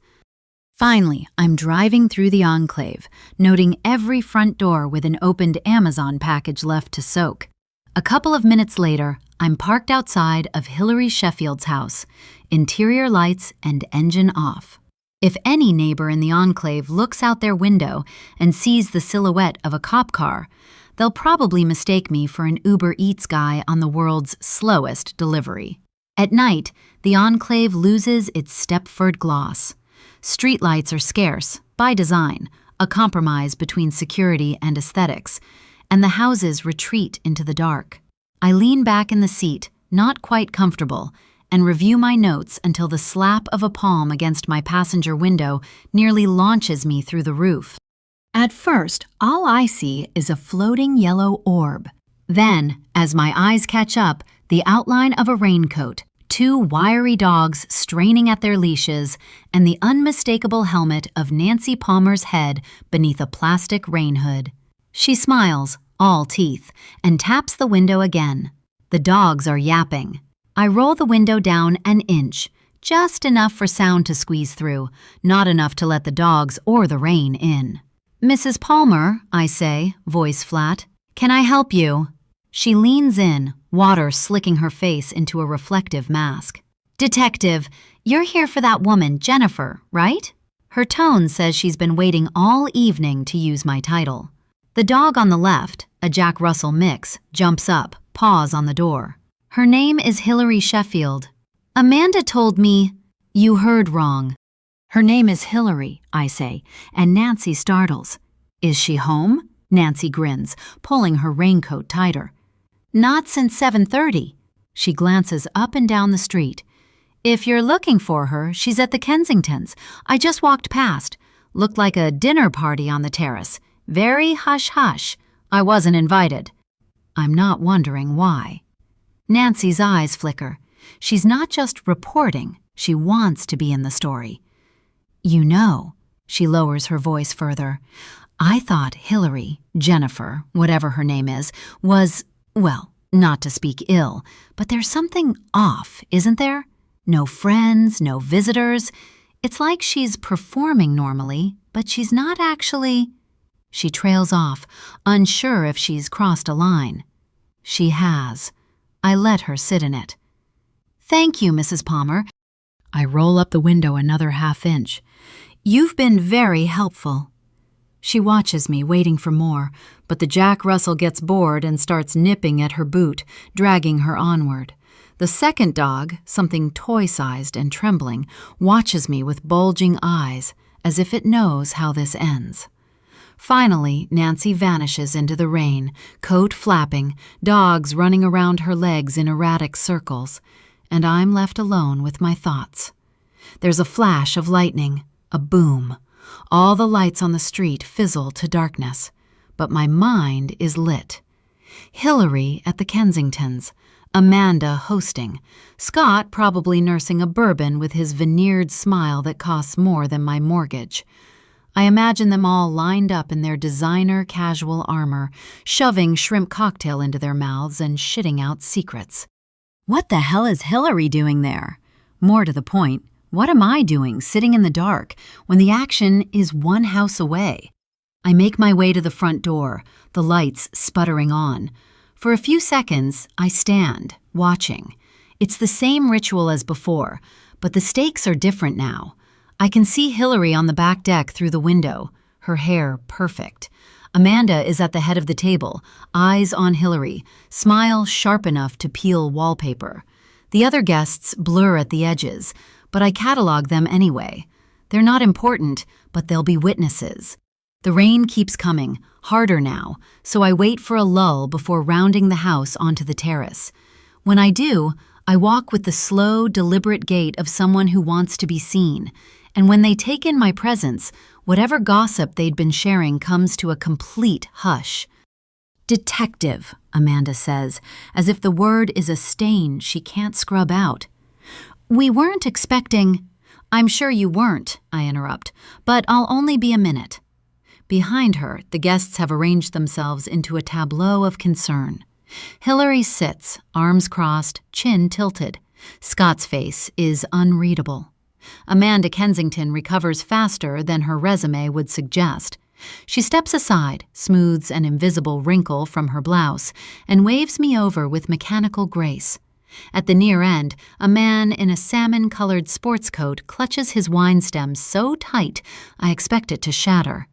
Finally, I'm driving through the Enclave, noting every front door with an opened Amazon package left to soak. A couple of minutes later, I'm parked outside of Hillary Sheffield's house, interior lights and engine off. If any neighbor in the Enclave looks out their window and sees the silhouette of a cop car, they'll probably mistake me for an Uber Eats guy on the world's slowest delivery. At night, the Enclave loses its Stepford gloss. Streetlights are scarce, by design, a compromise between security and aesthetics, and the houses retreat into the dark. I lean back in the seat, not quite comfortable, and review my notes until the slap of a palm against my passenger window nearly launches me through the roof. At first, all I see is a floating yellow orb. Then, as my eyes catch up, the outline of a raincoat, two wiry dogs straining at their leashes, and the unmistakable helmet of Nancy Palmer's head beneath a plastic rain hood. She smiles, all teeth, and taps the window again. The dogs are yapping. I roll the window down an inch, just enough for sound to squeeze through, not enough to let the dogs or the rain in. Mrs. Palmer, I say, voice flat, can I help you? She leans in, water slicking her face into a reflective mask. Detective, you're here for that woman, Jennifer, right? Her tone says she's been waiting all evening to use my title. The dog on the left, a Jack Russell mix, jumps up, paws on the door. Her name is Hillary Sheffield. Amanda told me. You heard wrong. Her name is Hillary, I say, and Nancy startles. Is she home? Nancy grins, pulling her raincoat tighter. Not since 7:30. She glances up and down the street. If you're looking for her, she's at the Kensingtons. I just walked past. Looked like a dinner party on the terrace. Very hush-hush. I wasn't invited. I'm not wondering why. Nancy's eyes flicker. She's not just reporting. She wants to be in the story. You know, she lowers her voice further. I thought Hillary, Jennifer, whatever her name is, was, well, not to speak ill, but there's something off, isn't there? No friends, no visitors. It's like she's performing normally, but she's not actually. She trails off, unsure if she's crossed a line. She has. I let her sit in it. Thank you, Mrs. Palmer. I roll up the window another half-inch. You've been very helpful. She watches me, waiting for more, but the Jack Russell gets bored and starts nipping at her boot, dragging her onward. The second dog, something toy-sized and trembling, watches me with bulging eyes, as if it knows how this ends. Finally, Nancy vanishes into the rain, coat flapping, dogs running around her legs in erratic circles, and I'm left alone with my thoughts. There's a flash of lightning, a boom. All the lights on the street fizzle to darkness, but my mind is lit. Hillary at the Kensingtons, Amanda hosting, Scott probably nursing a bourbon with his veneered smile that costs more than my mortgage. I imagine them all lined up in their designer casual armor, shoving shrimp cocktail into their mouths and shitting out secrets. What the hell is Hillary doing there? More to the point, what am I doing sitting in the dark when the action is one house away? I make my way to the front door, the lights sputtering on. For a few seconds, I stand, watching. It's the same ritual as before, but the stakes are different now. I can see Hillary on the back deck through the window, her hair perfect. Amanda is at the head of the table, eyes on Hillary, smile sharp enough to peel wallpaper. The other guests blur at the edges, but I catalog them anyway. They're not important, but they'll be witnesses. The rain keeps coming, harder now, so I wait for a lull before rounding the house onto the terrace. When I do, I walk with the slow, deliberate gait of someone who wants to be seen, and when they take in my presence, whatever gossip they'd been sharing comes to a complete hush. Detective, Amanda says, as if the word is a stain she can't scrub out. We weren't expecting— I'm sure you weren't, I interrupt, but I'll only be a minute. Behind her, the guests have arranged themselves into a tableau of concern. Hillary sits, arms crossed, chin tilted. Scott's face is unreadable. Amanda Kensington recovers faster than her resume would suggest. She steps aside, smooths an invisible wrinkle from her blouse, and waves me over with mechanical grace. At the near end, a man in a salmon-colored sports coat clutches his wine stem so tight I expect it to shatter.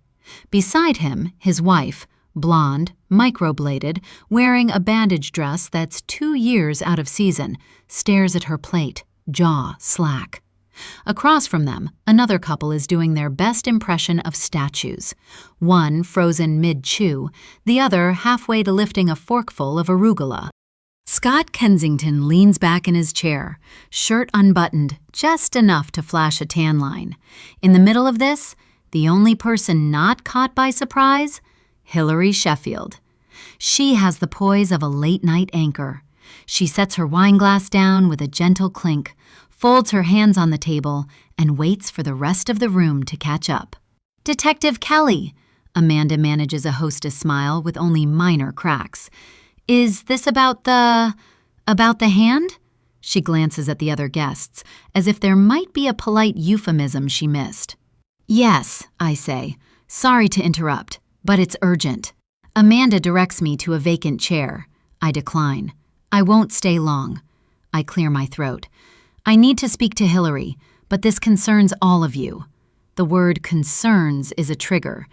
Beside him, his wife, blonde, microbladed, wearing a bandage dress that's 2 years out of season, stares at her plate, jaw slack. Across from them, another couple is doing their best impression of statues. One frozen mid-chew, the other halfway to lifting a forkful of arugula. Scott Kensington leans back in his chair, shirt unbuttoned, just enough to flash a tan line. In the middle of this, the only person not caught by surprise, Hillary Sheffield. She has the poise of a late-night anchor. She sets her wine glass down with a gentle clink, folds her hands on the table, and waits for the rest of the room to catch up. Detective Kelly, Amanda manages a hostess smile with only minor cracks. Is this about the hand? She glances at the other guests, as if there might be a polite euphemism she missed. Yes, I say. Sorry to interrupt, but it's urgent. Amanda directs me to a vacant chair. I decline. I won't stay long. I clear my throat. I need to speak to Hillary, but this concerns all of you. The word concerns is a trigger.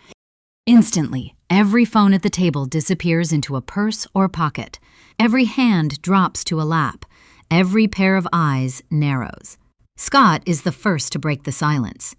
Instantly, every phone at the table disappears into a purse or pocket. Every hand drops to a lap. Every pair of eyes narrows. Scott is the first to break the silence.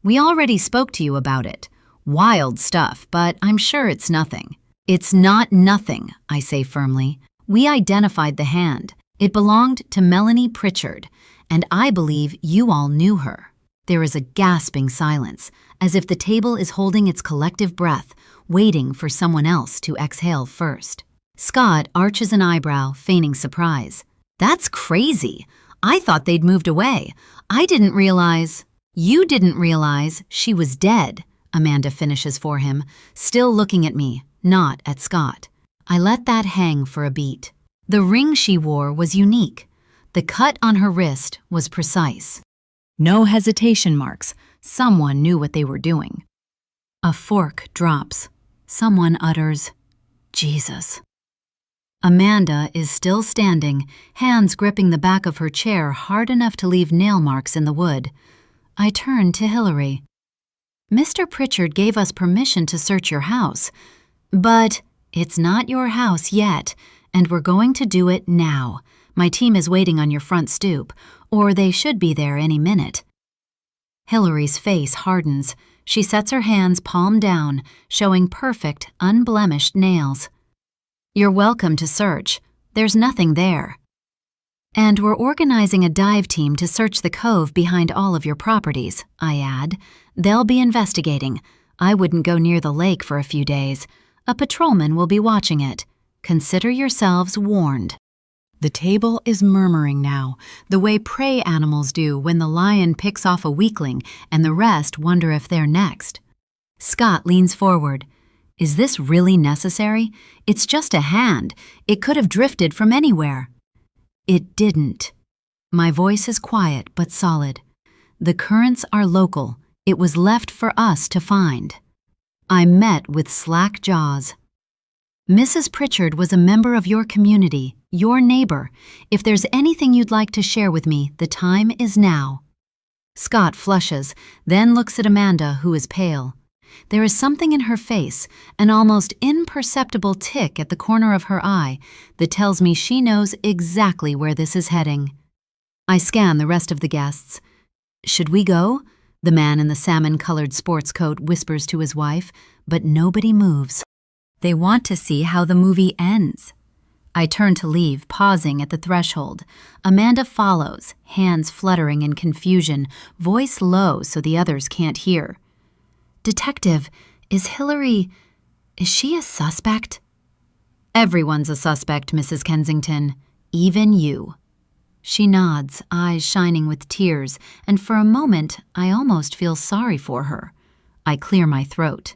We already spoke to you about it. Wild stuff, but I'm sure it's nothing. It's not nothing, I say firmly. We identified the hand. It belonged to Melanie Pritchard, and I believe you all knew her. There is a gasping silence, as if the table is holding its collective breath, waiting for someone else to exhale first. Scott arches an eyebrow, feigning surprise. That's crazy. I thought they'd moved away. I didn't realize— You didn't realize she was dead, Amanda finishes for him, still looking at me, not at Scott. I let that hang for a beat. The ring she wore was unique. The cut on her wrist was precise. No hesitation marks. Someone knew what they were doing. A fork drops. Someone utters, "Jesus." Amanda is still standing, hands gripping the back of her chair hard enough to leave nail marks in the wood. I turn to Hillary. "Mr. Pritchard gave us permission to search your house, but it's not your house yet, and we're going to do it now. My team is waiting on your front stoop, or they should be there any minute." Hillary's face hardens. She sets her hands palm down, showing perfect, unblemished nails. "You're welcome to search. There's nothing there. And we're organizing a dive team to search the cove behind all of your properties," I add. "They'll be investigating. I wouldn't go near the lake for a few days. A patrolman will be watching it. Consider yourselves warned." The table is murmuring now, the way prey animals do when the lion picks off a weakling and the rest wonder if they're next. Scott leans forward. "Is this really necessary? It's just a hand. It could have drifted from anywhere." It didn't. My voice is quiet but solid. The currents are local. It was left for us to find. I met with slack jaws. "Mrs. Pritchard was a member of your community, your neighbor. If there's anything you'd like to share with me, the time is now." Scott flushes, then looks at Amanda, who is pale. There is something in her face, an almost imperceptible tick at the corner of her eye, that tells me she knows exactly where this is heading. I scan the rest of the guests. "Should we go?" The man in the salmon-colored sports coat whispers to his wife, but nobody moves. They want to see how the movie ends. I turn to leave, pausing at the threshold. Amanda follows, hands fluttering in confusion, voice low so the others can't hear. "Detective, is she a suspect?" "Everyone's a suspect, Mrs. Kensington. Even you." She nods, eyes shining with tears, and for a moment I almost feel sorry for her. I clear my throat.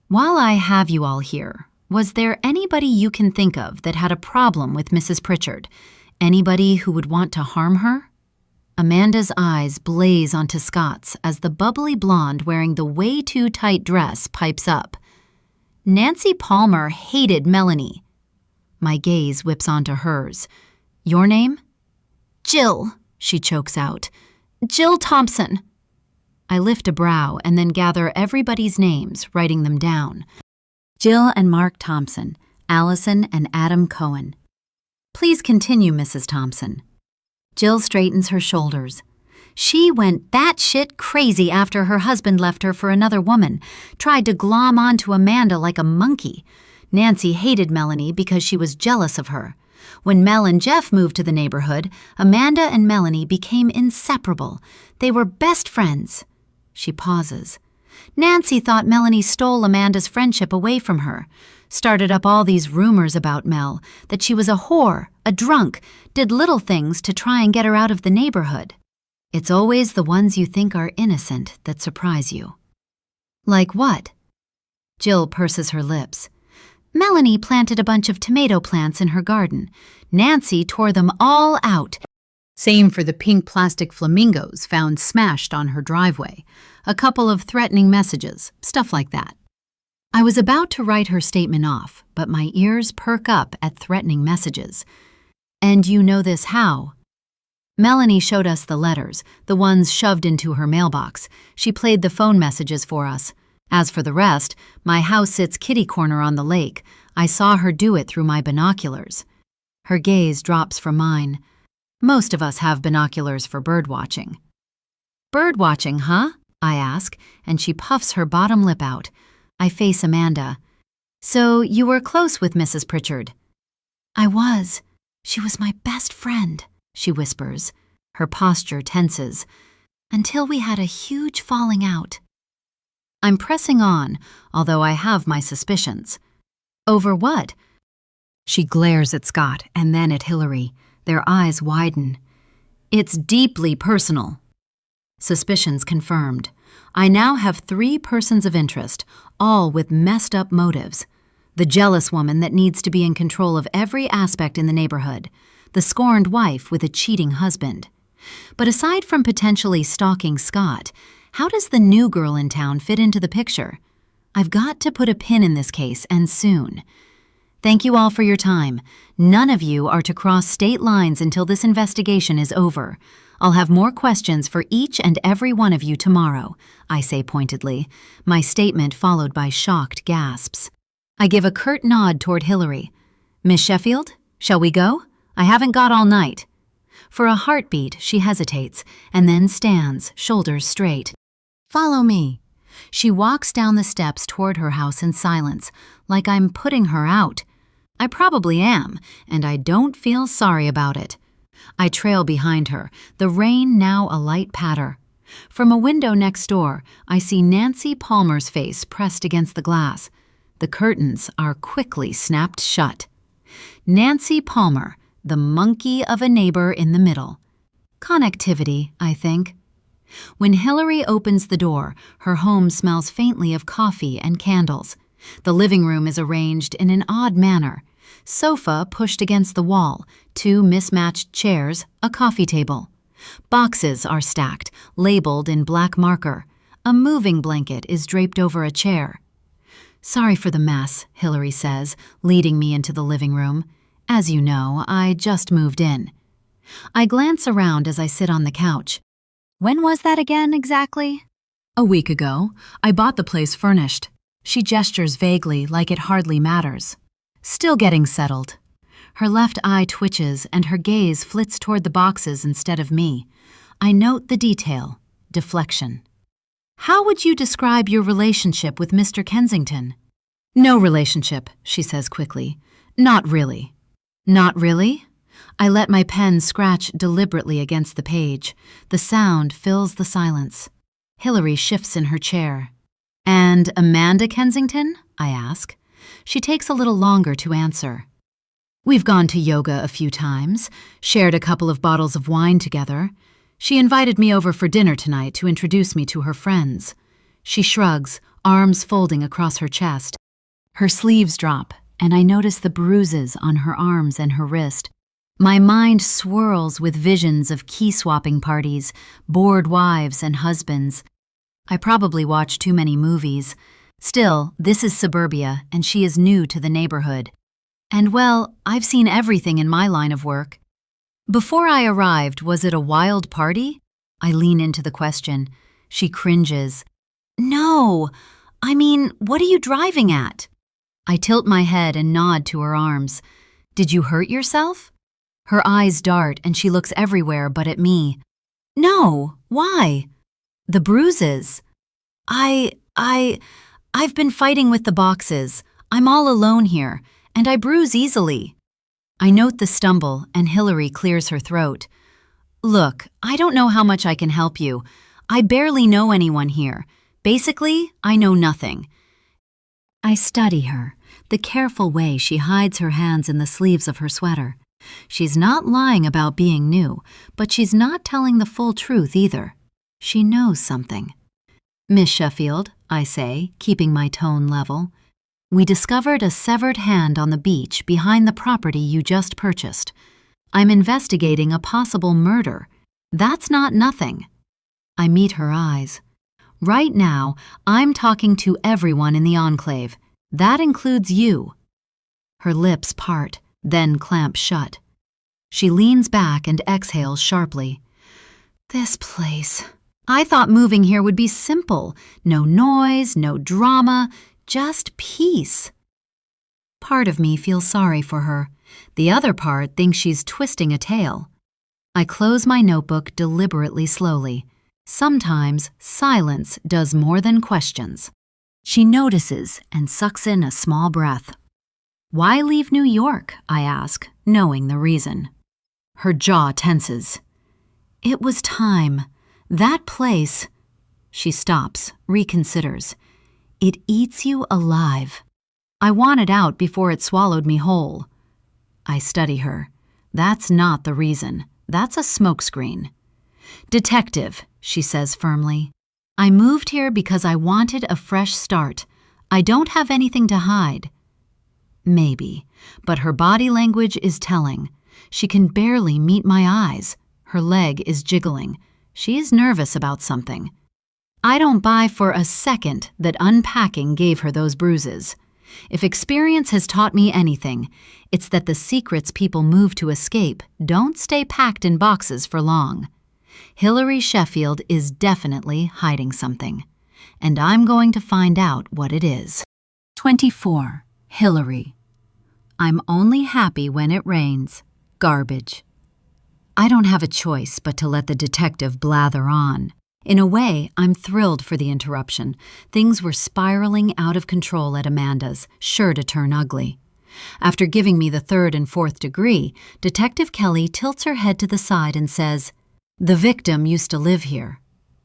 "While I have you all here, was there anybody you can think of that had a problem with Mrs. Pritchard? Anybody who would want to harm her?" Amanda's eyes blaze onto Scott's as the bubbly blonde wearing the way too tight dress pipes up. "Nancy Palmer hated Melanie." My gaze whips onto hers. "Your name?" "Jill," she chokes out. "Jill Thompson." I lift a brow and then gather everybody's names, writing them down. Jill and Mark Thompson, Allison and Adam Cohen. "Please continue, Mrs. Thompson." Jill straightens her shoulders. "She went batshit crazy after her husband left her for another woman, tried to glom onto Amanda like a monkey. Nancy hated Melanie because she was jealous of her. When Mel and Jeff moved to the neighborhood, Amanda and Melanie became inseparable. They were best friends." She pauses. "Nancy thought Melanie stole Amanda's friendship away from her. Started up all these rumors about Mel, that she was a whore, a drunk, did little things to try and get her out of the neighborhood. It's always the ones you think are innocent that surprise you." "Like what?" Jill purses her lips. "Melanie planted a bunch of tomato plants in her garden. Nancy tore them all out. Same for the pink plastic flamingos found smashed on her driveway. A couple of threatening messages, stuff like that." I was about to write her statement off, but my ears perk up at threatening messages. "And you know this how?" Melanie showed us the letters, the ones shoved into her mailbox. She played the phone messages for us. As for the rest, my house sits kitty corner on the lake. I saw her do it through my binoculars. Her gaze drops from mine. Most of us have binoculars for bird watching. "Bird watching, huh?" I ask, and she puffs her bottom lip out. I face Amanda. "So you were close with Mrs. Pritchard?" "I was. She was my best friend," she whispers. Her posture tenses. "Until we had a huge falling out." I'm pressing on, although I have my suspicions. "Over what?" She glares at Scott and then at Hillary. Their eyes widen. "It's deeply personal." Suspicions confirmed. I now have 3 persons of interest, all with messed up motives. The jealous woman that needs to be in control of every aspect in the neighborhood. the scorned wife with a cheating husband. But aside from potentially stalking Scott, how does the new girl in town fit into the picture? I've got to put a pin in this case, and soon. Thank you all for your time. None of you are to cross state lines until this investigation is over. I'll have more questions for each and every one of you tomorrow, I say pointedly, my statement followed by shocked gasps. I give a curt nod toward Hillary. Miss Sheffield, shall we go? I haven't got all night. For a heartbeat, she hesitates and then stands, shoulders straight. Follow me. She walks down the steps toward her house in silence, like I'm putting her out. I probably am, and I don't feel sorry about it. I trail behind her, the rain now a light patter. From a window next door, I see Nancy Palmer's face pressed against the glass. The curtains are quickly snapped shut. Nancy Palmer, the monkey of a neighbor in the middle. Connectivity, I think. When Hillary opens the door, her home smells faintly of coffee and candles. The living room is arranged in an odd manner. Sofa pushed against the wall, 2 mismatched chairs, a coffee table. Boxes are stacked, labeled in black marker. A moving blanket is draped over a chair. Sorry for the mess, Hillary says, leading me into the living room. As you know, I just moved in. I glance around as I sit on the couch. When was that again, exactly? A week ago. I bought the place furnished. She gestures vaguely, like it hardly matters. Still getting settled. Her left eye twitches and her gaze flits toward the boxes instead of me. I note the detail. Deflection. How would you describe your relationship with Mr. Kensington? No relationship, she says quickly. Not really. Not really? I let my pen scratch deliberately against the page. The sound fills the silence. Hillary shifts in her chair. And Amanda Kensington? I ask. She takes a little longer to answer. We've gone to yoga a few times, shared a couple of bottles of wine together. She invited me over for dinner tonight to introduce me to her friends. She shrugs, arms folding across her chest. Her sleeves drop, and I notice the bruises on her arms and her wrist. My mind swirls with visions of key-swapping parties, bored wives and husbands. I probably watch too many movies. Still, this is suburbia, and she is new to the neighborhood. And well, I've seen everything in my line of work. Before I arrived, was it a wild party? I lean into the question. She cringes. No, I mean, what are you driving at? I tilt my head and nod to her arms. Did you hurt yourself? Her eyes dart and she looks everywhere but at me. No, why? The bruises. I've been fighting with the boxes. I'm all alone here, and I bruise easily. I note the stumble, and Hillary clears her throat. Look, I don't know how much I can help you. I barely know anyone here. Basically, I know nothing. I study her, the careful way she hides her hands in the sleeves of her sweater. She's not lying about being new, but she's not telling the full truth either. She knows something. Miss Sheffield, I say, keeping my tone level, we discovered a severed hand on the beach behind the property you just purchased. I'm investigating a possible murder. That's not nothing. I meet her eyes. Right now, I'm talking to everyone in the enclave. That includes you. Her lips part, then clamp shut. She leans back and exhales sharply. This place. I thought moving here would be simple. No noise, no drama, just peace. Part of me feels sorry for her. The other part thinks she's twisting a tale. I close my notebook deliberately slowly. Sometimes silence does more than questions. She notices and sucks in a small breath. Why leave New York? I ask, knowing the reason. Her jaw tenses. It was time. That place. She stops, reconsiders. It eats you alive. I wanted out before it swallowed me whole. I study her. That's not the reason. That's a smokescreen. Detective, she says firmly. I moved here because I wanted a fresh start. I don't have anything to hide. Maybe, but her body language is telling. She can barely meet my eyes. Her leg is jiggling. She is nervous about something. I don't buy for a second that unpacking gave her those bruises. If experience has taught me anything, it's that the secrets people move to escape don't stay packed in boxes for long. Hillary Sheffield is definitely hiding something, and I'm going to find out what it is. 24. Hillary. I'm only happy when it rains. Garbage. I don't have a choice but to let the detective blather on. In a way, I'm thrilled for the interruption. Things were spiraling out of control at Amanda's, sure to turn ugly. After giving me the 3rd and 4th degree, Detective Kelly tilts her head to the side and says, "The victim used to live here."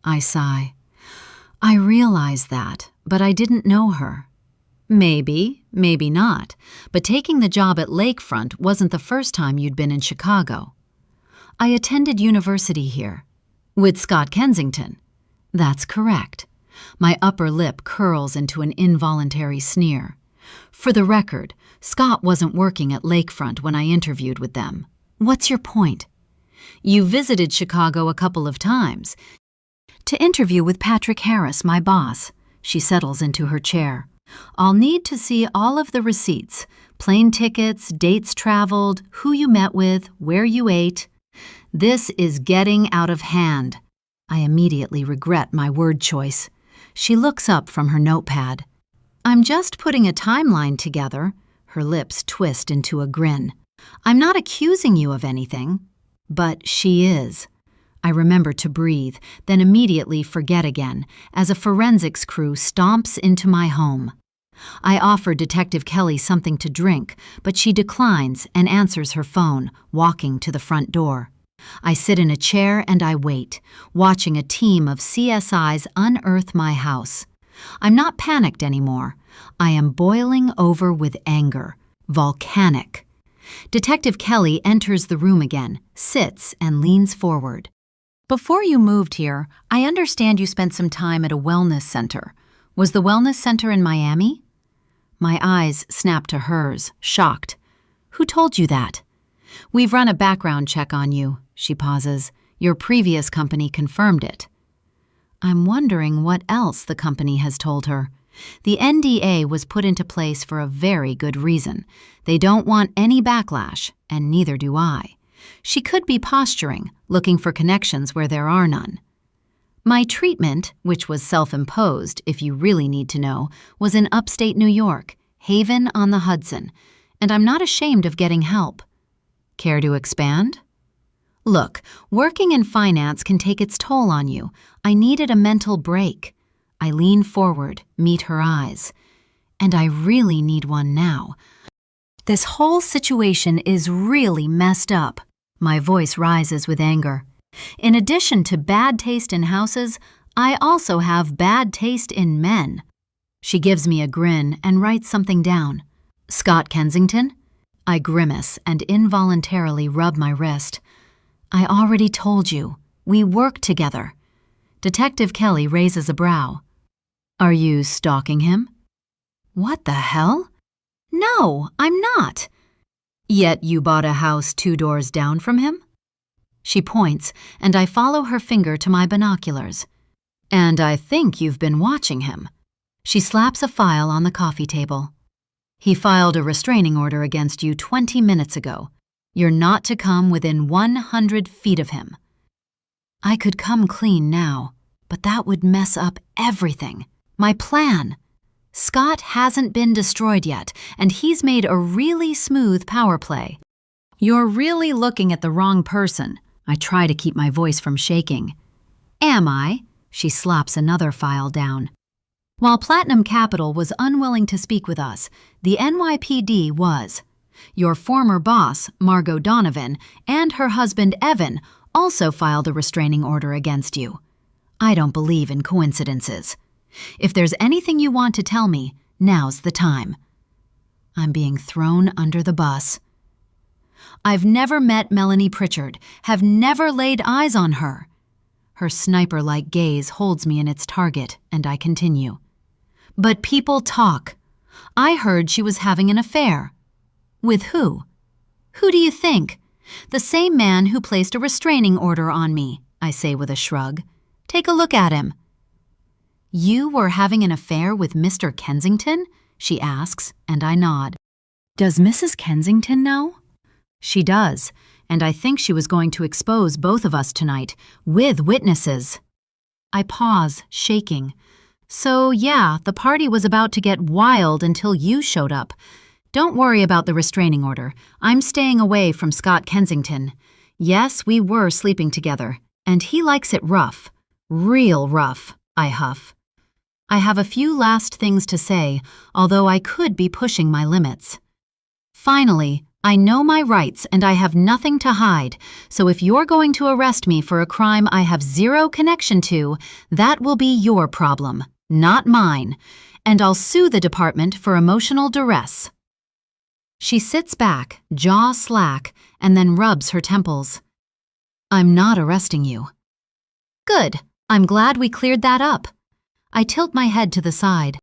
I sigh. I realize that, but I didn't know her. Maybe, maybe not, but taking the job at Lakefront wasn't the first time you'd been in Chicago. I attended university here. With Scott Kensington. That's correct. My upper lip curls into an involuntary sneer. For the record, Scott wasn't working at Lakefront when I interviewed with them. What's your point? You visited Chicago a couple of times. To interview with Patrick Harris, my boss. She settles into her chair. I'll need to see all of the receipts, plane tickets, dates traveled, who you met with, where you ate. This is getting out of hand. I immediately regret my word choice. She looks up from her notepad. I'm just putting a timeline together. Her lips twist into a grin. I'm not accusing you of anything. But she is. I remember to breathe, then immediately forget again, as a forensics crew stomps into my home. I offer Detective Kelly something to drink, but she declines and answers her phone, walking to the front door. I sit in a chair and I wait, watching a team of CSIs unearth my house. I'm not panicked anymore. I am boiling over with anger, volcanic. Detective Kelly enters the room again, sits and leans forward. Before you moved here, I understand you spent some time at a wellness center. Was the wellness center in Miami? My eyes snap to hers, shocked. Who told you that? We've run a background check on you. She pauses. Your previous company confirmed it. I'm wondering what else the company has told her. The NDA was put into place for a very good reason. They don't want any backlash, and neither do I. She could be posturing, looking for connections where there are none. My treatment, which was self-imposed, if you really need to know, was in upstate New York, Haven on the Hudson, and I'm not ashamed of getting help. Care to expand? Look, working in finance can take its toll on you. I needed a mental break. I lean forward, meet her eyes. And I really need one now. This whole situation is really messed up. My voice rises with anger. In addition to bad taste in houses, I also have bad taste in men. She gives me a grin and writes something down. Scott Kensington? I grimace and involuntarily rub my wrist. I already told you. We work together. Detective Kelly raises a brow. Are you stalking him? What the hell? No, I'm not. Yet you bought a house 2 doors down from him? She points, and I follow her finger to my binoculars. And I think you've been watching him. She slaps a file on the coffee table. He filed a restraining order against you 20 minutes ago. You're not to come within 100 feet of him. I could come clean now, but that would mess up everything. My plan. Scott hasn't been destroyed yet, and he's made a really smooth power play. You're really looking at the wrong person. I try to keep my voice from shaking. Am I? She slaps another file down. While Platinum Capital was unwilling to speak with us, the NYPD was. Your former boss, Margot Donovan, and her husband, Evan, also filed a restraining order against you. I don't believe in coincidences. If there's anything you want to tell me, now's the time. I'm being thrown under the bus. I've never met Melanie Pritchard, have never laid eyes on her. Her sniper-like gaze holds me in its target, and I continue. But people talk. I heard she was having an affair. With who? Who do you think? "The same man who placed a restraining order on me," I say with a shrug. "Take a look at him." "You were having an affair with Mr. Kensington?" she asks, and I nod. "Does Mrs. Kensington know?" "She does, and I think she was going to expose both of us tonight, with witnesses." I pause, shaking. "So yeah, the party was about to get wild until you showed up. Don't worry about the restraining order. I'm staying away from Scott Kensington. Yes, we were sleeping together, and he likes it rough. Real rough," I huff. I have a few last things to say, although I could be pushing my limits. "Finally, I know my rights and I have nothing to hide, so if you're going to arrest me for a crime I have zero connection to, that will be your problem, not mine, and I'll sue the department for emotional duress." She sits back, jaw slack, and then rubs her temples. "I'm not arresting you." "Good. I'm glad we cleared that up." I tilt my head to the side.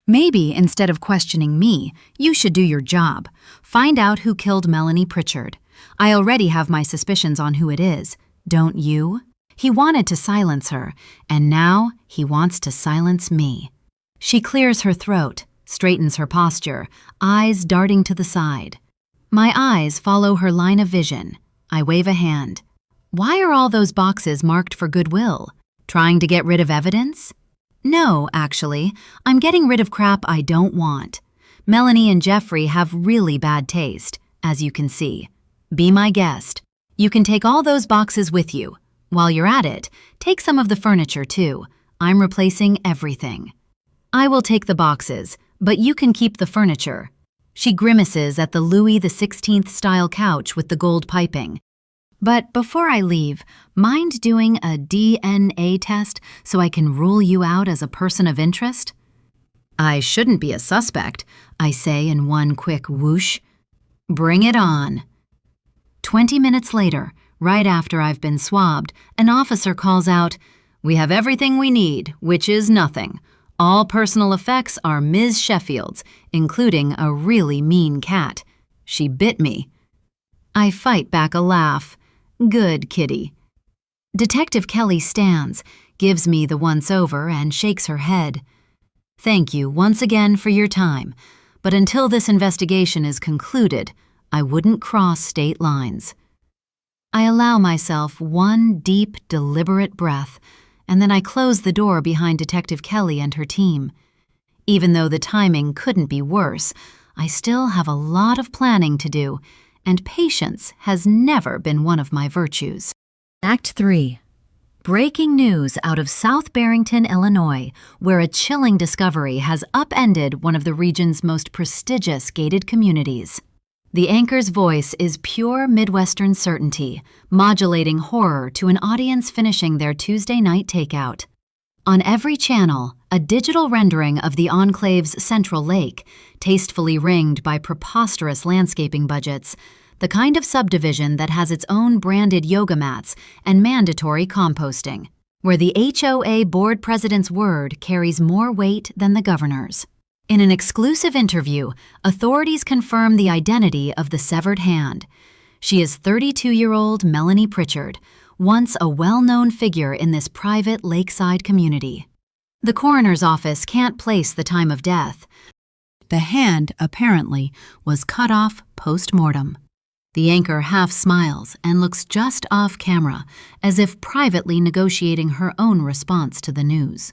"Maybe instead of questioning me, you should do your job. Find out who killed Melanie Pritchard. I already have my suspicions on who it is. Don't you?" He wanted to silence her, and now he wants to silence me. She clears her throat, straightens her posture, eyes darting to the side. My eyes follow her line of vision. I wave a hand. "Why are all those boxes marked for goodwill? Trying to get rid of evidence?" "No, actually, I'm getting rid of crap I don't want. Melanie and Jeffrey have really bad taste, as you can see. Be my guest. You can take all those boxes with you. While you're at it, take some of the furniture too. I'm replacing everything." "I will take the boxes, but you can keep the furniture." She grimaces at the Louis XVI style couch with the gold piping. "But before I leave, mind doing a DNA test so I can rule you out as a person of interest?" "I shouldn't be a suspect," I say in one quick whoosh. "Bring it on." 20 minutes later, right after I've been swabbed, an officer calls out, "We have everything we need, which is nothing. All personal effects are Ms. Sheffield's, including a really mean cat. She bit me." I fight back a laugh. "Good kitty." Detective Kelly stands, gives me the once-over, and shakes her head. "Thank you once again for your time, but until this investigation is concluded, I wouldn't cross state lines." I allow myself one deep, deliberate breath, and then I close the door behind Detective Kelly and her team. Even though the timing couldn't be worse, I still have a lot of planning to do, and patience has never been one of my virtues. Act 3. Breaking news out of South Barrington, Illinois, where a chilling discovery has upended one of the region's most prestigious gated communities. The anchor's voice is pure Midwestern certainty, modulating horror to an audience finishing their Tuesday night takeout. On every channel, a digital rendering of the enclave's central lake, tastefully ringed by preposterous landscaping budgets, the kind of subdivision that has its own branded yoga mats and mandatory composting, where the HOA board president's word carries more weight than the governor's. In an exclusive interview, authorities confirm the identity of the severed hand. She is 32-year-old Melanie Pritchard, once a well-known figure in this private lakeside community. The coroner's office can't place the time of death. The hand, apparently, was cut off post-mortem. The anchor half smiles and looks just off camera, as if privately negotiating her own response to the news.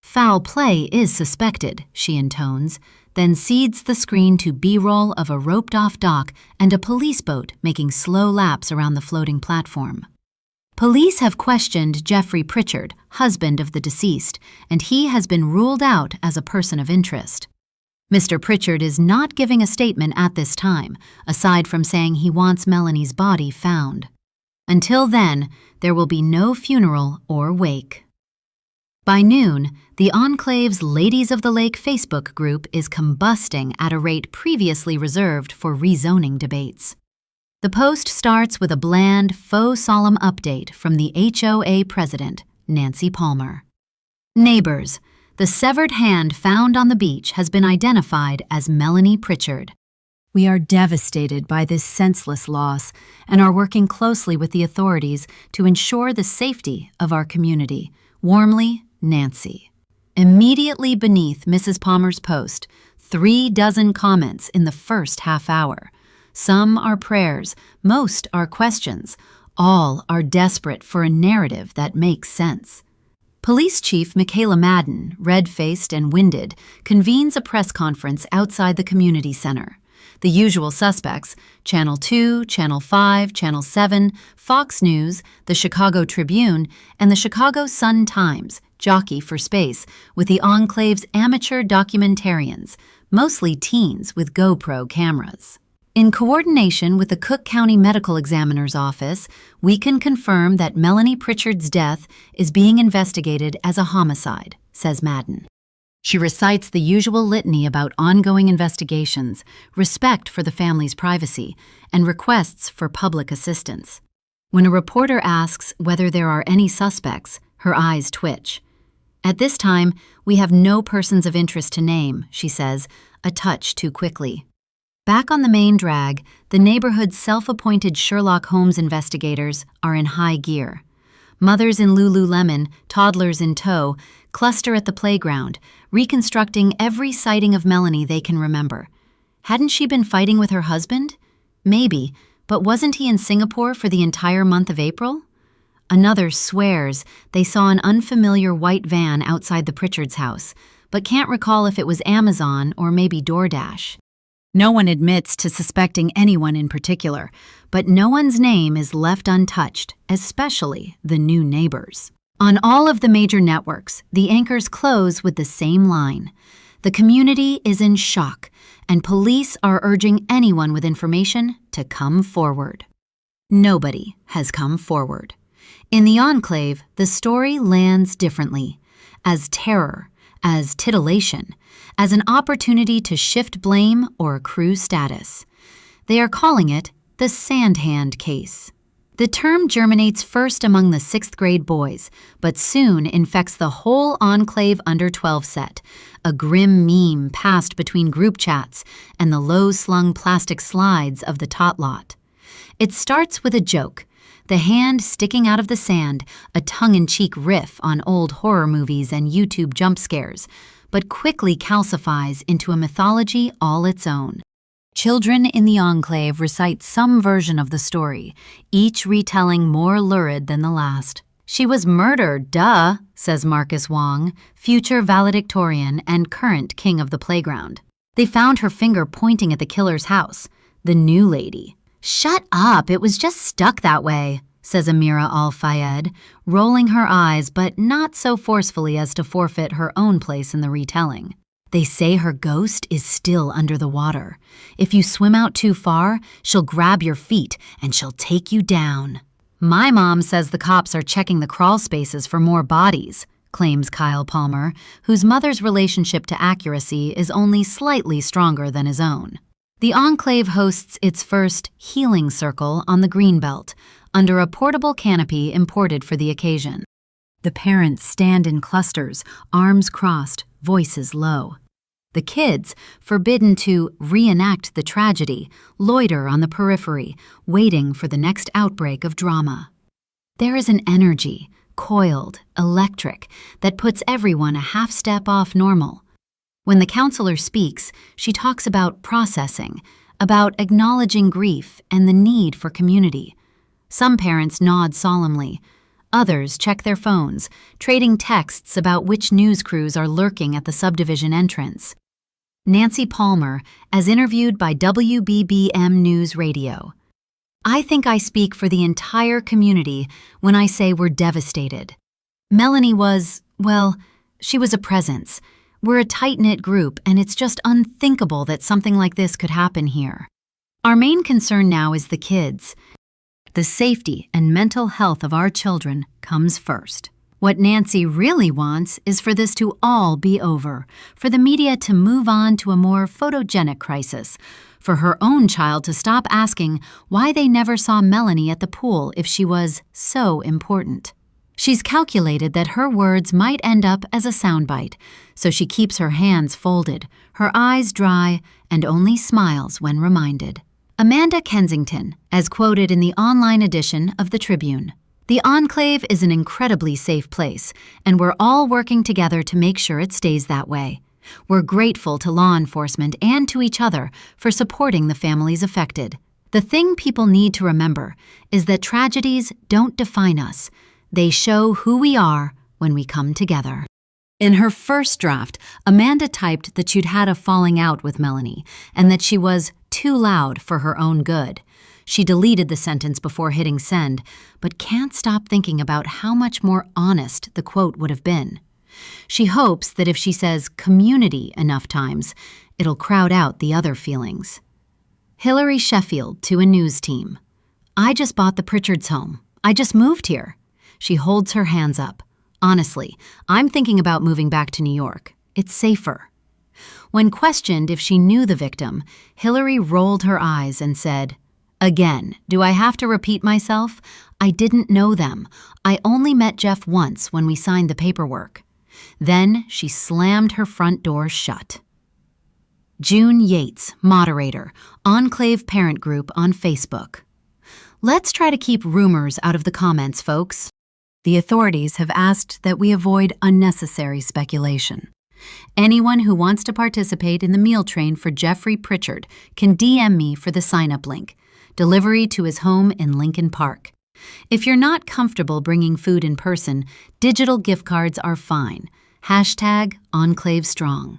"Foul play is suspected," she intones, then cedes the screen to B-roll of a roped-off dock and a police boat making slow laps around the floating platform. Police have questioned Jeffrey Pritchard, husband of the deceased, and he has been ruled out as a person of interest. Mr. Pritchard is not giving a statement at this time, aside from saying he wants Melanie's body found. Until then, there will be no funeral or wake. By noon, the Enclave's Ladies of the Lake Facebook group is combusting at a rate previously reserved for rezoning debates. The post starts with a bland, faux solemn update from the HOA president, Nancy Palmer. "Neighbors, the severed hand found on the beach has been identified as Melanie Pritchard. We are devastated by this senseless loss and are working closely with the authorities to ensure the safety of our community. Warmly, Nancy. Immediately beneath Mrs. Palmer's post, 36 comments in the first half hour. Some are prayers, most are questions. All are desperate for a narrative that makes sense. Police Chief Michaela Madden, red-faced and winded, convenes a press conference outside the community center. The usual suspects, Channel 2, Channel 5, Channel 7, Fox News, the Chicago Tribune, and the Chicago Sun-Times, jockey for space, with the Enclave's amateur documentarians, mostly teens with GoPro cameras. In coordination with the Cook County Medical Examiner's Office, we can confirm that Melanie Pritchard's death is being investigated as a homicide, says Madden. She recites the usual litany about ongoing investigations, respect for the family's privacy, and requests for public assistance. When a reporter asks whether there are any suspects, her eyes twitch. At this time, we have no persons of interest to name, she says, a touch too quickly. Back on the main drag, the neighborhood's self-appointed Sherlock Holmes investigators are in high gear. Mothers in Lululemon, toddlers in tow, cluster at the playground, reconstructing every sighting of Melanie they can remember. Hadn't she been fighting with her husband? Maybe, but wasn't he in Singapore for the entire month of April? Another swears they saw an unfamiliar white van outside the Pritchards' house, but can't recall if it was Amazon or maybe DoorDash. No one admits to suspecting anyone in particular, but no one's name is left untouched, especially the new neighbors. On all of the major networks, the anchors close with the same line. The community is in shock, and police are urging anyone with information to come forward. Nobody has come forward. In the Enclave, the story lands differently, as terror, as titillation, as an opportunity to shift blame or accrue status. They are calling it the Sandhand case. The term germinates first among the 6th grade boys, but soon infects the whole Enclave under 12 set, a grim meme passed between group chats and the low-slung plastic slides of the tot lot. It starts with a joke, the hand sticking out of the sand, a tongue-in-cheek riff on old horror movies and YouTube jump scares, but quickly calcifies into a mythology all its own. Children in the Enclave recite some version of the story, each retelling more lurid than the last. She was murdered, duh, says Marcus Wong, future valedictorian and current king of the playground. They found her finger pointing at the killer's house, the new lady. Shut up, it was just stuck that way, says Amira Al-Fayed, rolling her eyes but not so forcefully as to forfeit her own place in the retelling. They say her ghost is still under the water. If you swim out too far, she'll grab your feet and she'll take you down. My mom says the cops are checking the crawl spaces for more bodies, claims Kyle Palmer, whose mother's relationship to accuracy is only slightly stronger than his own. The Enclave hosts its first healing circle on the Greenbelt, under a portable canopy imported for the occasion. The parents stand in clusters, arms crossed, voices low. The kids, forbidden to reenact the tragedy, loiter on the periphery, waiting for the next outbreak of drama. There is an energy, coiled, electric, that puts everyone a half step off normal. When the counselor speaks, she talks about processing, about acknowledging grief and the need for community. Some parents nod solemnly. Others check their phones, trading texts about which news crews are lurking at the subdivision entrance. Nancy Palmer, as interviewed by WBBM News Radio. I think I speak for the entire community when I say we're devastated. Melanie was, well, she was a presence. We're a tight-knit group, and it's just unthinkable that something like this could happen here. Our main concern now is the kids. The safety and mental health of our children comes first. What Nancy really wants is for this to all be over, for the media to move on to a more photogenic crisis, for her own child to stop asking why they never saw Melanie at the pool if she was so important. She's calculated that her words might end up as a soundbite, so she keeps her hands folded, her eyes dry, and only smiles when reminded. Amanda Kensington, as quoted in the online edition of the Tribune. The Enclave is an incredibly safe place, and we're all working together to make sure it stays that way. We're grateful to law enforcement and to each other for supporting the families affected. The thing people need to remember is that tragedies don't define us. They show who we are when we come together. In her first draft, Amanda typed that she'd had a falling out with Melanie and that she was too loud for her own good. She deleted the sentence before hitting send, but can't stop thinking about how much more honest the quote would have been. She hopes that if she says community enough times, it'll crowd out the other feelings. Hillary Sheffield to a news team. I just bought the Pritchards' home. I just moved here. She holds her hands up. Honestly, I'm thinking about moving back to New York. It's safer. When questioned if she knew the victim, Hillary rolled her eyes and said, "Again, do I have to repeat myself? I didn't know them. I only met Jeff once when we signed the paperwork." Then she slammed her front door shut. June Yates, moderator, Enclave Parent Group on Facebook. Let's try to keep rumors out of the comments, folks. The authorities have asked that we avoid unnecessary speculation. Anyone who wants to participate in the meal train for Jeffrey Pritchard can DM me for the sign-up link. Delivery to his home in Lincoln Park. If you're not comfortable bringing food in person, digital gift cards are fine. #EnclaveStrong.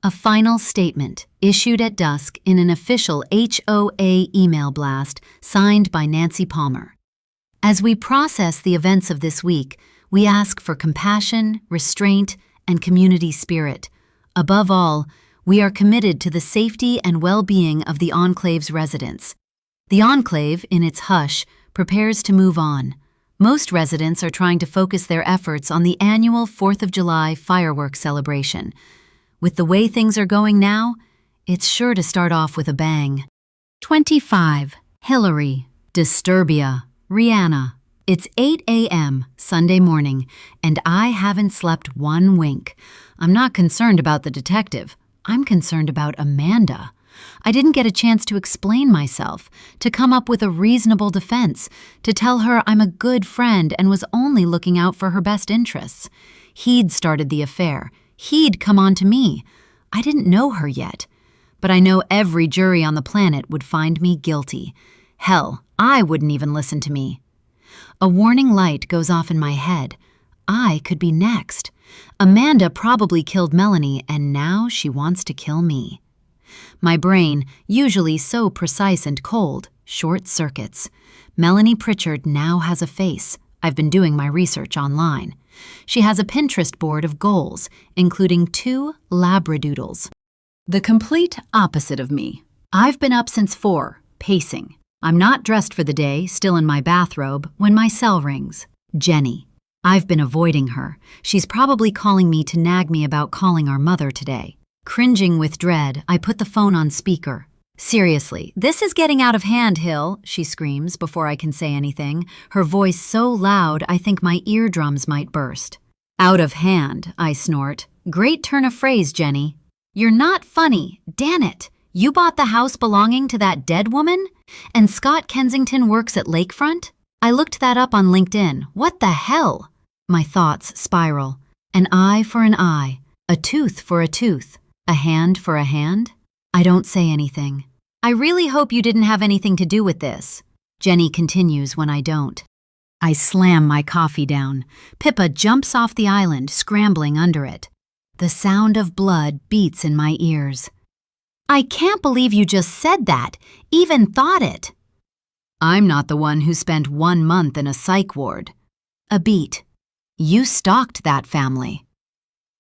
A final statement issued at dusk in an official HOA email blast signed by Nancy Palmer. As we process the events of this week, we ask for compassion, restraint, and community spirit. Above all, we are committed to the safety and well-being of the Enclave's residents. The Enclave, in its hush, prepares to move on. Most residents are trying to focus their efforts on the annual 4th of July fireworks celebration. With the way things are going now, it's sure to start off with a bang. 25. Hillary. Disturbia. Rihanna. It's 8 a.m. Sunday morning, and I haven't slept one wink. I'm not concerned about the detective. I'm concerned about Amanda. I didn't get a chance to explain myself, to come up with a reasonable defense, to tell her I'm a good friend and was only looking out for her best interests. He'd started the affair. He'd come on to me. I didn't know her yet, but I know every jury on the planet would find me guilty. Hell, I wouldn't even listen to me. A warning light goes off in my head. I could be next. Amanda probably killed Melanie, and now she wants to kill me. My brain, usually so precise and cold, short circuits. Melanie Pritchard now has a face. I've been doing my research online. She has a Pinterest board of goals, including 2 labradoodles. The complete opposite of me. I've been up since 4, pacing. I'm not dressed for the day, still in my bathrobe, when my cell rings. Jenny. I've been avoiding her. She's probably calling me to nag me about calling our mother today. Cringing with dread, I put the phone on speaker. "Seriously, this is getting out of hand, Hill," she screams before I can say anything, her voice so loud I think my eardrums might burst. "Out of hand," I snort. "Great turn of phrase, Jenny." "You're not funny. Damn it. You bought the house belonging to that dead woman? And Scott Kensington works at Lakefront? I looked that up on LinkedIn. What the hell?" My thoughts spiral. An eye for an eye. A tooth for a tooth. A hand for a hand? I don't say anything. "I really hope you didn't have anything to do with this." Jenny continues when I don't. I slam my coffee down. Pippa jumps off the island, scrambling under it. The sound of blood beats in my ears. "I can't believe you just said that, even thought it." I'm not the one who spent 1 month in a psych ward. A beat. You stalked that family.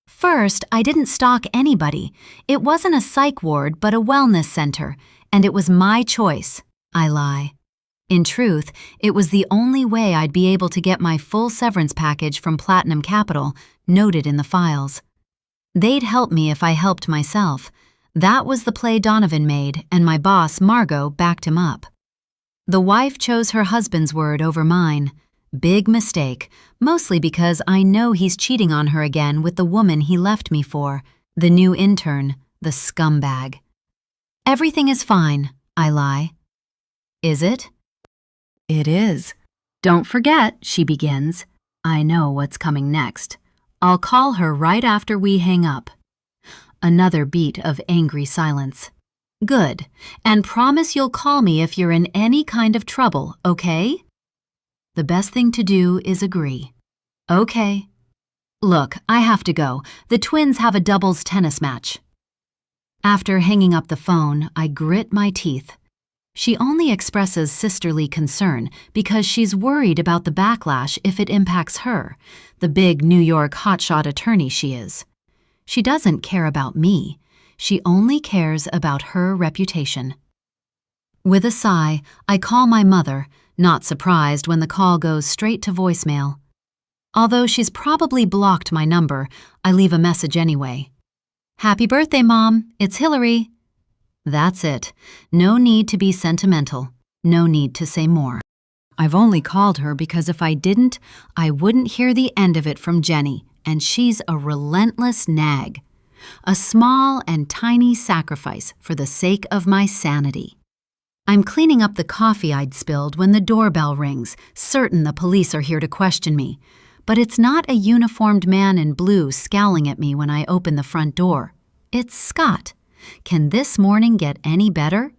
First, I didn't stalk anybody. It wasn't a psych ward, but a wellness center, and it was my choice. I lie. In truth, it was the only way I'd be able to get my full severance package from Platinum Capital, noted in the files. They'd help me if I helped myself. That was the play Donovan made, and my boss, Margot, backed him up. The wife chose her husband's word over mine. Big mistake, mostly because I know he's cheating on her again with the woman he left me for, the new intern, the scumbag. Everything is fine, I lie. Is it? It is. Don't forget, she begins. I know what's coming next. I'll call her right after we hang up. Another beat of angry silence. Good. And promise you'll call me if you're in any kind of trouble, okay? The best thing to do is agree. Okay. Look, I have to go. The twins have a doubles tennis match. After hanging up the phone, I grit my teeth. She only expresses sisterly concern because she's worried about the backlash if it impacts her, the big New York hotshot attorney she is. She doesn't care about me. She only cares about her reputation. With a sigh, I call my mother, not surprised when the call goes straight to voicemail. Although she's probably blocked my number, I leave a message anyway. Happy birthday, Mom. It's Hillary. That's it. No need to be sentimental. No need to say more. I've only called her because if I didn't, I wouldn't hear the end of it from Jenny, and she's a relentless nag. A small and tiny sacrifice for the sake of my sanity. I'm cleaning up the coffee I'd spilled when the doorbell rings, certain the police are here to question me. But it's not a uniformed man in blue scowling at me when I open the front door. It's Scott. Can this morning get any better?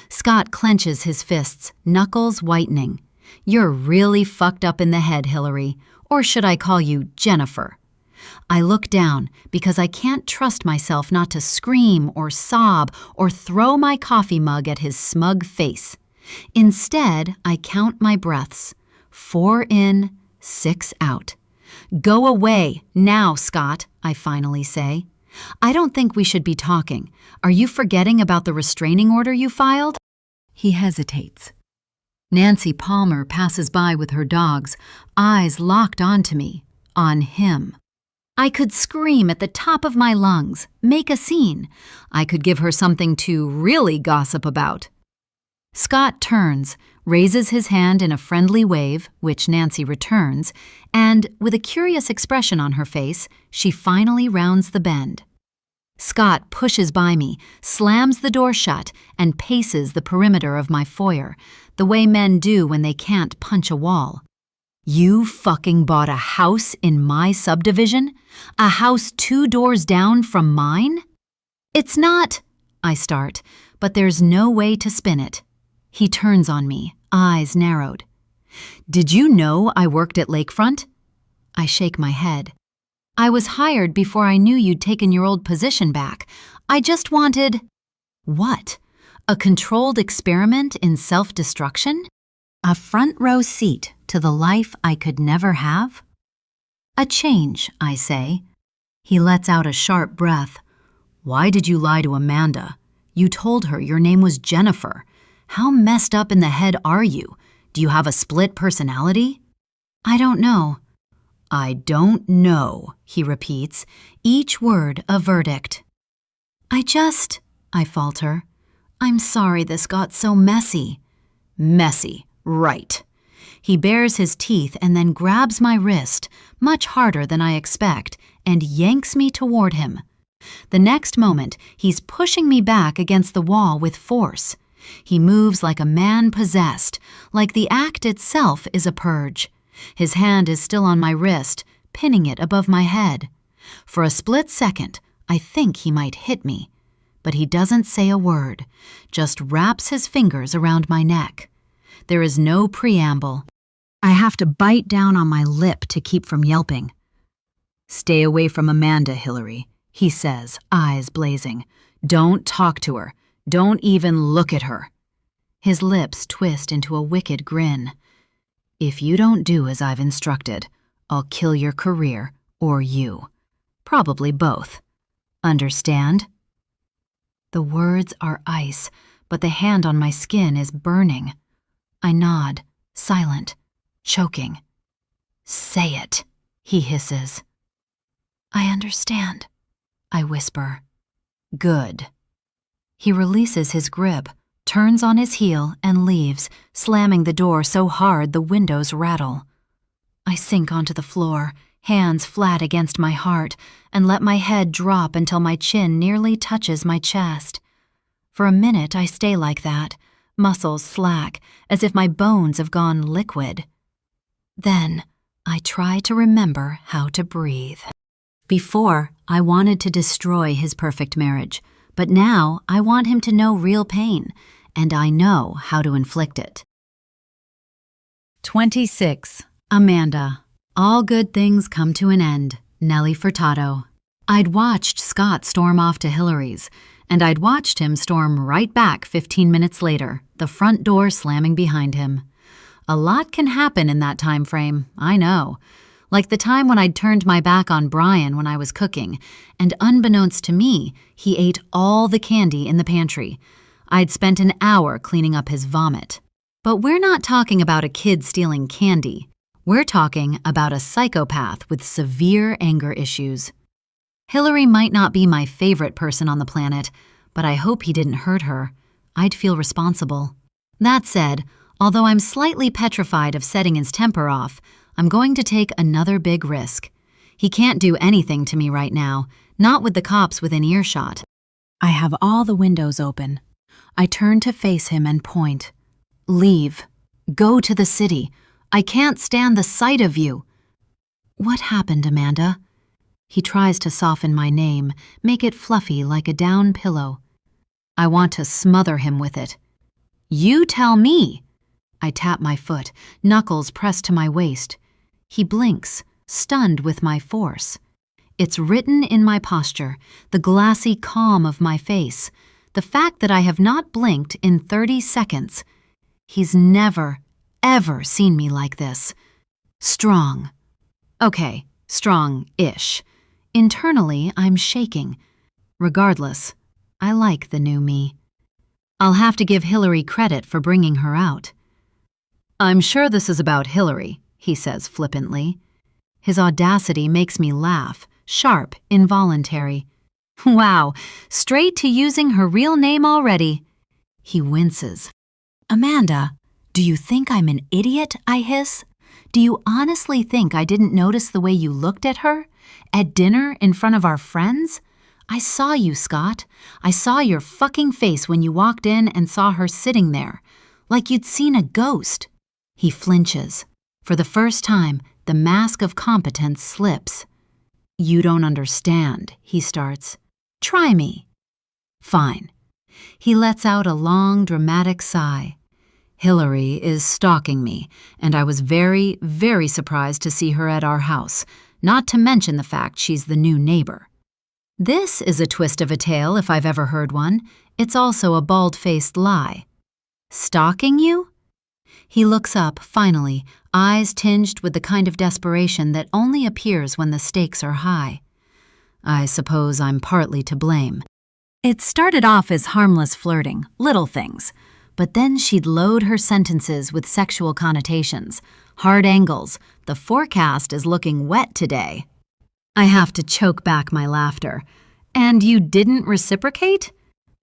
Scott clenches his fists, knuckles whitening. You're really fucked up in the head, Hillary. Or should I call you Jennifer? I look down because I can't trust myself not to scream or sob or throw my coffee mug at his smug face. Instead, I count my breaths. 4 in, 6 out. Go away, now, Scott, I finally say. I don't think we should be talking. Are you forgetting about the restraining order you filed? He hesitates. Nancy Palmer passes by with her dogs, eyes locked onto me, on him. I could scream at the top of my lungs, make a scene. I could give her something to really gossip about. Scott turns, raises his hand in a friendly wave, which Nancy returns, and, with a curious expression on her face, she finally rounds the bend. Scott pushes by me, slams the door shut, and paces the perimeter of my foyer, the way men do when they can't punch a wall. You fucking bought a house in my subdivision? A house 2 doors down from mine? It's not, I start, but there's no way to spin it. He turns on me, eyes narrowed. Did you know I worked at Lakefront? I shake my head. I was hired before I knew you'd taken your old position back. I just wanted… What? A controlled experiment in self-destruction? A front row seat to the life I could never have? A change, I say. He lets out a sharp breath. Why did you lie to Amanda? You told her your name was Jennifer. How messed up in the head are you? Do you have a split personality? I don't know. I don't know, he repeats, each word a verdict. I falter. I'm sorry this got so messy. Messy, right. He bares his teeth and then grabs my wrist, much harder than I expect, and yanks me toward him. The next moment, he's pushing me back against the wall with force. He moves like a man possessed, like the act itself is a purge. His hand is still on my wrist, pinning it above my head. For a split second, I think he might hit me. But he doesn't say a word, just wraps his fingers around my neck. There is no preamble. I have to bite down on my lip to keep from yelping. Stay away from Amanda, Hillary, he says, eyes blazing. Don't talk to her. Don't even look at her. His lips twist into a wicked grin. If you don't do as I've instructed, I'll kill your career or you. Probably both. Understand? The words are ice, but the hand on my skin is burning. I nod, silent, choking. Say it, he hisses. I understand, I whisper. Good. He releases his grip, turns on his heel, and leaves, slamming the door so hard the windows rattle. I sink onto the floor, hands flat against my heart, and let my head drop until my chin nearly touches my chest. For a minute, I stay like that, muscles slack, as if my bones have gone liquid. Then, I try to remember how to breathe. Before, I wanted to destroy his perfect marriage, but now I want him to know real pain, and I know how to inflict it. 26. Amanda. All good things come to an end. Nellie Furtado. I'd watched Scott storm off to Hillary's, and I'd watched him storm right back 15 minutes later, the front door slamming behind him. A lot can happen in that time frame, I know. Like the time when I'd turned my back on Brian when I was cooking, and unbeknownst to me, he ate all the candy in the pantry. I'd spent an hour cleaning up his vomit. But we're not talking about a kid stealing candy. We're talking about a psychopath with severe anger issues. Hillary might not be my favorite person on the planet, but I hope he didn't hurt her. I'd feel responsible. That said, although I'm slightly petrified of setting his temper off, I'm going to take another big risk. He can't do anything to me right now, not with the cops within earshot. I have all the windows open. I turn to face him and point. Leave. Go to the city. I can't stand the sight of you. What happened, Amanda? He tries to soften my name, make it fluffy like a down pillow. I want to smother him with it. You tell me. I tap my foot, knuckles pressed to my waist. He blinks, stunned with my force. It's written in my posture, the glassy calm of my face, the fact that I have not blinked in 30 seconds. He's never, ever seen me like this. Strong. Okay, strong-ish. Internally, I'm shaking. Regardless, I like the new me. I'll have to give Hillary credit for bringing her out. I'm sure this is about Hillary, he says flippantly. His audacity makes me laugh, sharp, involuntary. Wow, straight to using her real name already. He winces. Amanda, do you think I'm an idiot, I hiss? Do you honestly think I didn't notice the way you looked at her? At dinner in front of our friends? I saw you, Scott. I saw your fucking face when you walked in and saw her sitting there, like you'd seen a ghost. He flinches. For the first time, the mask of competence slips. You don't understand, he starts. Try me. Fine. He lets out a long, dramatic sigh. Hillary is stalking me, and I was very, very surprised to see her at our house, not to mention the fact she's the new neighbor. This is a twist of a tale if I've ever heard one. It's also a bald-faced lie. Stalking you? He looks up, finally, eyes tinged with the kind of desperation that only appears when the stakes are high. I suppose I'm partly to blame. It started off as harmless flirting, little things. But then she'd load her sentences with sexual connotations, hard angles. The forecast is looking wet today. I have to choke back my laughter. And you didn't reciprocate?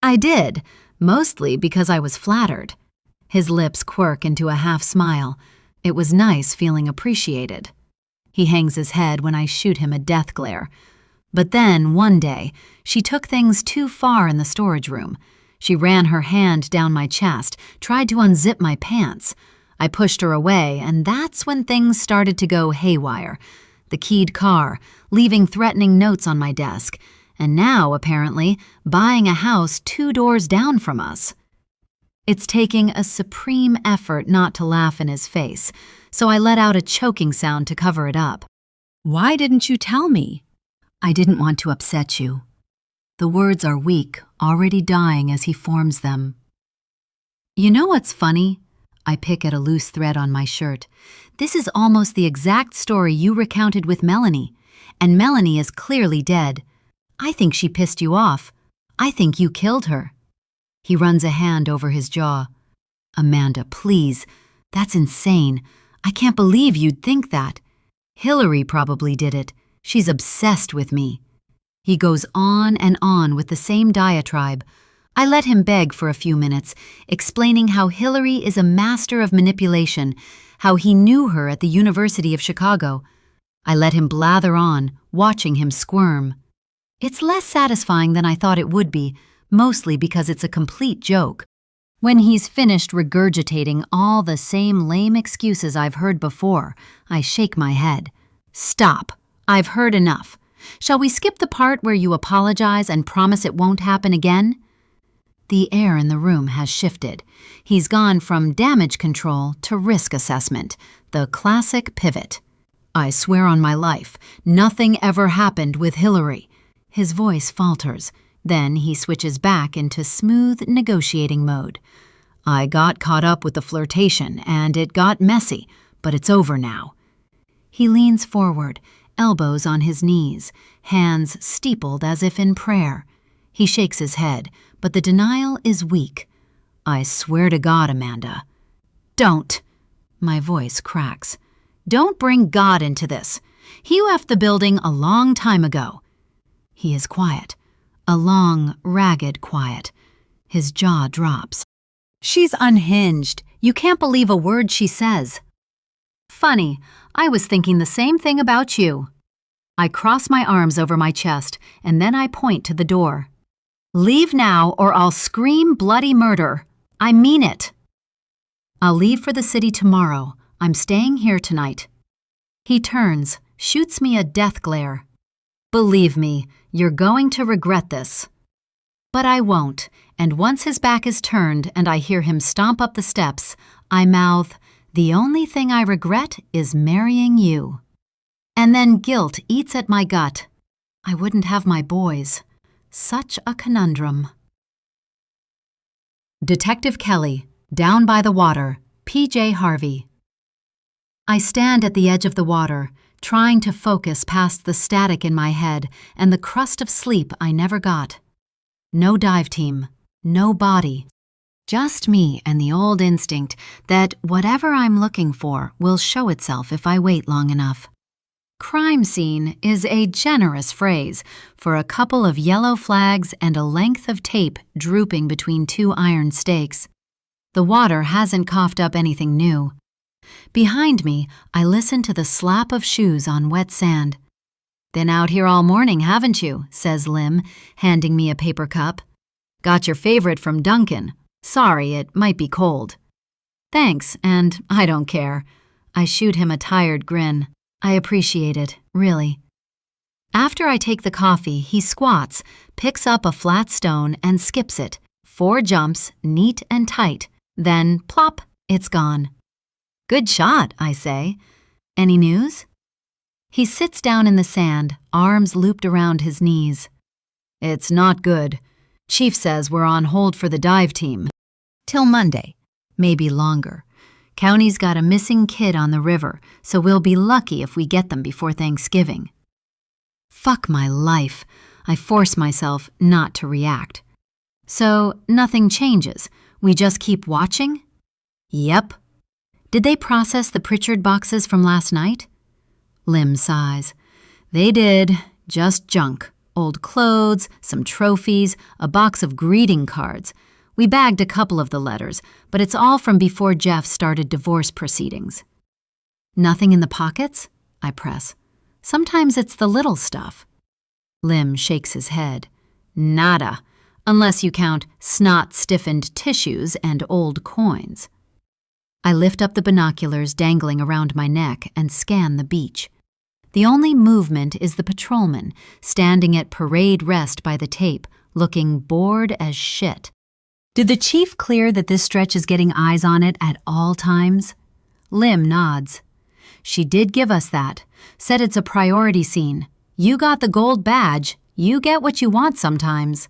I did, mostly because I was flattered. His lips quirk into a half smile. It was nice feeling appreciated. He hangs his head when I shoot him a death glare. But then, one day, she took things too far in the storage room. She ran her hand down my chest, tried to unzip my pants. I pushed her away, and that's when things started to go haywire. The keyed car, leaving threatening notes on my desk, and now, apparently, buying a house 2 doors down from us. It's taking a supreme effort not to laugh in his face, so I let out a choking sound to cover it up. Why didn't you tell me? I didn't want to upset you. The words are weak, already dying as he forms them. You know what's funny? I pick at a loose thread on my shirt. This is almost the exact story you recounted with Melanie, and Melanie is clearly dead. I think she pissed you off. I think you killed her. He runs a hand over his jaw. Amanda, please. That's insane. I can't believe you'd think that. Hillary probably did it. She's obsessed with me. He goes on and on with the same diatribe. I let him beg for a few minutes, explaining how Hillary is a master of manipulation, how he knew her at the University of Chicago. I let him blather on, watching him squirm. It's less satisfying than I thought it would be, mostly because it's a complete joke. When he's finished regurgitating all the same lame excuses I've heard before, I shake my head. Stop. I've heard enough. Shall we skip the part where you apologize and promise it won't happen again? The air in the room has shifted. He's gone from damage control to risk assessment, the classic pivot. I swear on my life, nothing ever happened with Hillary. His voice falters. Then he switches back into smooth negotiating mode. I got caught up with the flirtation, and it got messy, but it's over now. He leans forward, elbows on his knees, hands steepled as if in prayer. He shakes his head, but the denial is weak. I swear to God, Amanda. Don't. My voice cracks. Don't bring God into this. He left the building a long time ago. He is quiet. A long, ragged quiet. His jaw drops. She's unhinged. You can't believe a word she says. Funny, I was thinking the same thing about you. I cross my arms over my chest, and then I point to the door. Leave now or I'll scream bloody murder. I mean it. I'll leave for the city tomorrow. I'm staying here tonight. He turns, shoots me a death glare. Believe me, you're going to regret this. But I won't, and once his back is turned and I hear him stomp up the steps, I mouth, the only thing I regret is marrying you. And then guilt eats at my gut. I wouldn't have my boys. Such a conundrum. Detective Kelly, Down by the Water, P.J. Harvey. I stand at the edge of the water, trying to focus past the static in my head and the crust of sleep I never got. No dive team, no body. Just me and the old instinct that whatever I'm looking for will show itself if I wait long enough. Crime scene is a generous phrase for a couple of yellow flags and a length of tape drooping between two iron stakes. The water hasn't coughed up anything new. Behind me, I listen to the slap of shoes on wet sand. Been out here all morning, haven't you? Says Lim, handing me a paper cup. Got your favorite from Duncan. Sorry, it might be cold. Thanks, and I don't care. I shoot him a tired grin. I appreciate it, really. After I take the coffee, he squats, picks up a flat stone and skips it. 4 jumps, neat and tight. Then, plop, it's gone. Good shot, I say. Any news? He sits down in the sand, arms looped around his knees. It's not good. Chief says we're on hold for the dive team. Till Monday, maybe longer. County's got a missing kid on the river, so we'll be lucky if we get them before Thanksgiving. Fuck my life. I force myself not to react. So nothing changes. We just keep watching? Yep. Did they process the Pritchard boxes from last night? Lim sighs. They did. Just junk. Old clothes, some trophies, a box of greeting cards. We bagged a couple of the letters, but it's all from before Jeff started divorce proceedings. Nothing in the pockets? I press. Sometimes it's the little stuff. Lim shakes his head. Nada, unless you count snot-stiffened tissues and old coins. I lift up the binoculars dangling around my neck and scan the beach. The only movement is the patrolman, standing at parade rest by the tape, looking bored as shit. Did the chief clear that this stretch is getting eyes on it at all times? Lim nods. She did give us that. Said it's a priority scene. You got the gold badge. You get what you want sometimes.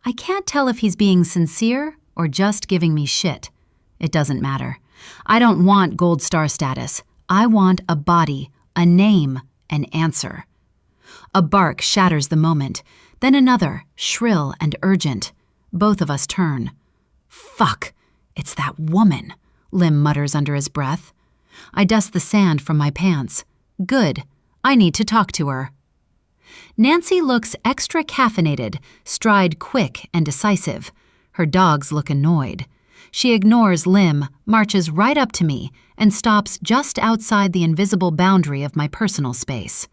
I can't tell if he's being sincere or just giving me shit. It doesn't matter. I don't want gold star status. I want a body, a name, an answer. A bark shatters the moment, then another, shrill and urgent. Both of us turn. Fuck, it's that woman, Lim mutters under his breath. I dust the sand from my pants. Good, I need to talk to her. Nancy looks extra caffeinated, stride quick and decisive. Her dogs look annoyed. She ignores Lim, marches right up to me, and stops just outside the invisible boundary of my personal space.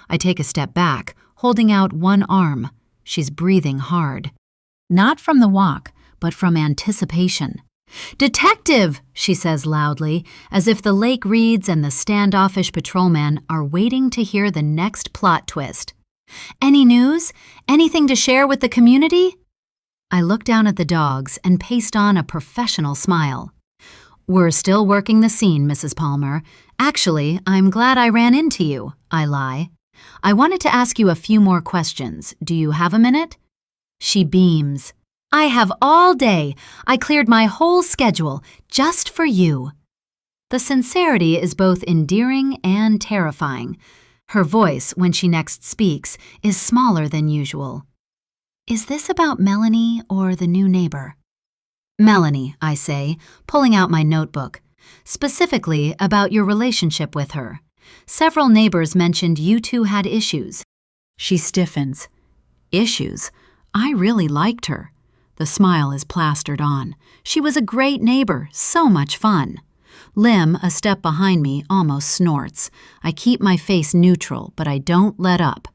I take a step back, holding out one arm. She's breathing hard. Not from the walk, but from anticipation. "Detective!" she says loudly, as if the lake reeds and the standoffish patrolman are waiting to hear the next plot twist. "Any news? Anything to share with the community?" I look down at the dogs and paste on a professional smile. "We're still working the scene, Mrs. Palmer. Actually, I'm glad I ran into you," I lie. "I wanted to ask you a few more questions. Do you have a minute?" She beams. "I have all day. I cleared my whole schedule just for you." The sincerity is both endearing and terrifying. Her voice, when she next speaks, is smaller than usual. "Is this about Melanie or the new neighbor?" "Melanie," I say, pulling out my notebook. "Specifically about your relationship with her. Several neighbors mentioned you two had issues." She stiffens. "Issues? I really liked her." The smile is plastered on. "She was a great neighbor, so much fun." Lim, a step behind me, almost snorts. I keep my face neutral, but I don't let up.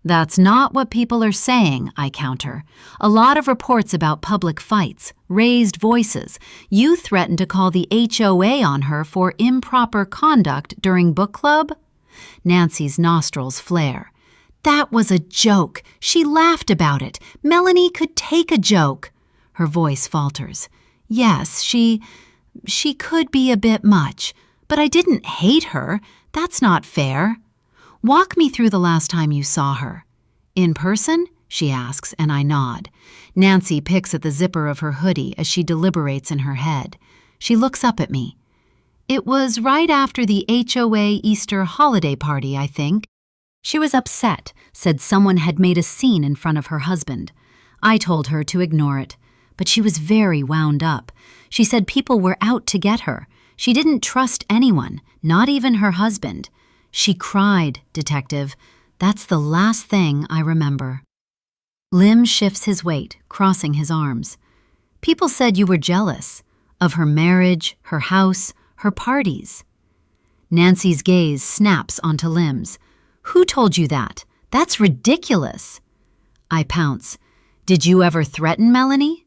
"That's not what people are saying," I counter. "A lot of reports about public fights, raised voices. You threatened to call the HOA on her for improper conduct during book club?" Nancy's nostrils flare. "That was a joke. She laughed about it. Melanie could take a joke." Her voice falters. "Yes, she could be a bit much, but I didn't hate her. That's not fair." "Walk me through the last time you saw her." "In person?" she asks, and I nod. Nancy picks at the zipper of her hoodie as she deliberates in her head. She looks up at me. "It was right after the HOA Easter holiday party, I think." She was upset, said someone had made a scene in front of her husband. I told her to ignore it, but she was very wound up. She said people were out to get her. She didn't trust anyone, not even her husband. She cried, Detective. That's the last thing I remember. Lim shifts his weight, crossing his arms. "People said you were jealous of her marriage, her house, her parties." Nancy's gaze snaps onto Lim's. "Who told you that? That's ridiculous." I pounce. "Did you ever threaten Melanie?"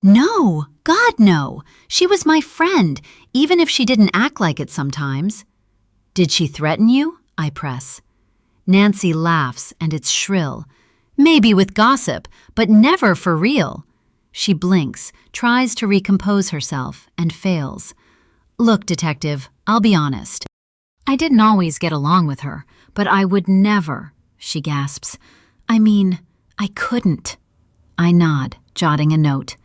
"No, God no. She was my friend, even if she didn't act like it sometimes." "Did she threaten you?" I press. Nancy laughs, and it's shrill. "Maybe with gossip, but never for real." She blinks, tries to recompose herself, and fails. "Look, Detective, I'll be honest. I didn't always get along with her, but I would never," she gasps. "I mean, I couldn't." I nod, jotting a note.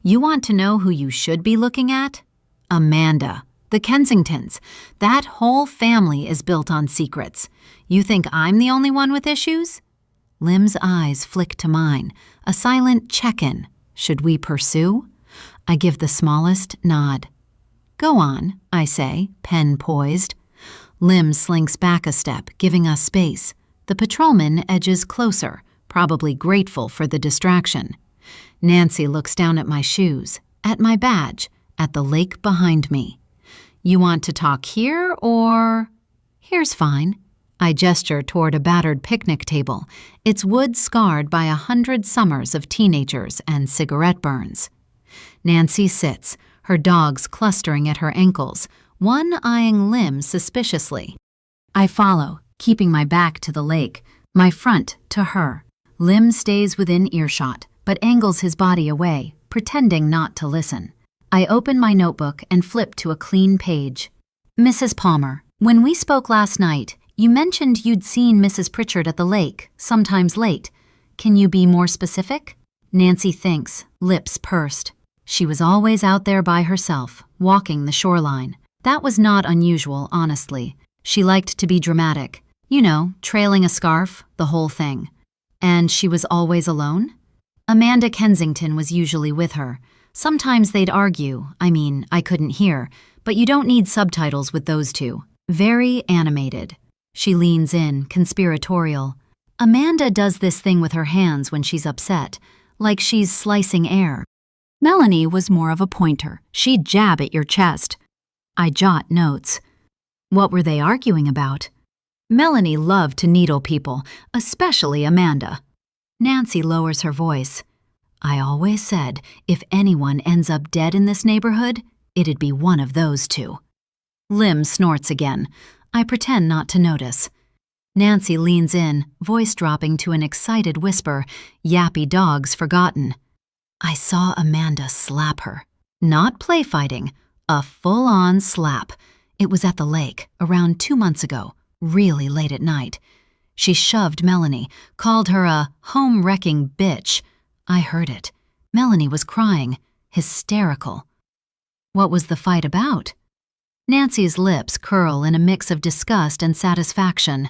"You want to know who you should be looking at? Amanda. The Kensingtons. That whole family is built on secrets. You think I'm the only one with issues?" Lim's eyes flick to mine, a silent check-in. Should we pursue? I give the smallest nod. "Go on," I say, pen poised. Lim slinks back a step, giving us space. The patrolman edges closer, probably grateful for the distraction. Nancy looks down at my shoes, at my badge, at the lake behind me. "You want to talk here, or—" "Here's fine." I gesture toward a battered picnic table, its wood scarred by 100 summers of teenagers and cigarette burns. Nancy sits, her dogs clustering at her ankles, one eyeing Lim suspiciously. I follow, keeping my back to the lake, my front to her. Lim stays within earshot, but angles his body away, pretending not to listen. I open my notebook and flip to a clean page. "Mrs. Palmer, when we spoke last night, you mentioned you'd seen Mrs. Pritchard at the lake, sometimes late. Can you be more specific?" Nancy thinks, lips pursed. "She was always out there by herself, walking the shoreline. That was not unusual, honestly. She liked to be dramatic. You know, trailing a scarf, the whole thing. And she was always alone? Amanda Kensington was usually with her. Sometimes they'd argue. I couldn't hear, but you don't need subtitles with those two. Very animated." She leans in, conspiratorial. "Amanda does this thing with her hands when she's upset, like she's slicing air." Melanie was more of a pointer. She'd jab at your chest. I jot notes. What were they arguing about? Melanie loved to needle people, especially Amanda. Nancy lowers her voice. I always said, if anyone ends up dead in this neighborhood, it'd be one of those two. Lim snorts again. I pretend not to notice. Nancy leans in, voice dropping to an excited whisper, yappy dogs forgotten. I saw Amanda slap her. Not play fighting, a full-on slap. It was at the lake, around 2 months ago, really late at night. She shoved Melanie, called her a home-wrecking bitch. I heard it. Melanie was crying, hysterical. What was the fight about? Nancy's lips curl in a mix of disgust and satisfaction.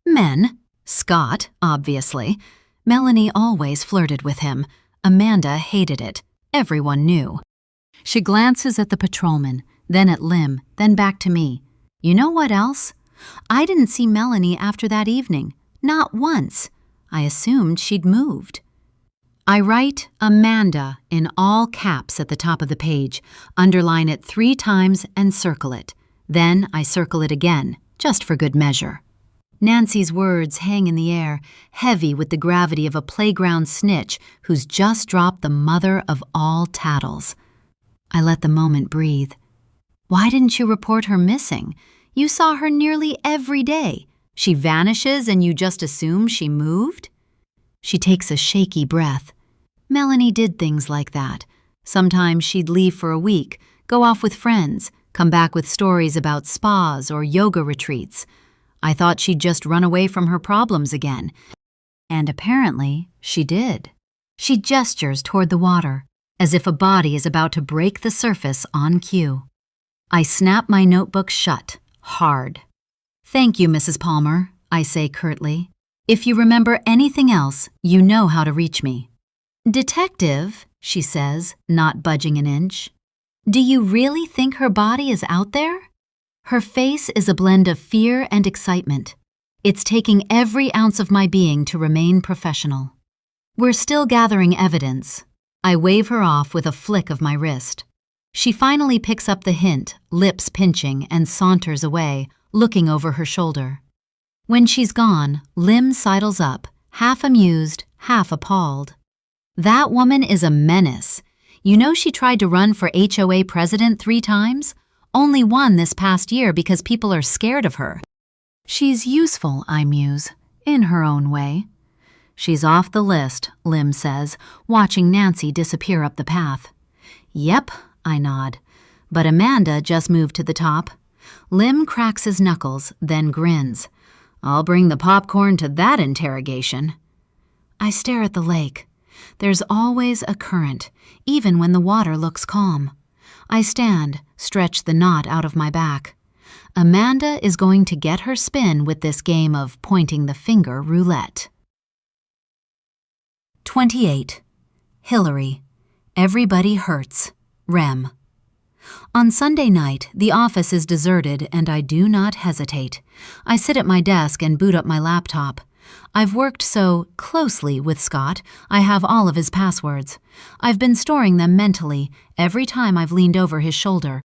Men. Scott, obviously. Melanie always flirted with him. Amanda hated it. Everyone knew. She glances at the patrolman, then at Lim, then back to me. You know what else? I didn't see Melanie after that evening. Not once. I assumed she'd moved. I write Amanda in all caps at the top of the page, underline it 3 times and circle it. Then I circle it again, just for good measure. Nancy's words hang in the air, heavy with the gravity of a playground snitch who's just dropped the mother of all tattles. I let the moment breathe. Why didn't you report her missing? You saw her nearly every day. She vanishes and you just assume she moved? She takes a shaky breath. Melanie did things like that. Sometimes she'd leave for a week, go off with friends, come back with stories about spas or yoga retreats. I thought she'd just run away from her problems again. And apparently, she did. She gestures toward the water, as if a body is about to break the surface on cue. I snap my notebook shut, hard. Thank you, Mrs. Palmer, I say curtly. If you remember anything else, you know how to reach me. Detective, she says, not budging an inch. Do you really think her body is out there? Her face is a blend of fear and excitement. It's taking every ounce of my being to remain professional. We're still gathering evidence. I wave her off with a flick of my wrist. She finally picks up the hint, lips pinching, and saunters away, looking over her shoulder. When she's gone, Lim sidles up, half amused, half appalled. That woman is a menace. You know she tried to run for HOA president 3 times? Only won this past year because people are scared of her. She's useful, I muse, in her own way. She's off the list, Lim says, watching Nancy disappear up the path. Yep, I nod. But Amanda just moved to the top. Lim cracks his knuckles, then grins. I'll bring the popcorn to that interrogation. I stare at the lake. There's always a current, even when the water looks calm. I stand, stretch the knot out of my back. Amanda is going to get her spin with this game of pointing the finger roulette. 28. Hillary. Everybody hurts. Rem. On Sunday night, the office is deserted and I do not hesitate. I sit at my desk and boot up my laptop. I've worked so closely with Scott, I have all of his passwords. I've been storing them mentally every time I've leaned over his shoulder.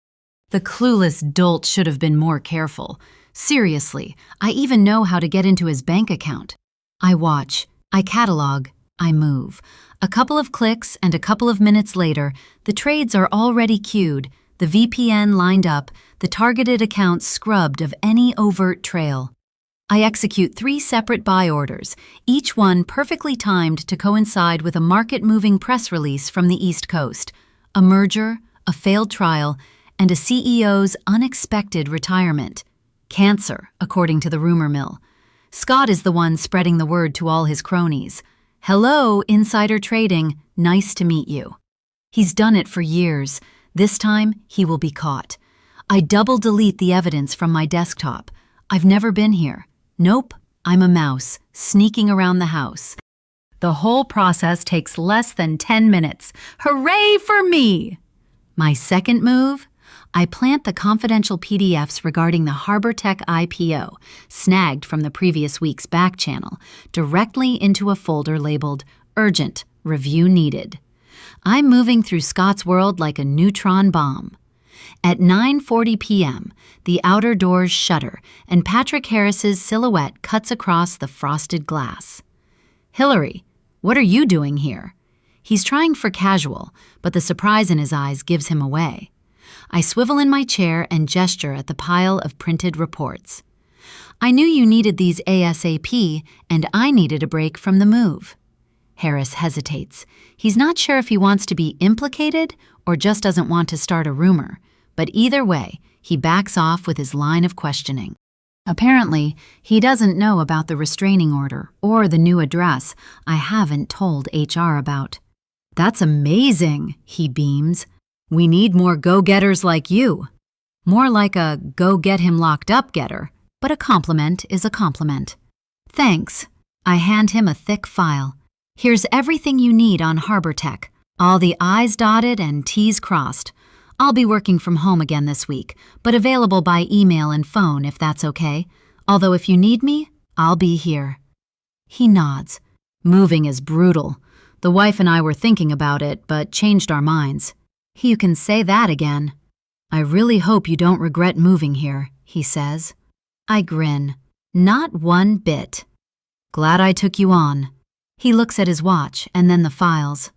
The clueless dolt should have been more careful. Seriously, I even know how to get into his bank account. I watch, I catalog, I move. A couple of clicks and a couple of minutes later, the trades are already queued, the VPN lined up, the targeted account scrubbed of any overt trail. I execute 3 separate buy orders, each one perfectly timed to coincide with a market-moving press release from the East Coast, a merger, a failed trial, and a CEO's unexpected retirement. Cancer, according to the rumor mill. Scott is the one spreading the word to all his cronies. Hello, insider trading, nice to meet you. He's done it for years. This time, he will be caught. I double delete the evidence from my desktop. I've never been here. Nope, I'm a mouse, sneaking around the house. The whole process takes less than 10 minutes. Hooray for me! My second move? I plant the confidential PDFs regarding the Harbor Tech IPO, snagged from the previous week's back channel, directly into a folder labeled Urgent, Review Needed. I'm moving through Scott's world like a neutron bomb. At 9:40 p.m., the outer doors shutter and Patrick Harris's silhouette cuts across the frosted glass. "Hillary, what are you doing here?" He's trying for casual, but the surprise in his eyes gives him away. I swivel in my chair and gesture at the pile of printed reports. "I knew you needed these ASAP, and I needed a break from the move." Harris hesitates. He's not sure if he wants to be implicated or just doesn't want to start a rumor, but either way, he backs off with his line of questioning. Apparently, he doesn't know about the restraining order or the new address I haven't told HR about. "That's amazing," he beams. "We need more go-getters like you." More like a go-get-him-locked-up-getter, but a compliment is a compliment. "Thanks." I hand him a thick file. "Here's everything you need on Harbor Tech. All the I's dotted and T's crossed. I'll be working from home again this week, but available by email and phone if that's okay. Although if you need me, I'll be here." He nods. "Moving is brutal. The wife and I were thinking about it, but changed our minds." "You can say that again." "I really hope you don't regret moving here," he says. I grin. "Not one bit." "Glad I took you on." He looks at his watch and then the files.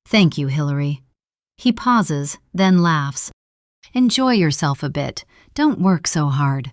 "Thank you, Hillary." He pauses, then laughs. "Enjoy yourself a bit. Don't work so hard."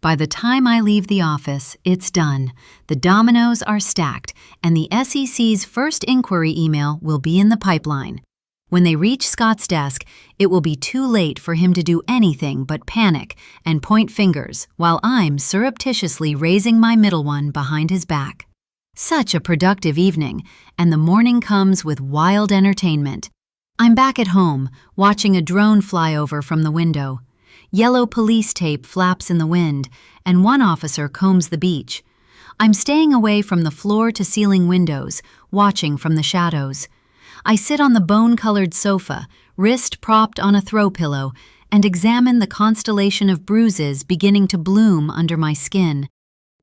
By the time I leave the office, it's done. The dominoes are stacked, and the SEC's first inquiry email will be in the pipeline. When they reach Scott's desk, it will be too late for him to do anything but panic and point fingers while I'm surreptitiously raising my middle one behind his back. Such a productive evening, and the morning comes with wild entertainment. I'm back at home, watching a drone fly over from the window. Yellow police tape flaps in the wind, and one officer combs the beach. I'm staying away from the floor-to-ceiling windows, watching from the shadows. I sit on the bone-colored sofa, wrist propped on a throw pillow, and examine the constellation of bruises beginning to bloom under my skin.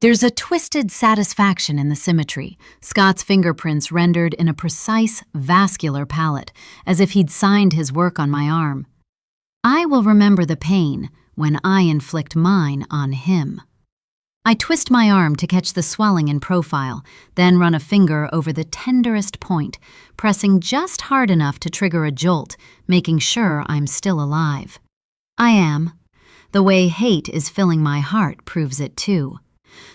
There's a twisted satisfaction in the symmetry, Scott's fingerprints rendered in a precise, vascular palette, as if he'd signed his work on my arm. I will remember the pain when I inflict mine on him. I twist my arm to catch the swelling in profile, then run a finger over the tenderest point, pressing just hard enough to trigger a jolt, making sure I'm still alive. I am. The way hate is filling my heart proves it too.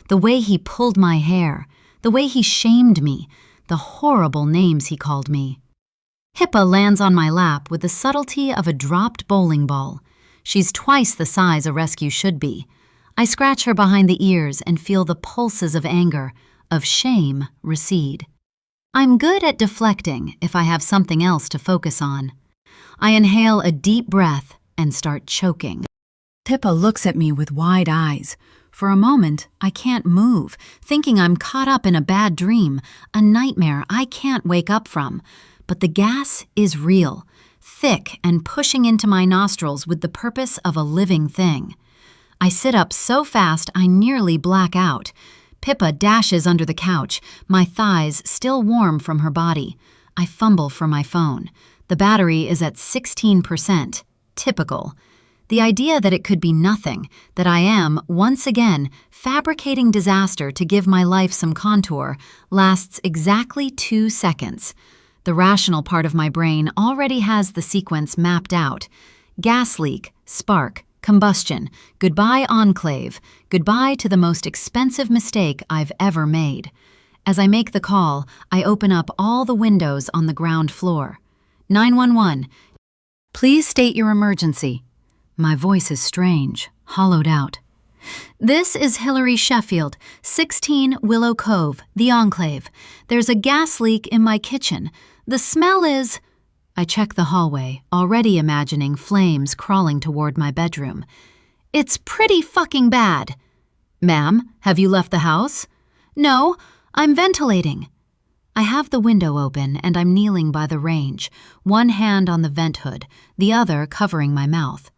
The way he pulled my hair, the way he shamed me, the horrible names he called me. Hippa lands on my lap with the subtlety of a dropped bowling ball. She's twice the size a rescue should be. I scratch her behind the ears and feel the pulses of anger, of shame, recede. I'm good at deflecting if I have something else to focus on. I inhale a deep breath and start choking. Pippa looks at me with wide eyes. For a moment, I can't move, thinking I'm caught up in a bad dream, a nightmare I can't wake up from. But the gas is real, thick and pushing into my nostrils with the purpose of a living thing. I sit up so fast I nearly black out. Pippa dashes under the couch, my thighs still warm from her body. I fumble for my phone. The battery is at 16%. Typical. The idea that it could be nothing, that I am, once again, fabricating disaster to give my life some contour, lasts exactly 2 seconds. The rational part of my brain already has the sequence mapped out. Gas leak, spark, combustion, goodbye enclave, goodbye to the most expensive mistake I've ever made. As I make the call, I open up all the windows on the ground floor. 911. Please state your emergency. My voice is strange, hollowed out. This is Hillary Sheffield, 16 Willow Cove, the Enclave. There's a gas leak in my kitchen. The smell is... I check the hallway, already imagining flames crawling toward my bedroom. It's pretty fucking bad. Ma'am, have you left the house? No, I'm ventilating. I have the window open and I'm kneeling by the range, one hand on the vent hood, the other covering my mouth.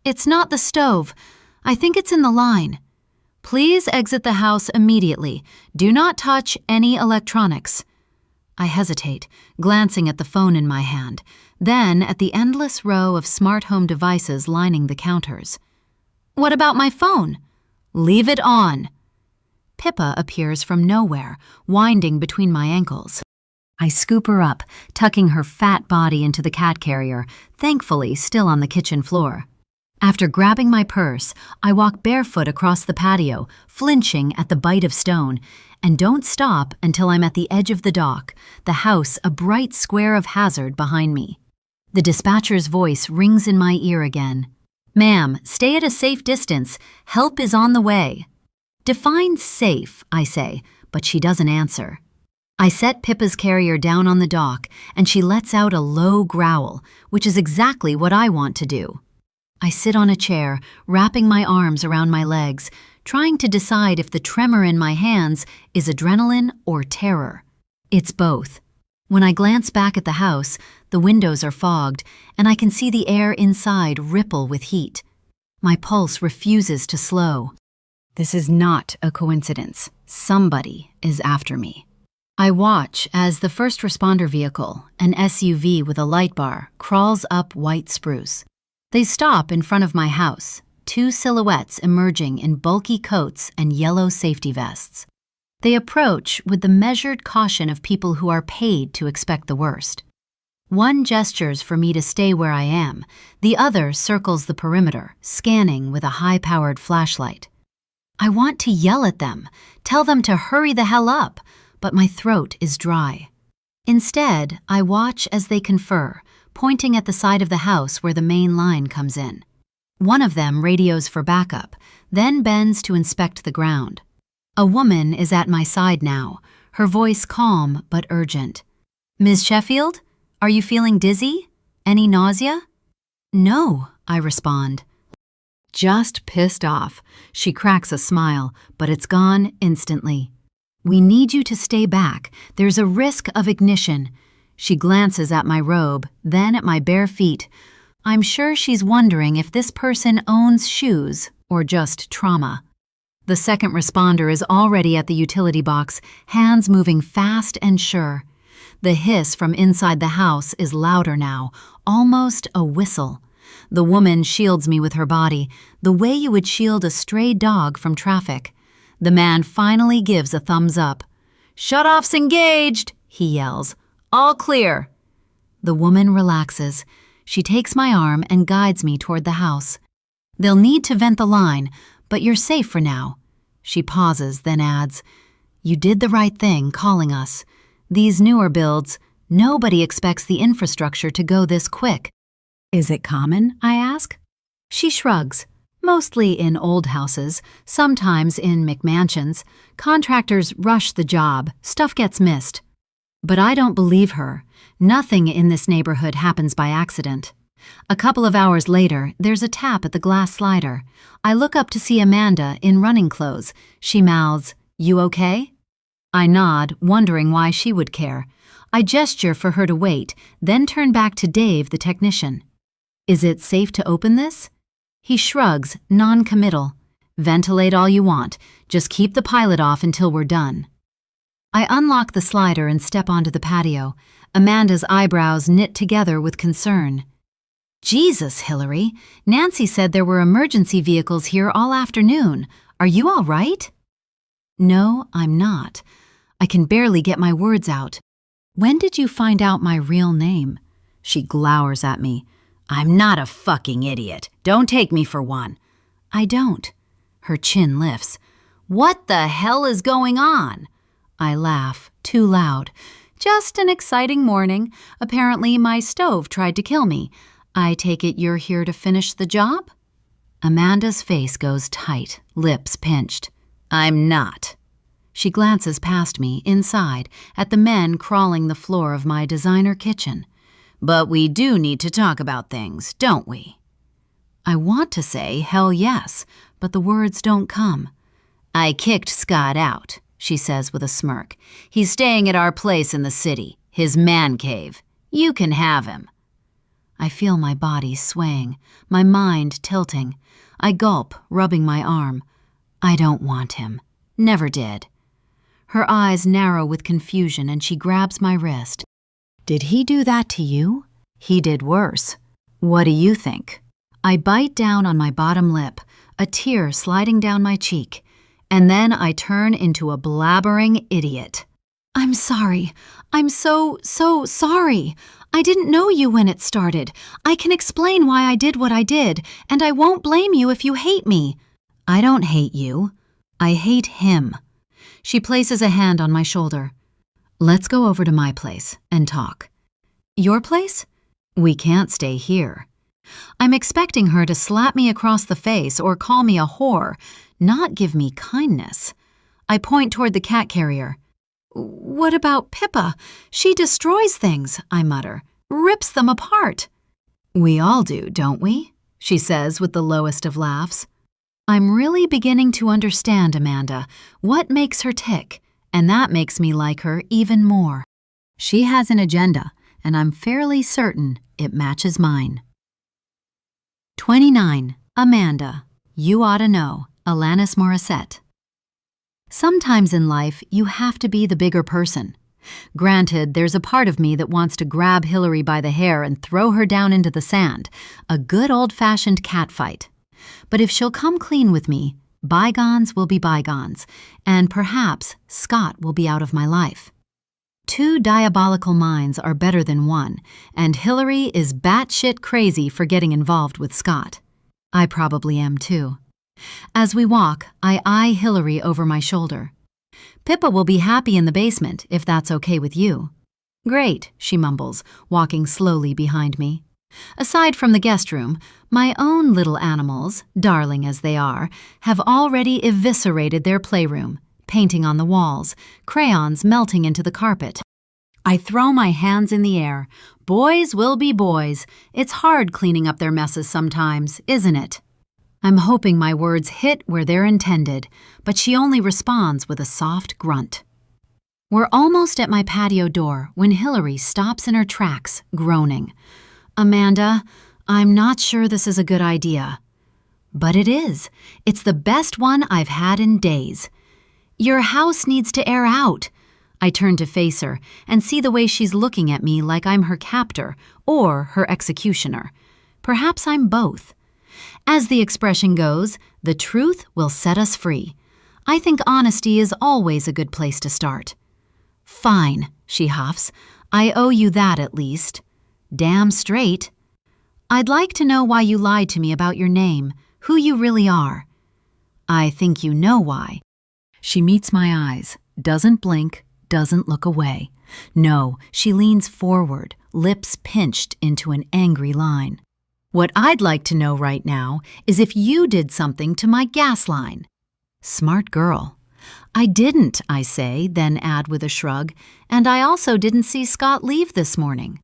It's not the stove. I think it's in the line. Please exit the house immediately. Do not touch any electronics. I hesitate, glancing at the phone in my hand, then at the endless row of smart home devices lining the counters. What about my phone? Leave it on. Pippa appears from nowhere, winding between my ankles. I scoop her up, tucking her fat body into the cat carrier, thankfully still on the kitchen floor. After grabbing my purse, I walk barefoot across the patio, flinching at the bite of stone, and don't stop until I'm at the edge of the dock, the house a bright square of hazard behind me. The dispatcher's voice rings in my ear again. Ma'am, stay at a safe distance. Help is on the way. Define safe, I say, but she doesn't answer. I set Pippa's carrier down on the dock, and she lets out a low growl, which is exactly what I want to do. I sit on a chair, wrapping my arms around my legs, trying to decide if the tremor in my hands is adrenaline or terror. It's both. When I glance back at the house, the windows are fogged, and I can see the air inside ripple with heat. My pulse refuses to slow. This is not a coincidence. Somebody is after me. I watch as the first responder vehicle, an SUV with a light bar, crawls up white spruce. They stop in front of my house, two silhouettes emerging in bulky coats and yellow safety vests. They approach with the measured caution of people who are paid to expect the worst. One gestures for me to stay where I am, the other circles the perimeter, scanning with a high-powered flashlight. I want to yell at them, tell them to hurry the hell up, but my throat is dry. Instead, I watch as they confer, pointing at the side of the house where the main line comes in. One of them radios for backup, then bends to inspect the ground. A woman is at my side now, her voice calm but urgent. Ms. Sheffield, are you feeling dizzy? Any nausea? No, I respond. Just pissed off. She cracks a smile, but it's gone instantly. We need you to stay back. There's a risk of ignition. She glances at my robe, then at my bare feet. I'm sure she's wondering if this person owns shoes or just trauma. The second responder is already at the utility box, hands moving fast and sure. The hiss from inside the house is louder now, almost a whistle. The woman shields me with her body, the way you would shield a stray dog from traffic. The man finally gives a thumbs up. "Shut-off's engaged," he yells. "All clear." The woman relaxes. She takes my arm and guides me toward the house. "They'll need to vent the line, but you're safe for now." She pauses, then adds, "You did the right thing calling us. These newer builds, nobody expects the infrastructure to go this quick." Is it common, I ask? She shrugs. Mostly in old houses, sometimes in McMansions. Contractors rush the job, stuff gets missed. But I don't believe her. Nothing in this neighborhood happens by accident. A couple of hours later, there's a tap at the glass slider. I look up to see Amanda in running clothes. She mouths, "You okay?" I nod, wondering why she would care. I gesture for her to wait, then turn back to Dave, the technician. "Is it safe to open this?" He shrugs, non-committal. "Ventilate all you want. Just keep the pilot off until we're done." I unlock the slider and step onto the patio. Amanda's eyebrows knit together with concern. "Jesus, Hillary, Nancy said there were emergency vehicles here all afternoon. Are you all right?" No, I'm not. I can barely get my words out. "When did you find out my real name?" She glowers at me. "I'm not a fucking idiot. Don't take me for one." I don't. Her chin lifts. "What the hell is going on?" I laugh, too loud. "Just an exciting morning. Apparently my stove tried to kill me. I take it you're here to finish the job?" Amanda's face goes tight, lips pinched. "I'm not." She glances past me, inside, at the men crawling the floor of my designer kitchen. "But we do need to talk about things, don't we?" I want to say hell yes, but the words don't come. "I kicked Scott out," she says with a smirk. "He's staying at our place in the city, his man cave. You can have him." I feel my body swaying, my mind tilting. I gulp, rubbing my arm. I don't want him. Never did. Her eyes narrow with confusion and she grabs my wrist. Did he do that to you? He did worse. What do you think? I bite down on my bottom lip, a tear sliding down my cheek, and then I turn into a blabbering idiot. I'm sorry. I'm so sorry. I didn't know you when it started. I can explain why I did what I did, and I won't blame you if you hate me. I don't hate you. I hate him. She places a hand on my shoulder. Let's go over to my place and talk. Your place? We can't stay here. I'm expecting her to slap me across the face or call me a whore, not give me kindness. I point toward the cat carrier. What about Pippa? She destroys things, I mutter, rips them apart. We all do, don't we? She says with the lowest of laughs. I'm really beginning to understand Amanda, what makes her tick, and that makes me like her even more. She has an agenda, and I'm fairly certain it matches mine. 29. Amanda. You ought to know. Alanis Morissette. Sometimes in life, you have to be the bigger person. Granted, there's a part of me that wants to grab Hillary by the hair and throw her down into the sand, a good old-fashioned catfight. But if she'll come clean with me, bygones will be bygones, and perhaps Scott will be out of my life. Two diabolical minds are better than one, and Hillary is batshit crazy for getting involved with Scott. I probably am too. As we walk, I eye Hillary over my shoulder. Pippa will be happy in the basement, if that's okay with you. Great, she mumbles, walking slowly behind me. Aside from the guest room, my own little animals, darling as they are, have already eviscerated their playroom, painting on the walls, crayons melting into the carpet. I throw my hands in the air. Boys will be boys. It's hard cleaning up their messes sometimes, isn't it? I'm hoping my words hit where they're intended, but she only responds with a soft grunt. We're almost at my patio door when Hillary stops in her tracks, groaning. Amanda, I'm not sure this is a good idea. But it is. It's the best one I've had in days. Your house needs to air out. I turn to face her and see the way she's looking at me like I'm her captor or her executioner. Perhaps I'm both. As the expression goes, the truth will set us free. I think honesty is always a good place to start. Fine, she huffs. I owe you that at least. Damn straight. I'd like to know why you lied to me about your name, who you really are. I think you know why. She meets my eyes, doesn't blink, doesn't look away. No, she leans forward, lips pinched into an angry line. What I'd like to know right now is if you did something to my gas line. Smart girl. I didn't, I say, then add with a shrug, and I also didn't see Scott leave this morning.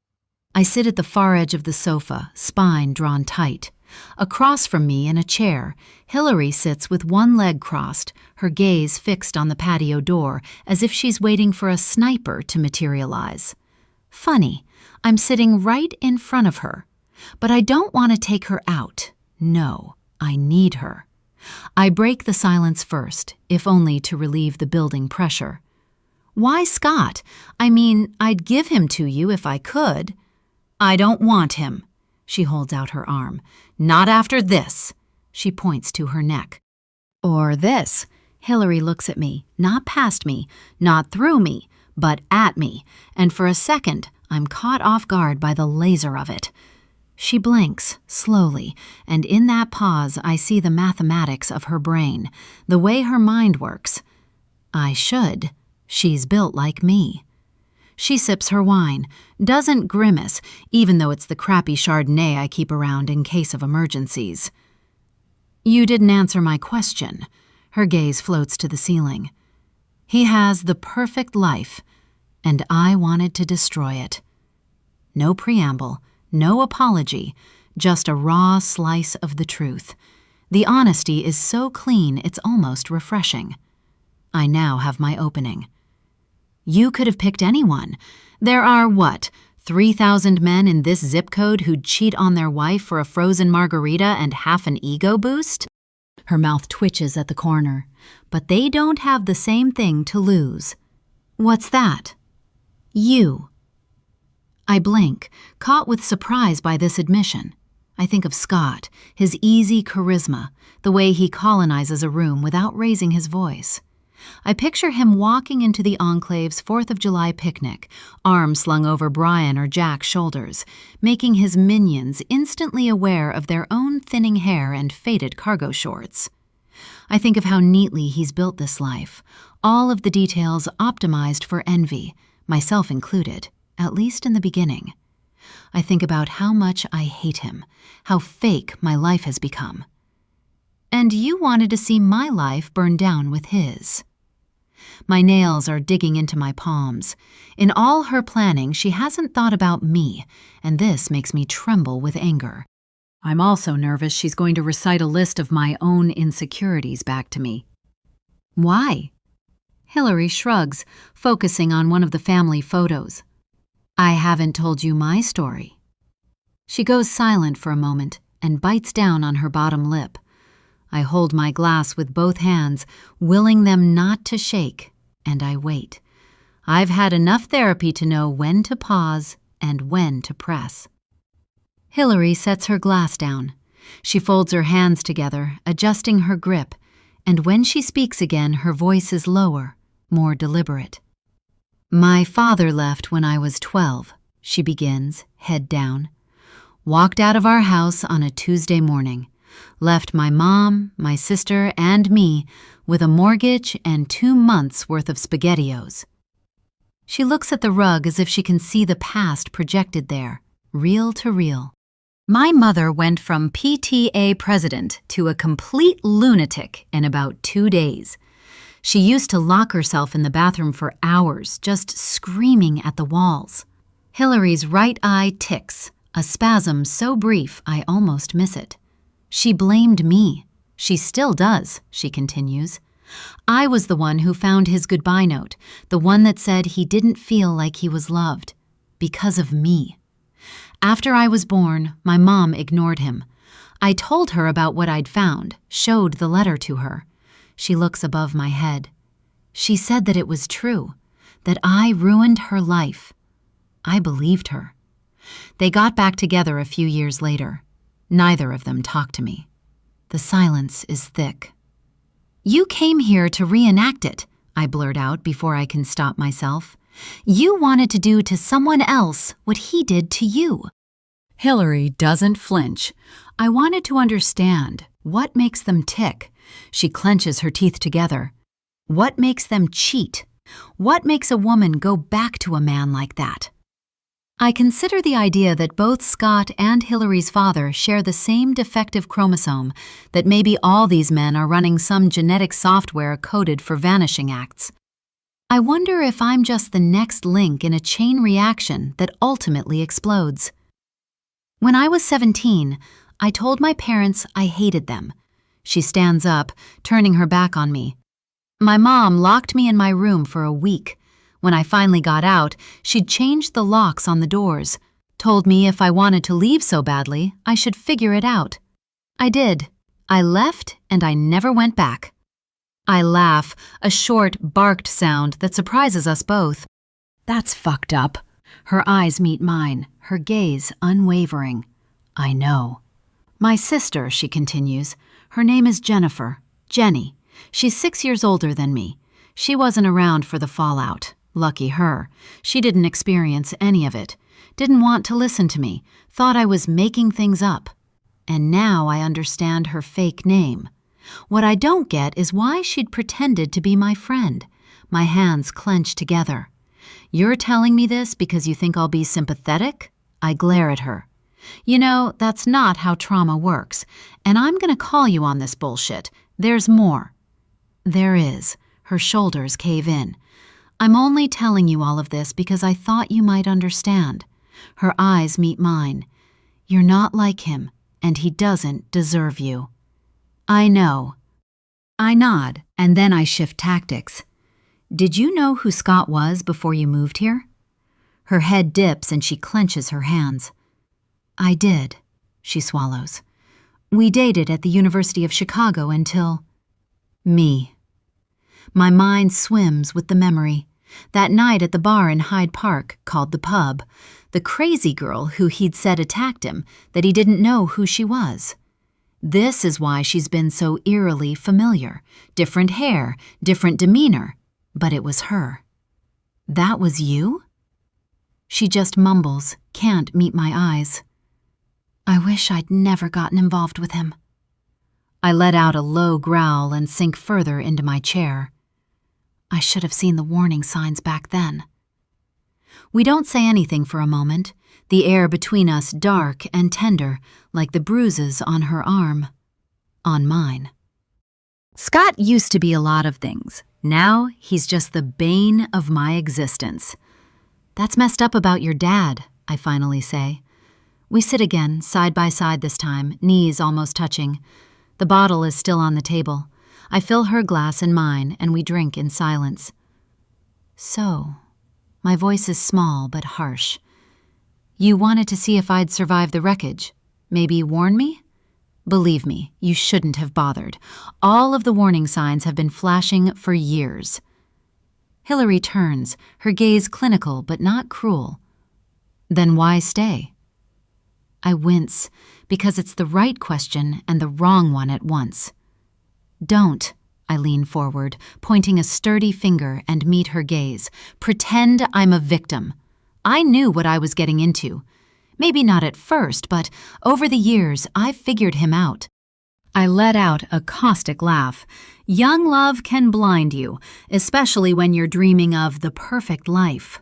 I sit at the far edge of the sofa, spine drawn tight. Across from me in a chair, Hillary sits with one leg crossed, her gaze fixed on the patio door as if she's waiting for a sniper to materialize. Funny, I'm sitting right in front of her. But I don't want to take her out. No, I need her. I break the silence first, if only to relieve the building pressure. Why Scott? I mean, I'd give him to you if I could. I don't want him. She holds out her arm. Not after this. She points to her neck. Or this. Hillary looks at me, not past me, not through me, but at me, and for a second, I'm caught off guard by the laser of it. She blinks, slowly, and in that pause I see the mathematics of her brain, the way her mind works. I should. She's built like me. She sips her wine, doesn't grimace, even though it's the crappy Chardonnay I keep around in case of emergencies. You didn't answer my question. Her gaze floats to the ceiling. He has the perfect life, and I wanted to destroy it. No preamble. No apology, just a raw slice of the truth. The honesty is so clean it's almost refreshing. I now have my opening. You could have picked anyone. There are, 3,000 men in this zip code who'd cheat on their wife for a frozen margarita and half an ego boost? Her mouth twitches at the corner. But they don't have the same thing to lose. What's that? You. I blink, caught with surprise by this admission. I think of Scott, his easy charisma, the way he colonizes a room without raising his voice. I picture him walking into the Enclave's 4th of July picnic, arms slung over Brian or Jack's shoulders, making his minions instantly aware of their own thinning hair and faded cargo shorts. I think of how neatly he's built this life, all of the details optimized for envy, myself included, at least in the beginning. I think about how much I hate him, how fake my life has become. And you wanted to see my life burn down with his. My nails are digging into my palms. In all her planning, she hasn't thought about me, and this makes me tremble with anger. I'm also nervous she's going to recite a list of my own insecurities back to me. Why? Hillary shrugs, focusing on one of the family photos. I haven't told you my story. She goes silent for a moment and bites down on her bottom lip. I hold my glass with both hands, willing them not to shake, and I wait. I've had enough therapy to know when to pause and when to press. Hillary sets her glass down. She folds her hands together, adjusting her grip, and when she speaks again, her voice is lower, more deliberate. My father left when I was 12, she begins, head down. Walked out of our house on a Tuesday morning. Left my mom, my sister, and me with a mortgage and 2 months' worth of SpaghettiOs. She looks at the rug as if she can see the past projected there, reel to reel. My mother went from PTA president to a complete lunatic in about 2 days. She used to lock herself in the bathroom for hours, just screaming at the walls. Hillary's right eye ticks, a spasm so brief I almost miss it. She blamed me. She still does, she continues. I was the one who found his goodbye note, the one that said he didn't feel like he was loved, because of me. After I was born, my mom ignored him. I told her about what I'd found, showed the letter to her. She looks above my head. She said that it was true, that I ruined her life. I believed her. They got back together a few years later. Neither of them talked to me. The silence is thick. You came here to reenact it, I blurt out before I can stop myself. You wanted to do to someone else what he did to you. Hillary doesn't flinch. I wanted to understand what makes them tick. She clenches her teeth together. What makes them cheat? What makes a woman go back to a man like that? I consider the idea that both Scott and Hillary's father share the same defective chromosome, that maybe all these men are running some genetic software coded for vanishing acts. I wonder if I'm just the next link in a chain reaction that ultimately explodes. When I was 17, I told my parents I hated them. She stands up, turning her back on me. My mom locked me in my room for a week. When I finally got out, she'd changed the locks on the doors, told me if I wanted to leave so badly, I should figure it out. I did. I left and I never went back. I laugh, a short, barked sound that surprises us both. That's fucked up. Her eyes meet mine, her gaze unwavering. I know. My sister, she continues. Her name is Jennifer. Jenny. She's 6 years older than me. She wasn't around for the fallout. Lucky her. She didn't experience any of it. Didn't want to listen to me. Thought I was making things up. And now I understand her fake name. What I don't get is why she'd pretended to be my friend. My hands clench together. You're telling me this because you think I'll be sympathetic? I glare at her. You know, that's not how trauma works. And I'm going to call you on this bullshit. There's more. There is. Her shoulders cave in. I'm only telling you all of this because I thought you might understand. Her eyes meet mine. You're not like him, and he doesn't deserve you. I know. I nod, and then I shift tactics. Did you know who Scott was before you moved here? Her head dips and she clenches her hands. I did, she swallows. We dated at the University of Chicago until... me. My mind swims with the memory. That night at the bar in Hyde Park, called the Pub, the crazy girl who he'd said attacked him, that he didn't know who she was. This is why she's been so eerily familiar. Different hair, different demeanor, but it was her. That was you? She just mumbles, can't meet my eyes. I wish I'd never gotten involved with him. I let out a low growl and sink further into my chair. I should have seen the warning signs back then. We don't say anything for a moment, the air between us dark and tender, like the bruises on her arm. On mine. Scott used to be a lot of things. Now he's just the bane of my existence. That's messed up about your dad, I finally say. We sit again, side by side this time, knees almost touching. The bottle is still on the table. I fill her glass and mine, and we drink in silence. So, my voice is small but harsh. You wanted to see if I'd survive the wreckage. Maybe warn me? Believe me, you shouldn't have bothered. All of the warning signs have been flashing for years. Hillary turns, her gaze clinical but not cruel. Then why stay? I wince, because it's the right question and the wrong one at once. Don't, I lean forward, pointing a sturdy finger and meet her gaze. Pretend I'm a victim. I knew what I was getting into. Maybe not at first, but over the years, I've figured him out. I let out a caustic laugh. Young love can blind you, especially when you're dreaming of the perfect life.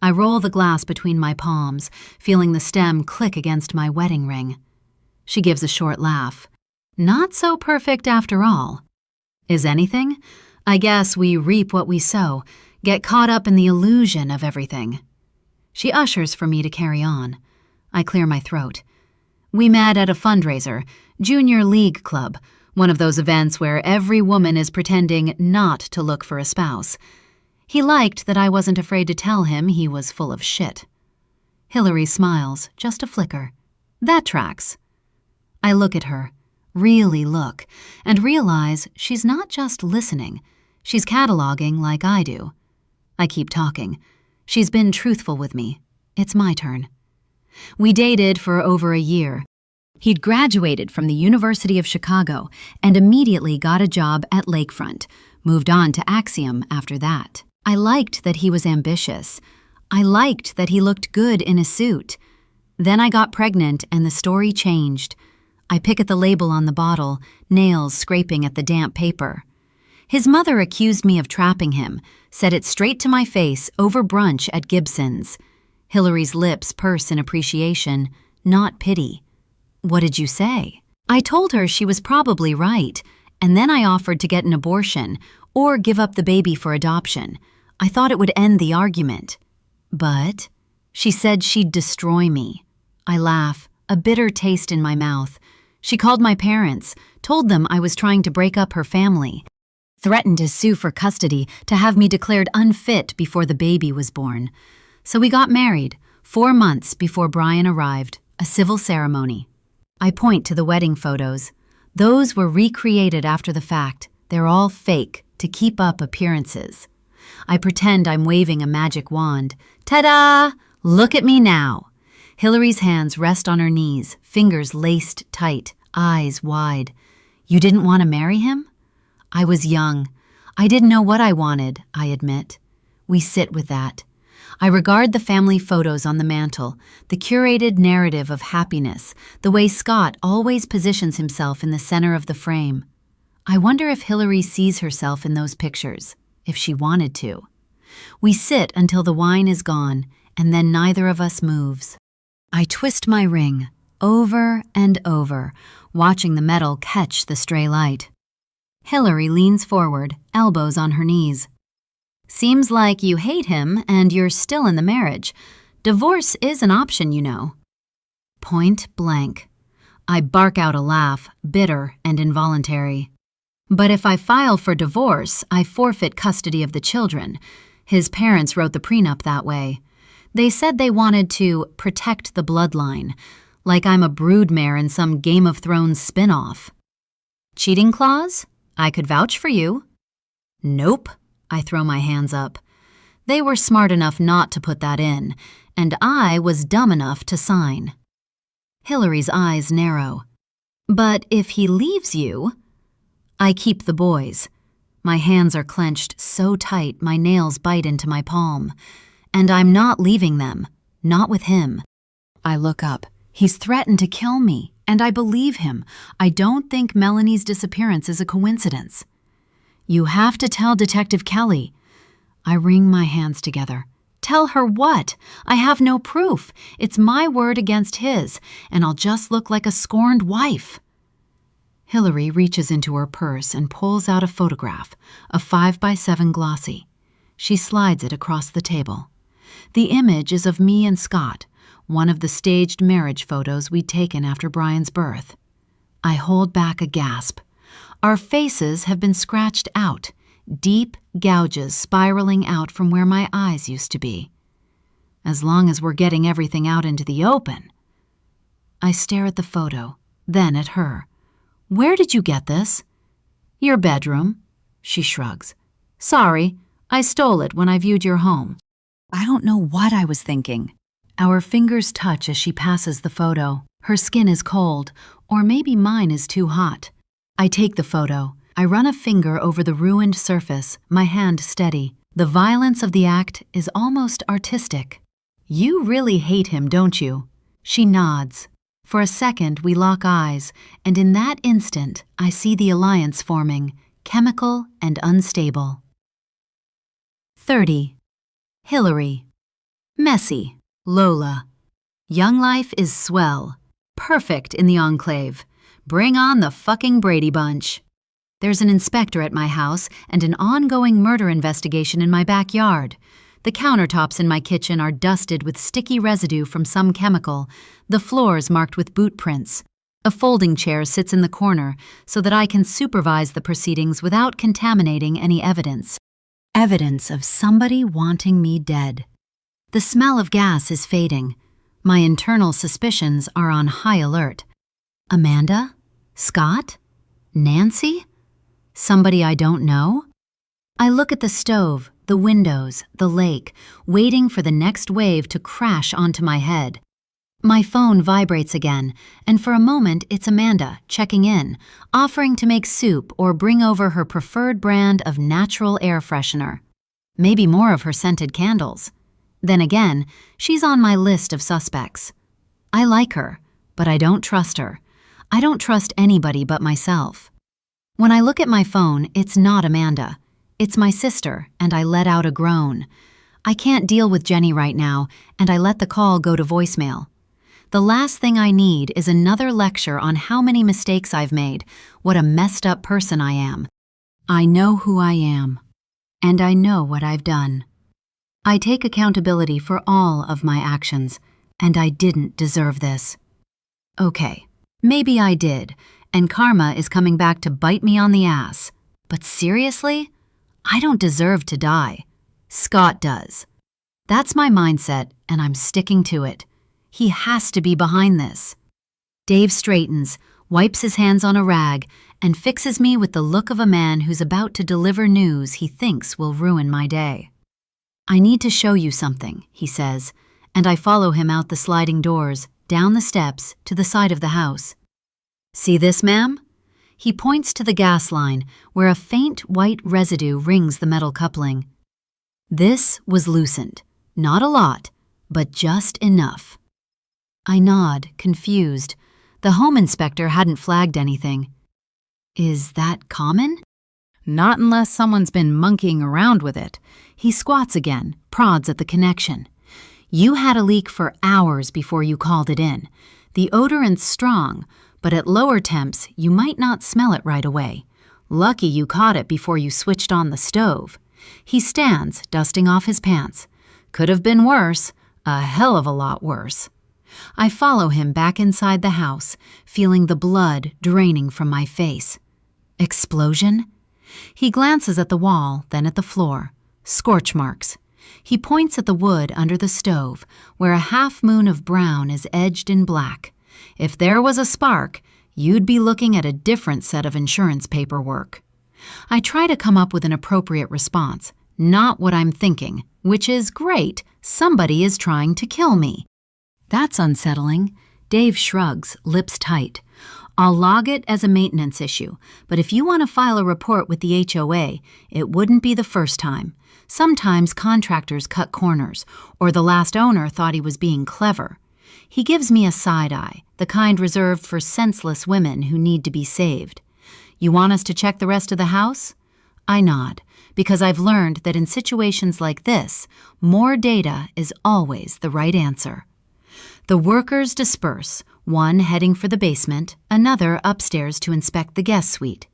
I roll the glass between my palms, feeling the stem click against my wedding ring. She gives a short laugh. Not so perfect after all. Is anything? I guess we reap what we sow, get caught up in the illusion of everything. She ushers for me to carry on. I clear my throat. We met at a fundraiser, Junior League Club, one of those events where every woman is pretending not to look for a spouse. He liked that I wasn't afraid to tell him he was full of shit. Hillary smiles, just a flicker. That tracks. I look at her, really look, and realize she's not just listening. She's cataloging like I do. I keep talking. She's been truthful with me. It's my turn. We dated for over a year. He'd graduated from the University of Chicago and immediately got a job at Lakefront, moved on to Axiom after that. I liked that he was ambitious. I liked that he looked good in a suit. Then I got pregnant and the story changed. I pick at the label on the bottle, nails scraping at the damp paper. His mother accused me of trapping him, said it straight to my face over brunch at Gibson's. Hillary's lips purse in appreciation, not pity. What did you say? I told her she was probably right, and then I offered to get an abortion or give up the baby for adoption. I thought it would end the argument. But she said she'd destroy me. I laugh, a bitter taste in my mouth. She called my parents, told them I was trying to break up her family, threatened to sue for custody to have me declared unfit before the baby was born. So we got married, 4 months before Brian arrived, a civil ceremony. I point to the wedding photos. Those were recreated after the fact. They're all fake to keep up appearances. I pretend I'm waving a magic wand. Ta-da! Look at me now. Hillary's hands rest on her knees, fingers laced tight, eyes wide. You didn't want to marry him? I was young. I didn't know what I wanted, I admit. We sit with that. I regard the family photos on the mantel, the curated narrative of happiness, the way Scott always positions himself in the center of the frame. I wonder if Hillary sees herself in those pictures, if she wanted to. We sit until the wine is gone, and then neither of us moves. I twist my ring, over and over, watching the metal catch the stray light. Hillary leans forward, elbows on her knees. Seems like you hate him and you're still in the marriage. Divorce is an option, you know. Point blank. I bark out a laugh, bitter and involuntary. But if I file for divorce, I forfeit custody of the children. His parents wrote the prenup that way. They said they wanted to protect the bloodline, like I'm a broodmare in some Game of Thrones spin-off. Cheating clause? I could vouch for you. Nope, I throw my hands up. They were smart enough not to put that in, and I was dumb enough to sign. Hillary's eyes narrow. But if he leaves you... I keep the boys. My hands are clenched so tight my nails bite into my palm. And I'm not leaving them, not with him. I look up. He's threatened to kill me, and I believe him. I don't think Melanie's disappearance is a coincidence. You have to tell Detective Kelly. I wring my hands together. Tell her what? I have no proof. It's my word against his, and I'll just look like a scorned wife. Hillary reaches into her purse and pulls out a photograph, a 5x7 glossy. She slides it across the table. The image is of me and Scott, one of the staged marriage photos we'd taken after Brian's birth. I hold back a gasp. Our faces have been scratched out, deep gouges spiraling out from where my eyes used to be. As long as we're getting everything out into the open. I stare at the photo, then at her. Where did you get this? Your bedroom, she shrugs. Sorry, I stole it when I viewed your home. I don't know what I was thinking. Our fingers touch as she passes the photo. Her skin is cold, or maybe mine is too hot. I take the photo. I run a finger over the ruined surface, my hand steady. The violence of the act is almost artistic. You really hate him, don't you? She nods. For a second, we lock eyes, and in that instant, I see the alliance forming, chemical and unstable. 30. Hillary. Messy. Lola. Young life is swell. Perfect in the enclave. Bring on the fucking Brady Bunch. There's an inspector at my house and an ongoing murder investigation in my backyard. The countertops in my kitchen are dusted with sticky residue from some chemical, the floors marked with boot prints. A folding chair sits in the corner so that I can supervise the proceedings without contaminating any evidence. Evidence of somebody wanting me dead. The smell of gas is fading. My internal suspicions are on high alert. Amanda? Scott? Nancy? Somebody I don't know? I look at the stove, the windows, the lake, waiting for the next wave to crash onto my head. My phone vibrates again, and for a moment it's Amanda checking in, offering to make soup or bring over her preferred brand of natural air freshener. Maybe more of her scented candles. Then again, she's on my list of suspects. I like her, but I don't trust her. I don't trust anybody but myself. When I look at my phone, it's not Amanda. It's my sister, and I let out a groan. I can't deal with Jenny right now, and I let the call go to voicemail. The last thing I need is another lecture on how many mistakes I've made, what a messed up person I am. I know who I am, and I know what I've done. I take accountability for all of my actions, and I didn't deserve this. Okay, maybe I did, and karma is coming back to bite me on the ass. But seriously? I don't deserve to die. Scott does. That's my mindset, and I'm sticking to it. He has to be behind this. Dave straightens, wipes his hands on a rag, and fixes me with the look of a man who's about to deliver news he thinks will ruin my day. I need to show you something, he says, and I follow him out the sliding doors, down the steps, to the side of the house. See this, ma'am? He points to the gas line, where a faint white residue rings the metal coupling. This was loosened. Not a lot, but just enough. I nod, confused. The home inspector hadn't flagged anything. Is that common? Not unless someone's been monkeying around with it. He squats again, prods at the connection. You had a leak for hours before you called it in. The odorant's strong, but at lower temps, you might not smell it right away. Lucky you caught it before you switched on the stove. He stands, dusting off his pants. Could have been worse, a hell of a lot worse. I follow him back inside the house, feeling the blood draining from my face. Explosion? He glances at the wall, then at the floor. Scorch marks. He points at the wood under the stove, where a half moon of brown is edged in black. If there was a spark, you'd be looking at a different set of insurance paperwork. I try to come up with an appropriate response, not what I'm thinking, which is great, somebody is trying to kill me. That's unsettling. Dave shrugs, lips tight. I'll log it as a maintenance issue, but if you want to file a report with the HOA, it wouldn't be the first time. Sometimes contractors cut corners, or the last owner thought he was being clever. He gives me a side eye, the kind reserved for senseless women who need to be saved. You want us to check the rest of the house? I nod, because I've learned that in situations like this, more data is always the right answer. The workers disperse, one heading for the basement, another upstairs to inspect the guest suite.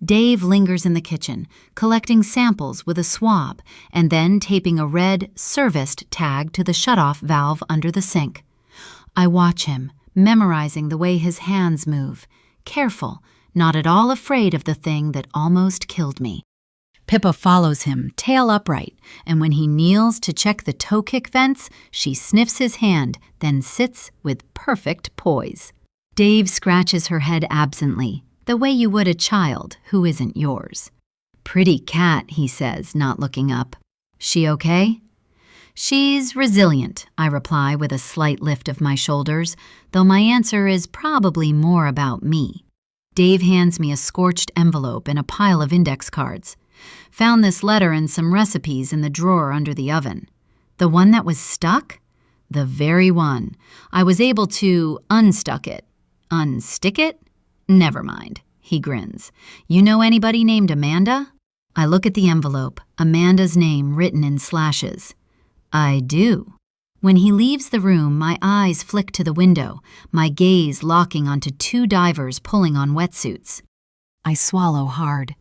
Dave lingers in the kitchen, collecting samples with a swab and then taping a red "serviced" tag to the shutoff valve under the sink. I watch him, memorizing the way his hands move, careful, not at all afraid of the thing that almost killed me. Pippa follows him, tail upright, and when he kneels to check the toe kick vents, she sniffs his hand, then sits with perfect poise. Dave scratches her head absently, the way you would a child who isn't yours. Pretty cat, he says, not looking up. She okay? She's resilient, I reply with a slight lift of my shoulders, though my answer is probably more about me. Dave hands me a scorched envelope and a pile of index cards. Found this letter and some recipes in the drawer under the oven. The one that was stuck? The very one. I was able to unstuck it. Unstick it? Never mind. He grins. You know anybody named Amanda? I look at the envelope, Amanda's name written in slashes. I do. When he leaves the room, my eyes flick to the window, my gaze locking onto two divers pulling on wetsuits. I swallow hard.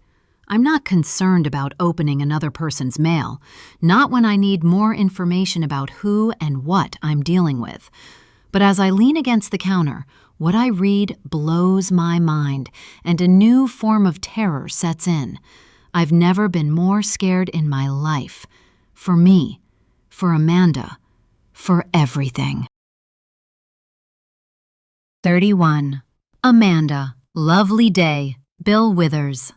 I'm not concerned about opening another person's mail, not when I need more information about who and what I'm dealing with. But as I lean against the counter, what I read blows my mind, and a new form of terror sets in. I've never been more scared in my life. For me, for Amanda, for everything. 31. Amanda. Lovely day. Bill Withers.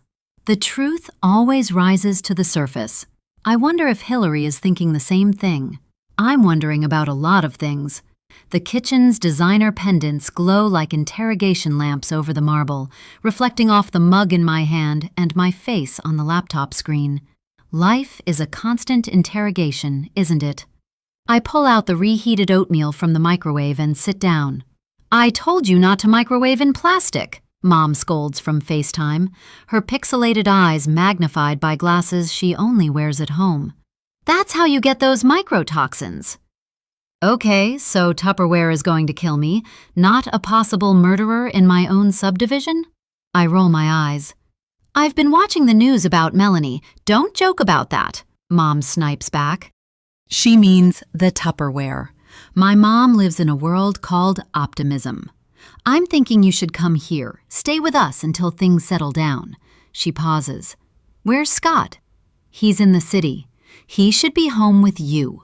The truth always rises to the surface. I wonder if Hillary is thinking the same thing. I'm wondering about a lot of things. The kitchen's designer pendants glow like interrogation lamps over the marble, reflecting off the mug in my hand and my face on the laptop screen. Life is a constant interrogation, isn't it? I pull out the reheated oatmeal from the microwave and sit down. I told you not to microwave in plastic, Mom scolds from FaceTime, her pixelated eyes magnified by glasses she only wears at home. That's how you get those microtoxins. Okay, so Tupperware is going to kill me, not a possible murderer in my own subdivision? I roll my eyes. I've been watching the news about Melanie. Don't joke about that, Mom snipes back. She means the Tupperware. My mom lives in a world called optimism. I'm thinking you should come here, stay with us until things settle down. She pauses. Where's Scott? He's in the city. He should be home with you.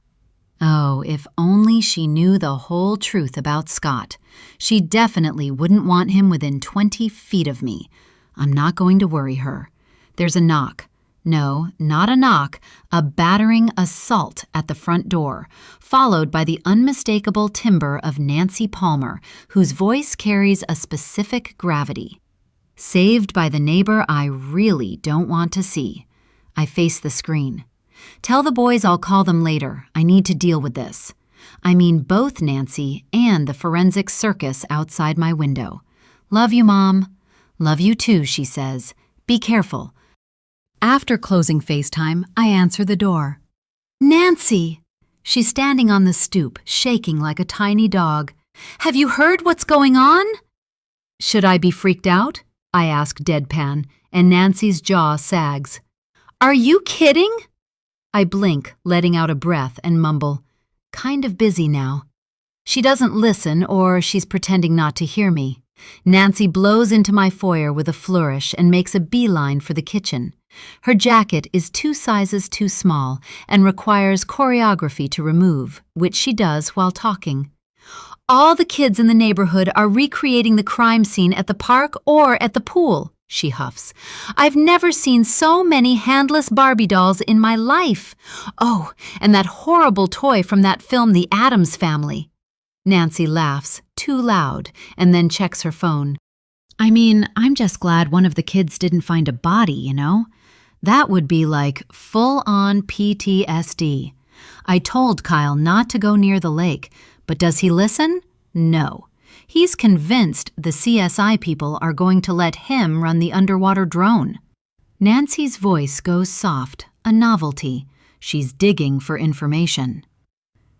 Oh, if only she knew the whole truth about Scott. She definitely wouldn't want him within 20 feet of me. I'm not going to worry her. There's a knock. No, not a knock, a battering assault at the front door, followed by the unmistakable timbre of Nancy Palmer, whose voice carries a specific gravity. Saved by the neighbor I really don't want to see. I face the screen. Tell the boys I'll call them later. I need to deal with this. I mean both Nancy and the forensic circus outside my window. Love you, Mom. Love you too, she says. Be careful. After closing FaceTime, I answer the door. Nancy! She's standing on the stoop, shaking like a tiny dog. Have you heard what's going on? Should I be freaked out? I ask deadpan, and Nancy's jaw sags. Are you kidding? I blink, letting out a breath, and mumble, kind of busy now. She doesn't listen, or she's pretending not to hear me. Nancy blows into my foyer with a flourish and makes a beeline for the kitchen. Her jacket is 2 sizes too small and requires choreography to remove, which she does while talking. All the kids in the neighborhood are recreating the crime scene at the park or at the pool, she huffs. I've never seen so many handless Barbie dolls in my life. Oh, and that horrible toy from that film, The Addams Family. Nancy laughs, too loud, and then checks her phone. I mean, I'm just glad one of the kids didn't find a body, you know? That would be like full-on PTSD. I told Kyle not to go near the lake, but does he listen? No. He's convinced the CSI people are going to let him run the underwater drone. Nancy's voice goes soft, a novelty. She's digging for information.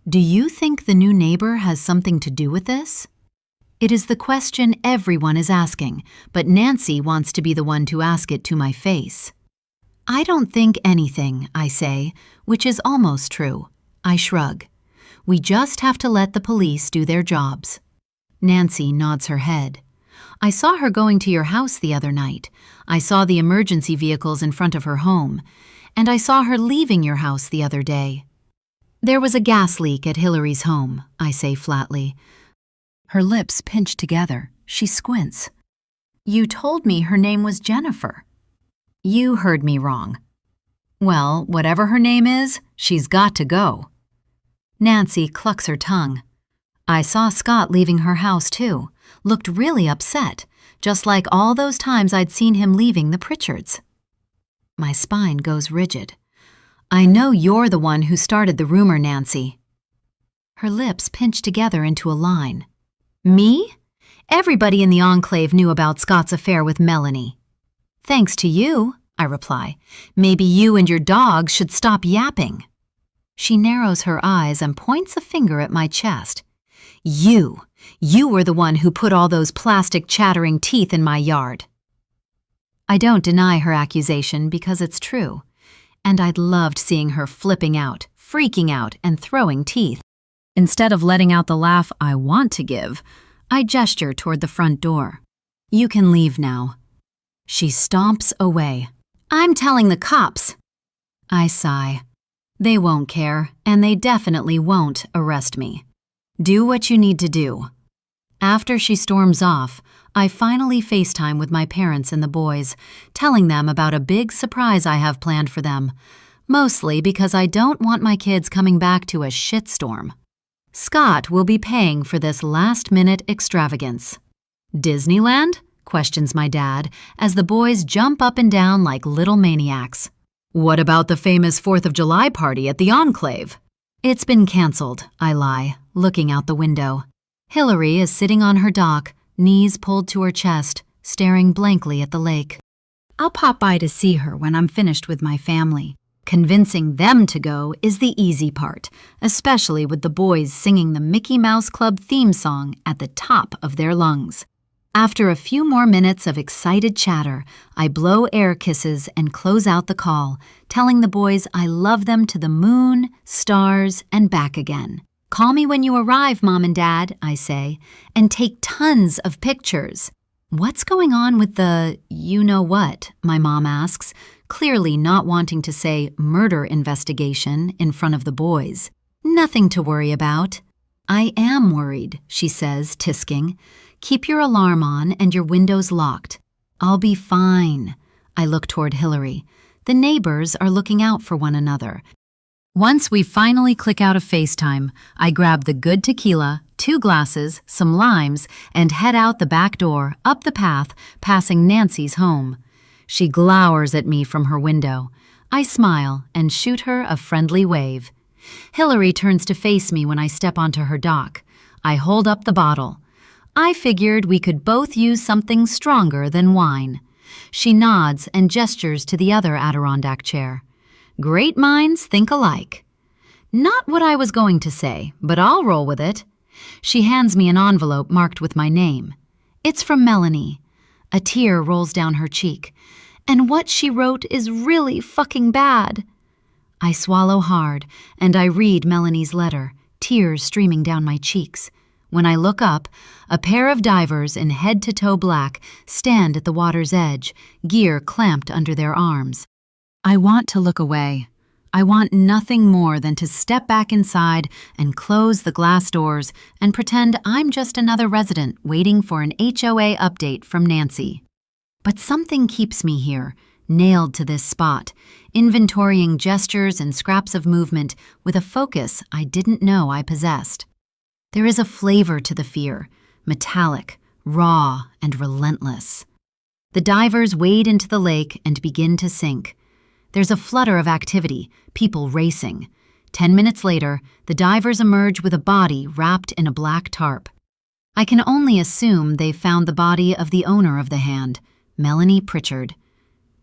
Do you think the new neighbor has something to do with this? It is the question everyone is asking, but Nancy wants to be the one to ask it to my face. I don't think anything, I say, which is almost true. I shrug. We just have to let the police do their jobs. Nancy nods her head. I saw her going to your house the other night. I saw the emergency vehicles in front of her home. And I saw her leaving your house the other day. There was a gas leak at Hillary's home, I say flatly. Her lips pinch together. She squints. You told me her name was Jennifer. You heard me wrong. Well, whatever her name is, she's got to go. Nancy clucks her tongue. I saw Scott leaving her house too. Looked really upset, just like all those times I'd seen him leaving the Pritchards. My spine goes rigid. I know you're the one who started the rumor, Nancy. Her lips pinch together into a line. Me? Everybody in the enclave knew about Scott's affair with Melanie. Thanks to you, I reply. Maybe you and your dog should stop yapping. She narrows her eyes and points a finger at my chest. You were the one who put all those plastic chattering teeth in my yard. I don't deny her accusation because it's true, and I'd loved seeing her flipping out, freaking out, and throwing teeth. Instead of letting out the laugh I want to give, I gesture toward the front door. You can leave now. She stomps away. I'm telling the cops. I sigh. They won't care, and they definitely won't arrest me. Do what you need to do. After she storms off, I finally FaceTime with my parents and the boys, telling them about a big surprise I have planned for them, mostly because I don't want my kids coming back to a shitstorm. Scott will be paying for this last-minute extravagance. Disneyland? Questions my dad as the boys jump up and down like little maniacs. What about the famous 4th of July party at the Enclave? It's been canceled, I lie, looking out the window. Hillary is sitting on her dock, knees pulled to her chest, staring blankly at the lake. I'll pop by to see her when I'm finished with my family. Convincing them to go is the easy part, especially with the boys singing the Mickey Mouse Club theme song at the top of their lungs. After a few more minutes of excited chatter, I blow air kisses and close out the call, telling the boys I love them to the moon, stars, and back again. Call me when you arrive, Mom and Dad, I say, and take tons of pictures. What's going on with the you-know-what, my mom asks, clearly not wanting to say murder investigation in front of the boys. Nothing to worry about. I am worried, she says, tisking. Keep your alarm on and your windows locked. I'll be fine. I look toward Hillary. The neighbors are looking out for one another. Once we finally click out of FaceTime, I grab the good tequila, 2 glasses, some limes, and head out the back door, up the path, passing Nancy's home. She glowers at me from her window. I smile and shoot her a friendly wave. Hillary turns to face me when I step onto her dock. I hold up the bottle. I figured we could both use something stronger than wine. She nods and gestures to the other Adirondack chair. Great minds think alike. Not what I was going to say, but I'll roll with it. She hands me an envelope marked with my name. It's from Melanie. A tear rolls down her cheek. And what she wrote is really fucking bad. I swallow hard, and I read Melanie's letter, tears streaming down my cheeks. When I look up, a pair of divers in head-to-toe black stand at the water's edge, gear clamped under their arms. I want to look away. I want nothing more than to step back inside and close the glass doors and pretend I'm just another resident waiting for an HOA update from Nancy. But something keeps me here, nailed to this spot, inventorying gestures and scraps of movement with a focus I didn't know I possessed. There is a flavor to the fear, metallic, raw, and relentless. The divers wade into the lake and begin to sink. There's a flutter of activity, people racing. 10 minutes later, the divers emerge with a body wrapped in a black tarp. I can only assume they've found the body of the owner of the hand, Melanie Pritchard.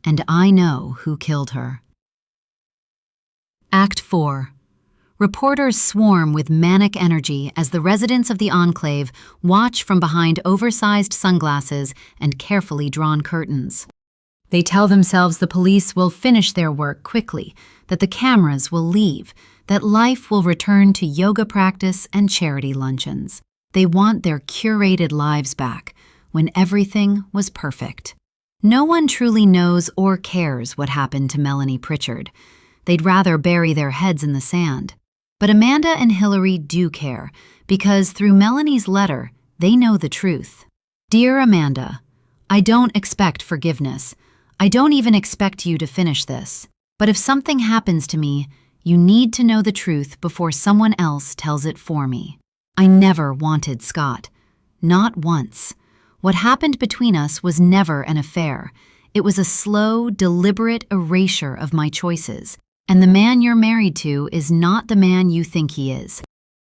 And I know who killed her. Act 4. Reporters swarm with manic energy as the residents of the enclave watch from behind oversized sunglasses and carefully drawn curtains. They tell themselves the police will finish their work quickly, that the cameras will leave, that life will return to yoga practice and charity luncheons. They want their curated lives back, when everything was perfect. No one truly knows or cares what happened to Melanie Pritchard. They'd rather bury their heads in the sand. But Amanda and Hillary do care, because through Melanie's letter, they know the truth. Dear Amanda, I don't expect forgiveness. I don't even expect you to finish this. But if something happens to me, you need to know the truth before someone else tells it for me. I never wanted Scott. Not once. What happened between us was never an affair. It was a slow, deliberate erasure of my choices. And the man you're married to is not the man you think he is.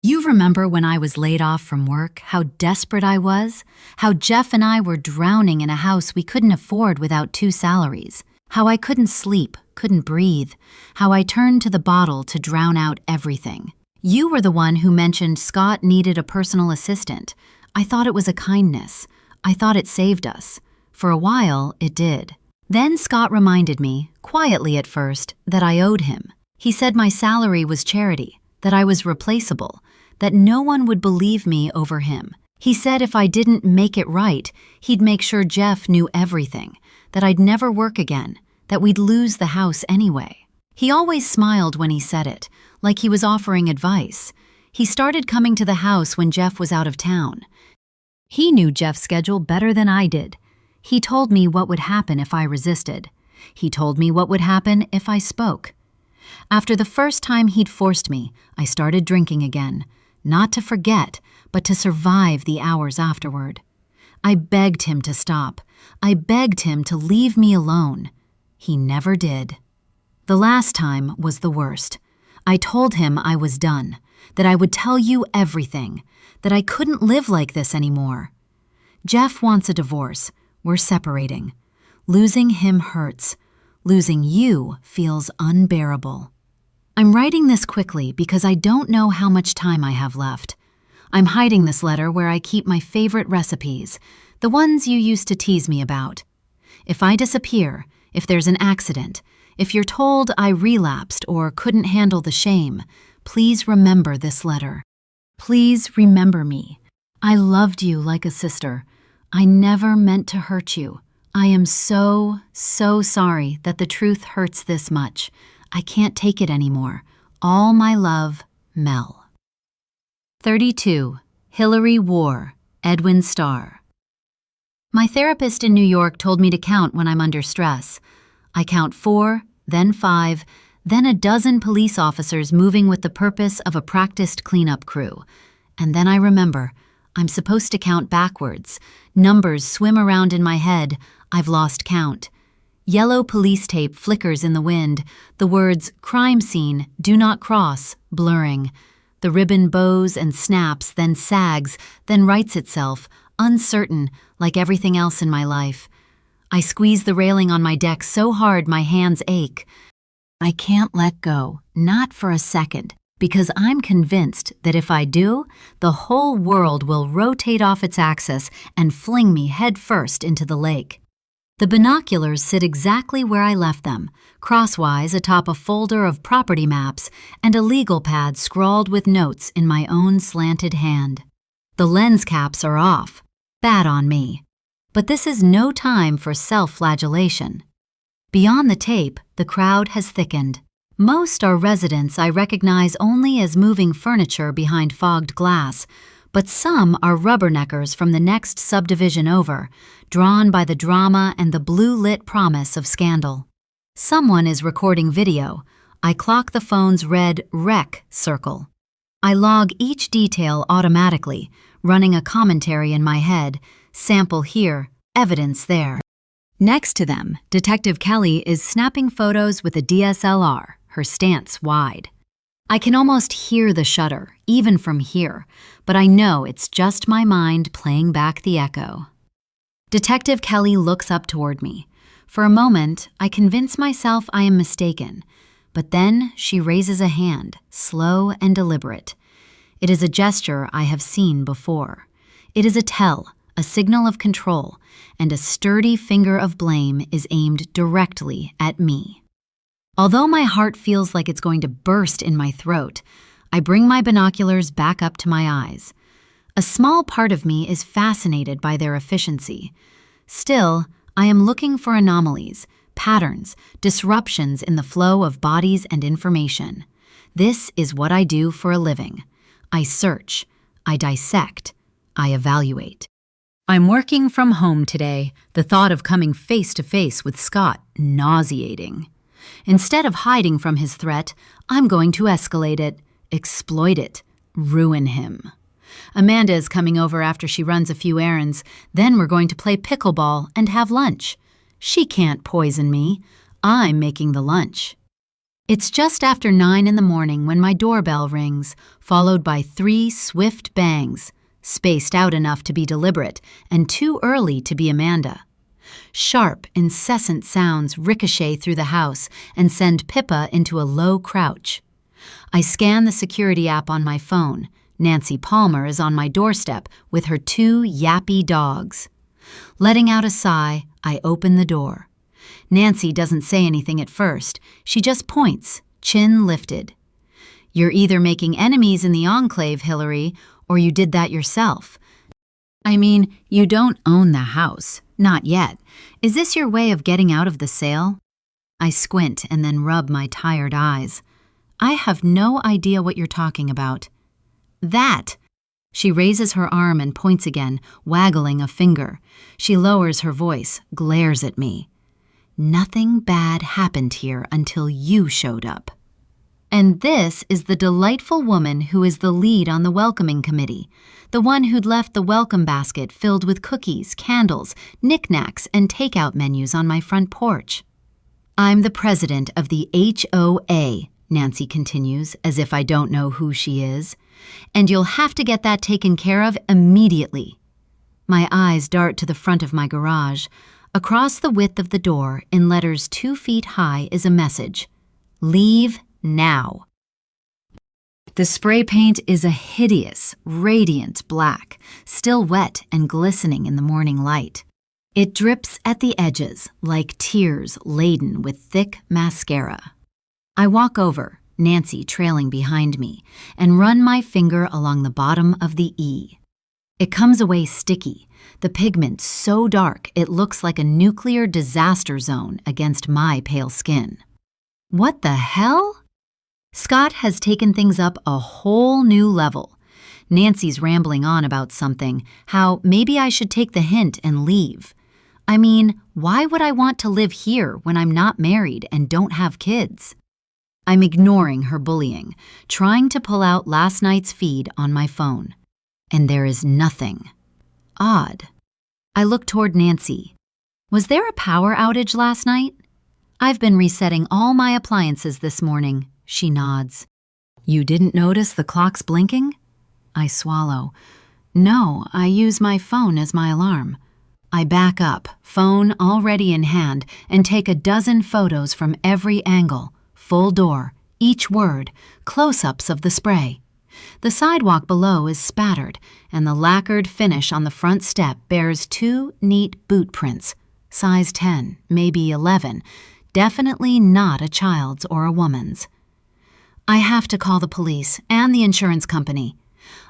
You remember when I was laid off from work, how desperate I was? How Jeff and I were drowning in a house we couldn't afford without 2 salaries? How I couldn't sleep, couldn't breathe? How I turned to the bottle to drown out everything? You were the one who mentioned Scott needed a personal assistant. I thought it was a kindness. I thought it saved us. For a while, it did. Then Scott reminded me, quietly at first, that I owed him. He said my salary was charity, that I was replaceable, that no one would believe me over him. He said if I didn't make it right, he'd make sure Jeff knew everything, that I'd never work again, that we'd lose the house anyway. He always smiled when he said it, like he was offering advice. He started coming to the house when Jeff was out of town. He knew Jeff's schedule better than I did. He told me what would happen if I resisted. He told me what would happen if I spoke. After the first time he'd forced me, I started drinking again, not to forget, but to survive the hours afterward. I begged him to stop. I begged him to leave me alone. He never did. The last time was the worst. I told him I was done, that I would tell you everything, that I couldn't live like this anymore. Jeff wants a divorce. We're separating. Losing him hurts. Losing you feels unbearable. I'm writing this quickly because I don't know how much time I have left. I'm hiding this letter where I keep my favorite recipes, the ones you used to tease me about. If I disappear, if there's an accident, if you're told I relapsed or couldn't handle the shame, please remember this letter. Please remember me. I loved you like a sister. I never meant to hurt you. I am so sorry that the truth hurts this much. I can't take it anymore. All my love, Mel. 32. Hillary War, Edwin Starr. My therapist in New York told me to count when I'm under stress. I count 4, then 5, then a dozen police officers moving with the purpose of a practiced cleanup crew. And then I remember, I'm supposed to count backwards. Numbers swim around in my head. I've lost count. Yellow police tape flickers in the wind, the words "crime scene, do not cross" blurring. The ribbon bows and snaps, then sags, then rights itself, uncertain, like everything else in my life. I squeeze the railing on my deck so hard my hands ache. I can't let go, not for a second, because I'm convinced that if I do, the whole world will rotate off its axis and fling me headfirst into the lake. The binoculars sit exactly where I left them, crosswise atop a folder of property maps and a legal pad scrawled with notes in my own slanted hand. The lens caps are off. Bad on me. But this is no time for self-flagellation. Beyond the tape, the crowd has thickened. Most are residents I recognize only as moving furniture behind fogged glass, but some are rubberneckers from the next subdivision over, drawn by the drama and the blue-lit promise of scandal. Someone is recording video. I clock the phone's red rec circle. I log each detail automatically, running a commentary in my head, sample here, evidence there. Next to them, Detective Kelly is snapping photos with a DSLR, her stance wide. I can almost hear the shudder, even from here, but I know it's just my mind playing back the echo. Detective Kelly looks up toward me. For a moment, I convince myself I am mistaken, but then she raises a hand, slow and deliberate. It is a gesture I have seen before. It is a tell, a signal of control, and a sturdy finger of blame is aimed directly at me. Although my heart feels like it's going to burst in my throat, I bring my binoculars back up to my eyes. A small part of me is fascinated by their efficiency. Still, I am looking for anomalies, patterns, disruptions in the flow of bodies and information. This is what I do for a living. I search, I dissect, I evaluate. I'm working from home today, the thought of coming face to face with Scott nauseating. Instead of hiding from his threat, I'm going to escalate it, exploit it, ruin him. Amanda is coming over after she runs a few errands. Then we're going to play pickleball and have lunch. She can't poison me. I'm making the lunch. It's just after 9 in the morning when my doorbell rings, followed by 3 swift bangs, spaced out enough to be deliberate and too early to be Amanda. Sharp, incessant sounds ricochet through the house and send Pippa into a low crouch. I scan the security app on my phone. Nancy Palmer is on my doorstep with her 2 yappy dogs. Letting out a sigh, I open the door. Nancy doesn't say anything at first. She just points, chin lifted. You're either making enemies in the enclave, Hillary, or you did that yourself. I mean, you don't own the house. Not yet. Is this your way of getting out of the sale? I squint and then rub my tired eyes. I have no idea what you're talking about. That! She raises her arm and points again, waggling a finger. She lowers her voice, glares at me. Nothing bad happened here until you showed up. And this is the delightful woman who is the lead on the welcoming committee, the one who'd left the welcome basket filled with cookies, candles, knickknacks, and takeout menus on my front porch. I'm the president of the HOA, Nancy continues, as if I don't know who she is, and you'll have to get that taken care of immediately. My eyes dart to the front of my garage. Across the width of the door, in letters 2 feet high, is a message. Leave now. The spray paint is a hideous, radiant black, still wet and glistening in the morning light. It drips at the edges like tears laden with thick mascara. I walk over, Nancy trailing behind me, and run my finger along the bottom of the E. It comes away sticky, the pigment so dark it looks like a nuclear disaster zone against my pale skin. What the hell? Scott has taken things up a whole new level. Nancy's rambling on about something, how maybe I should take the hint and leave. I mean, why would I want to live here when I'm not married and don't have kids? I'm ignoring her bullying, trying to pull out last night's feed on my phone. And there is nothing. Odd. I look toward Nancy. Was there a power outage last night? I've been resetting all my appliances this morning. She nods. You didn't notice the clock's blinking? I swallow. No, I use my phone as my alarm. I back up, phone already in hand, and take a dozen photos from every angle, full door, each word, close-ups of the spray. The sidewalk below is spattered, and the lacquered finish on the front step bears 2 neat boot prints, size 10, maybe 11, definitely not a child's or a woman's. I have to call the police and the insurance company.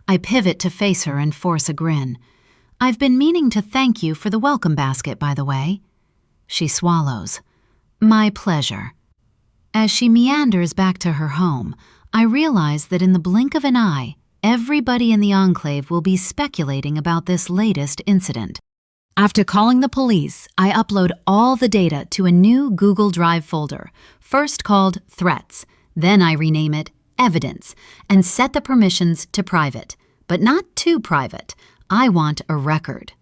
I pivot to face her and force a grin. I've been meaning to thank you for the welcome basket, by the way. She swallows. My pleasure. As she meanders back to her home, I realize that in the blink of an eye, everybody in the enclave will be speculating about this latest incident. After calling the police, I upload all the data to a new Google Drive folder, first called Threats. Then I rename it Evidence and set the permissions to private, but not too private. I want a record.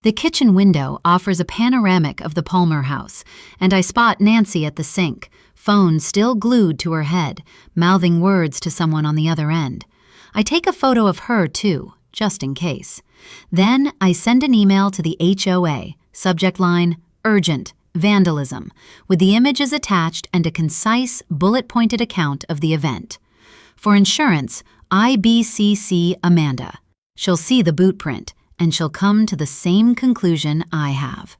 The kitchen window offers a panoramic of the Palmer house, and I spot Nancy at the sink, phone still glued to her head, mouthing words to someone on the other end. I take a photo of her, too, just in case. Then I send an email to the HOA, subject line, Urgent, Vandalism, with the images attached and a concise, bullet-pointed account of the event. For insurance, IBCC Amanda. She'll see the boot print, and she'll come to the same conclusion I have.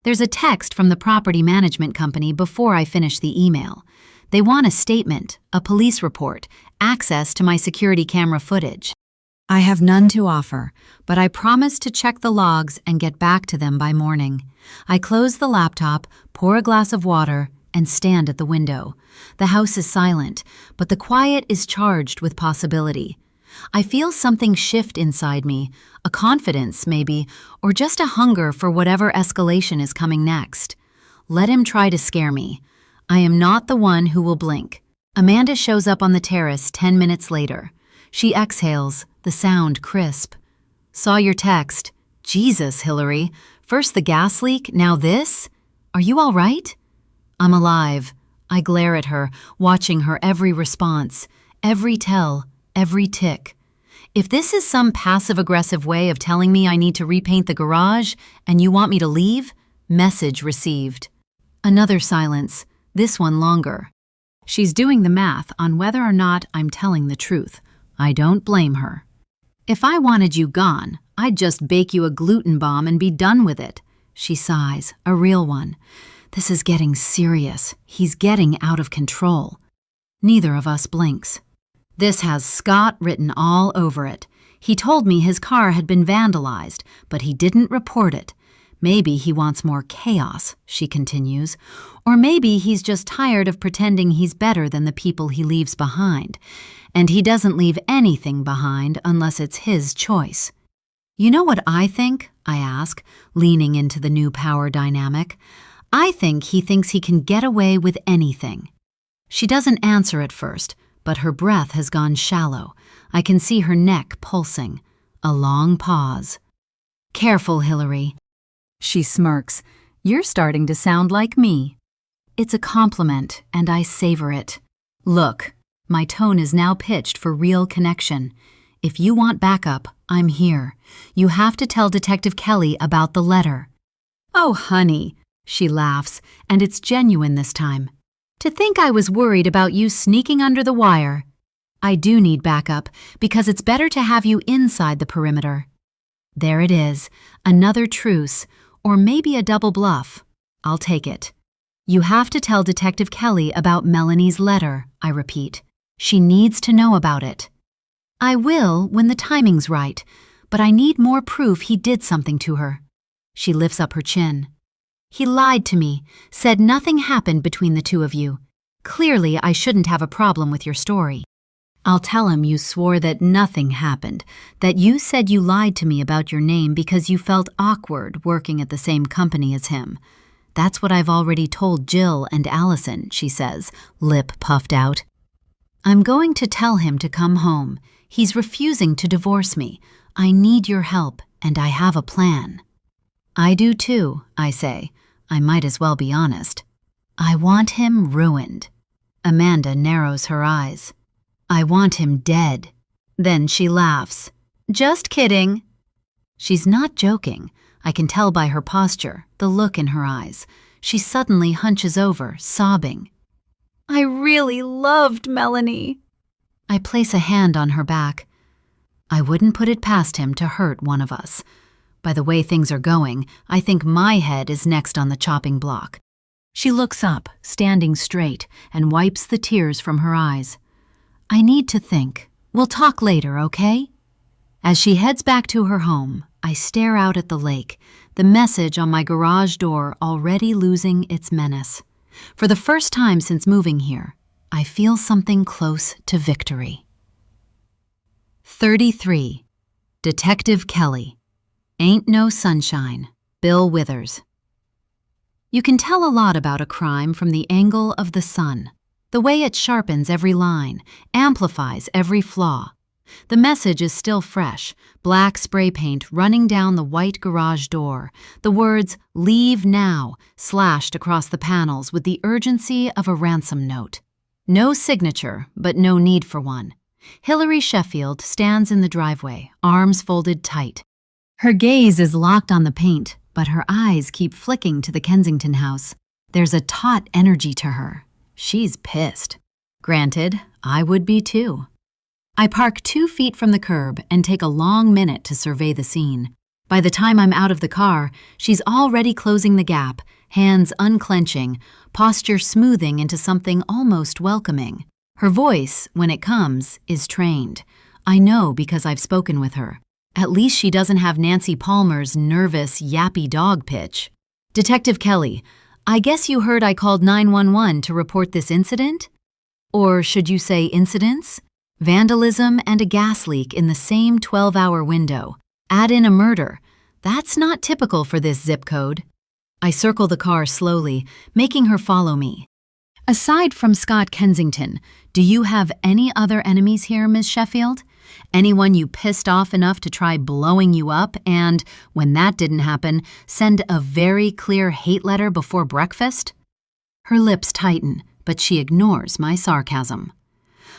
There's a text from the property management company before I finish the email. They want a statement, a police report, access to my security camera footage. I have none to offer, but I promise to check the logs and get back to them by morning. I close the laptop, pour a glass of water, and stand at the window. The house is silent, but the quiet is charged with possibility. I feel something shift inside me, a confidence maybe, or just a hunger for whatever escalation is coming next. Let him try to scare me. I am not the one who will blink. Amanda shows up on the terrace 10 minutes later. She exhales, the sound crisp. Saw your text. Jesus, Hillary. First the gas leak, now this? Are you all right? I'm alive. I glare at her, watching her every response, every tell, every tick. If this is some passive-aggressive way of telling me I need to repaint the garage and you want me to leave, message received. Another silence, this one longer. She's doing the math on whether or not I'm telling the truth. I don't blame her. If I wanted you gone, I'd just bake you a gluten bomb and be done with it. She sighs, a real one. This is getting serious. He's getting out of control. Neither of us blinks. This has Scott written all over it. He told me his car had been vandalized, but he didn't report it. Maybe he wants more chaos, she continues. Or maybe he's just tired of pretending he's better than the people he leaves behind. And he doesn't leave anything behind unless it's his choice. You know what I think? I ask, leaning into the new power dynamic. I think he thinks he can get away with anything. She doesn't answer at first, but her breath has gone shallow. I can see her neck pulsing. A long pause. Careful, Hillary. She smirks. You're starting to sound like me. It's a compliment, and I savor it. Look, my tone is now pitched for real connection. If you want backup, I'm here. You have to tell Detective Kelly about the letter. Oh, honey, she laughs, and it's genuine this time. To think I was worried about you sneaking under the wire. I do need backup, because it's better to have you inside the perimeter. There it is, another truce, or maybe a double bluff. I'll take it. You have to tell Detective Kelly about Melanie's letter, I repeat. She needs to know about it. I will when the timing's right, but I need more proof he did something to her. She lifts up her chin. He lied to me, said nothing happened between the two of you. Clearly, I shouldn't have a problem with your story. I'll tell him you swore that nothing happened, that you said you lied to me about your name because you felt awkward working at the same company as him. That's what I've already told Jill and Allison, she says, lip puffed out. I'm going to tell him to come home. He's refusing to divorce me. I need your help, and I have a plan. I do too, I say. I might as well be honest. I want him ruined. Amanda narrows her eyes. I want him dead. Then she laughs. Just kidding. She's not joking. I can tell by her posture, the look in her eyes. She suddenly hunches over, sobbing. I really loved Melanie. I place a hand on her back. I wouldn't put it past him to hurt one of us. By the way things are going, I think my head is next on the chopping block. She looks up, standing straight, and wipes the tears from her eyes. I need to think. We'll talk later, okay? As she heads back to her home, I stare out at the lake, the message on my garage door already losing its menace. For the first time since moving here, I feel something close to victory. 33. Detective Kelly. Ain't No Sunshine. Bill Withers. You can tell a lot about a crime from the angle of the sun, the way it sharpens every line, amplifies every flaw. The message is still fresh, black spray paint running down the white garage door, the words, "Leave now," slashed across the panels with the urgency of a ransom note. No signature, but no need for one. Hillary Sheffield stands in the driveway, arms folded tight. Her gaze is locked on the paint, but her eyes keep flicking to the Kensington house. There's a taut energy to her. She's pissed. Granted, I would be too. I park 2 feet from the curb and take a long minute to survey the scene. By the time I'm out of the car, she's already closing the gap, hands unclenching, posture smoothing into something almost welcoming. Her voice, when it comes, is trained. I know because I've spoken with her. At least she doesn't have Nancy Palmer's nervous, yappy dog pitch. Detective Kelly, I guess you heard I called 911 to report this incident? Or should you say incidents? Vandalism and a gas leak in the same 12-hour window. Add in a murder. That's not typical for this zip code. I circle the car slowly, making her follow me. Aside from Scott Kensington, do you have any other enemies here, Ms. Sheffield? Anyone you pissed off enough to try blowing you up and, when that didn't happen, send a very clear hate letter before breakfast? Her lips tighten, but she ignores my sarcasm.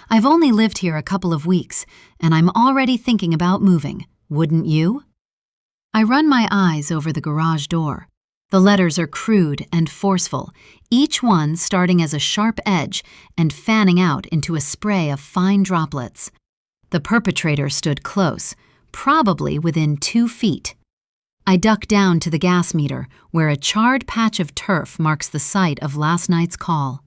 I've only lived here a couple of weeks, and I'm already thinking about moving. Wouldn't you? I run my eyes over the garage door. The letters are crude and forceful, each one starting as a sharp edge and fanning out into a spray of fine droplets. The perpetrator stood close, probably within 2 feet. I duck down to the gas meter, where a charred patch of turf marks the site of last night's call.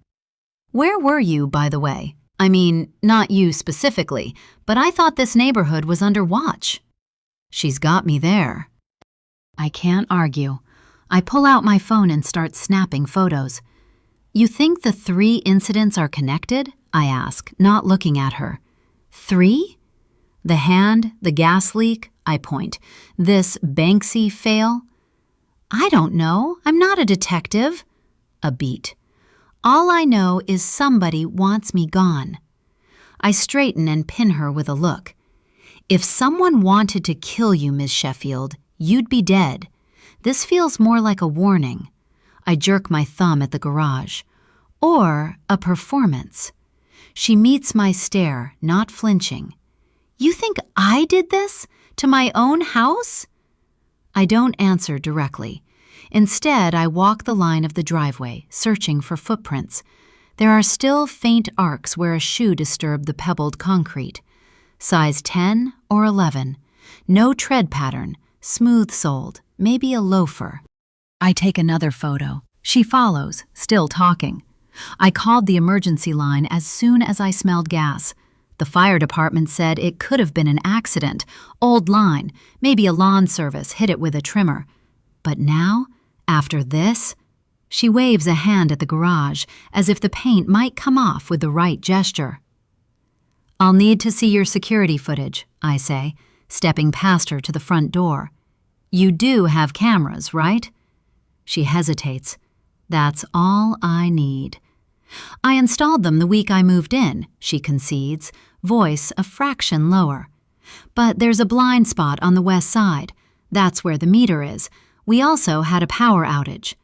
Where were you, by the way? I mean, not you specifically, but I thought this neighborhood was under watch. She's got me there. I can't argue. I pull out my phone and start snapping photos. You think the 3 incidents are connected? I ask, not looking at her. 3? The hand, the gas leak, I point. This Banksy fail? I don't know. I'm not a detective. A beat. All I know is somebody wants me gone. I straighten and pin her with a look. If someone wanted to kill you, Ms. Sheffield, you'd be dead. This feels more like a warning. I jerk my thumb at the garage. Or a performance. She meets my stare, not flinching. You think I did this? To my own house? I don't answer directly. Instead, I walk the line of the driveway, searching for footprints. There are still faint arcs where a shoe disturbed the pebbled concrete. Size 10 or 11. No tread pattern, smooth-soled, maybe a loafer. I take another photo. She follows, still talking. I called the emergency line as soon as I smelled gas. The fire department said it could have been an accident, old line, maybe a lawn service hit it with a trimmer. But now, after this, she waves a hand at the garage as if the paint might come off with the right gesture. I'll need to see your security footage, I say, stepping past her to the front door. You do have cameras, right? She hesitates. That's all I need. I installed them the week I moved in, she concedes, voice a fraction lower. But there's a blind spot on the west side. That's where the meter is. We also had a power outage.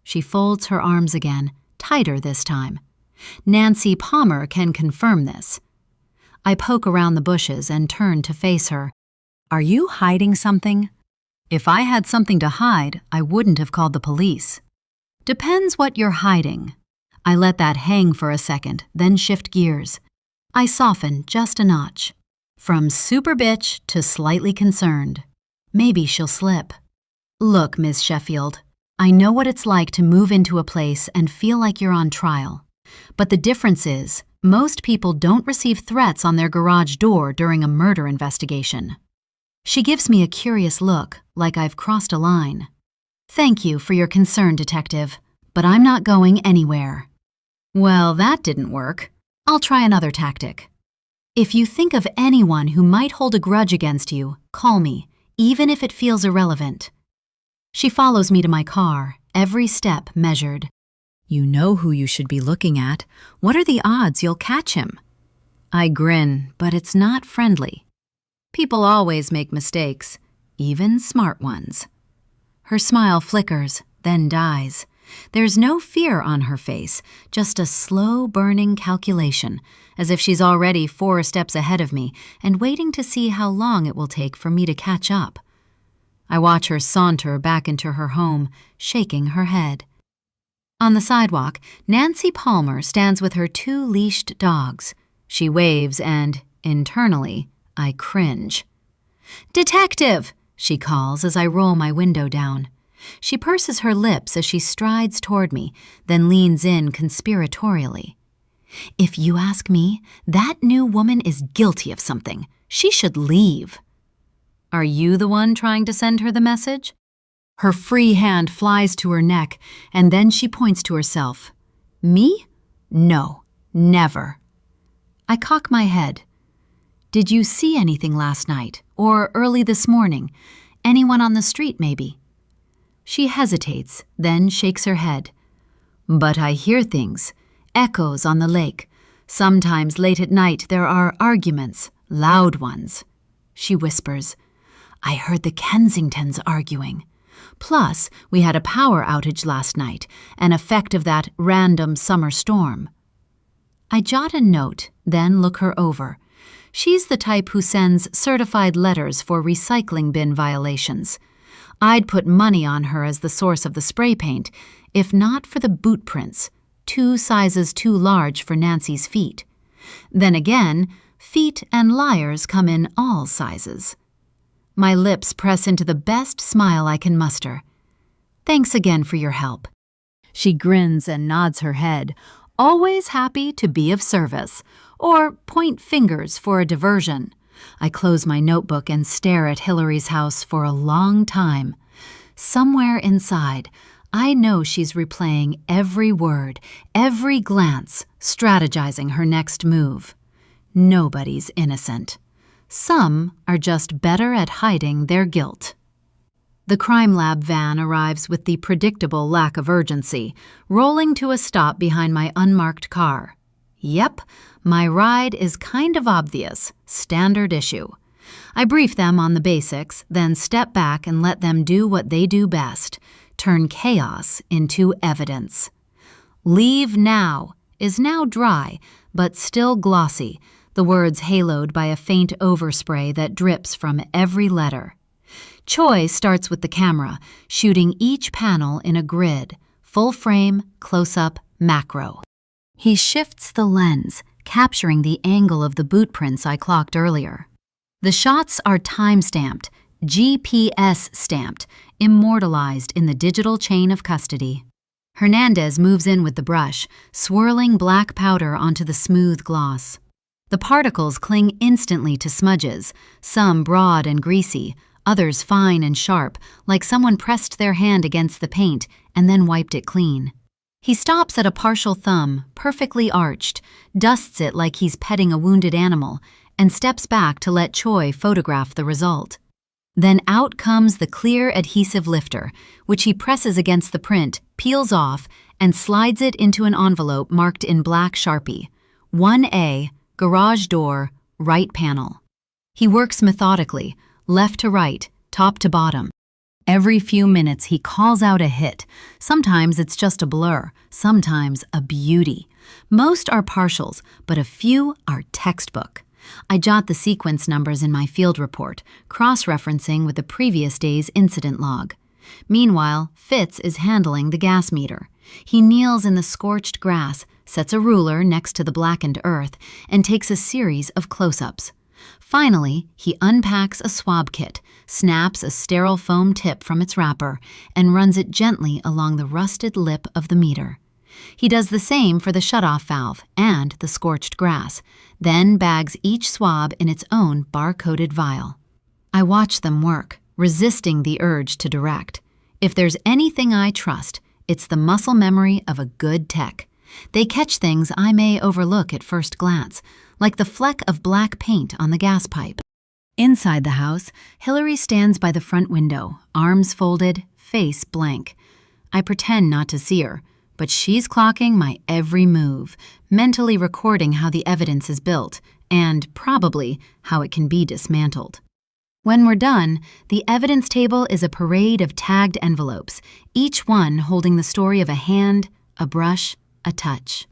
She folds her arms again, tighter this time. Nancy Palmer can confirm this. I poke around the bushes and turn to face her. Are you hiding something? If I had something to hide, I wouldn't have called the police. Depends what you're hiding. I let that hang for a second, then shift gears. I soften just a notch. From super bitch to slightly concerned. Maybe she'll slip. Look, Ms. Sheffield, I know what it's like to move into a place and feel like you're on trial. But the difference is, most people don't receive threats on their garage door during a murder investigation. She gives me a curious look, like I've crossed a line. Thank you for your concern, Detective, but I'm not going anywhere. Well, that didn't work. I'll try another tactic. If you think of anyone who might hold a grudge against you, call me, even if it feels irrelevant. She follows me to my car, every step measured. You know who you should be looking at. What are the odds you'll catch him? I grin, but it's not friendly. People always make mistakes, even smart ones. Her smile flickers, then dies. There's no fear on her face, just a slow-burning calculation, as if she's already 4 steps ahead of me and waiting to see how long it will take for me to catch up. I watch her saunter back into her home, shaking her head. On the sidewalk, Nancy Palmer stands with her 2 leashed dogs. She waves and, internally, I cringe. "Detective!" she calls as I roll my window down. She purses her lips as she strides toward me, then leans in conspiratorially. "If you ask me, that new woman is guilty of something. She should leave." Are you the one trying to send her the message? Her free hand flies to her neck, and then she points to herself. Me? No, never. I cock my head. Did you see anything last night, or early this morning? Anyone on the street, maybe? She hesitates, then shakes her head. But I hear things, echoes on the lake. Sometimes late at night there are arguments, loud ones. She whispers, I heard the Kensingtons arguing. Plus, we had a power outage last night, an effect of that random summer storm. I jot a note, then look her over. She's the type who sends certified letters for recycling bin violations. I'd put money on her as the source of the spray paint, if not for the boot prints, 2 sizes too large for Nancy's feet. Then again, feet and liars come in all sizes. My lips press into the best smile I can muster. Thanks again for your help. She grins and nods her head, always happy to be of service, or point fingers for a diversion. I close my notebook and stare at Hillary's house for a long time. Somewhere inside, I know she's replaying every word, every glance, strategizing her next move. Nobody's innocent. Some are just better at hiding their guilt. The crime lab van arrives with the predictable lack of urgency, rolling to a stop behind my unmarked car. Yep, my ride is kind of obvious, standard issue. I brief them on the basics, then step back and let them do what they do best, turn chaos into evidence. Leave now is now dry, but still glossy, the words haloed by a faint overspray that drips from every letter. Choi starts with the camera, shooting each panel in a grid, full frame, close-up, macro. He shifts the lens, capturing the angle of the boot prints I clocked earlier. The shots are time-stamped, GPS-stamped, immortalized in the digital chain of custody. Hernandez moves in with the brush, swirling black powder onto the smooth gloss. The particles cling instantly to smudges, some broad and greasy, others fine and sharp, like someone pressed their hand against the paint and then wiped it clean. He stops at a partial thumb, perfectly arched, dusts it like he's petting a wounded animal, and steps back to let Choi photograph the result. Then out comes the clear adhesive lifter, which he presses against the print, peels off, and slides it into an envelope marked in black Sharpie. 1A, garage door, right panel. He works methodically, left to right, top to bottom. Every few minutes he calls out a hit. Sometimes it's just a blur, sometimes a beauty. Most are partials, but a few are textbook. I jot the sequence numbers in my field report, cross-referencing with the previous day's incident log. Meanwhile, Fitz is handling the gas meter. He kneels in the scorched grass, sets a ruler next to the blackened earth, and takes a series of close-ups. Finally, he unpacks a swab kit, snaps a sterile foam tip from its wrapper, and runs it gently along the rusted lip of the meter. He does the same for the shutoff valve and the scorched grass, then bags each swab in its own bar-coded vial. I watch them work, resisting the urge to direct. If there's anything I trust, It's the muscle memory of a good tech. They catch things I may overlook at first glance, like the fleck of black paint on the gas pipe. Inside the house, Hillary stands by the front window, arms folded, face blank. I pretend not to see her, but she's clocking my every move, mentally recording how the evidence is built, and, probably, how it can be dismantled. When we're done, the evidence table is a parade of tagged envelopes, each one holding the story of a hand, a brush, a touch.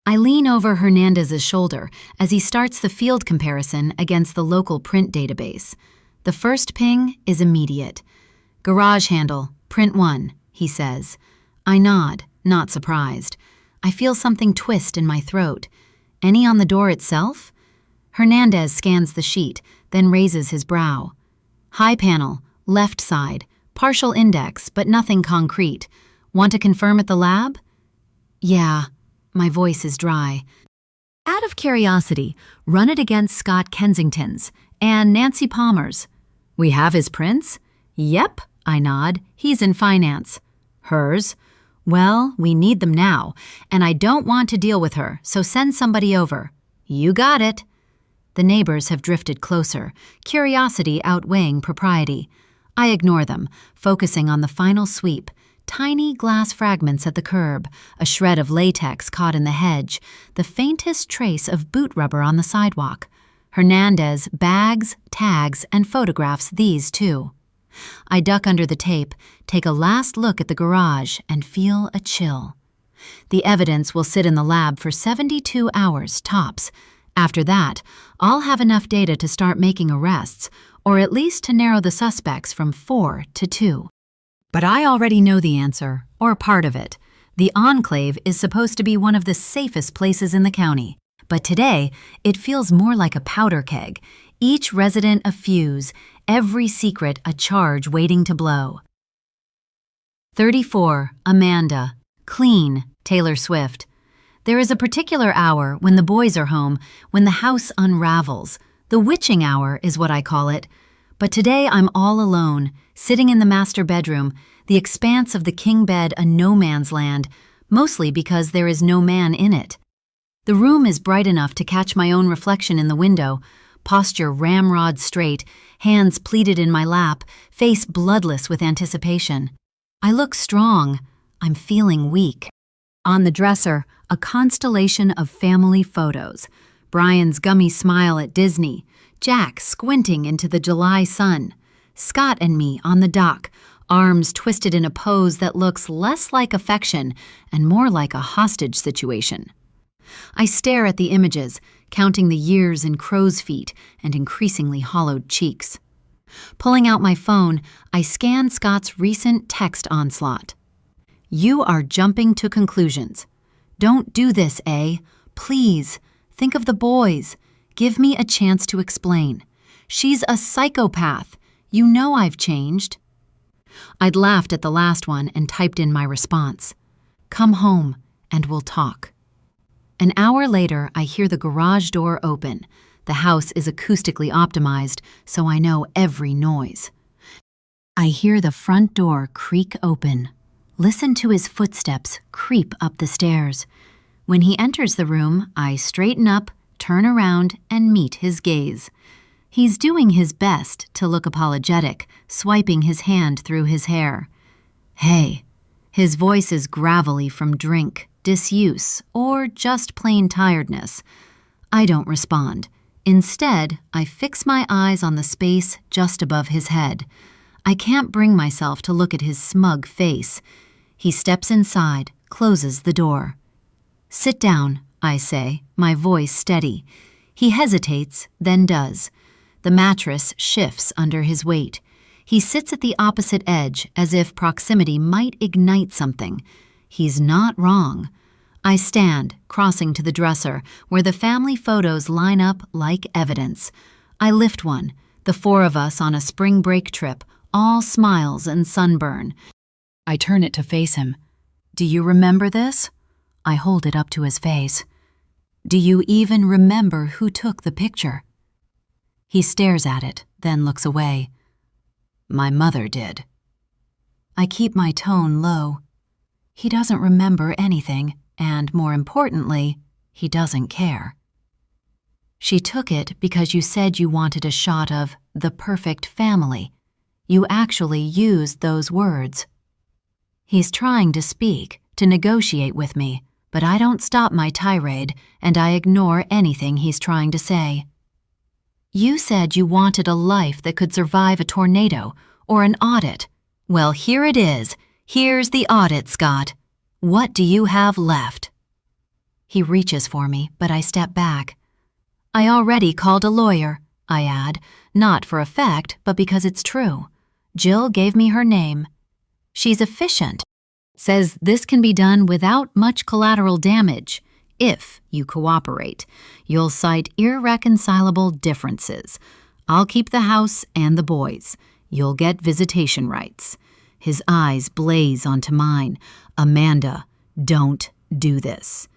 I lean over Hernandez's shoulder as he starts the field comparison against the local print database. The first ping is immediate. "Garage handle, print 1, he says. I nod, not surprised. I feel something twist in my throat. Any on the door itself? Hernandez scans the sheet, then raises his brow. High panel, left side, partial index, but nothing concrete. Want to confirm at the lab? Yeah. My voice is dry. Out of curiosity, run it against Scott Kensington's and Nancy Palmer's. We have his prints? Yep, I nod. He's in finance. Hers? Well, we need them now, and I don't want to deal with her, so send somebody over. You got it. The neighbors have drifted closer, curiosity outweighing propriety. I ignore them, focusing on the final sweep. Tiny glass fragments at the curb, a shred of latex caught in the hedge, the faintest trace of boot rubber on the sidewalk. Hernandez bags, tags, and photographs these too. I duck under the tape, take a last look at the garage, and feel a chill. The evidence will sit in the lab for 72 hours tops. After that, I'll have enough data to start making arrests, or at least to narrow the suspects from 4 to 2. But I already know the answer, or part of it. The Enclave is supposed to be one of the safest places in the county. But today, it feels more like a powder keg. Each resident a fuse, every secret a charge waiting to blow. 34. Amanda. Clean. Taylor Swift. There is a particular hour when the boys are home, when the house unravels. The witching hour is what I call it. But today I'm all alone, sitting in the master bedroom, the expanse of the king bed a no man's land, mostly because there is no man in it. The room is bright enough to catch my own reflection in the window, posture ramrod straight, hands pleated in my lap, face bloodless with anticipation. I look strong. I'm feeling weak. On the dresser, a constellation of family photos. Brian's gummy smile at Disney, Jack squinting into the July sun, Scott and me on the dock, arms twisted in a pose that looks less like affection and more like a hostage situation. I stare at the images, counting the years in crow's feet and increasingly hollowed cheeks. Pulling out my phone, I scan Scott's recent text onslaught. You are jumping to conclusions. Don't do this, A. Please, think of the boys. Give me a chance to explain. She's a psychopath. You know I've changed. I'd laughed at the last one and typed in my response. Come home and we'll talk. An hour later, I hear the garage door open. The house is acoustically optimized, so I know every noise. I hear the front door creak open. Listen to his footsteps creep up the stairs. When he enters the room, I straighten up, turn around, and meet his gaze. He's doing his best to look apologetic, swiping his hand through his hair. Hey. His voice is gravelly from drink, disuse, or just plain tiredness. I don't respond. Instead, I fix my eyes on the space just above his head. I can't bring myself to look at his smug face. He steps inside, closes the door. Sit down, I say, my voice steady. He hesitates, then does. The mattress shifts under his weight. He sits at the opposite edge as if proximity might ignite something. He's not wrong. I stand, crossing to the dresser, where the family photos line up like evidence. I lift one, the 4 of us on a spring break trip, all smiles and sunburn. I turn it to face him. Do you remember this? I hold it up to his face. Do you even remember who took the picture? He stares at it, then looks away. My mother did. I keep my tone low. He doesn't remember anything, and more importantly, he doesn't care. She took it because you said you wanted a shot of the perfect family. You actually used those words. He's trying to speak, to negotiate with me, but I don't stop my tirade, and I ignore anything he's trying to say. You said you wanted a life that could survive a tornado or an audit. Well, here it is. Here's the audit, Scott. What do you have left? He reaches for me, but I step back. I already called a lawyer, I add, not for effect, but because it's true. Jill gave me her name. She's efficient. Says this can be done without much collateral damage. If you cooperate, you'll cite irreconcilable differences. I'll keep the house and the boys. You'll get visitation rights. His eyes blaze onto mine. Amanda, don't do this.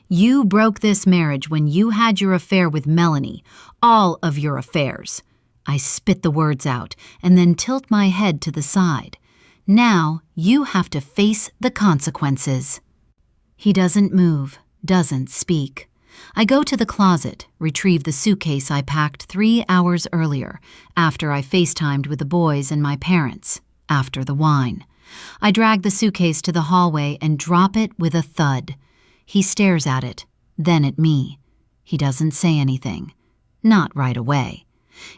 You broke this marriage when you had your affair with Melanie. All of your affairs. I spit the words out and then tilt my head to the side. Now you have to face the consequences. He doesn't move, doesn't speak. I go to the closet, retrieve the suitcase I packed 3 hours earlier, after I FaceTimed with the boys and my parents, after the wine. I drag the suitcase to the hallway and drop it with a thud. He stares at it, then at me. He doesn't say anything. Not right away.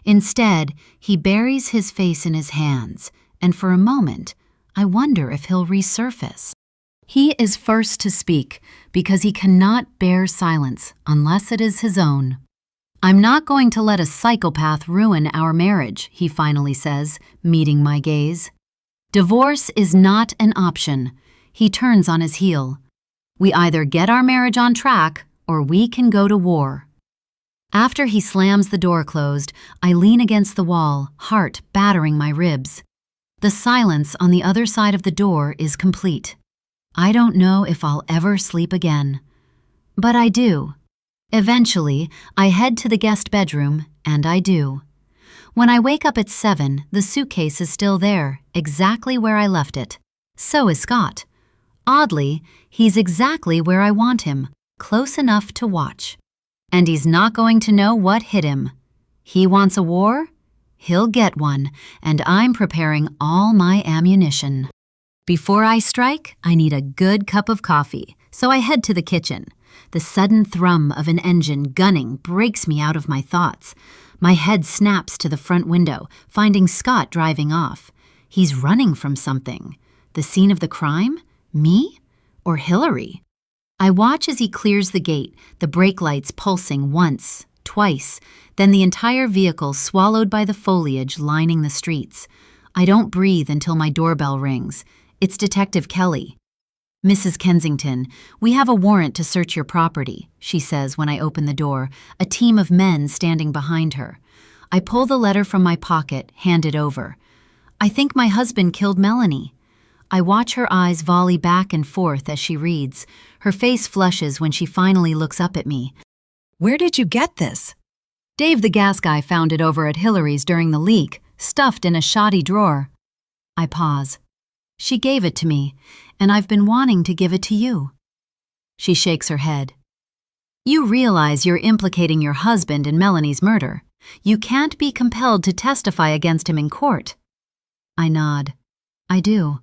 Instead, he buries his face in his hands, and for a moment, I wonder if he'll resurface. He is first to speak because he cannot bear silence unless it is his own. I'm not going to let a psychopath ruin our marriage, he finally says, meeting my gaze. Divorce is not an option. He turns on his heel. We either get our marriage on track or we can go to war. After he slams the door closed, I lean against the wall, heart battering my ribs. The silence on the other side of the door is complete. I don't know if I'll ever sleep again. But I do. Eventually, I head to the guest bedroom, and I do. When I wake up at 7, the suitcase is still there, exactly where I left it. So is Scott. Oddly, he's exactly where I want him, close enough to watch. And he's not going to know what hit him. He wants a war? He'll get one, and I'm preparing all my ammunition. Before I strike, I need a good cup of coffee, so I head to the kitchen. The sudden thrum of an engine gunning breaks me out of my thoughts. My head snaps to the front window, finding Scott driving off. He's running from something. The scene of the crime? Me? Or Hillary? I watch as he clears the gate, the brake lights pulsing once, twice, then the entire vehicle swallowed by the foliage lining the streets. I don't breathe until my doorbell rings. It's Detective Kelly. Mrs. Kensington, we have a warrant to search your property, she says when I open the door, a team of men standing behind her. I pull the letter from my pocket, hand it over. I think my husband killed Melanie. I watch her eyes volley back and forth as she reads. Her face flushes when she finally looks up at me. Where did you get this? Dave the gas guy found it over at Hillary's during the leak, stuffed in a shoddy drawer. I pause. She gave it to me, and I've been wanting to give it to you. She shakes her head. You realize you're implicating your husband in Melanie's murder. You can't be compelled to testify against him in court. I nod. I do.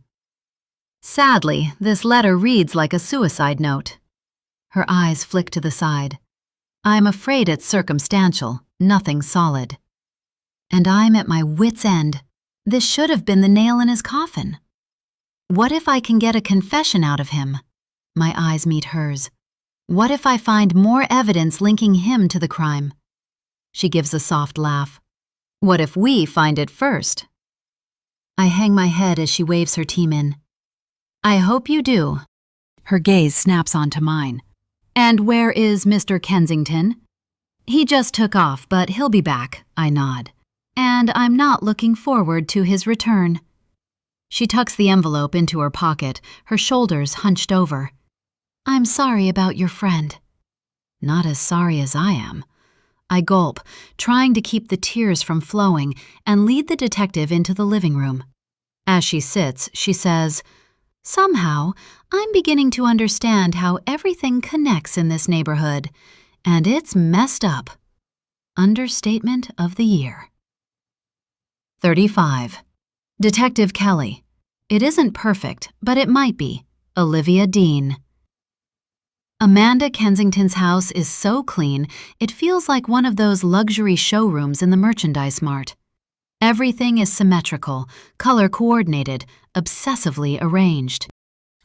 Sadly, this letter reads like a suicide note. Her eyes flick to the side. I'm afraid it's circumstantial, nothing solid. And I'm at my wit's end. This should have been the nail in his coffin. What if I can get a confession out of him? My eyes meet hers. What if I find more evidence linking him to the crime? She gives a soft laugh. What if we find it first? I hang my head as she waves her team in. I hope you do. Her gaze snaps onto mine. And where is Mr. Kensington? He just took off, but he'll be back, I nod. And I'm not looking forward to his return. She tucks the envelope into her pocket, her shoulders hunched over. I'm sorry about your friend. Not as sorry as I am. I gulp, trying to keep the tears from flowing, and lead the detective into the living room. As she sits, she says, Somehow, I'm beginning to understand how everything connects in this neighborhood, and it's messed up. Understatement of the year. 35. Detective Kelly. It isn't perfect, but it might be. Olivia Dean. Amanda Kensington's house is so clean, it feels like one of those luxury showrooms in the merchandise mart. Everything is symmetrical, color-coordinated, obsessively arranged.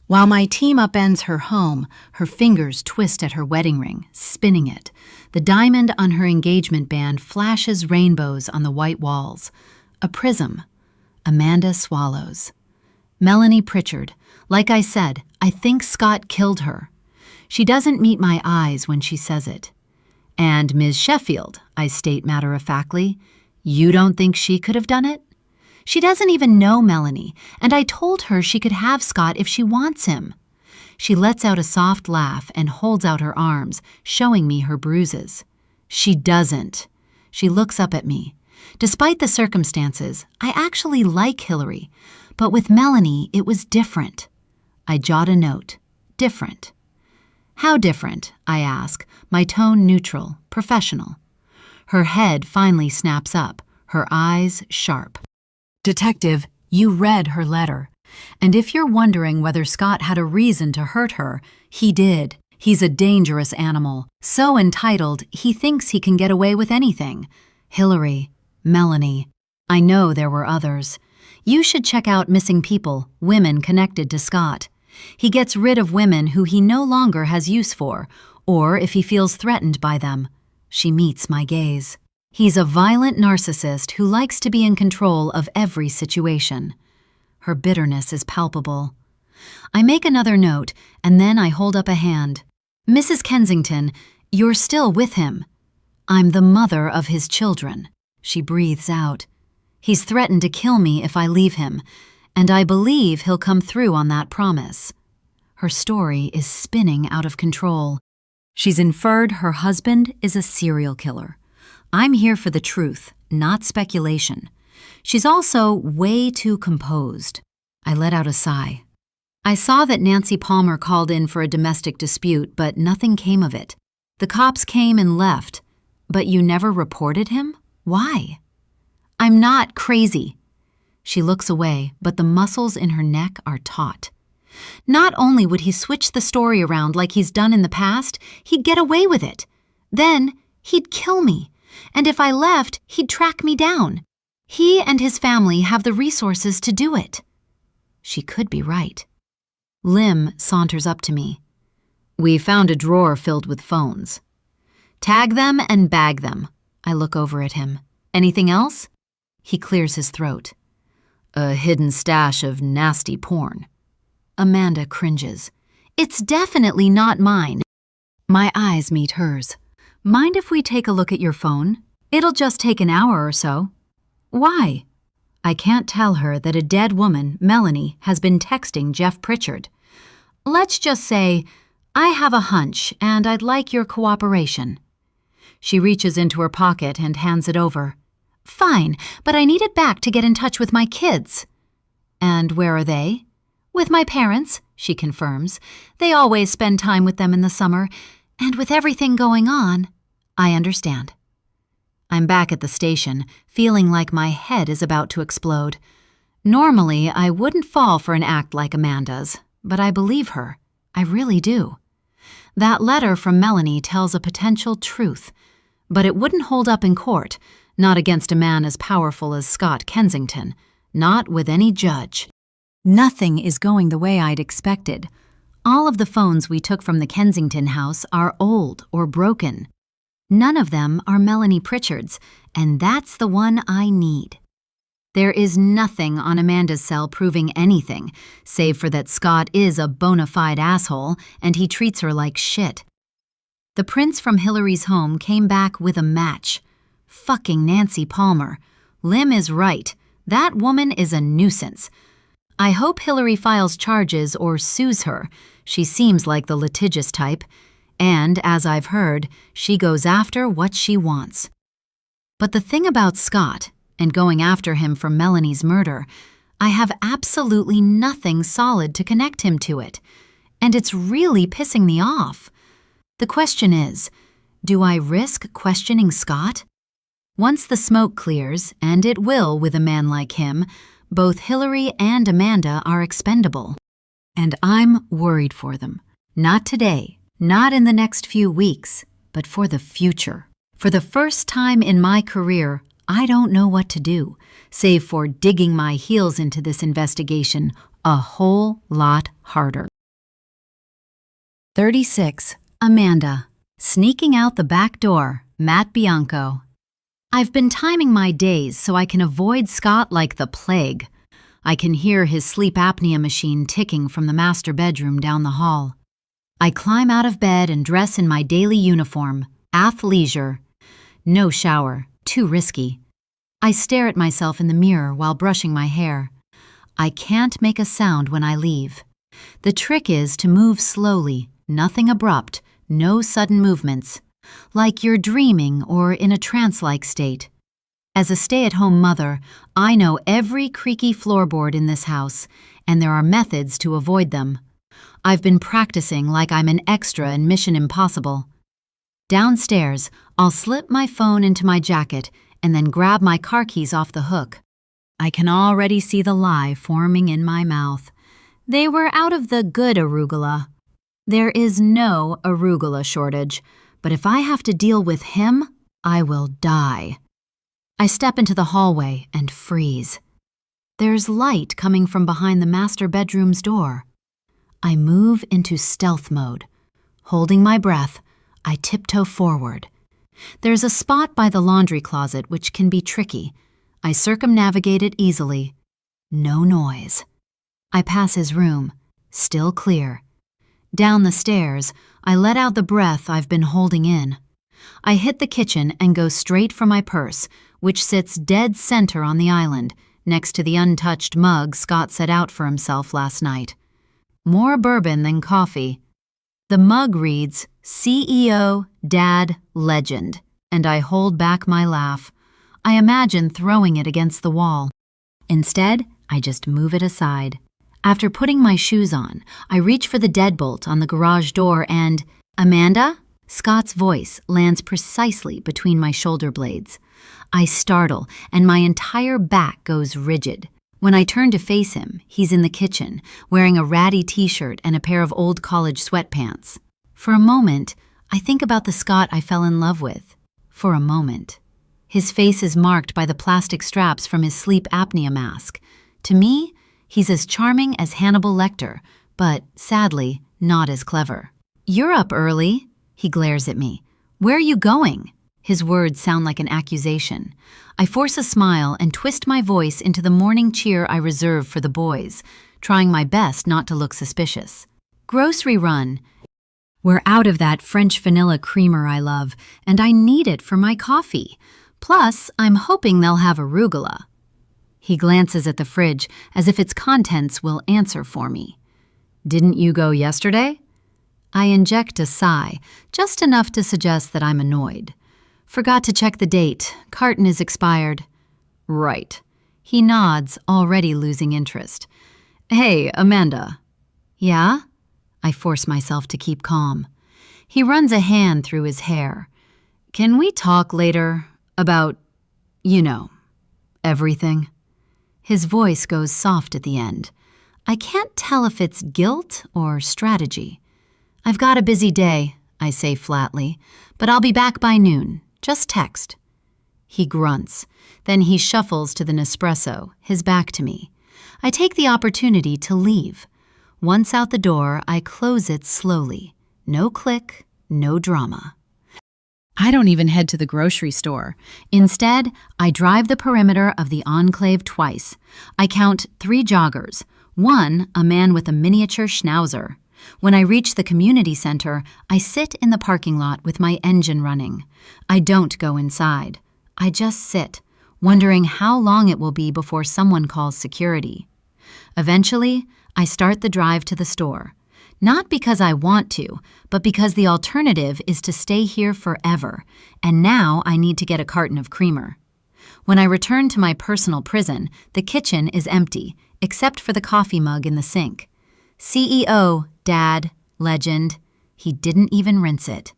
While my team upends her home, her fingers twist at her wedding ring, spinning it. The diamond on her engagement band flashes rainbows on the white walls. A prism. Amanda swallows. Melanie Pritchard. Like I said, I think Scott killed her. She doesn't meet my eyes when she says it. And Ms. Sheffield, I state matter-of-factly, you don't think she could have done it? She doesn't even know Melanie, and I told her she could have Scott if she wants him. She lets out a soft laugh and holds out her arms, showing me her bruises. She doesn't. She looks up at me. Despite the circumstances, I actually like Hillary, but with Melanie, it was different. I jot a note. Different. How different? I ask, my tone neutral, professional. Her head finally snaps up, her eyes sharp. Detective, you read her letter. And if you're wondering whether Scott had a reason to hurt her, he did. He's a dangerous animal, so entitled he thinks he can get away with anything. Hillary, Melanie. I know there were others. You should check out Missing People, women connected to Scott. He gets rid of women who he no longer has use for, or if he feels threatened by them. She meets my gaze. He's a violent narcissist who likes to be in control of every situation. Her bitterness is palpable. I make another note, and then I hold up a hand. Mrs. Kensington, you're still with him. I'm the mother of his children. She breathes out. He's threatened to kill me if I leave him, and I believe he'll come through on that promise. Her story is spinning out of control. She's inferred her husband is a serial killer. I'm here for the truth, not speculation. She's also way too composed. I let out a sigh. I saw that Nancy Palmer called in for a domestic dispute, but nothing came of it. The cops came and left. But you never reported him? Why? I'm not crazy. She looks away, but the muscles in her neck are taut. Not only would he switch the story around like he's done in the past, he'd get away with it. Then he'd kill me, and if I left, he'd track me down. He and his family have the resources to do it. She could be right. Lim saunters up to me. We found a drawer filled with phones. Tag them and bag them. I look over at him. Anything else? He clears his throat. A hidden stash of nasty porn. Amanda cringes. It's definitely not mine. My eyes meet hers. Mind if we take a look at your phone? It'll just take an hour or so. Why? I can't tell her that a dead woman, Melanie, has been texting Jeff Pritchard. Let's just say, I have a hunch and I'd like your cooperation. She reaches into her pocket and hands it over. Fine, but I need it back to get in touch with my kids. And where are they? With my parents, she confirms. They always spend time with them in the summer, and with everything going on, I understand. I'm back at the station, feeling like my head is about to explode. Normally, I wouldn't fall for an act like Amanda's, but I believe her. I really do. That letter from Melanie tells a potential truth, but it wouldn't hold up in court, not against a man as powerful as Scott Kensington, not with any judge. Nothing is going the way I'd expected. All of the phones we took from the Kensington house are old or broken. None of them are Melanie Pritchard's, and that's the one I need. There is nothing on Amanda's cell proving anything, save for that Scott is a bona fide asshole and he treats her like shit. The prints from Hillary's home came back with a match. Fucking Nancy Palmer. Lim is right. That woman is a nuisance. I hope Hillary files charges or sues her. She seems like the litigious type. And, as I've heard, she goes after what she wants. But the thing about Scott, and going after him for Melanie's murder, I have absolutely nothing solid to connect him to it, and it's really pissing me off. The question is, do I risk questioning Scott? Once the smoke clears, and it will with a man like him, both Hillary and Amanda are expendable. And I'm worried for them. Not today, not in the next few weeks, but for the future. For the first time in my career, I don't know what to do, save for digging my heels into this investigation a whole lot harder. 36. Amanda. Sneaking out the back door, Matt Bianco. I've been timing my days so I can avoid Scott like the plague. I can hear his sleep apnea machine ticking from the master bedroom down the hall. I climb out of bed and dress in my daily uniform, athleisure. No shower, too risky. I stare at myself in the mirror while brushing my hair. I can't make a sound when I leave. The trick is to move slowly, nothing abrupt, no sudden movements, like you're dreaming or in a trance-like state. As a stay-at-home mother, I know every creaky floorboard in this house, and there are methods to avoid them. I've been practicing like I'm an extra in Mission Impossible. Downstairs, I'll slip my phone into my jacket and then grab my car keys off the hook. I can already see the lie forming in my mouth. They were out of the good arugula. There is no arugula shortage, but if I have to deal with him, I will die. I step into the hallway and freeze. There's light coming from behind the master bedroom's door. I move into stealth mode. Holding my breath, I tiptoe forward. There's a spot by the laundry closet which can be tricky. I circumnavigate it easily. No noise. I pass his room, still clear. Down the stairs, I let out the breath I've been holding in. I hit the kitchen and go straight for my purse, which sits dead center on the island, next to the untouched mug Scott set out for himself last night. More bourbon than coffee. The mug reads, CEO, Dad, Legend, and I hold back my laugh. I imagine throwing it against the wall. Instead, I just move it aside. After putting my shoes on, I reach for the deadbolt on the garage door and, Amanda? Scott's voice lands precisely between my shoulder blades. I startle, and my entire back goes rigid. When I turn to face him, he's in the kitchen, wearing a ratty t-shirt and a pair of old college sweatpants. For a moment, I think about the Scott I fell in love with. For a moment. His face is marked by the plastic straps from his sleep apnea mask. To me, he's as charming as Hannibal Lecter, but, sadly, not as clever. You're up early, he glares at me. Where are you going? His words sound like an accusation. I force a smile and twist my voice into the morning cheer I reserve for the boys, trying my best not to look suspicious. Grocery run. We're out of that French vanilla creamer I love, and I need it for my coffee. Plus, I'm hoping they'll have arugula. He glances at the fridge as if its contents will answer for me. Didn't you go yesterday? I inject a sigh, just enough to suggest that I'm annoyed. Forgot to check the date. Carton is expired. Right. He nods, already losing interest. Hey, Amanda. Yeah? I force myself to keep calm. He runs a hand through his hair. Can we talk later about, everything? His voice goes soft at the end. I can't tell if it's guilt or strategy. I've got a busy day, I say flatly, but I'll be back by noon. Just text. He grunts. Then he shuffles to the Nespresso, his back to me. I take the opportunity to leave. Once out the door, I close it slowly. No click, no drama. I don't even head to the grocery store. Instead, I drive the perimeter of the enclave twice. I count 3 joggers. 1, a man with a miniature schnauzer. When I reach the community center, I sit in the parking lot with my engine running. I don't go inside. I just sit, wondering how long it will be before someone calls security. Eventually, I start the drive to the store. Not because I want to, but because the alternative is to stay here forever, and now I need to get a carton of creamer. When I return to my personal prison, the kitchen is empty, except for the coffee mug in the sink. CEO, Dad, legend. He didn't even rinse it.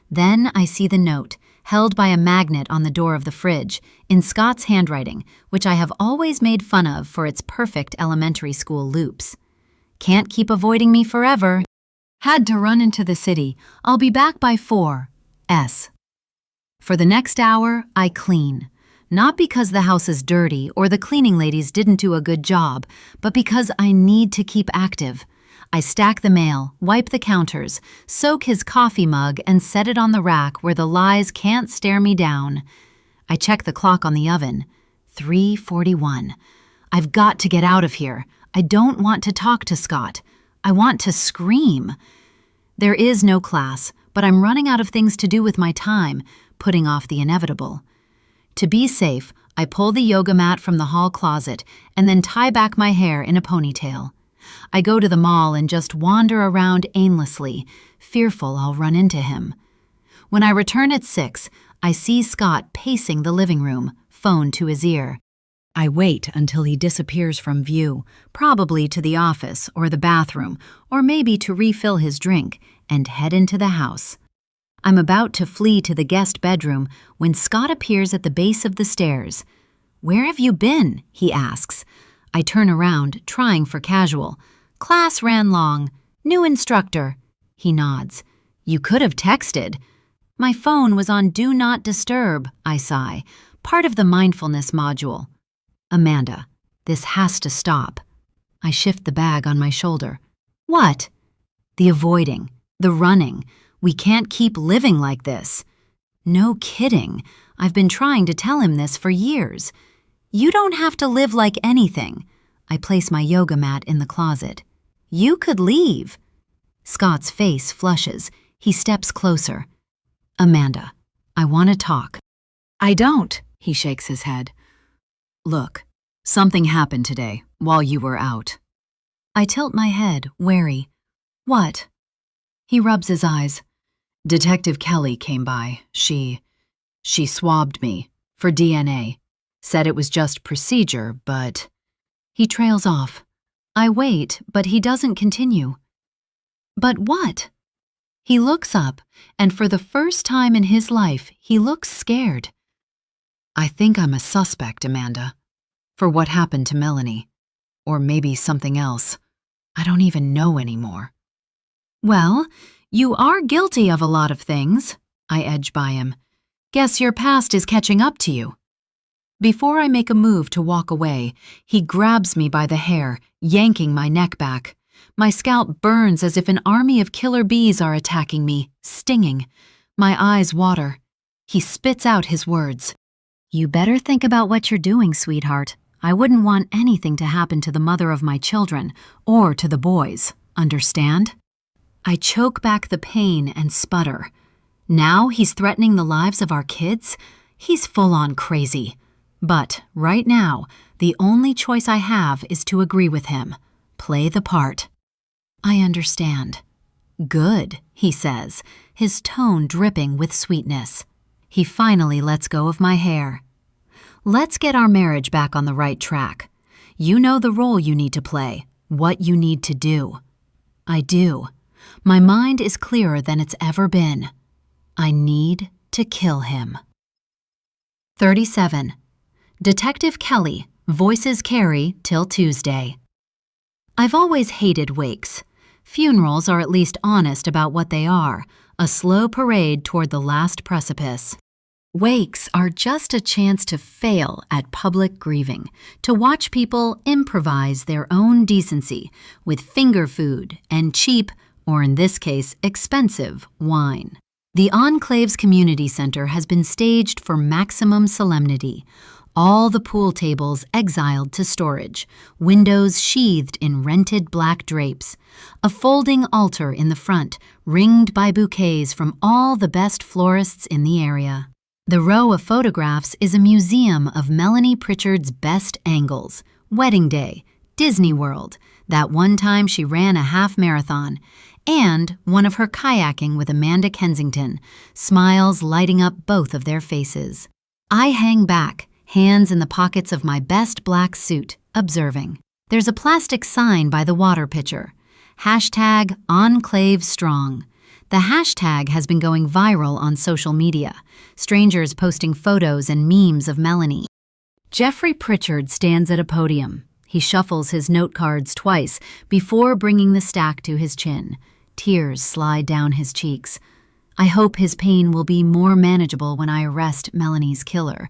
Then I see the note, held by a magnet on the door of the fridge, in Scott's handwriting, which I have always made fun of for its perfect elementary school loops. Can't keep avoiding me forever. Had to run into the city. I'll be back by 4. S. For the next hour, I clean. Not because the house is dirty or the cleaning ladies didn't do a good job, but because I need to keep active. I stack the mail, wipe the counters, soak his coffee mug, and set it on the rack where the lies can't stare me down. I check the clock on the oven. 3:41. I've got to get out of here. I don't want to talk to Scott. I want to scream. There is no class, but I'm running out of things to do with my time, putting off the inevitable. To be safe, I pull the yoga mat from the hall closet and then tie back my hair in a ponytail. I go to the mall and just wander around aimlessly, fearful I'll run into him. When I return at 6, I see Scott pacing the living room, phone to his ear. I wait until he disappears from view, probably to the office or the bathroom, or maybe to refill his drink, and head into the house. I'm about to flee to the guest bedroom when Scott appears at the base of the stairs. "Where have you been?" he asks. I turn around, trying for casual. "Class ran long. New instructor." He nods. "You could have texted." "My phone was on Do Not Disturb," I sigh, part of the mindfulness module. "Amanda, this has to stop." I shift the bag on my shoulder. "What?" "The avoiding, the running. We can't keep living like this." "No kidding. I've been trying to tell him this for years." "You don't have to live like anything." I place my yoga mat in the closet. "You could leave." Scott's face flushes. He steps closer. "Amanda, I want to talk." "I don't," he shakes his head. "Look, something happened today while you were out." I tilt my head, wary. "What?" He rubs his eyes. "Detective Kelly came by. She swabbed me for DNA. Said it was just procedure, but..." He trails off. I wait, but he doesn't continue. "But what?" He looks up, and for the first time in his life, he looks scared. "I think I'm a suspect, Amanda, for what happened to Melanie. Or maybe something else. I don't even know anymore." "Well, you are guilty of a lot of things." I edge by him. "Guess your past is catching up to you." Before I make a move to walk away, he grabs me by the hair, yanking my neck back. My scalp burns as if an army of killer bees are attacking me, stinging. My eyes water. He spits out his words. "You better think about what you're doing, sweetheart. I wouldn't want anything to happen to the mother of my children, or to the boys. Understand?" I choke back the pain and sputter. Now he's threatening the lives of our kids? He's full-on crazy. But right now, the only choice I have is to agree with him. Play the part. "I understand." "Good," he says, his tone dripping with sweetness. He finally lets go of my hair. "Let's get our marriage back on the right track. You know the role you need to play, what you need to do." I do. My mind is clearer than it's ever been. I need to kill him. 37. Detective Kelly, voices Carrie till Tuesday. I've always hated wakes. Funerals are at least honest about what they are, a slow parade toward the last precipice. Wakes are just a chance to fail at public grieving, to watch people improvise their own decency with finger food and cheap, or in this case, expensive, wine. The Enclave's Community Center has been staged for maximum solemnity. All the pool tables exiled to storage, windows sheathed in rented black drapes, a folding altar in the front, ringed by bouquets from all the best florists in the area. The row of photographs is a museum of Melanie Pritchard's best angles, wedding day, Disney World, that one time she ran a half marathon, and one of her kayaking with Amanda Kensington, smiles lighting up both of their faces. I hang back, hands in the pockets of my best black suit, observing. There's a plastic sign by the water pitcher. #EnclaveStrong. The hashtag has been going viral on social media, strangers posting photos and memes of Melanie. Jeffrey Pritchard stands at a podium. He shuffles his note cards twice before bringing the stack to his chin. Tears slide down his cheeks. I hope his pain will be more manageable when I arrest Melanie's killer.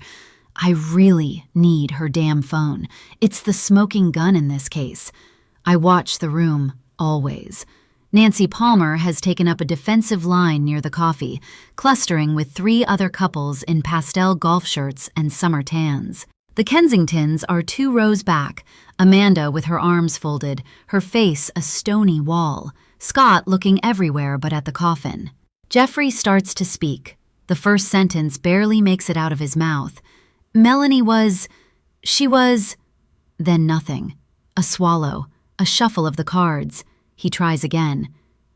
I really need her damn phone. It's the smoking gun in this case. I watch the room, always. Nancy Palmer has taken up a defensive line near the coffee, clustering with 3 other couples in pastel golf shirts and summer tans. The Kensingtons are 2 rows back, Amanda with her arms folded, her face a stony wall, Scott looking everywhere but at the coffin. Jeffrey starts to speak. The first sentence barely makes it out of his mouth. Melanie was... Then nothing. A swallow, a shuffle of the cards. He tries again.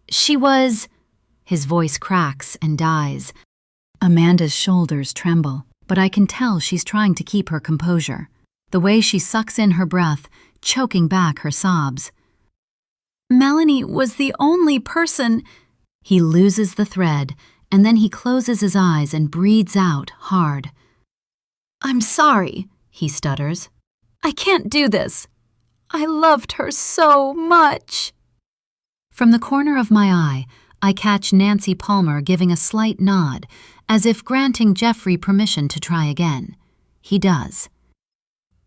She was... His voice cracks and dies. Amanda's shoulders tremble, but I can tell she's trying to keep her composure. The way she sucks in her breath, choking back her sobs. Melanie was the only person... He loses the thread, and then he closes his eyes and breathes out hard. I'm sorry, he stutters. I can't do this. I loved her so much. From the corner of my eye, I catch Nancy Palmer giving a slight nod, as if granting Jeffrey permission to try again. He does.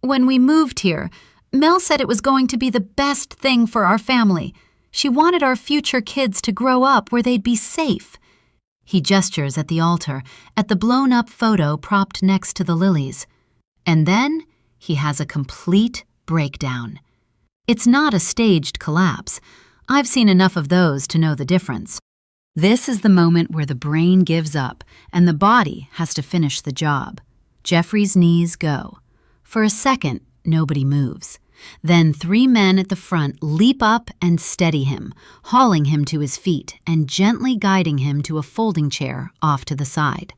When we moved here, Mel said it was going to be the best thing for our family. She wanted our future kids to grow up where they'd be safe. He gestures at the altar, at the blown-up photo propped next to the lilies. And then he has a complete breakdown. It's not a staged collapse. I've seen enough of those to know the difference. This is the moment where the brain gives up and the body has to finish the job. Jeffrey's knees go. For a second, nobody moves. Then 3 men at the front leap up and steady him, hauling him to his feet and gently guiding him to a folding chair off to the side.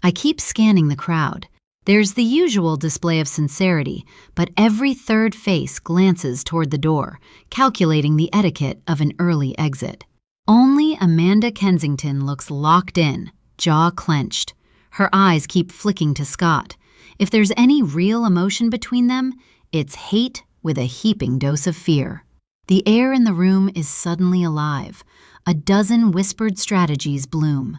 I keep scanning the crowd. There's the usual display of sincerity, but every third face glances toward the door, calculating the etiquette of an early exit. Only Amanda Kensington looks locked in, jaw clenched. Her eyes keep flicking to Scott. If there's any real emotion between them, it's hate with a heaping dose of fear. The air in the room is suddenly alive. A dozen whispered strategies bloom.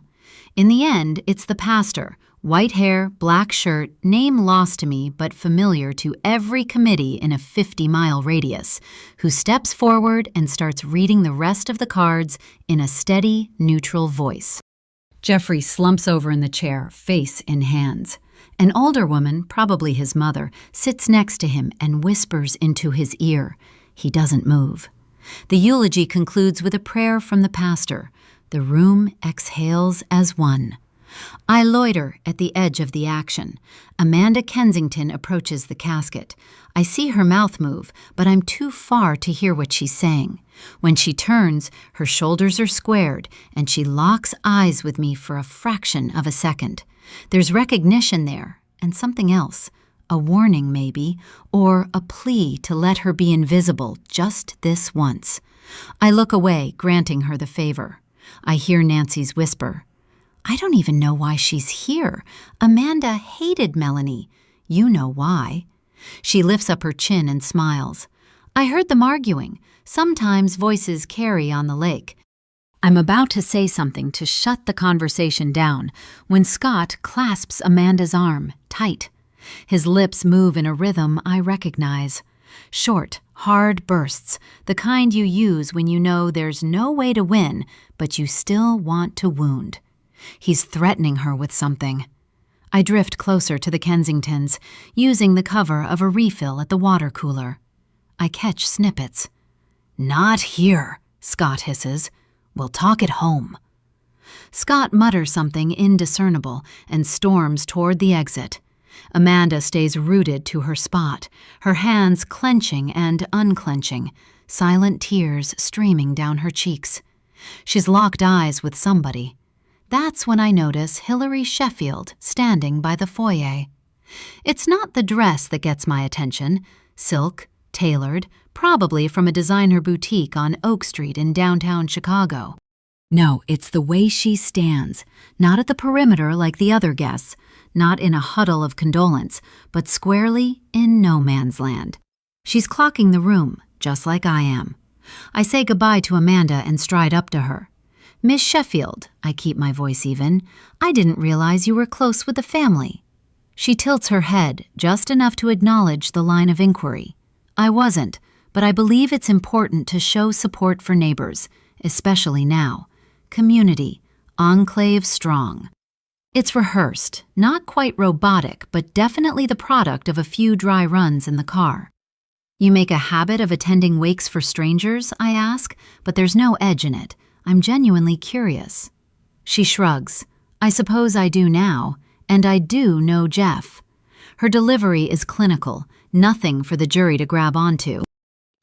In the end, it's the pastor, white hair, black shirt, name lost to me but familiar to every committee in a 50-mile radius, who steps forward and starts reading the rest of the cards in a steady, neutral voice. Jeffrey slumps over in the chair, face in hands. An older woman, probably his mother, sits next to him and whispers into his ear. He doesn't move. The eulogy concludes with a prayer from the pastor. The room exhales as one. I loiter at the edge of the action. Amanda Kensington approaches the casket. I see her mouth move, but I'm too far to hear what she's saying. When she turns, her shoulders are squared, and she locks eyes with me for a fraction of a second. There's recognition there, and something else. A warning, maybe, or a plea to let her be invisible just this once. I look away, granting her the favor. I hear Nancy's whisper. I don't even know why she's here. Amanda hated Melanie. You know why. She lifts up her chin and smiles. I heard them arguing. Sometimes voices carry on the lake. I'm about to say something to shut the conversation down when Scott clasps Amanda's arm, tight. His lips move in a rhythm I recognize. Short, hard bursts, the kind you use when you know there's no way to win, but you still want to wound. He's threatening her with something. I drift closer to the Kensingtons, using the cover of a refill at the water cooler. I catch snippets. Not here, Scott hisses. We'll talk at home. Scott mutters something indiscernible and storms toward the exit. Amanda stays rooted to her spot, her hands clenching and unclenching, silent tears streaming down her cheeks. She's locked eyes with somebody. That's when I notice Hilary Sheffield standing by the foyer. It's not the dress that gets my attention. Silk, tailored, probably from a designer boutique on Oak Street in downtown Chicago. No, it's the way she stands, not at the perimeter like the other guests, not in a huddle of condolence, but squarely in no man's land. She's clocking the room, just like I am. I say goodbye to Amanda and stride up to her. "Miss Sheffield," I keep my voice even, "I didn't realize you were close with the family." She tilts her head, just enough to acknowledge the line of inquiry. I wasn't, but I believe it's important to show support for neighbors, especially now. Community, enclave strong. It's rehearsed, not quite robotic, but definitely the product of a few dry runs in the car. "You make a habit of attending wakes for strangers?" I ask, but there's no edge in it. I'm genuinely curious. She shrugs. "I suppose I do now, and I do know Jeff." Her delivery is clinical, nothing for the jury to grab onto.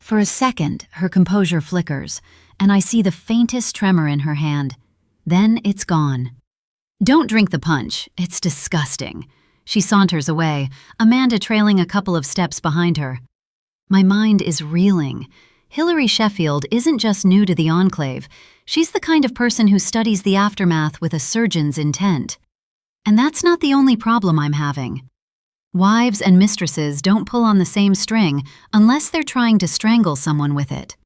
For a second, her composure flickers, and I see the faintest tremor in her hand. Then it's gone. "Don't drink the punch. It's disgusting." She saunters away, Amanda trailing a couple of steps behind her. My mind is reeling. Hillary Sheffield isn't just new to the enclave. She's the kind of person who studies the aftermath with a surgeon's intent. And that's not the only problem I'm having. Wives and mistresses don't pull on the same string unless they're trying to strangle someone with it.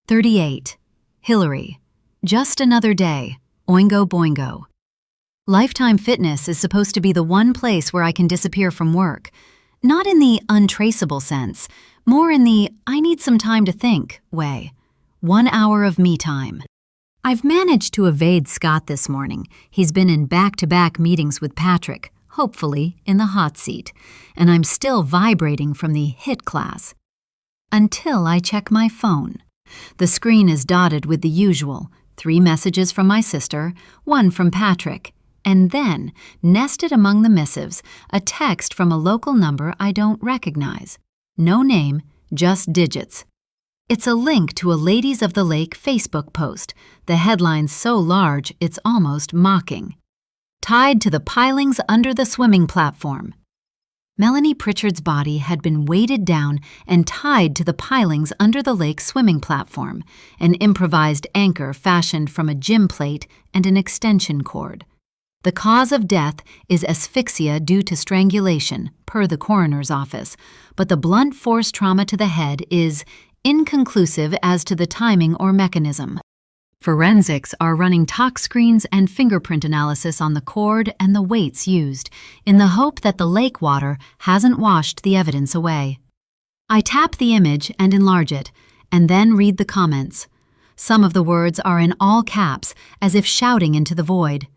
38. Hillary. Just another day. Oingo boingo. Lifetime Fitness is supposed to be the one place where I can disappear from work. Not in the untraceable sense, more in the "I need some time to think" way. 1 hour of me time. I've managed to evade Scott this morning. He's been in back-to-back meetings with Patrick, hopefully in the hot seat, and I'm still vibrating from the HIT class. Until I check my phone. The screen is dotted with the usual: 3 messages from my sister, 1 from Patrick, and then, nested among the missives, a text from a local number I don't recognize. No name, just digits. It's a link to a Ladies of the Lake Facebook post, the headline so large it's almost mocking. "Tied to the pilings under the swimming platform." Melanie Pritchard's body had been weighted down and tied to the pilings under the lake's swimming platform, an improvised anchor fashioned from a gym plate and an extension cord. The cause of death is asphyxia due to strangulation, per the coroner's office, but the blunt force trauma to the head is inconclusive as to the timing or mechanism. Forensics are running tox screens and fingerprint analysis on the cord and the weights used, in the hope that the lake water hasn't washed the evidence away. I tap the image and enlarge it, and then read the comments. Some of the words are in all caps, as if shouting into the void.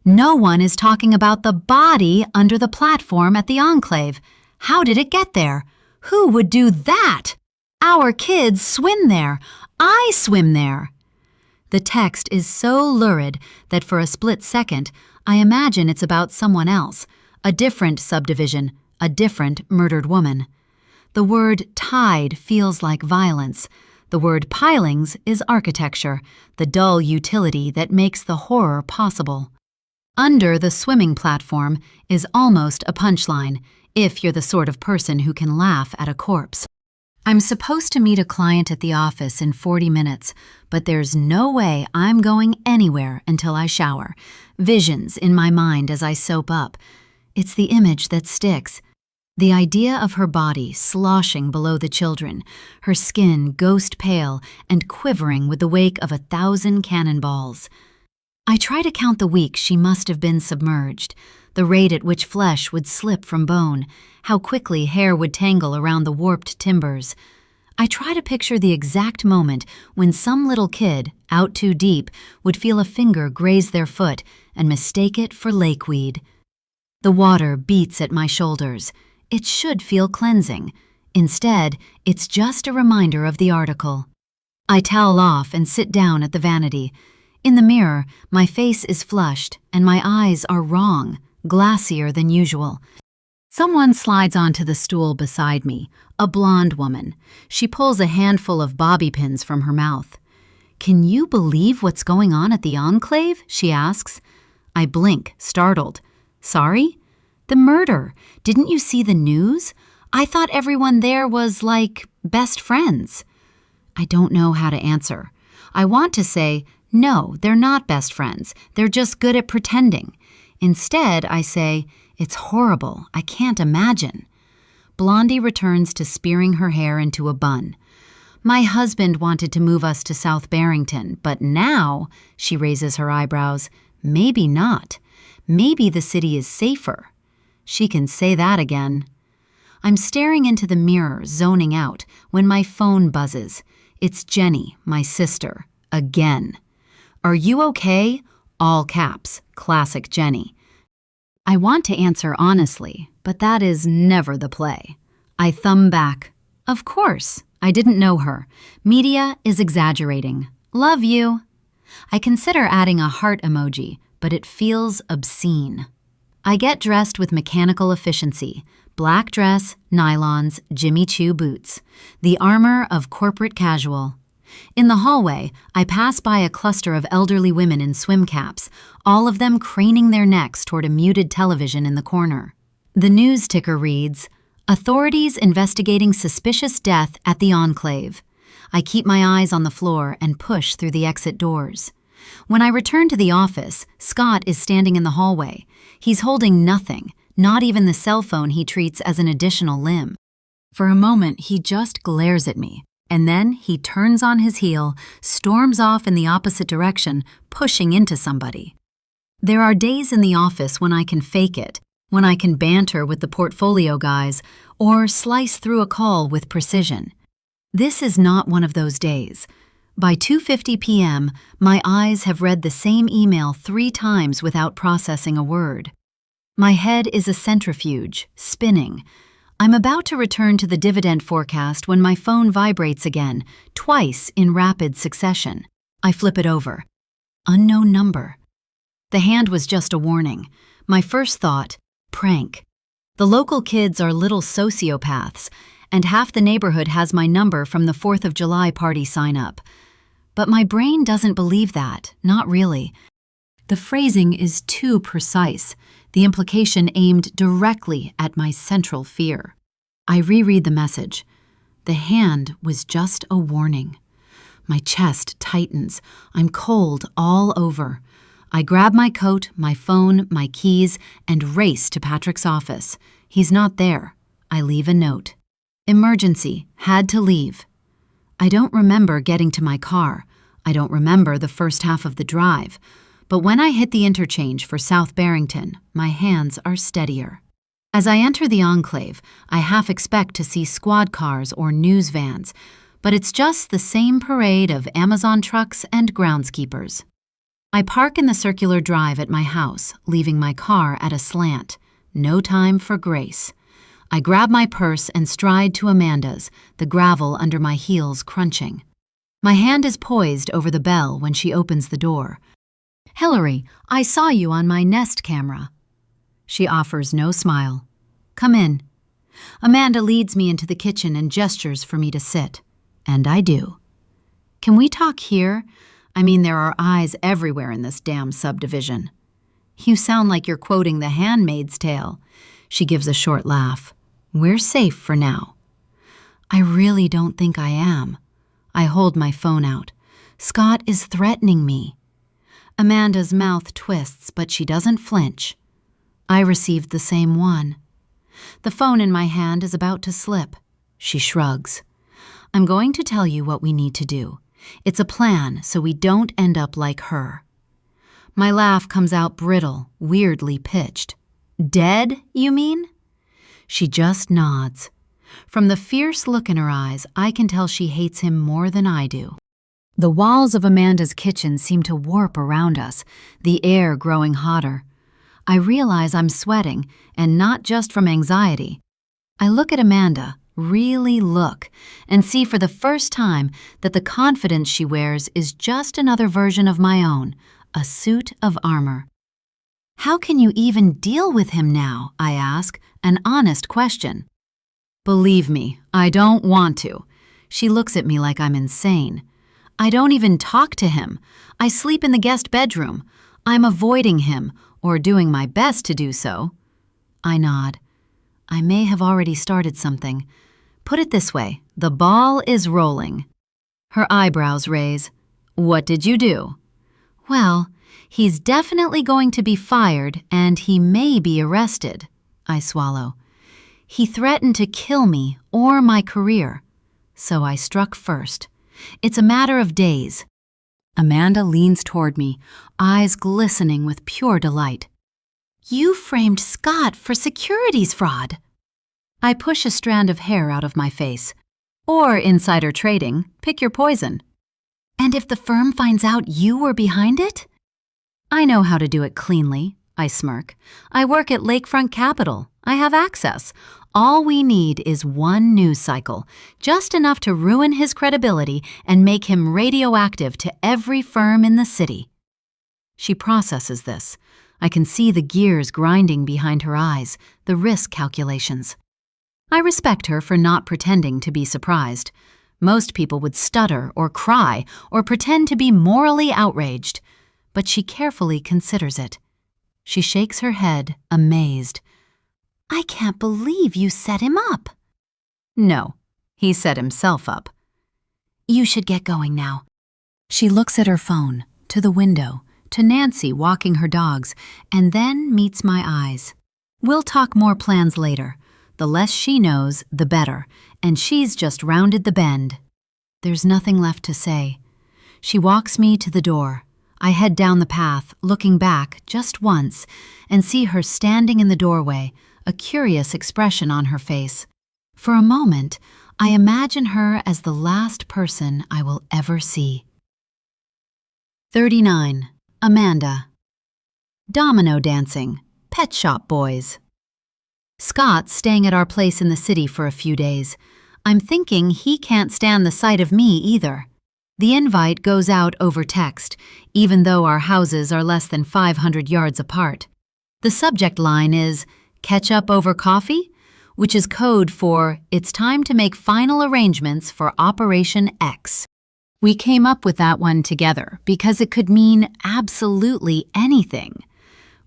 "No one is talking about the body under the platform at the enclave. How did it get there? Who would do that? Our kids swim there. I swim there." The text is so lurid that for a split second, I imagine it's about someone else, a different subdivision, a different murdered woman. The word "tied" feels like violence. The word "pilings" is architecture, the dull utility that makes the horror possible. "Under the swimming platform" is almost a punchline, if you're the sort of person who can laugh at a corpse. I'm supposed to meet a client at the office in 40 minutes, but there's no way I'm going anywhere until I shower. Visions in my mind as I soap up. It's the image that sticks. The idea of her body sloshing below the children, her skin ghost pale and quivering with the wake of 1,000 cannonballs. I try to count the weeks she must have been submerged, the rate at which flesh would slip from bone, how quickly hair would tangle around the warped timbers. I try to picture the exact moment when some little kid, out too deep, would feel a finger graze their foot and mistake it for lakeweed. The water beats at my shoulders. It should feel cleansing. Instead, it's just a reminder of the article. I towel off and sit down at the vanity. In the mirror, my face is flushed and my eyes are wrong, glassier than usual. Someone slides onto the stool beside me, a blonde woman. She pulls a handful of bobby pins from her mouth. "Can you believe what's going on at the enclave?" she asks. I blink, startled. "Sorry?" The murder. Didn't you see the news? I thought everyone there was, like, best friends. I don't know how to answer. I want to say, no, they're not best friends. They're just good at pretending. Instead, I say, it's horrible. I can't imagine. Blondie returns to spearing her hair into a bun. My husband wanted to move us to South Barrington, but now, she raises her eyebrows, maybe not. Maybe the city is safer. She can say that again. I'm staring into the mirror, zoning out, when my phone buzzes. It's Jenny, my sister, again. Are you okay? All caps, classic Jenny. I want to answer honestly, but that is never the play. I thumb back. Of course, I didn't know her. Media is exaggerating. Love you. I consider adding a heart emoji, but it feels obscene. I get dressed with mechanical efficiency. Black dress, nylons, Jimmy Choo boots. The armor of corporate casual. In the hallway, I pass by a cluster of elderly women in swim caps, all of them craning their necks toward a muted television in the corner. The news ticker reads, Authorities investigating suspicious death at the Enclave. I keep my eyes on the floor and push through the exit doors. When I return to the office, Scott is standing in the hallway. He's holding nothing, not even the cell phone he treats as an additional limb. For a moment, he just glares at me, and then he turns on his heel, storms off in the opposite direction, pushing into somebody. There are days in the office when I can fake it, when I can banter with the portfolio guys, or slice through a call with precision. This is not one of those days. By 2:50 p.m., my eyes have read the same email 3 times without processing a word. My head is a centrifuge, spinning. I'm about to return to the dividend forecast when my phone vibrates again, twice in rapid succession. I flip it over. Unknown number. The hand was just a warning. My first thought, prank. The local kids are little sociopaths, and half the neighborhood has my number from the 4th of July party sign-up. But my brain doesn't believe that, not really. The phrasing is too precise, the implication aimed directly at my central fear. I reread the message. The hand was just a warning. My chest tightens. I'm cold all over. I grab my coat, my phone, my keys, and race to Patrick's office. He's not there. I leave a note. Emergency. Had to leave. I don't remember getting to my car. I don't remember the first half of the drive. But when I hit the interchange for South Barrington, my hands are steadier. As I enter the Enclave, I half expect to see squad cars or news vans, but it's just the same parade of Amazon trucks and groundskeepers. I park in the circular drive at my house, leaving my car at a slant. No time for grace. I grab my purse and stride to Amanda's, the gravel under my heels crunching. My hand is poised over the bell when she opens the door. Hillary, I saw you on my Nest camera. She offers no smile. Come in. Amanda leads me into the kitchen and gestures for me to sit. And I do. Can we talk here? I mean, there are eyes everywhere in this damn subdivision. You sound like you're quoting The Handmaid's Tale. She gives a short laugh. We're safe for now. I really don't think I am. I hold my phone out. Scott is threatening me. Amanda's mouth twists, but she doesn't flinch. I received the same one. The phone in my hand is about to slip. She shrugs. I'm going to tell you what we need to do. It's a plan so we don't end up like her. My laugh comes out brittle, weirdly pitched. Dead, you mean? She just nods. From the fierce look in her eyes, I can tell she hates him more than I do. The walls of Amanda's kitchen seem to warp around us, the air growing hotter. I realize I'm sweating, and not just from anxiety. I look at Amanda, really look, and see for the first time that the confidence she wears is just another version of my own, a suit of armor. How can you even deal with him now? I ask, an honest question. Believe me, I don't want to. She looks at me like I'm insane. I don't even talk to him. I sleep in the guest bedroom. I'm avoiding him, or doing my best to do so. I nod. I may have already started something. Put it this way, the ball is rolling. Her eyebrows raise. What did you do? Well, he's definitely going to be fired and he may be arrested. I swallow. He threatened to kill me or my career. So I struck first. It's a matter of days. Amanda leans toward me, eyes glistening with pure delight. You framed Scott for securities fraud. I push a strand of hair out of my face. Or insider trading, pick your poison. And if the firm finds out you were behind it? I know how to do it cleanly, I smirk. I work at Lakefront Capital. I have access. All we need is one news cycle, just enough to ruin his credibility and make him radioactive to every firm in the city. She processes this. I can see the gears grinding behind her eyes, the risk calculations. I respect her for not pretending to be surprised. Most people would stutter or cry or pretend to be morally outraged, but she carefully considers it. She shakes her head, amazed. I can't believe you set him up. No, he set himself up. You should get going now. She looks at her phone, to the window, to Nancy walking her dogs, and then meets my eyes. We'll talk more plans later. The less she knows, the better, and she's just rounded the bend. There's nothing left to say. She walks me to the door. I head down the path, looking back just once, and see her standing in the doorway, a curious expression on her face. For a moment, I imagine her as the last person I will ever see. 39. Amanda. Domino dancing. Pet shop boys. Scott's staying at our place in the city for a few days. I'm thinking he can't stand the sight of me either. The invite goes out over text, even though our houses are less than 500 yards apart. The subject line is, Ketchup over coffee? Which is code for, it's time to make final arrangements for Operation X. We came up with that one together because it could mean absolutely anything.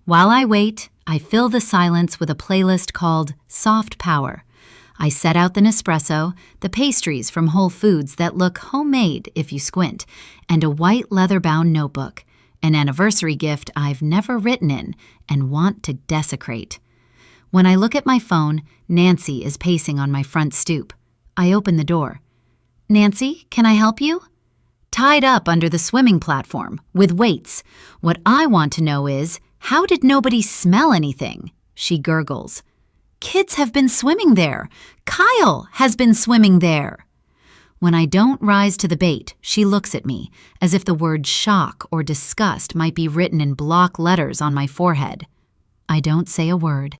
While I wait, I fill the silence with a playlist called Soft Power. I set out the Nespresso, the pastries from Whole Foods that look homemade if you squint, and a white leather-bound notebook, an anniversary gift I've never written in and want to desecrate. When I look at my phone, Nancy is pacing on my front stoop. I open the door. Nancy, can I help you? Tied up under the swimming platform, with weights. What I want to know is, how did nobody smell anything? She gurgles. Kids have been swimming there. Kyle has been swimming there. When I don't rise to the bait, she looks at me, as if the word shock or disgust might be written in block letters on my forehead. I don't say a word.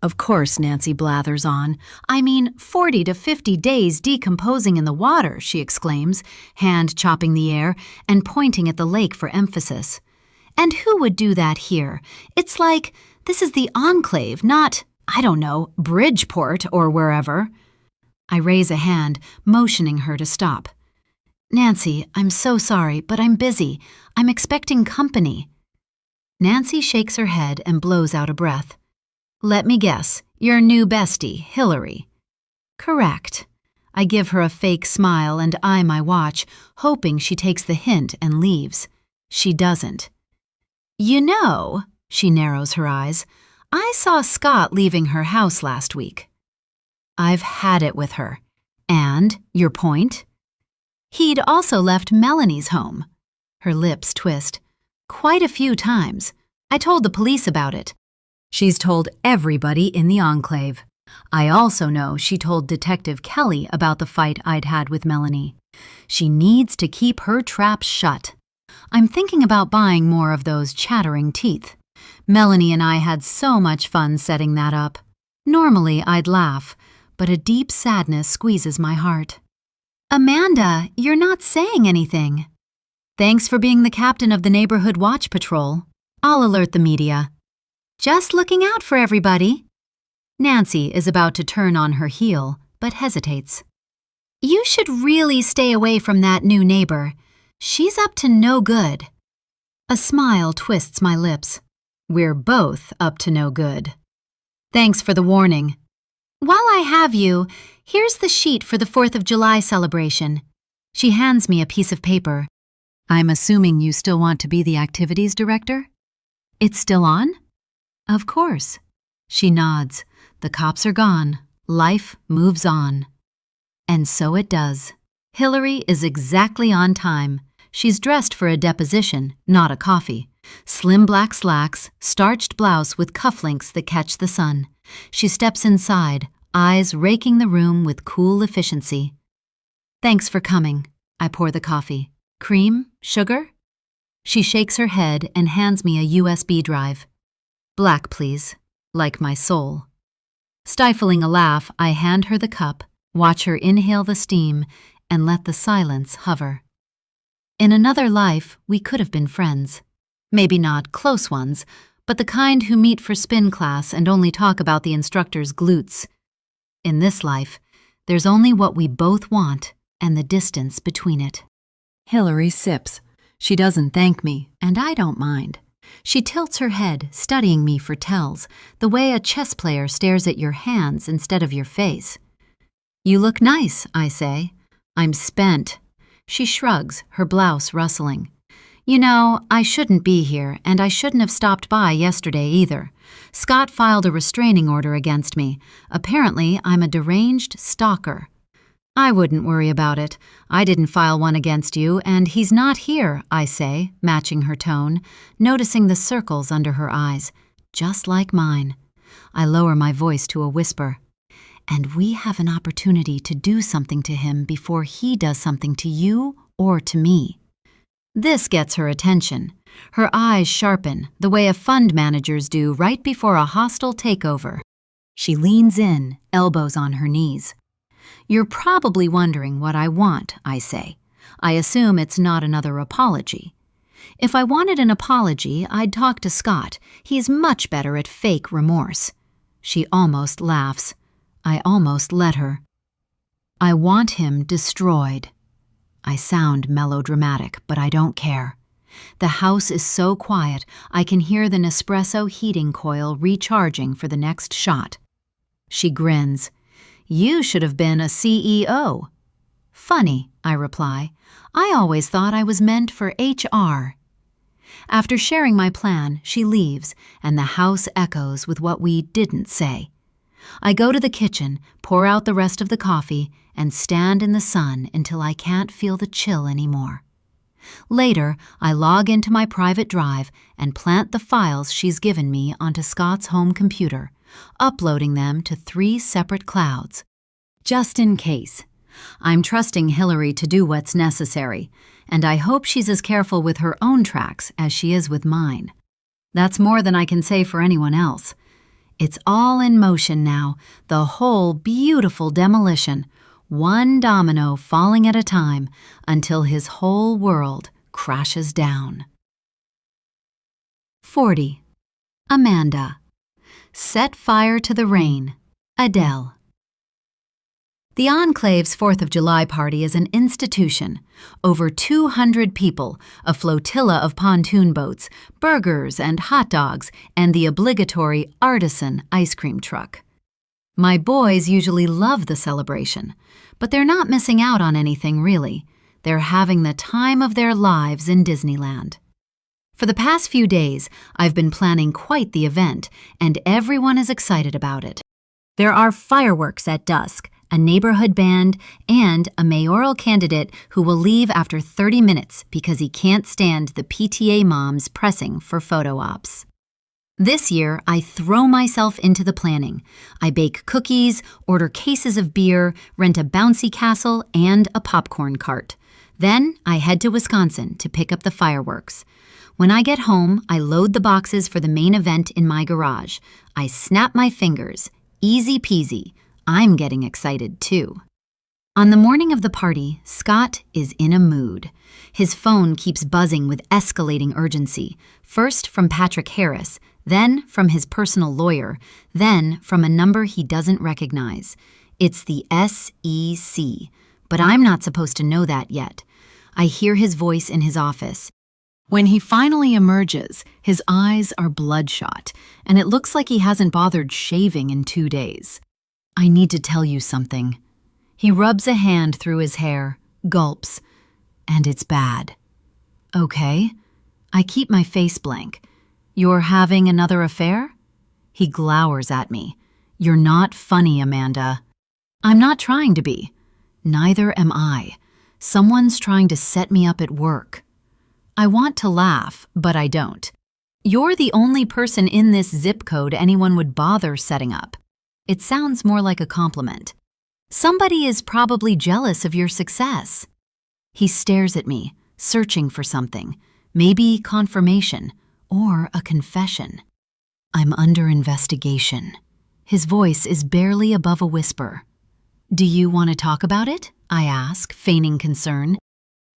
Of course, Nancy blathers on. I mean, 40 to 50 days decomposing in the water, she exclaims, hand chopping the air and pointing at the lake for emphasis. And who would do that here? It's like, this is the enclave, not, I don't know, Bridgeport or wherever. I raise a hand, motioning her to stop. Nancy, I'm so sorry, but I'm busy. I'm expecting company. Nancy shakes her head and blows out a breath. Let me guess, your new bestie, Hillary. Correct. I give her a fake smile and eye my watch, hoping she takes the hint and leaves. She doesn't. You know, she narrows her eyes, I saw Scott leaving her house last week. I've had it with her. And, your point? He'd also left Melanie's home. Her lips twist. Quite a few times. I told the police about it. She's told everybody in the enclave. I also know she told Detective Kelly about the fight I'd had with Melanie. She needs to keep her trap shut. I'm thinking about buying more of those chattering teeth. Melanie and I had so much fun setting that up. Normally I'd laugh, but a deep sadness squeezes my heart. Amanda, you're not saying anything. Thanks for being the captain of the neighborhood watch patrol. I'll alert the media. Just looking out for everybody. Nancy is about to turn on her heel, but hesitates. You should really stay away from that new neighbor. She's up to no good. A smile twists my lips. We're both up to no good. Thanks for the warning. While I have you, here's the sheet for the 4th of July celebration. She hands me a piece of paper. I'm assuming you still want to be the activities director? It's still on? Of course. She nods. The cops are gone. Life moves on. And so it does. Hillary is exactly on time. She's dressed for a deposition, not a coffee. Slim black slacks, starched blouse with cufflinks that catch the sun. She steps inside, eyes raking the room with cool efficiency. Thanks for coming. I pour the coffee. Cream? Sugar? She shakes her head and hands me a USB drive. Black, please. Like my soul. Stifling a laugh, I hand her the cup, watch her inhale the steam, and let the silence hover. In another life, we could have been friends. Maybe not close ones, but the kind who meet for spin class and only talk about the instructor's glutes. In this life, there's only what we both want and the distance between it. Hillary sips. She doesn't thank me, and I don't mind. She tilts her head, studying me for tells, the way a chess player stares at your hands instead of your face. You look nice, I say. I'm spent. She shrugs, her blouse rustling. You know, I shouldn't be here, and I shouldn't have stopped by yesterday either. Scott filed a restraining order against me. Apparently, I'm a deranged stalker. I wouldn't worry about it. I didn't file one against you, and he's not here, I say, matching her tone, noticing the circles under her eyes, just like mine. I lower my voice to a whisper. And we have an opportunity to do something to him before he does something to you or to me. This gets her attention. Her eyes sharpen, the way a fund managers do right before a hostile takeover. She leans in, elbows on her knees. You're probably wondering what I want, I say. I assume it's not another apology. If I wanted an apology, I'd talk to Scott. He's much better at fake remorse. She almost laughs. I almost let her. I want him destroyed. I sound melodramatic, but I don't care. The house is so quiet, I can hear the Nespresso heating coil recharging for the next shot. She grins. You should have been a CEO. Funny, I reply. I always thought I was meant for HR. After sharing my plan, she leaves, and the house echoes with what we didn't say. I go to the kitchen, pour out the rest of the coffee, and stand in the sun until I can't feel the chill anymore. Later, I log into my private drive and plant the files she's given me onto Scott's home computer, uploading them to 3 separate clouds. Just in case. I'm trusting Hillary to do what's necessary, and I hope she's as careful with her own tracks as she is with mine. That's more than I can say for anyone else. It's all in motion now, the whole beautiful demolition, one domino falling at a time until his whole world crashes down. 40. Amanda. Set fire to the rain. Adele. The Enclave's 4th of July party is an institution. Over 200 people, a flotilla of pontoon boats, burgers and hot dogs, and the obligatory artisan ice cream truck. My boys usually love the celebration, but they're not missing out on anything really. They're having the time of their lives in Disneyland. For the past few days, I've been planning quite the event, and everyone is excited about it. There are fireworks at dusk, a neighborhood band, and a mayoral candidate who will leave after 30 minutes because he can't stand the PTA moms pressing for photo ops. This year, I throw myself into the planning. I bake cookies, order cases of beer, rent a bouncy castle, and a popcorn cart. Then I head to Wisconsin to pick up the fireworks. When I get home, I load the boxes for the main event in my garage. I snap my fingers. Easy peasy. I'm getting excited too. On the morning of the party, Scott is in a mood. His phone keeps buzzing with escalating urgency, first from Patrick Harris, then from his personal lawyer, then from a number he doesn't recognize. It's the SEC, but I'm not supposed to know that yet. I hear his voice in his office. When he finally emerges, his eyes are bloodshot, and it looks like he hasn't bothered shaving in 2 days. I need to tell you something. He rubs a hand through his hair, gulps, and it's bad. Okay. I keep my face blank. You're having another affair? He glowers at me. You're not funny, Amanda. I'm not trying to be. Neither am I. Someone's trying to set me up at work. I want to laugh, but I don't. You're the only person in this zip code anyone would bother setting up. It sounds more like a compliment. Somebody is probably jealous of your success. He stares at me, searching for something, maybe confirmation or a confession. I'm under investigation. His voice is barely above a whisper. Do you want to talk about it? I ask, feigning concern.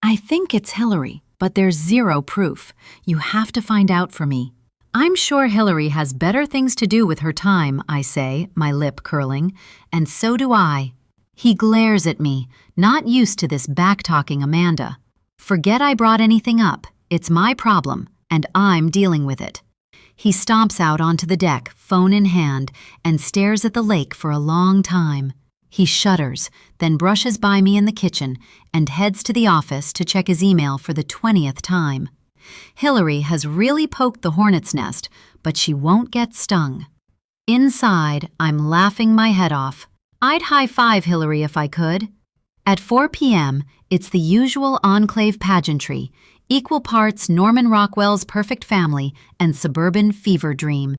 I think it's Hillary, but there's zero proof. You have to find out for me. I'm sure Hillary has better things to do with her time, I say, my lip curling, and so do I. He glares at me, not used to this back-talking Amanda. Forget I brought anything up. It's my problem, and I'm dealing with it. He stomps out onto the deck, phone in hand, and stares at the lake for a long time. He shudders, then brushes by me in the kitchen and heads to the office to check his email for the 20th time. Hillary has really poked the hornet's nest, but she won't get stung. Inside, I'm laughing my head off. I'd high-five Hillary if I could. At 4 p.m., it's the usual enclave pageantry, equal parts Norman Rockwell's Perfect Family and Suburban Fever Dream.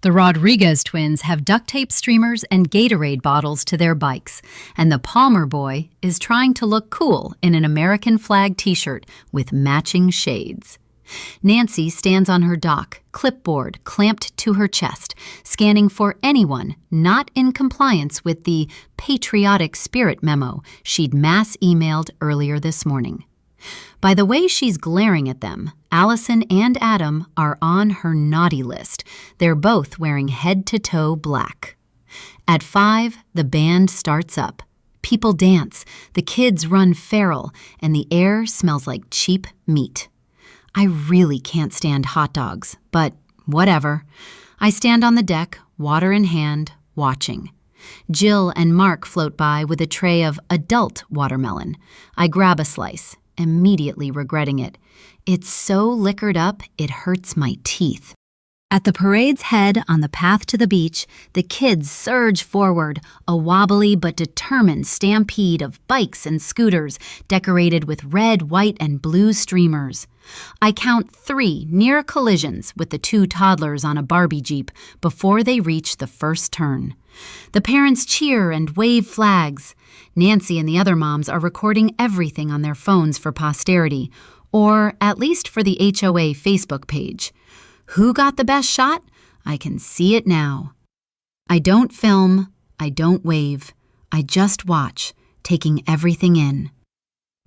The Rodriguez twins have duct tape streamers and Gatorade bottles to their bikes, and the Palmer boy is trying to look cool in an American flag t-shirt with matching shades. Nancy stands on her dock, clipboard clamped to her chest, scanning for anyone not in compliance with the patriotic spirit memo she'd mass emailed earlier this morning. By the way she's glaring at them, Allison and Adam are on her naughty list. They're both wearing head-to-toe black. At 5, the band starts up. People dance, the kids run feral, and the air smells like cheap meat. I really can't stand hot dogs, but whatever. I stand on the deck, water in hand, watching. Jill and Mark float by with a tray of adult watermelon. I grab a slice, immediately regretting it. It's so liquored up, it hurts my teeth. At the parade's head on the path to the beach, the kids surge forward, a wobbly but determined stampede of bikes and scooters decorated with red, white, and blue streamers. I count 3 near collisions with the 2 toddlers on a Barbie Jeep before they reach the first turn. The parents cheer and wave flags. Nancy and the other moms are recording everything on their phones for posterity, or at least for the HOA Facebook page. Who got the best shot? I can see it now. I don't film, I don't wave, I just watch, taking everything in.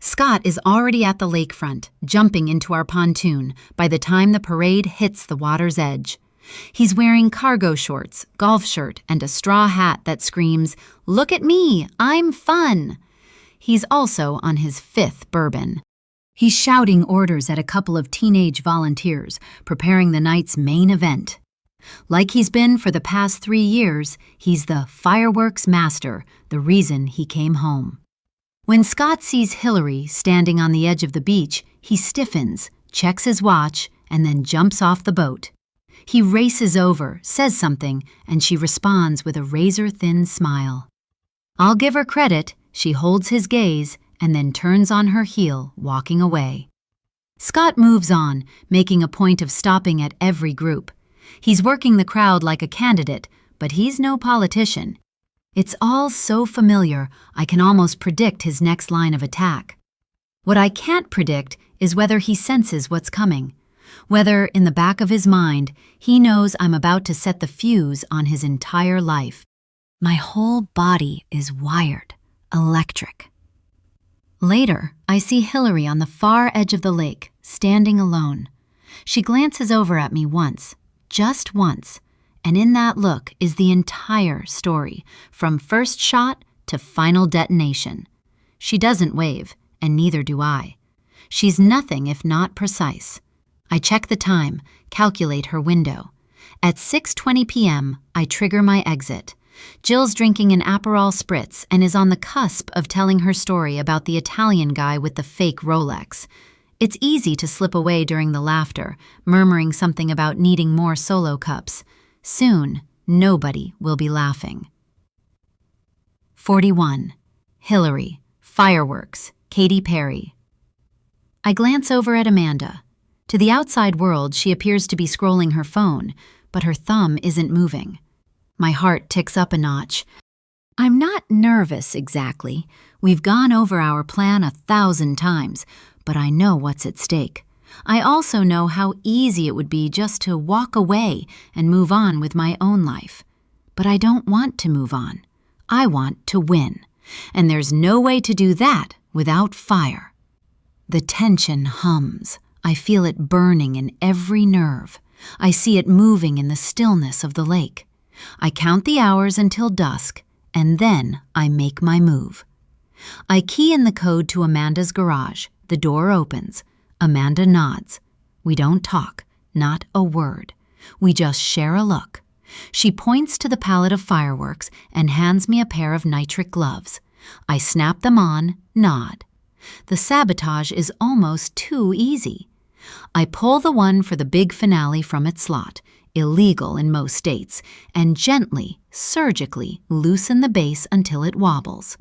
Scott is already at the lakefront, jumping into our pontoon by the time the parade hits the water's edge. He's wearing cargo shorts, golf shirt, and a straw hat that screams, "Look at me, I'm fun." He's also on his 5th bourbon. He's shouting orders at a couple of teenage volunteers, preparing the night's main event. Like he's been for the past 3 years, he's the fireworks master, the reason he came home. When Scott sees Hillary standing on the edge of the beach, he stiffens, checks his watch, and then jumps off the boat. He races over, says something, and she responds with a razor-thin smile. I'll give her credit, she holds his gaze, and then turns on her heel, walking away. Scott moves on, making a point of stopping at every group. He's working the crowd like a candidate, but he's no politician. It's all so familiar, I can almost predict his next line of attack. What I can't predict is whether he senses what's coming, whether, in the back of his mind, he knows I'm about to set the fuse on his entire life. My whole body is wired, electric. Later, I see Hillary on the far edge of the lake, standing alone. She glances over at me once, just once, and in that look is the entire story, from first shot to final detonation. She doesn't wave, and neither do I. She's nothing if not precise. I check the time, calculate her window. At 6:20 p.m., I trigger my exit. Jill's drinking an Aperol Spritz and is on the cusp of telling her story about the Italian guy with the fake Rolex. It's easy to slip away during the laughter, murmuring something about needing more solo cups. Soon, nobody will be laughing. 41. Hillary, fireworks, Katy Perry. I glance over at Amanda. To the outside world, she appears to be scrolling her phone, but her thumb isn't moving. My heart ticks up a notch. I'm not nervous exactly. We've gone over our plan 1,000 times, but I know what's at stake. I also know how easy it would be just to walk away and move on with my own life. But I don't want to move on. I want to win. And there's no way to do that without fire. The tension hums. I feel it burning in every nerve. I see it moving in the stillness of the lake. I count the hours until dusk, and then I make my move. I key in the code to Amanda's garage. The door opens. Amanda nods. We don't talk, not a word. We just share a look. She points to the pallet of fireworks and hands me a pair of nitric gloves. I snap them on, nod. The sabotage is almost too easy. I pull the one for the big finale from its slot, illegal in most states, and gently, surgically loosen the base until it wobbles.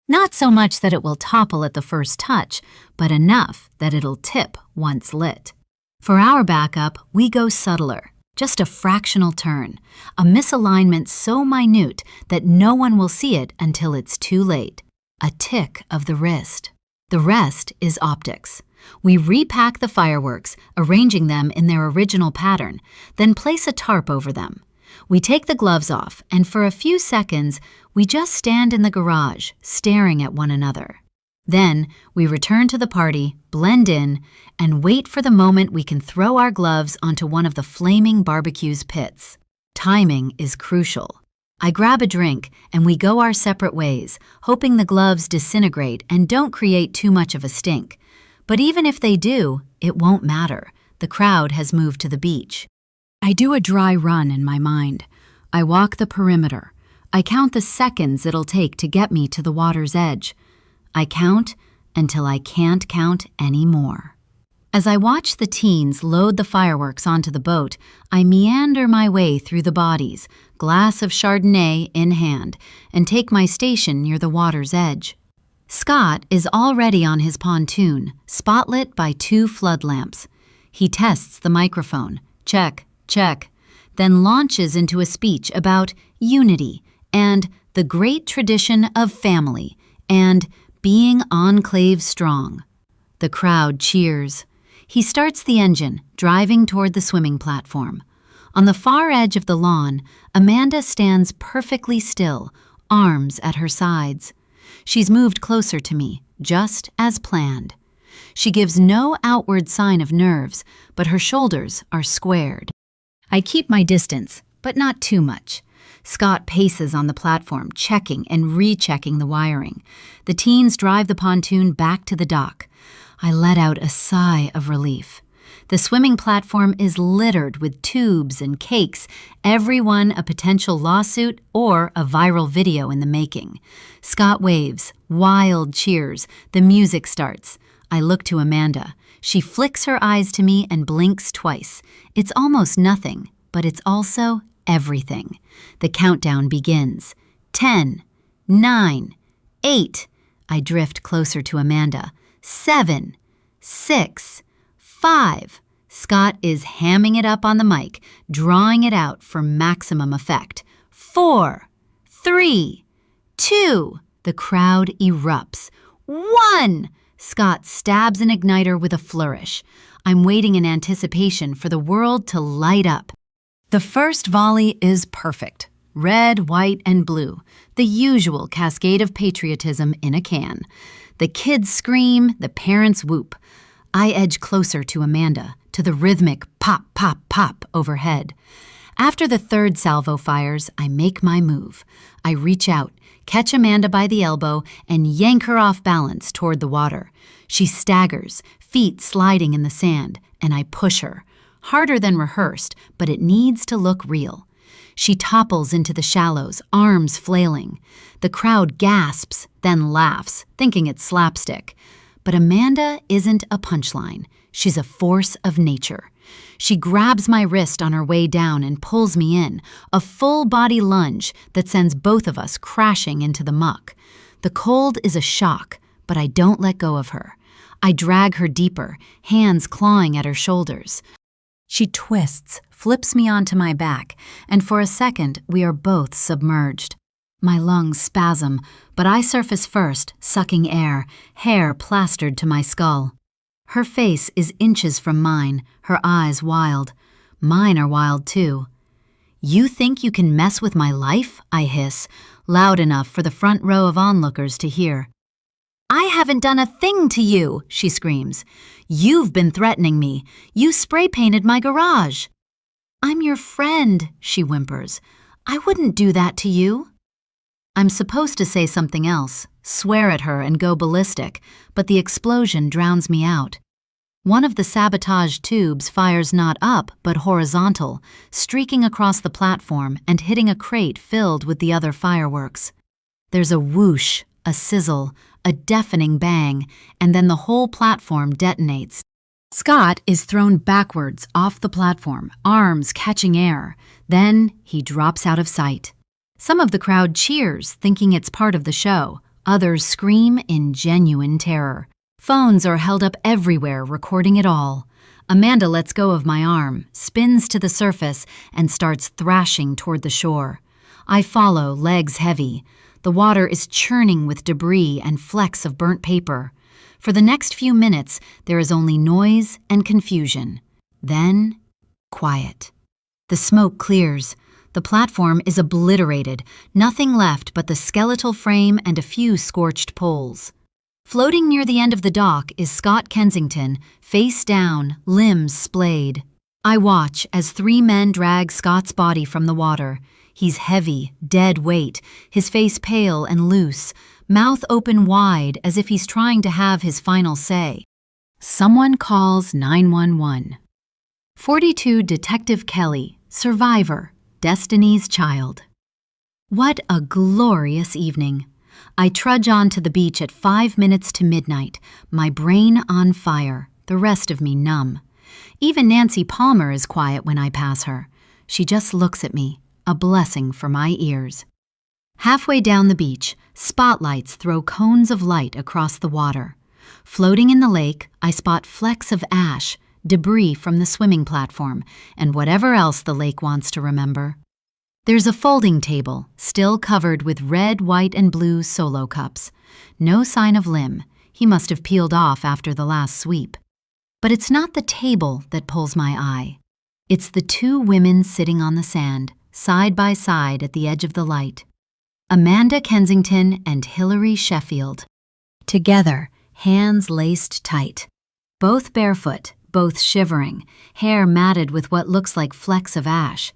Not so much that it will topple at the first touch, but enough that it'll tip once lit. For our backup, we go subtler, just a fractional turn, a misalignment so minute that no one will see it until it's too late. A tick of the wrist. The rest is optics. We repack the fireworks, arranging them in their original pattern, then place a tarp over them. We take the gloves off, and for a few seconds, we just stand in the garage, staring at one another. Then, we return to the party, blend in, and wait for the moment we can throw our gloves onto one of the flaming barbecue's pits. Timing is crucial. I grab a drink, and we go our separate ways, hoping the gloves disintegrate and don't create too much of a stink. But even if they do, it won't matter. The crowd has moved to the beach. I do a dry run in my mind. I walk the perimeter. I count the seconds it'll take to get me to the water's edge. I count until I can't count anymore. As I watch the teens load the fireworks onto the boat, I meander my way through the bodies, glass of Chardonnay in hand, and take my station near the water's edge. Scott is already on his pontoon, spotlit by 2 flood lamps. He tests the microphone. Check, check. Then launches into a speech about unity and the great tradition of family and being enclave strong. The crowd cheers. He starts the engine, driving toward the swimming platform. On the far edge of the lawn, Amanda stands perfectly still, arms at her sides. She's moved closer to me, just as planned. She gives no outward sign of nerves, but her shoulders are squared. I keep my distance, but not too much. Scott paces on the platform, checking and rechecking the wiring. The teens drive the pontoon back to the dock. I let out a sigh of relief. The swimming platform is littered with tubes and cakes, every one a potential lawsuit or a viral video in the making. Scott waves, wild cheers, the music starts. I look to Amanda. She flicks her eyes to me and blinks twice. It's almost nothing, but it's also everything. The countdown begins. 10, 9, 8. I drift closer to Amanda. 7, 6, 5. Scott is hamming it up on the mic, drawing it out for maximum effect. 4, 3, 2. The crowd erupts. 1. Scott stabs an igniter with a flourish. I'm waiting in anticipation for the world to light up. The first volley is perfect. Red, white, and blue. The usual cascade of patriotism in a can. The kids scream, the parents whoop. I edge closer to Amanda, to the rhythmic pop, pop, pop overhead. After the third salvo fires, I make my move. I reach out, catch Amanda by the elbow, and yank her off balance toward the water. She staggers, feet sliding in the sand, and I push her. Harder than rehearsed, but it needs to look real. She topples into the shallows, arms flailing. The crowd gasps, then laughs, thinking it's slapstick. But Amanda isn't a punchline. She's a force of nature. She grabs my wrist on her way down and pulls me in, a full-body lunge that sends both of us crashing into the muck. The cold is a shock, but I don't let go of her. I drag her deeper, hands clawing at her shoulders. She twists, flips me onto my back, and for a second we are both submerged. My lungs spasm, but I surface first, sucking air, hair plastered to my skull. Her face is inches from mine, her eyes wild. Mine are wild too. "You think you can mess with my life?" I hiss, loud enough for the front row of onlookers to hear. "I haven't done a thing to you," she screams. "You've been threatening me. You spray-painted my garage." "I'm your friend," she whimpers. "I wouldn't do that to you." I'm supposed to say something else, swear at her and go ballistic, but the explosion drowns me out. One of the sabotage tubes fires not up but horizontal, streaking across the platform and hitting a crate filled with the other fireworks. There's a whoosh, a sizzle, a deafening bang, and then the whole platform detonates. Scott is thrown backwards off the platform, arms catching air. Then he drops out of sight. Some of the crowd cheers, thinking it's part of the show. Others scream in genuine terror. Phones are held up everywhere, recording it all. Amanda lets go of my arm, spins to the surface, and starts thrashing toward the shore. I follow, legs heavy. The water is churning with debris and flecks of burnt paper. For the next few minutes, there is only noise and confusion. Then, quiet. The smoke clears. The platform is obliterated, nothing left but the skeletal frame and a few scorched poles. Floating near the end of the dock is Scott Kensington, face down, limbs splayed. I watch as 3 men drag Scott's body from the water. He's heavy, dead weight, his face pale and loose, mouth open wide as if he's trying to have his final say. Someone calls 911. 42 Detective Kelly, survivor, Destiny's Child. What a glorious evening. I trudge on to the beach at 5 minutes to midnight, my brain on fire, the rest of me numb. Even Nancy Palmer is quiet when I pass her. She just looks at me, a blessing for my ears. Halfway down the beach, spotlights throw cones of light across the water. Floating in the lake, I spot flecks of ash, debris from the swimming platform, and whatever else the lake wants to remember. There's a folding table, still covered with red, white, and blue solo cups. No sign of limb. He must have peeled off after the last sweep. But it's not the table that pulls my eye. It's the 2 women sitting on the sand, side by side at the edge of the light. Amanda Kensington and Hillary Sheffield. Together, hands laced tight. Both barefoot, both shivering, hair matted with what looks like flecks of ash.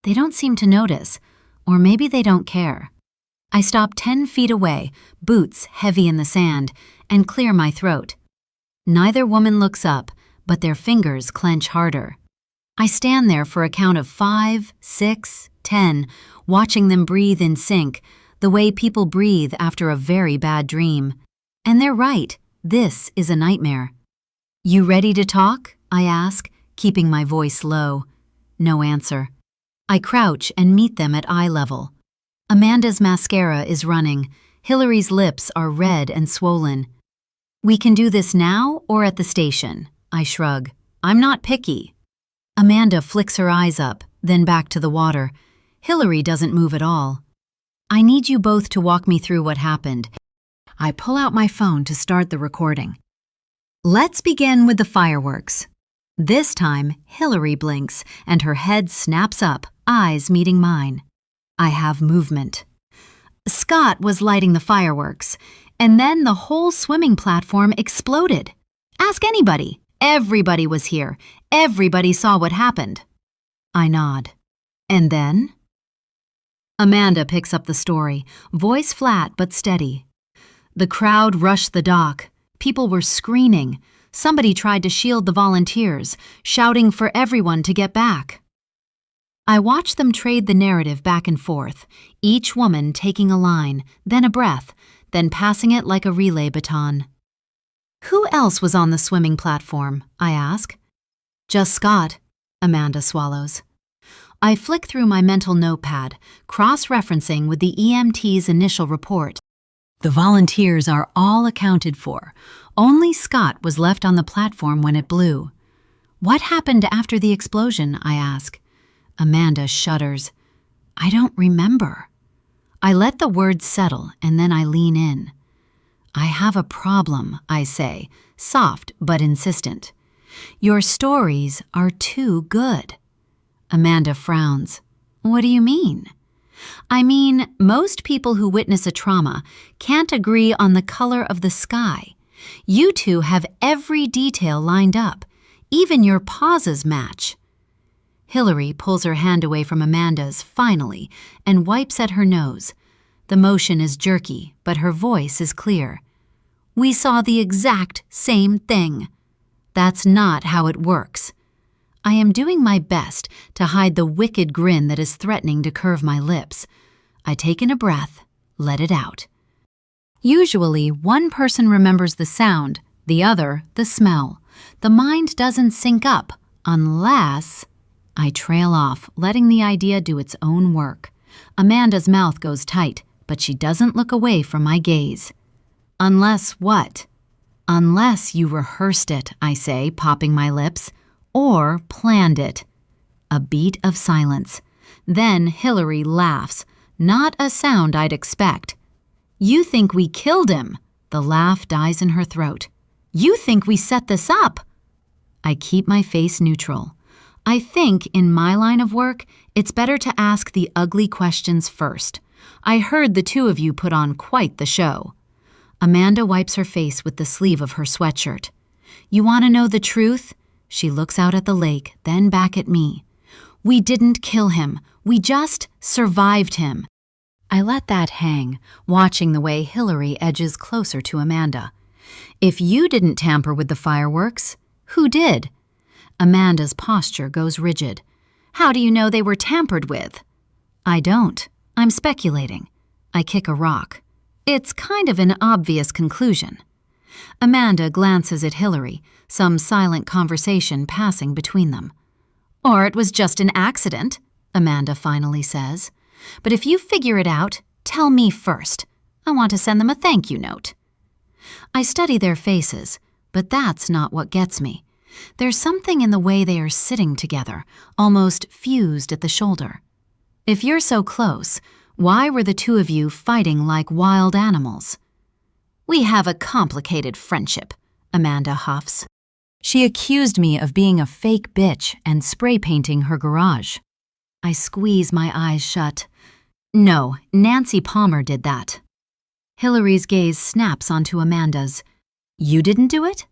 They don't seem to notice, or maybe they don't care. I stop 10 feet away, boots heavy in the sand, and clear my throat. Neither woman looks up, but their fingers clench harder. I stand there for a count of 5, 6, 10, watching them breathe in sync, the way people breathe after a very bad dream. And they're right, this is a nightmare. "You ready to talk?" I ask, keeping my voice low. No answer. I crouch and meet them at eye level. Amanda's mascara is running. Hillary's lips are red and swollen. "We can do this now or at the station," I shrug. "I'm not picky." Amanda flicks her eyes up, then back to the water. Hillary doesn't move at all. "I need you both to walk me through what happened." I pull out my phone to start the recording. Let's begin with the fireworks. This time, Hillary blinks, and her head snaps up, eyes meeting mine. I have movement. Scott was lighting the fireworks, and then the whole swimming platform exploded. Ask anybody. Everybody was here. Everybody saw what happened. I nod. And then? Amanda picks up the story, voice flat but steady. The crowd rushed the dock. People were screaming. Somebody tried to shield the volunteers, shouting for everyone to get back. I watched them trade the narrative back and forth, each woman taking a line, then a breath, then passing it like a relay baton. "Who else was on the swimming platform?" I ask. "Just Scott," Amanda swallows. I flick through my mental notepad, cross-referencing with the EMT's initial report. The volunteers are all accounted for. Only Scott was left on the platform when it blew. "What happened after the explosion?" I ask. Amanda shudders. "I don't remember." I let the words settle, and then I lean in. "I have a problem," I say, soft but insistent. "Your stories are too good." Amanda frowns. "What do you mean?" "I mean, most people who witness a trauma can't agree on the color of the sky. You two have every detail lined up. Even your pauses match." Hillary pulls her hand away from Amanda's, finally, and wipes at her nose. The motion is jerky, but her voice is clear. "We saw the exact same thing." "That's not how it works." I am doing my best to hide the wicked grin that is threatening to curve my lips. I take in a breath, let it out. Usually, one person remembers the sound, the other the smell. The mind doesn't sync up, unless... I trail off, letting the idea do its own work. Amanda's mouth goes tight, but she doesn't look away from my gaze. "Unless what?" "Unless you rehearsed it," I say, popping my lips. "Or planned it." A beat of silence. Then Hillary laughs, not a sound I'd expect. "You think we killed him?" The laugh dies in her throat. "You think we set this up?" I keep my face neutral. I think, in my line of work, it's better to ask the ugly questions first. I heard the two of you put on quite the show. Amanda wipes her face with the sleeve of her sweatshirt. "You want to know the truth?" She looks out at the lake, then back at me. "We didn't kill him. We just survived him." I let that hang, watching the way Hillary edges closer to Amanda. "If you didn't tamper with the fireworks, who did?" Amanda's posture goes rigid. "How do you know they were tampered with?" "I don't. I'm speculating." I kick a rock. "It's kind of an obvious conclusion." Amanda glances at Hillary, some silent conversation passing between them. "Or it was just an accident," Amanda finally says. "But if you figure it out, tell me first. I want to send them a thank you note." I study their faces, but that's not what gets me. There's something in the way they are sitting together, almost fused at the shoulder. If you're so close, why were the two of you fighting like wild animals? "We have a complicated friendship," Amanda huffs. She accused me of being a fake bitch and spray painting her garage. I squeeze my eyes shut. "No, Nancy Palmer did that." Hillary's gaze snaps onto Amanda's. "You didn't do it?"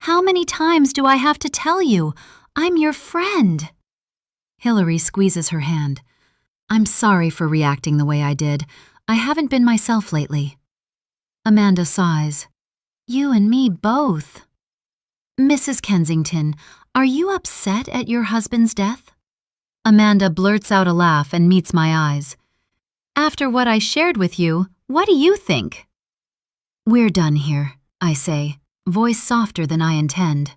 "How many times do I have to tell you? I'm your friend." Hillary squeezes her hand. "I'm sorry for reacting the way I did. I haven't been myself lately." Amanda sighs. "You and me both." "Mrs. Kensington, are you upset at your husband's death?" Amanda blurts out a laugh and meets my eyes. "After what I shared with you, what do you think?" "We're done here," I say, voice softer than I intend.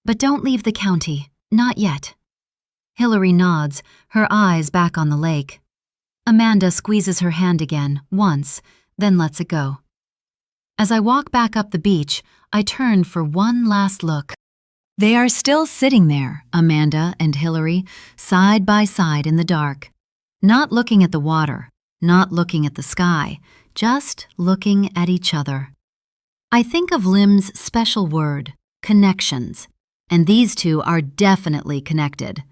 "But don't leave the county, not yet." Hillary nods, her eyes back on the lake. Amanda squeezes her hand again, once, then lets it go. As I walk back up the beach, I turn for one last look. They are still sitting there, Amanda and Hillary, side by side in the dark. Not looking at the water, not looking at the sky, just looking at each other. I think of Lim's special word, connections, and these two are definitely connected.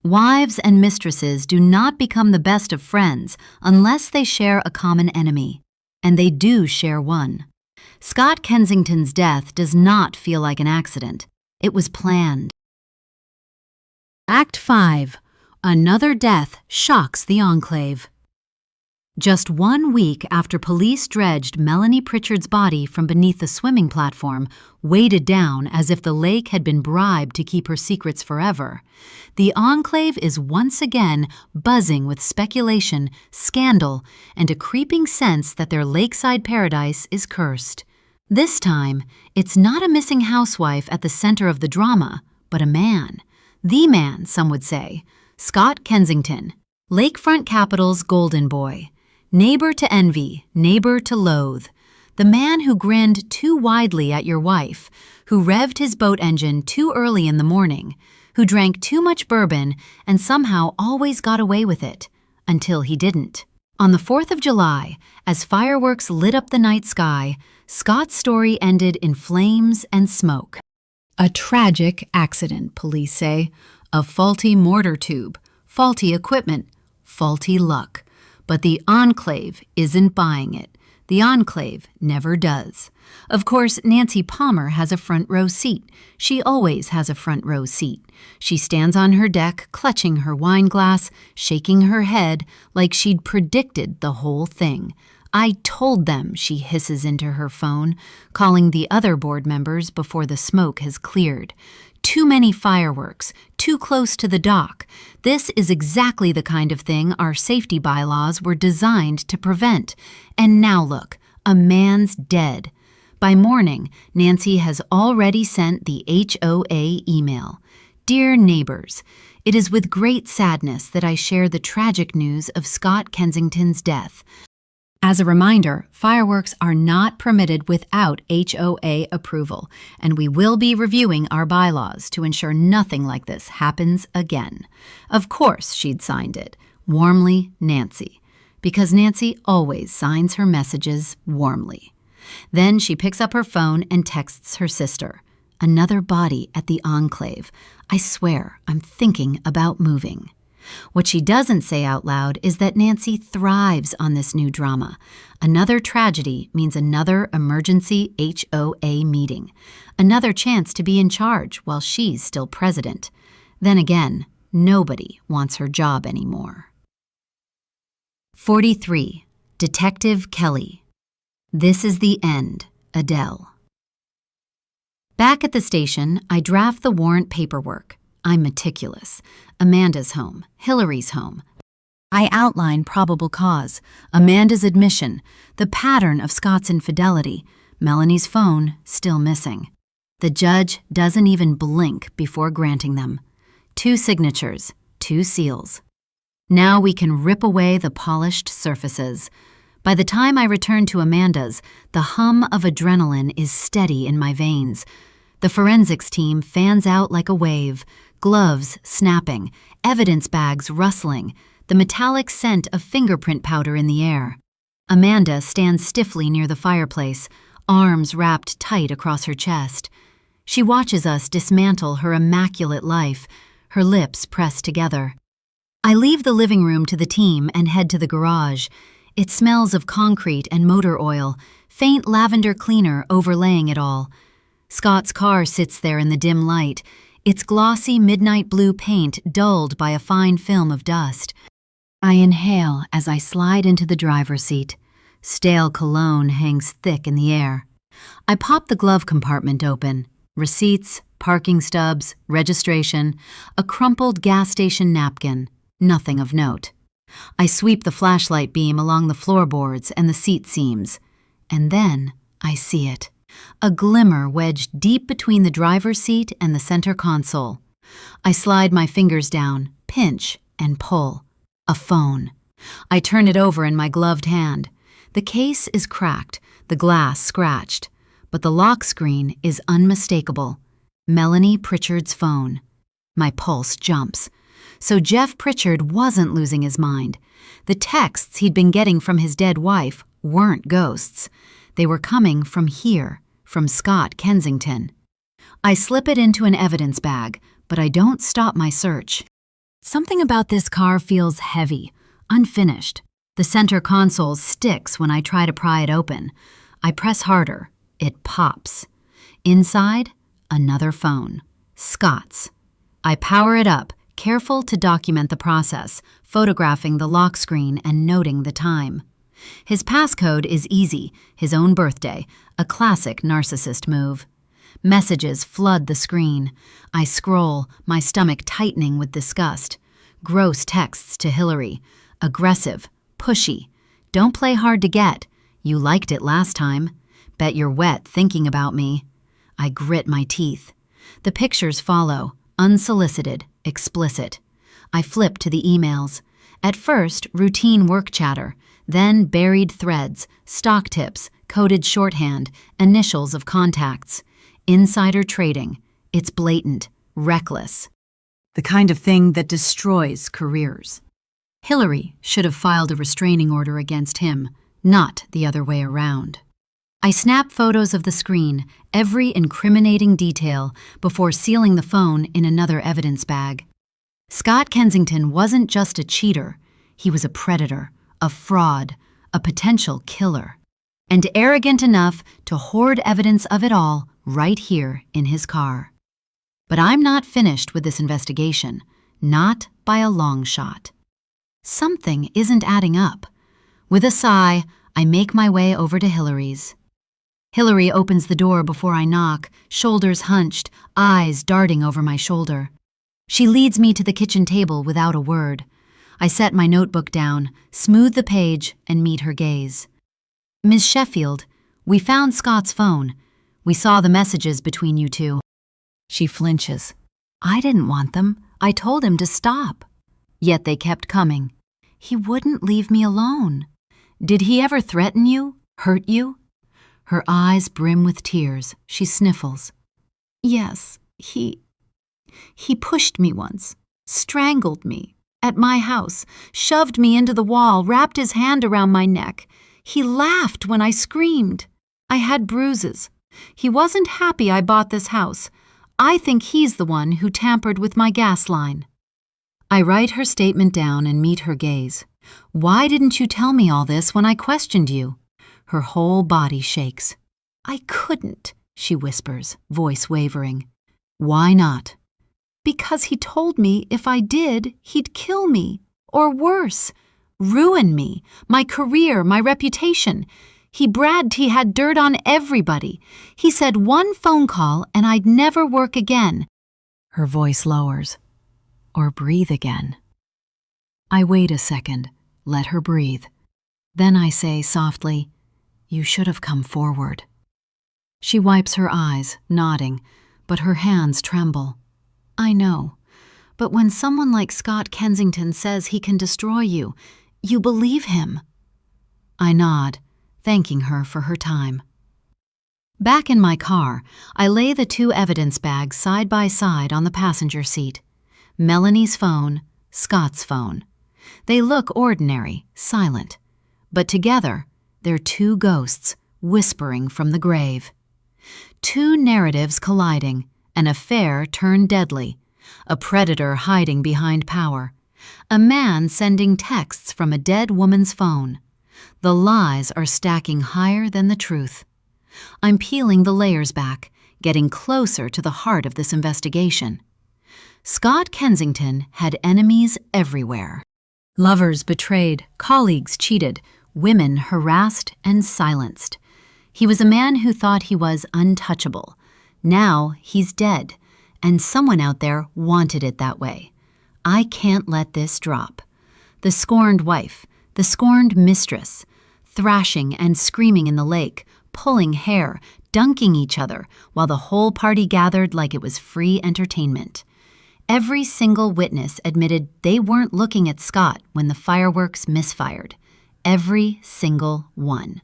Wives and mistresses do not become the best of friends unless they share a common enemy, and they do share one. Scott Kensington's death does not feel like an accident. It was planned. Act 5. Another death shocks the enclave. Just 1 week after police dredged Melanie Pritchard's body from beneath the swimming platform, weighted down as if the lake had been bribed to keep her secrets forever, the enclave is once again buzzing with speculation, scandal, and a creeping sense that their lakeside paradise is cursed. This time, it's not a missing housewife at the center of the drama, but a man. The man, some would say. Scott Kensington, lakefront capital's golden boy. Neighbor to envy, neighbor to loathe. The man who grinned too widely at your wife, who revved his boat engine too early in the morning, who drank too much bourbon and somehow always got away with it, until he didn't. On the 4th of July, as fireworks lit up the night sky, Scott's story ended in flames and smoke. A tragic accident, police say. A faulty mortar tube, faulty equipment, faulty luck. But the Enclave isn't buying it. The Enclave never does. Of course, Nancy Palmer has a front row seat. She always has a front row seat. She stands on her deck, clutching her wine glass, shaking her head like she'd predicted the whole thing. I told them, she hisses into her phone, calling the other board members before the smoke has cleared. Too many fireworks, too close to the dock. This is exactly the kind of thing our safety bylaws were designed to prevent. And now look, a man's dead. By morning, Nancy has already sent the HOA email. Dear neighbors, it is with great sadness that I share the tragic news of Scott Kensington's death. As a reminder, fireworks are not permitted without HOA approval, and we will be reviewing our bylaws to ensure nothing like this happens again. Of course, she'd signed it. Warmly, Nancy. Because Nancy always signs her messages warmly. Then she picks up her phone and texts her sister. Another body at the Enclave. I swear, I'm thinking about moving. What she doesn't say out loud is that Nancy thrives on this new drama. Another tragedy means another emergency HOA meeting. Another chance to be in charge while she's still president. Then again, nobody wants her job anymore. 43. Detective Kelly. This is the end, Adele. Back at the station, I draft the warrant paperwork. I'm meticulous. Amanda's home, Hillary's home. I outline probable cause, Amanda's admission, the pattern of Scott's infidelity, Melanie's phone still missing. The judge doesn't even blink before granting them. 2 signatures, 2 seals. Now we can rip away the polished surfaces. By the time I return to Amanda's, the hum of adrenaline is steady in my veins. The forensics team fans out like a wave, gloves snapping, evidence bags rustling, the metallic scent of fingerprint powder in the air. Amanda stands stiffly near the fireplace, arms wrapped tight across her chest. She watches us dismantle her immaculate life, her lips pressed together. I leave the living room to the team and head to the garage. It smells of concrete and motor oil, faint lavender cleaner overlaying it all. Scott's car sits there in the dim light, its glossy midnight blue paint dulled by a fine film of dust. I inhale as I slide into the driver's seat. Stale cologne hangs thick in the air. I pop the glove compartment open. Receipts, parking stubs, registration, a crumpled gas station napkin. Nothing of note. I sweep the flashlight beam along the floorboards and the seat seams. And then I see it. A glimmer wedged deep between the driver's seat and the center console. I slide my fingers down, pinch, and pull. A phone. I turn it over in my gloved hand. The case is cracked, the glass scratched, but the lock screen is unmistakable. Melanie Pritchard's phone. My pulse jumps. So Jeff Pritchard wasn't losing his mind. The texts he'd been getting from his dead wife weren't ghosts. They were coming from here, from Scott Kensington. I slip it into an evidence bag, but I don't stop my search. Something about this car feels heavy, unfinished. The center console sticks when I try to pry it open. I press harder. It pops. Inside, another phone. Scott's. I power it up, careful to document the process, photographing the lock screen and noting the time. His passcode is easy, his own birthday, a classic narcissist move. Messages flood the screen. I scroll, my stomach tightening with disgust. Gross texts to Hillary. Aggressive, pushy. Don't play hard to get. You liked it last time. Bet you're wet thinking about me. I grit my teeth. The pictures follow, unsolicited, explicit. I flip to the emails. At first, routine work chatter, then buried threads, stock tips, coded shorthand, initials of contacts. Insider trading. It's blatant, reckless. The kind of thing that destroys careers. Hillary should have filed a restraining order against him, not the other way around. I snap photos of the screen, every incriminating detail, before sealing the phone in another evidence bag. Scott Kensington wasn't just a cheater. He was a predator, a fraud, a potential killer, and arrogant enough to hoard evidence of it all right here in his car. But I'm not finished with this investigation, not by a long shot. Something isn't adding up. With a sigh, I make my way over to Hillary's. Hillary opens the door before I knock, shoulders hunched, eyes darting over my shoulder. She leads me to the kitchen table without a word. I set my notebook down, smooth the page, and meet her gaze. Ms. Sheffield, we found Scott's phone. We saw the messages between you two. She flinches. I didn't want them. I told him to stop. Yet they kept coming. He wouldn't leave me alone. Did he ever threaten you? Hurt you? Her eyes brim with tears. She sniffles. Yes, he pushed me once, strangled me, at my house, shoved me into the wall, wrapped his hand around my neck. He laughed when I screamed. I had bruises. He wasn't happy I bought this house. I think he's the one who tampered with my gas line. I write her statement down and meet her gaze. Why didn't you tell me all this when I questioned you? Her whole body shakes. I couldn't, she whispers, voice wavering. Why not? Because he told me if I did, he'd kill me. Or worse, ruin me, my career, my reputation. He bragged he had dirt on everybody. He said one phone call and I'd never work again. Her voice lowers. Or breathe again. I wait a second, let her breathe. Then I say softly, you should have come forward. She wipes her eyes, nodding, but her hands tremble. I know, but when someone like Scott Kensington says he can destroy you, you believe him. I nod, thanking her for her time. Back in my car, I lay the two evidence bags side by side on the passenger seat. Melanie's phone, Scott's phone. They look ordinary, silent, but together, they're two ghosts whispering from the grave. Two narratives colliding, an affair turned deadly, a predator hiding behind power, a man sending texts from a dead woman's phone. The lies are stacking higher than the truth. I'm peeling the layers back, getting closer to the heart of this investigation. Scott Kensington had enemies everywhere. Lovers betrayed, colleagues cheated, women harassed and silenced. He was a man who thought he was untouchable. Now he's dead, and someone out there wanted it that way. I can't let this drop. The scorned wife, the scorned mistress, thrashing and screaming in the lake, pulling hair, dunking each other, while the whole party gathered like it was free entertainment. Every single witness admitted they weren't looking at Scott when the fireworks misfired. Every single one.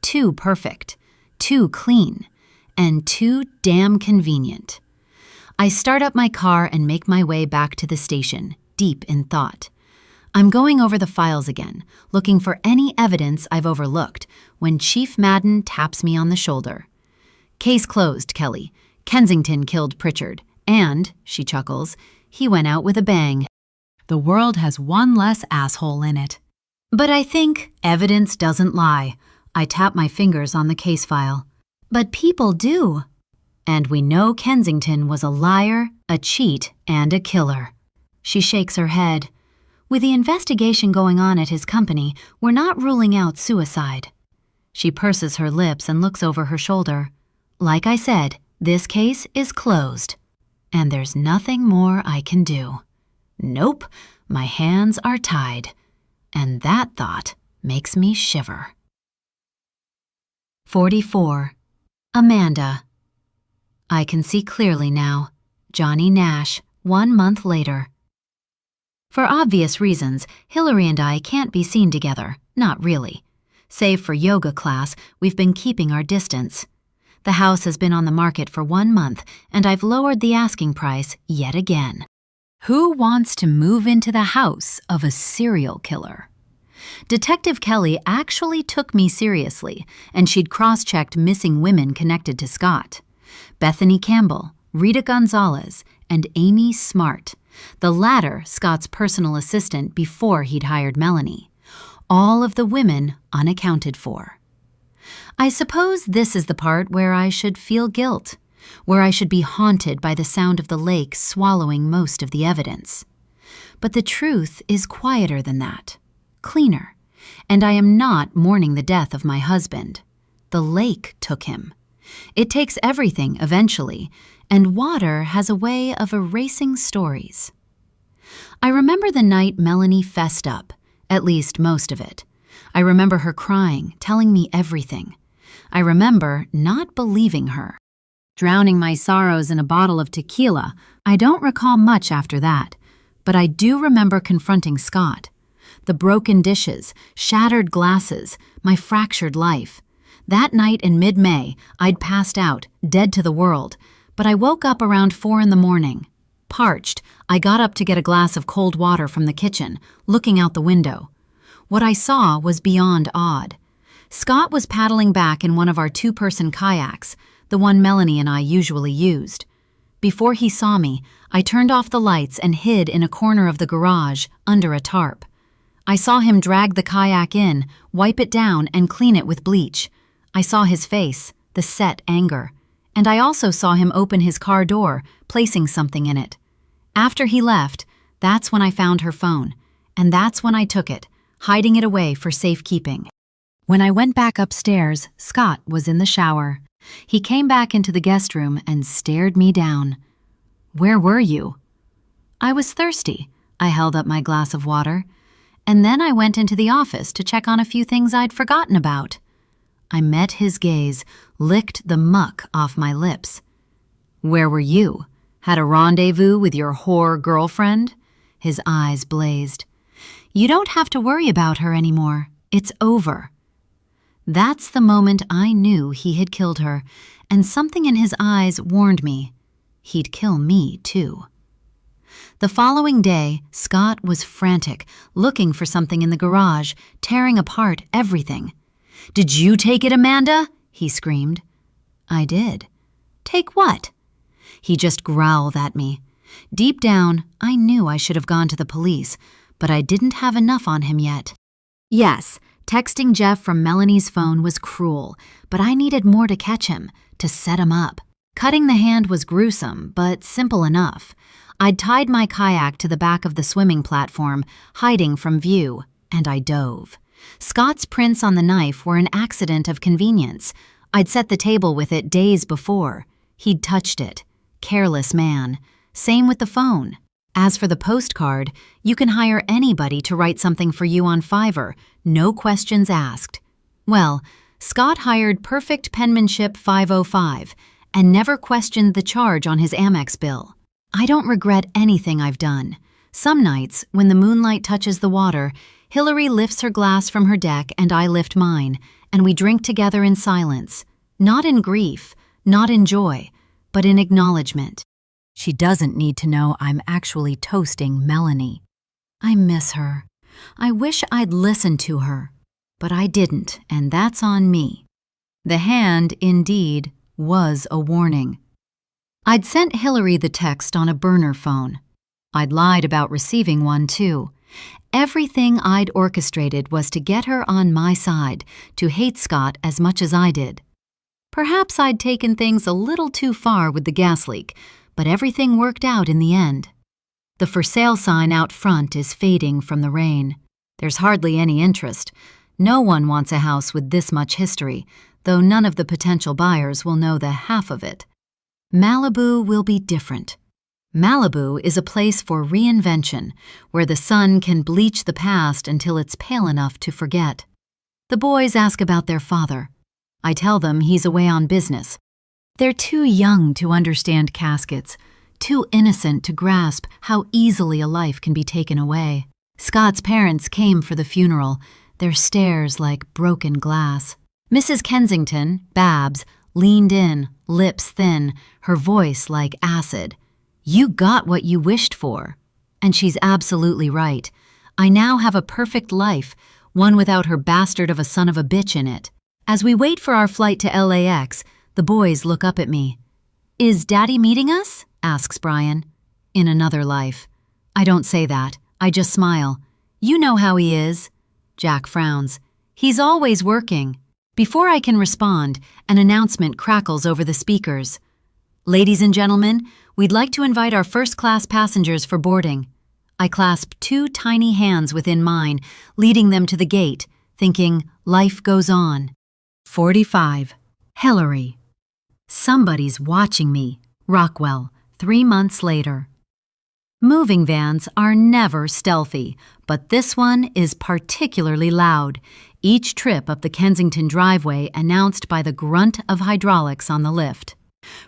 Too perfect, too clean, and too damn convenient. I start up my car and make my way back to the station, deep in thought. I'm going over the files again, looking for any evidence I've overlooked, when Chief Madden taps me on the shoulder. Case closed, Kelly. Kensington killed Pritchard, and, she chuckles, he went out with a bang. The world has one less asshole in it. But I think evidence doesn't lie. I tap my fingers on the case file. But people do. And we know Kensington was a liar, a cheat, and a killer. She shakes her head. With the investigation going on at his company, we're not ruling out suicide. She purses her lips and looks over her shoulder. Like I said, this case is closed. And there's nothing more I can do. Nope, my hands are tied. And that thought makes me shiver. 44. Amanda. I can see clearly now. Johnny Nash, 1 month later. For obvious reasons, Hillary and I can't be seen together, not really. Save for yoga class, we've been keeping our distance. The house has been on the market for 1 month, and I've lowered the asking price yet again. Who wants to move into the house of a serial killer? Detective Kelly actually took me seriously, and she'd cross-checked missing women connected to Scott. Bethany Campbell, Rita Gonzalez, and Amy Smart. The latter Scott's personal assistant before he'd hired Melanie. All of the women unaccounted for. I suppose this is the part where I should feel guilt, where I should be haunted by the sound of the lake swallowing most of the evidence. But the truth is quieter than that, cleaner, and I am not mourning the death of my husband. The lake took him. It takes everything eventually, and water has a way of erasing stories. I remember the night Melanie fessed up, at least most of it. I remember her crying, telling me everything. I remember not believing her. Drowning my sorrows in a bottle of tequila, I don't recall much after that, but I do remember confronting Scott. The broken dishes, shattered glasses, my fractured life. That night in mid-May, I'd passed out, dead to the world, but I woke up around 4 a.m. Parched, I got up to get a glass of cold water from the kitchen, looking out the window. What I saw was beyond odd. Scott was paddling back in one of our 2-person kayaks, the one Melanie and I usually used. Before he saw me, I turned off the lights and hid in a corner of the garage, under a tarp. I saw him drag the kayak in, wipe it down, and clean it with bleach. I saw his face, the set anger. And I also saw him open his car door, placing something in it. After he left, that's when I found her phone, and that's when I took it, hiding it away for safekeeping. When I went back upstairs, Scott was in the shower. He came back into the guest room and stared me down. "Where were you?" "I was thirsty." I held up my glass of water. And then I went into the office to check on a few things I'd forgotten about. I met his gaze, licked the muck off my lips. "Where were you? Had a rendezvous with your whore girlfriend?" His eyes blazed. "You don't have to worry about her anymore. It's over." That's the moment I knew he had killed her, and something in his eyes warned me. He'd kill me, too. The following day, Scott was frantic, looking for something in the garage, tearing apart everything. "Did you take it, Amanda?" he screamed. "I did." "Take what?" He just growled at me. Deep down, I knew I should have gone to the police, but I didn't have enough on him yet. Yes, texting Jeff from Melanie's phone was cruel, but I needed more to catch him, to set him up. Cutting the hand was gruesome, but simple enough. I'd tied my kayak to the back of the swimming platform, hiding from view, and I dove. Scott's prints on the knife were an accident of convenience. I'd set the table with it days before. He'd touched it. Careless man. Same with the phone. As for the postcard, you can hire anybody to write something for you on Fiverr, no questions asked. Well, Scott hired Perfect Penmanship 505 and never questioned the charge on his Amex bill. I don't regret anything I've done. Some nights, when the moonlight touches the water, Hillary lifts her glass from her deck and I lift mine, and we drink together in silence. Not in grief, not in joy, but in acknowledgement. She doesn't need to know I'm actually toasting Melanie. I miss her. I wish I'd listened to her, but I didn't, and that's on me. The hand, indeed, was a warning. I'd sent Hillary the text on a burner phone. I'd lied about receiving one, too. Everything I'd orchestrated was to get her on my side, to hate Scott as much as I did. Perhaps I'd taken things a little too far with the gas leak, but everything worked out in the end. The for sale sign out front is fading from the rain. There's hardly any interest. No one wants a house with this much history, though none of the potential buyers will know the half of it. Malibu will be different. Malibu is a place for reinvention, where the sun can bleach the past until it's pale enough to forget. The boys ask about their father. I tell them he's away on business. They're too young to understand caskets, too innocent to grasp how easily a life can be taken away. Scott's parents came for the funeral, their stares like broken glass. Mrs. Kensington, Babs, leaned in, lips thin, her voice like acid. You got what you wished for. And she's absolutely right. I now have a perfect life, one without her bastard of a son of a bitch in it. As we wait for our flight to LAX, the boys look up at me. Is Daddy meeting us? Asks Brian. In another life. I don't say that. I just smile. You know how he is. Jack frowns. He's always working. Before I can respond, an announcement crackles over the speakers. Ladies and gentlemen, we'd like to invite our first-class passengers for boarding. I clasp two tiny hands within mine, leading them to the gate, thinking, life goes on. 45. Hillary. Somebody's watching me. Rockwell, 3 months later. Moving vans are never stealthy, but this one is particularly loud, each trip up the Kensington driveway announced by the grunt of hydraulics on the lift.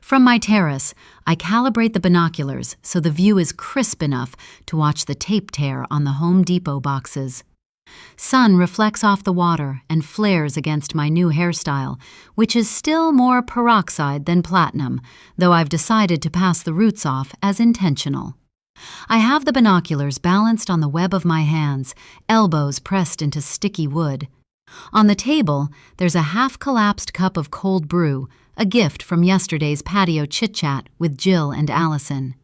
From my terrace, I calibrate the binoculars so the view is crisp enough to watch the tape tear on the Home Depot boxes. Sun reflects off the water and flares against my new hairstyle, which is still more peroxide than platinum, though I've decided to pass the roots off as intentional. I have the binoculars balanced on the web of my hands, elbows pressed into sticky wood. On the table, there's a half-collapsed cup of cold brew, a gift from yesterday's patio chit-chat with Jill and Allison.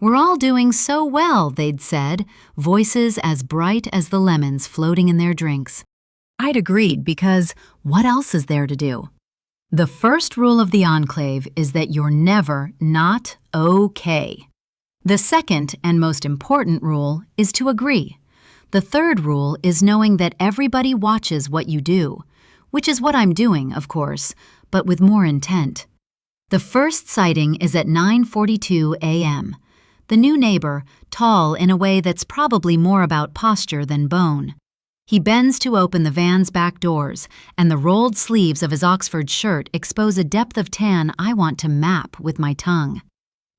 We're all doing so well, they'd said, voices as bright as the lemons floating in their drinks. I'd agreed because what else is there to do? The first rule of the enclave is that you're never not okay. The second and most important rule is to agree. The third rule is knowing that everybody watches what you do, which is what I'm doing, of course, but with more intent. The first sighting is at 9:42 a.m. The new neighbor, tall in a way that's probably more about posture than bone. He bends to open the van's back doors, and the rolled sleeves of his Oxford shirt expose a depth of tan I want to map with my tongue.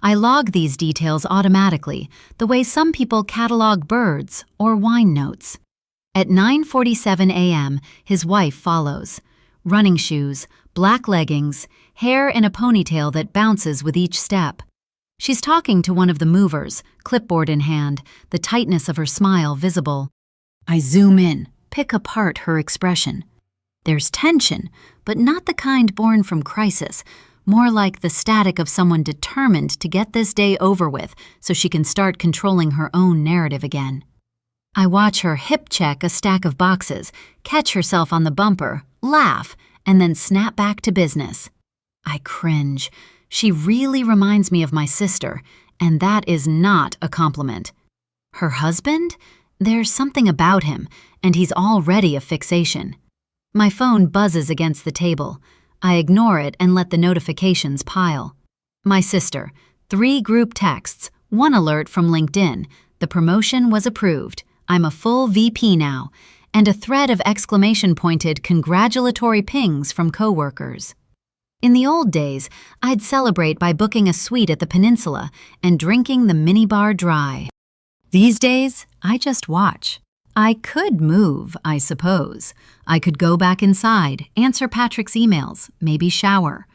I log these details automatically, the way some people catalog birds or wine notes. At 9:47 a.m., his wife follows. Running shoes, black leggings, hair in a ponytail that bounces with each step. She's talking to one of the movers, clipboard in hand, the tightness of her smile visible. I zoom in, pick apart her expression. There's tension, but not the kind born from crisis, more like the static of someone determined to get this day over with so she can start controlling her own narrative again. I watch her hip-check a stack of boxes, catch herself on the bumper, laugh, and then snap back to business. I cringe. She really reminds me of my sister, and that is not a compliment. Her husband? There's something about him, and he's already a fixation. My phone buzzes against the table. I ignore it and let the notifications pile. My sister, 3 group texts, 1 alert from LinkedIn. The promotion was approved. I'm a full VP now. And a thread of exclamation-pointed congratulatory pings from coworkers. In the old days, I'd celebrate by booking a suite at the Peninsula and drinking the minibar dry. These days, I just watch. I could move, I suppose. I could go back inside, answer Patrick's emails, maybe shower.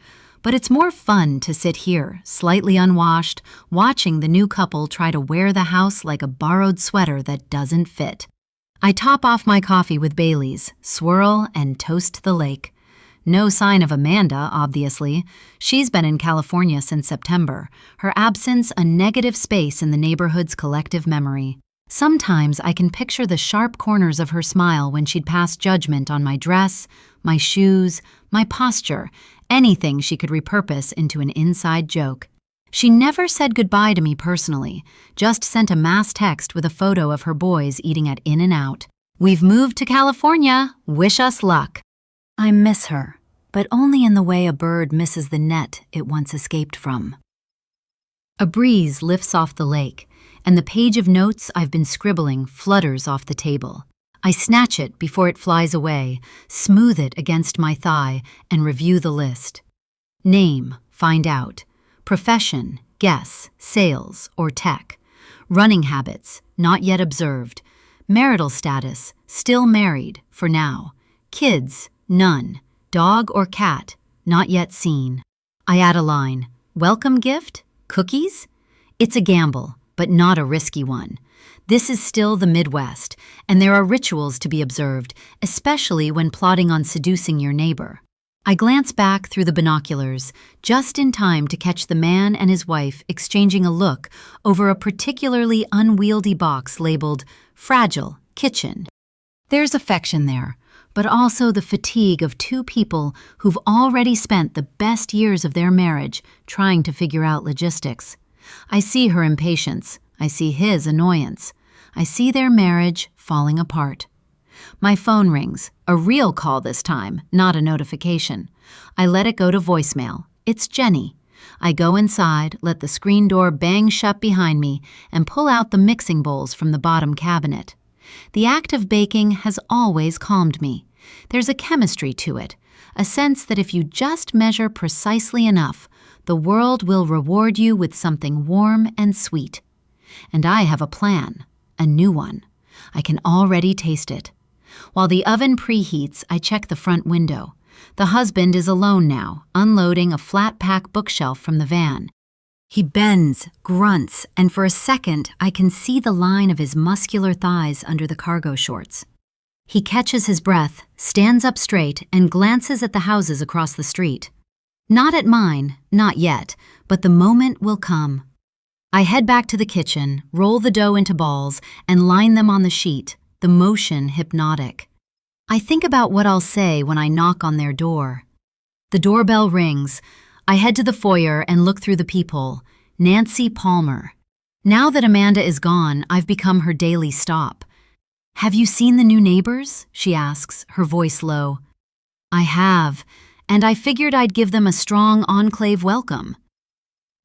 But it's more fun to sit here, slightly unwashed, watching the new couple try to wear the house like a borrowed sweater that doesn't fit. I top off my coffee with Bailey's, swirl, and toast the lake. No sign of Amanda, obviously. She's been in California since September, her absence a negative space in the neighborhood's collective memory. Sometimes I can picture the sharp corners of her smile when she'd pass judgment on my dress, my shoes, my posture, anything she could repurpose into an inside joke. She never said goodbye to me personally, just sent a mass text with a photo of her boys eating at In-N-Out. "We've moved to California. Wish us luck." I miss her, but only in the way a bird misses the net it once escaped from. A breeze lifts off the lake, and the page of notes I've been scribbling flutters off the table. I snatch it before it flies away, smooth it against my thigh, and review the list. Name, find out. Profession, guess, sales, or tech. Running habits, not yet observed. Marital status, still married, for now. Kids, none. Dog or cat, not yet seen. I add a line. Welcome gift? Cookies? It's a gamble, but not a risky one. This is still the Midwest, and there are rituals to be observed, especially when plotting on seducing your neighbor. I glance back through the binoculars, just in time to catch the man and his wife exchanging a look over a particularly unwieldy box labeled Fragile Kitchen. There's affection there, but also the fatigue of two people who've already spent the best years of their marriage trying to figure out logistics. I see her impatience. I see his annoyance. I see their marriage falling apart. My phone rings, a real call this time, not a notification. I let it go to voicemail. It's Jenny. I go inside, let the screen door bang shut behind me, and pull out the mixing bowls from the bottom cabinet. The act of baking has always calmed me. There's a chemistry to it, a sense that if you just measure precisely enough, the world will reward you with something warm and sweet. And I have a plan, a new one. I can already taste it. While the oven preheats, I check the front window. The husband is alone now, unloading a flat-pack bookshelf from the van. He bends, grunts, and for a second I can see the line of his muscular thighs under the cargo shorts. He catches his breath, stands up straight, and glances at the houses across the street. Not at mine, not yet, but the moment will come. I head back to the kitchen, roll the dough into balls, and line them on the sheet, the motion hypnotic. I think about what I'll say when I knock on their door. The doorbell rings. I head to the foyer and look through the peephole. Nancy Palmer. Now that Amanda is gone, I've become her daily stop. "Have you seen the new neighbors?" she asks, her voice low. I have, and I figured I'd give them a strong enclave welcome.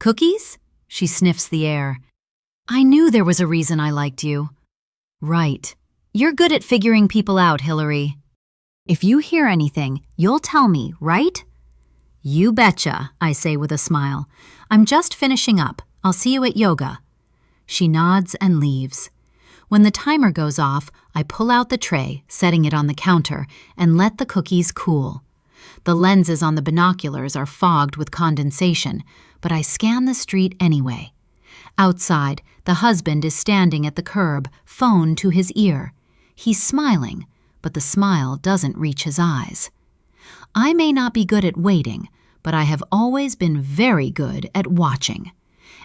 "Cookies?" She sniffs the air. "I knew there was a reason I liked you." "Right. You're good at figuring people out, Hillary. If you hear anything, you'll tell me, right?" "You betcha," I say with a smile. "I'm just finishing up. I'll see you at yoga." She nods and leaves. When the timer goes off, I pull out the tray, setting it on the counter, and let the cookies cool. The lenses on the binoculars are fogged with condensation, but I scan the street anyway. Outside, the husband is standing at the curb, phone to his ear. He's smiling, but the smile doesn't reach his eyes. I may not be good at waiting, but I have always been very good at watching.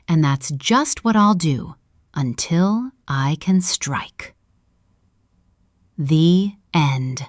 And that's just what I'll do until I can strike. The end.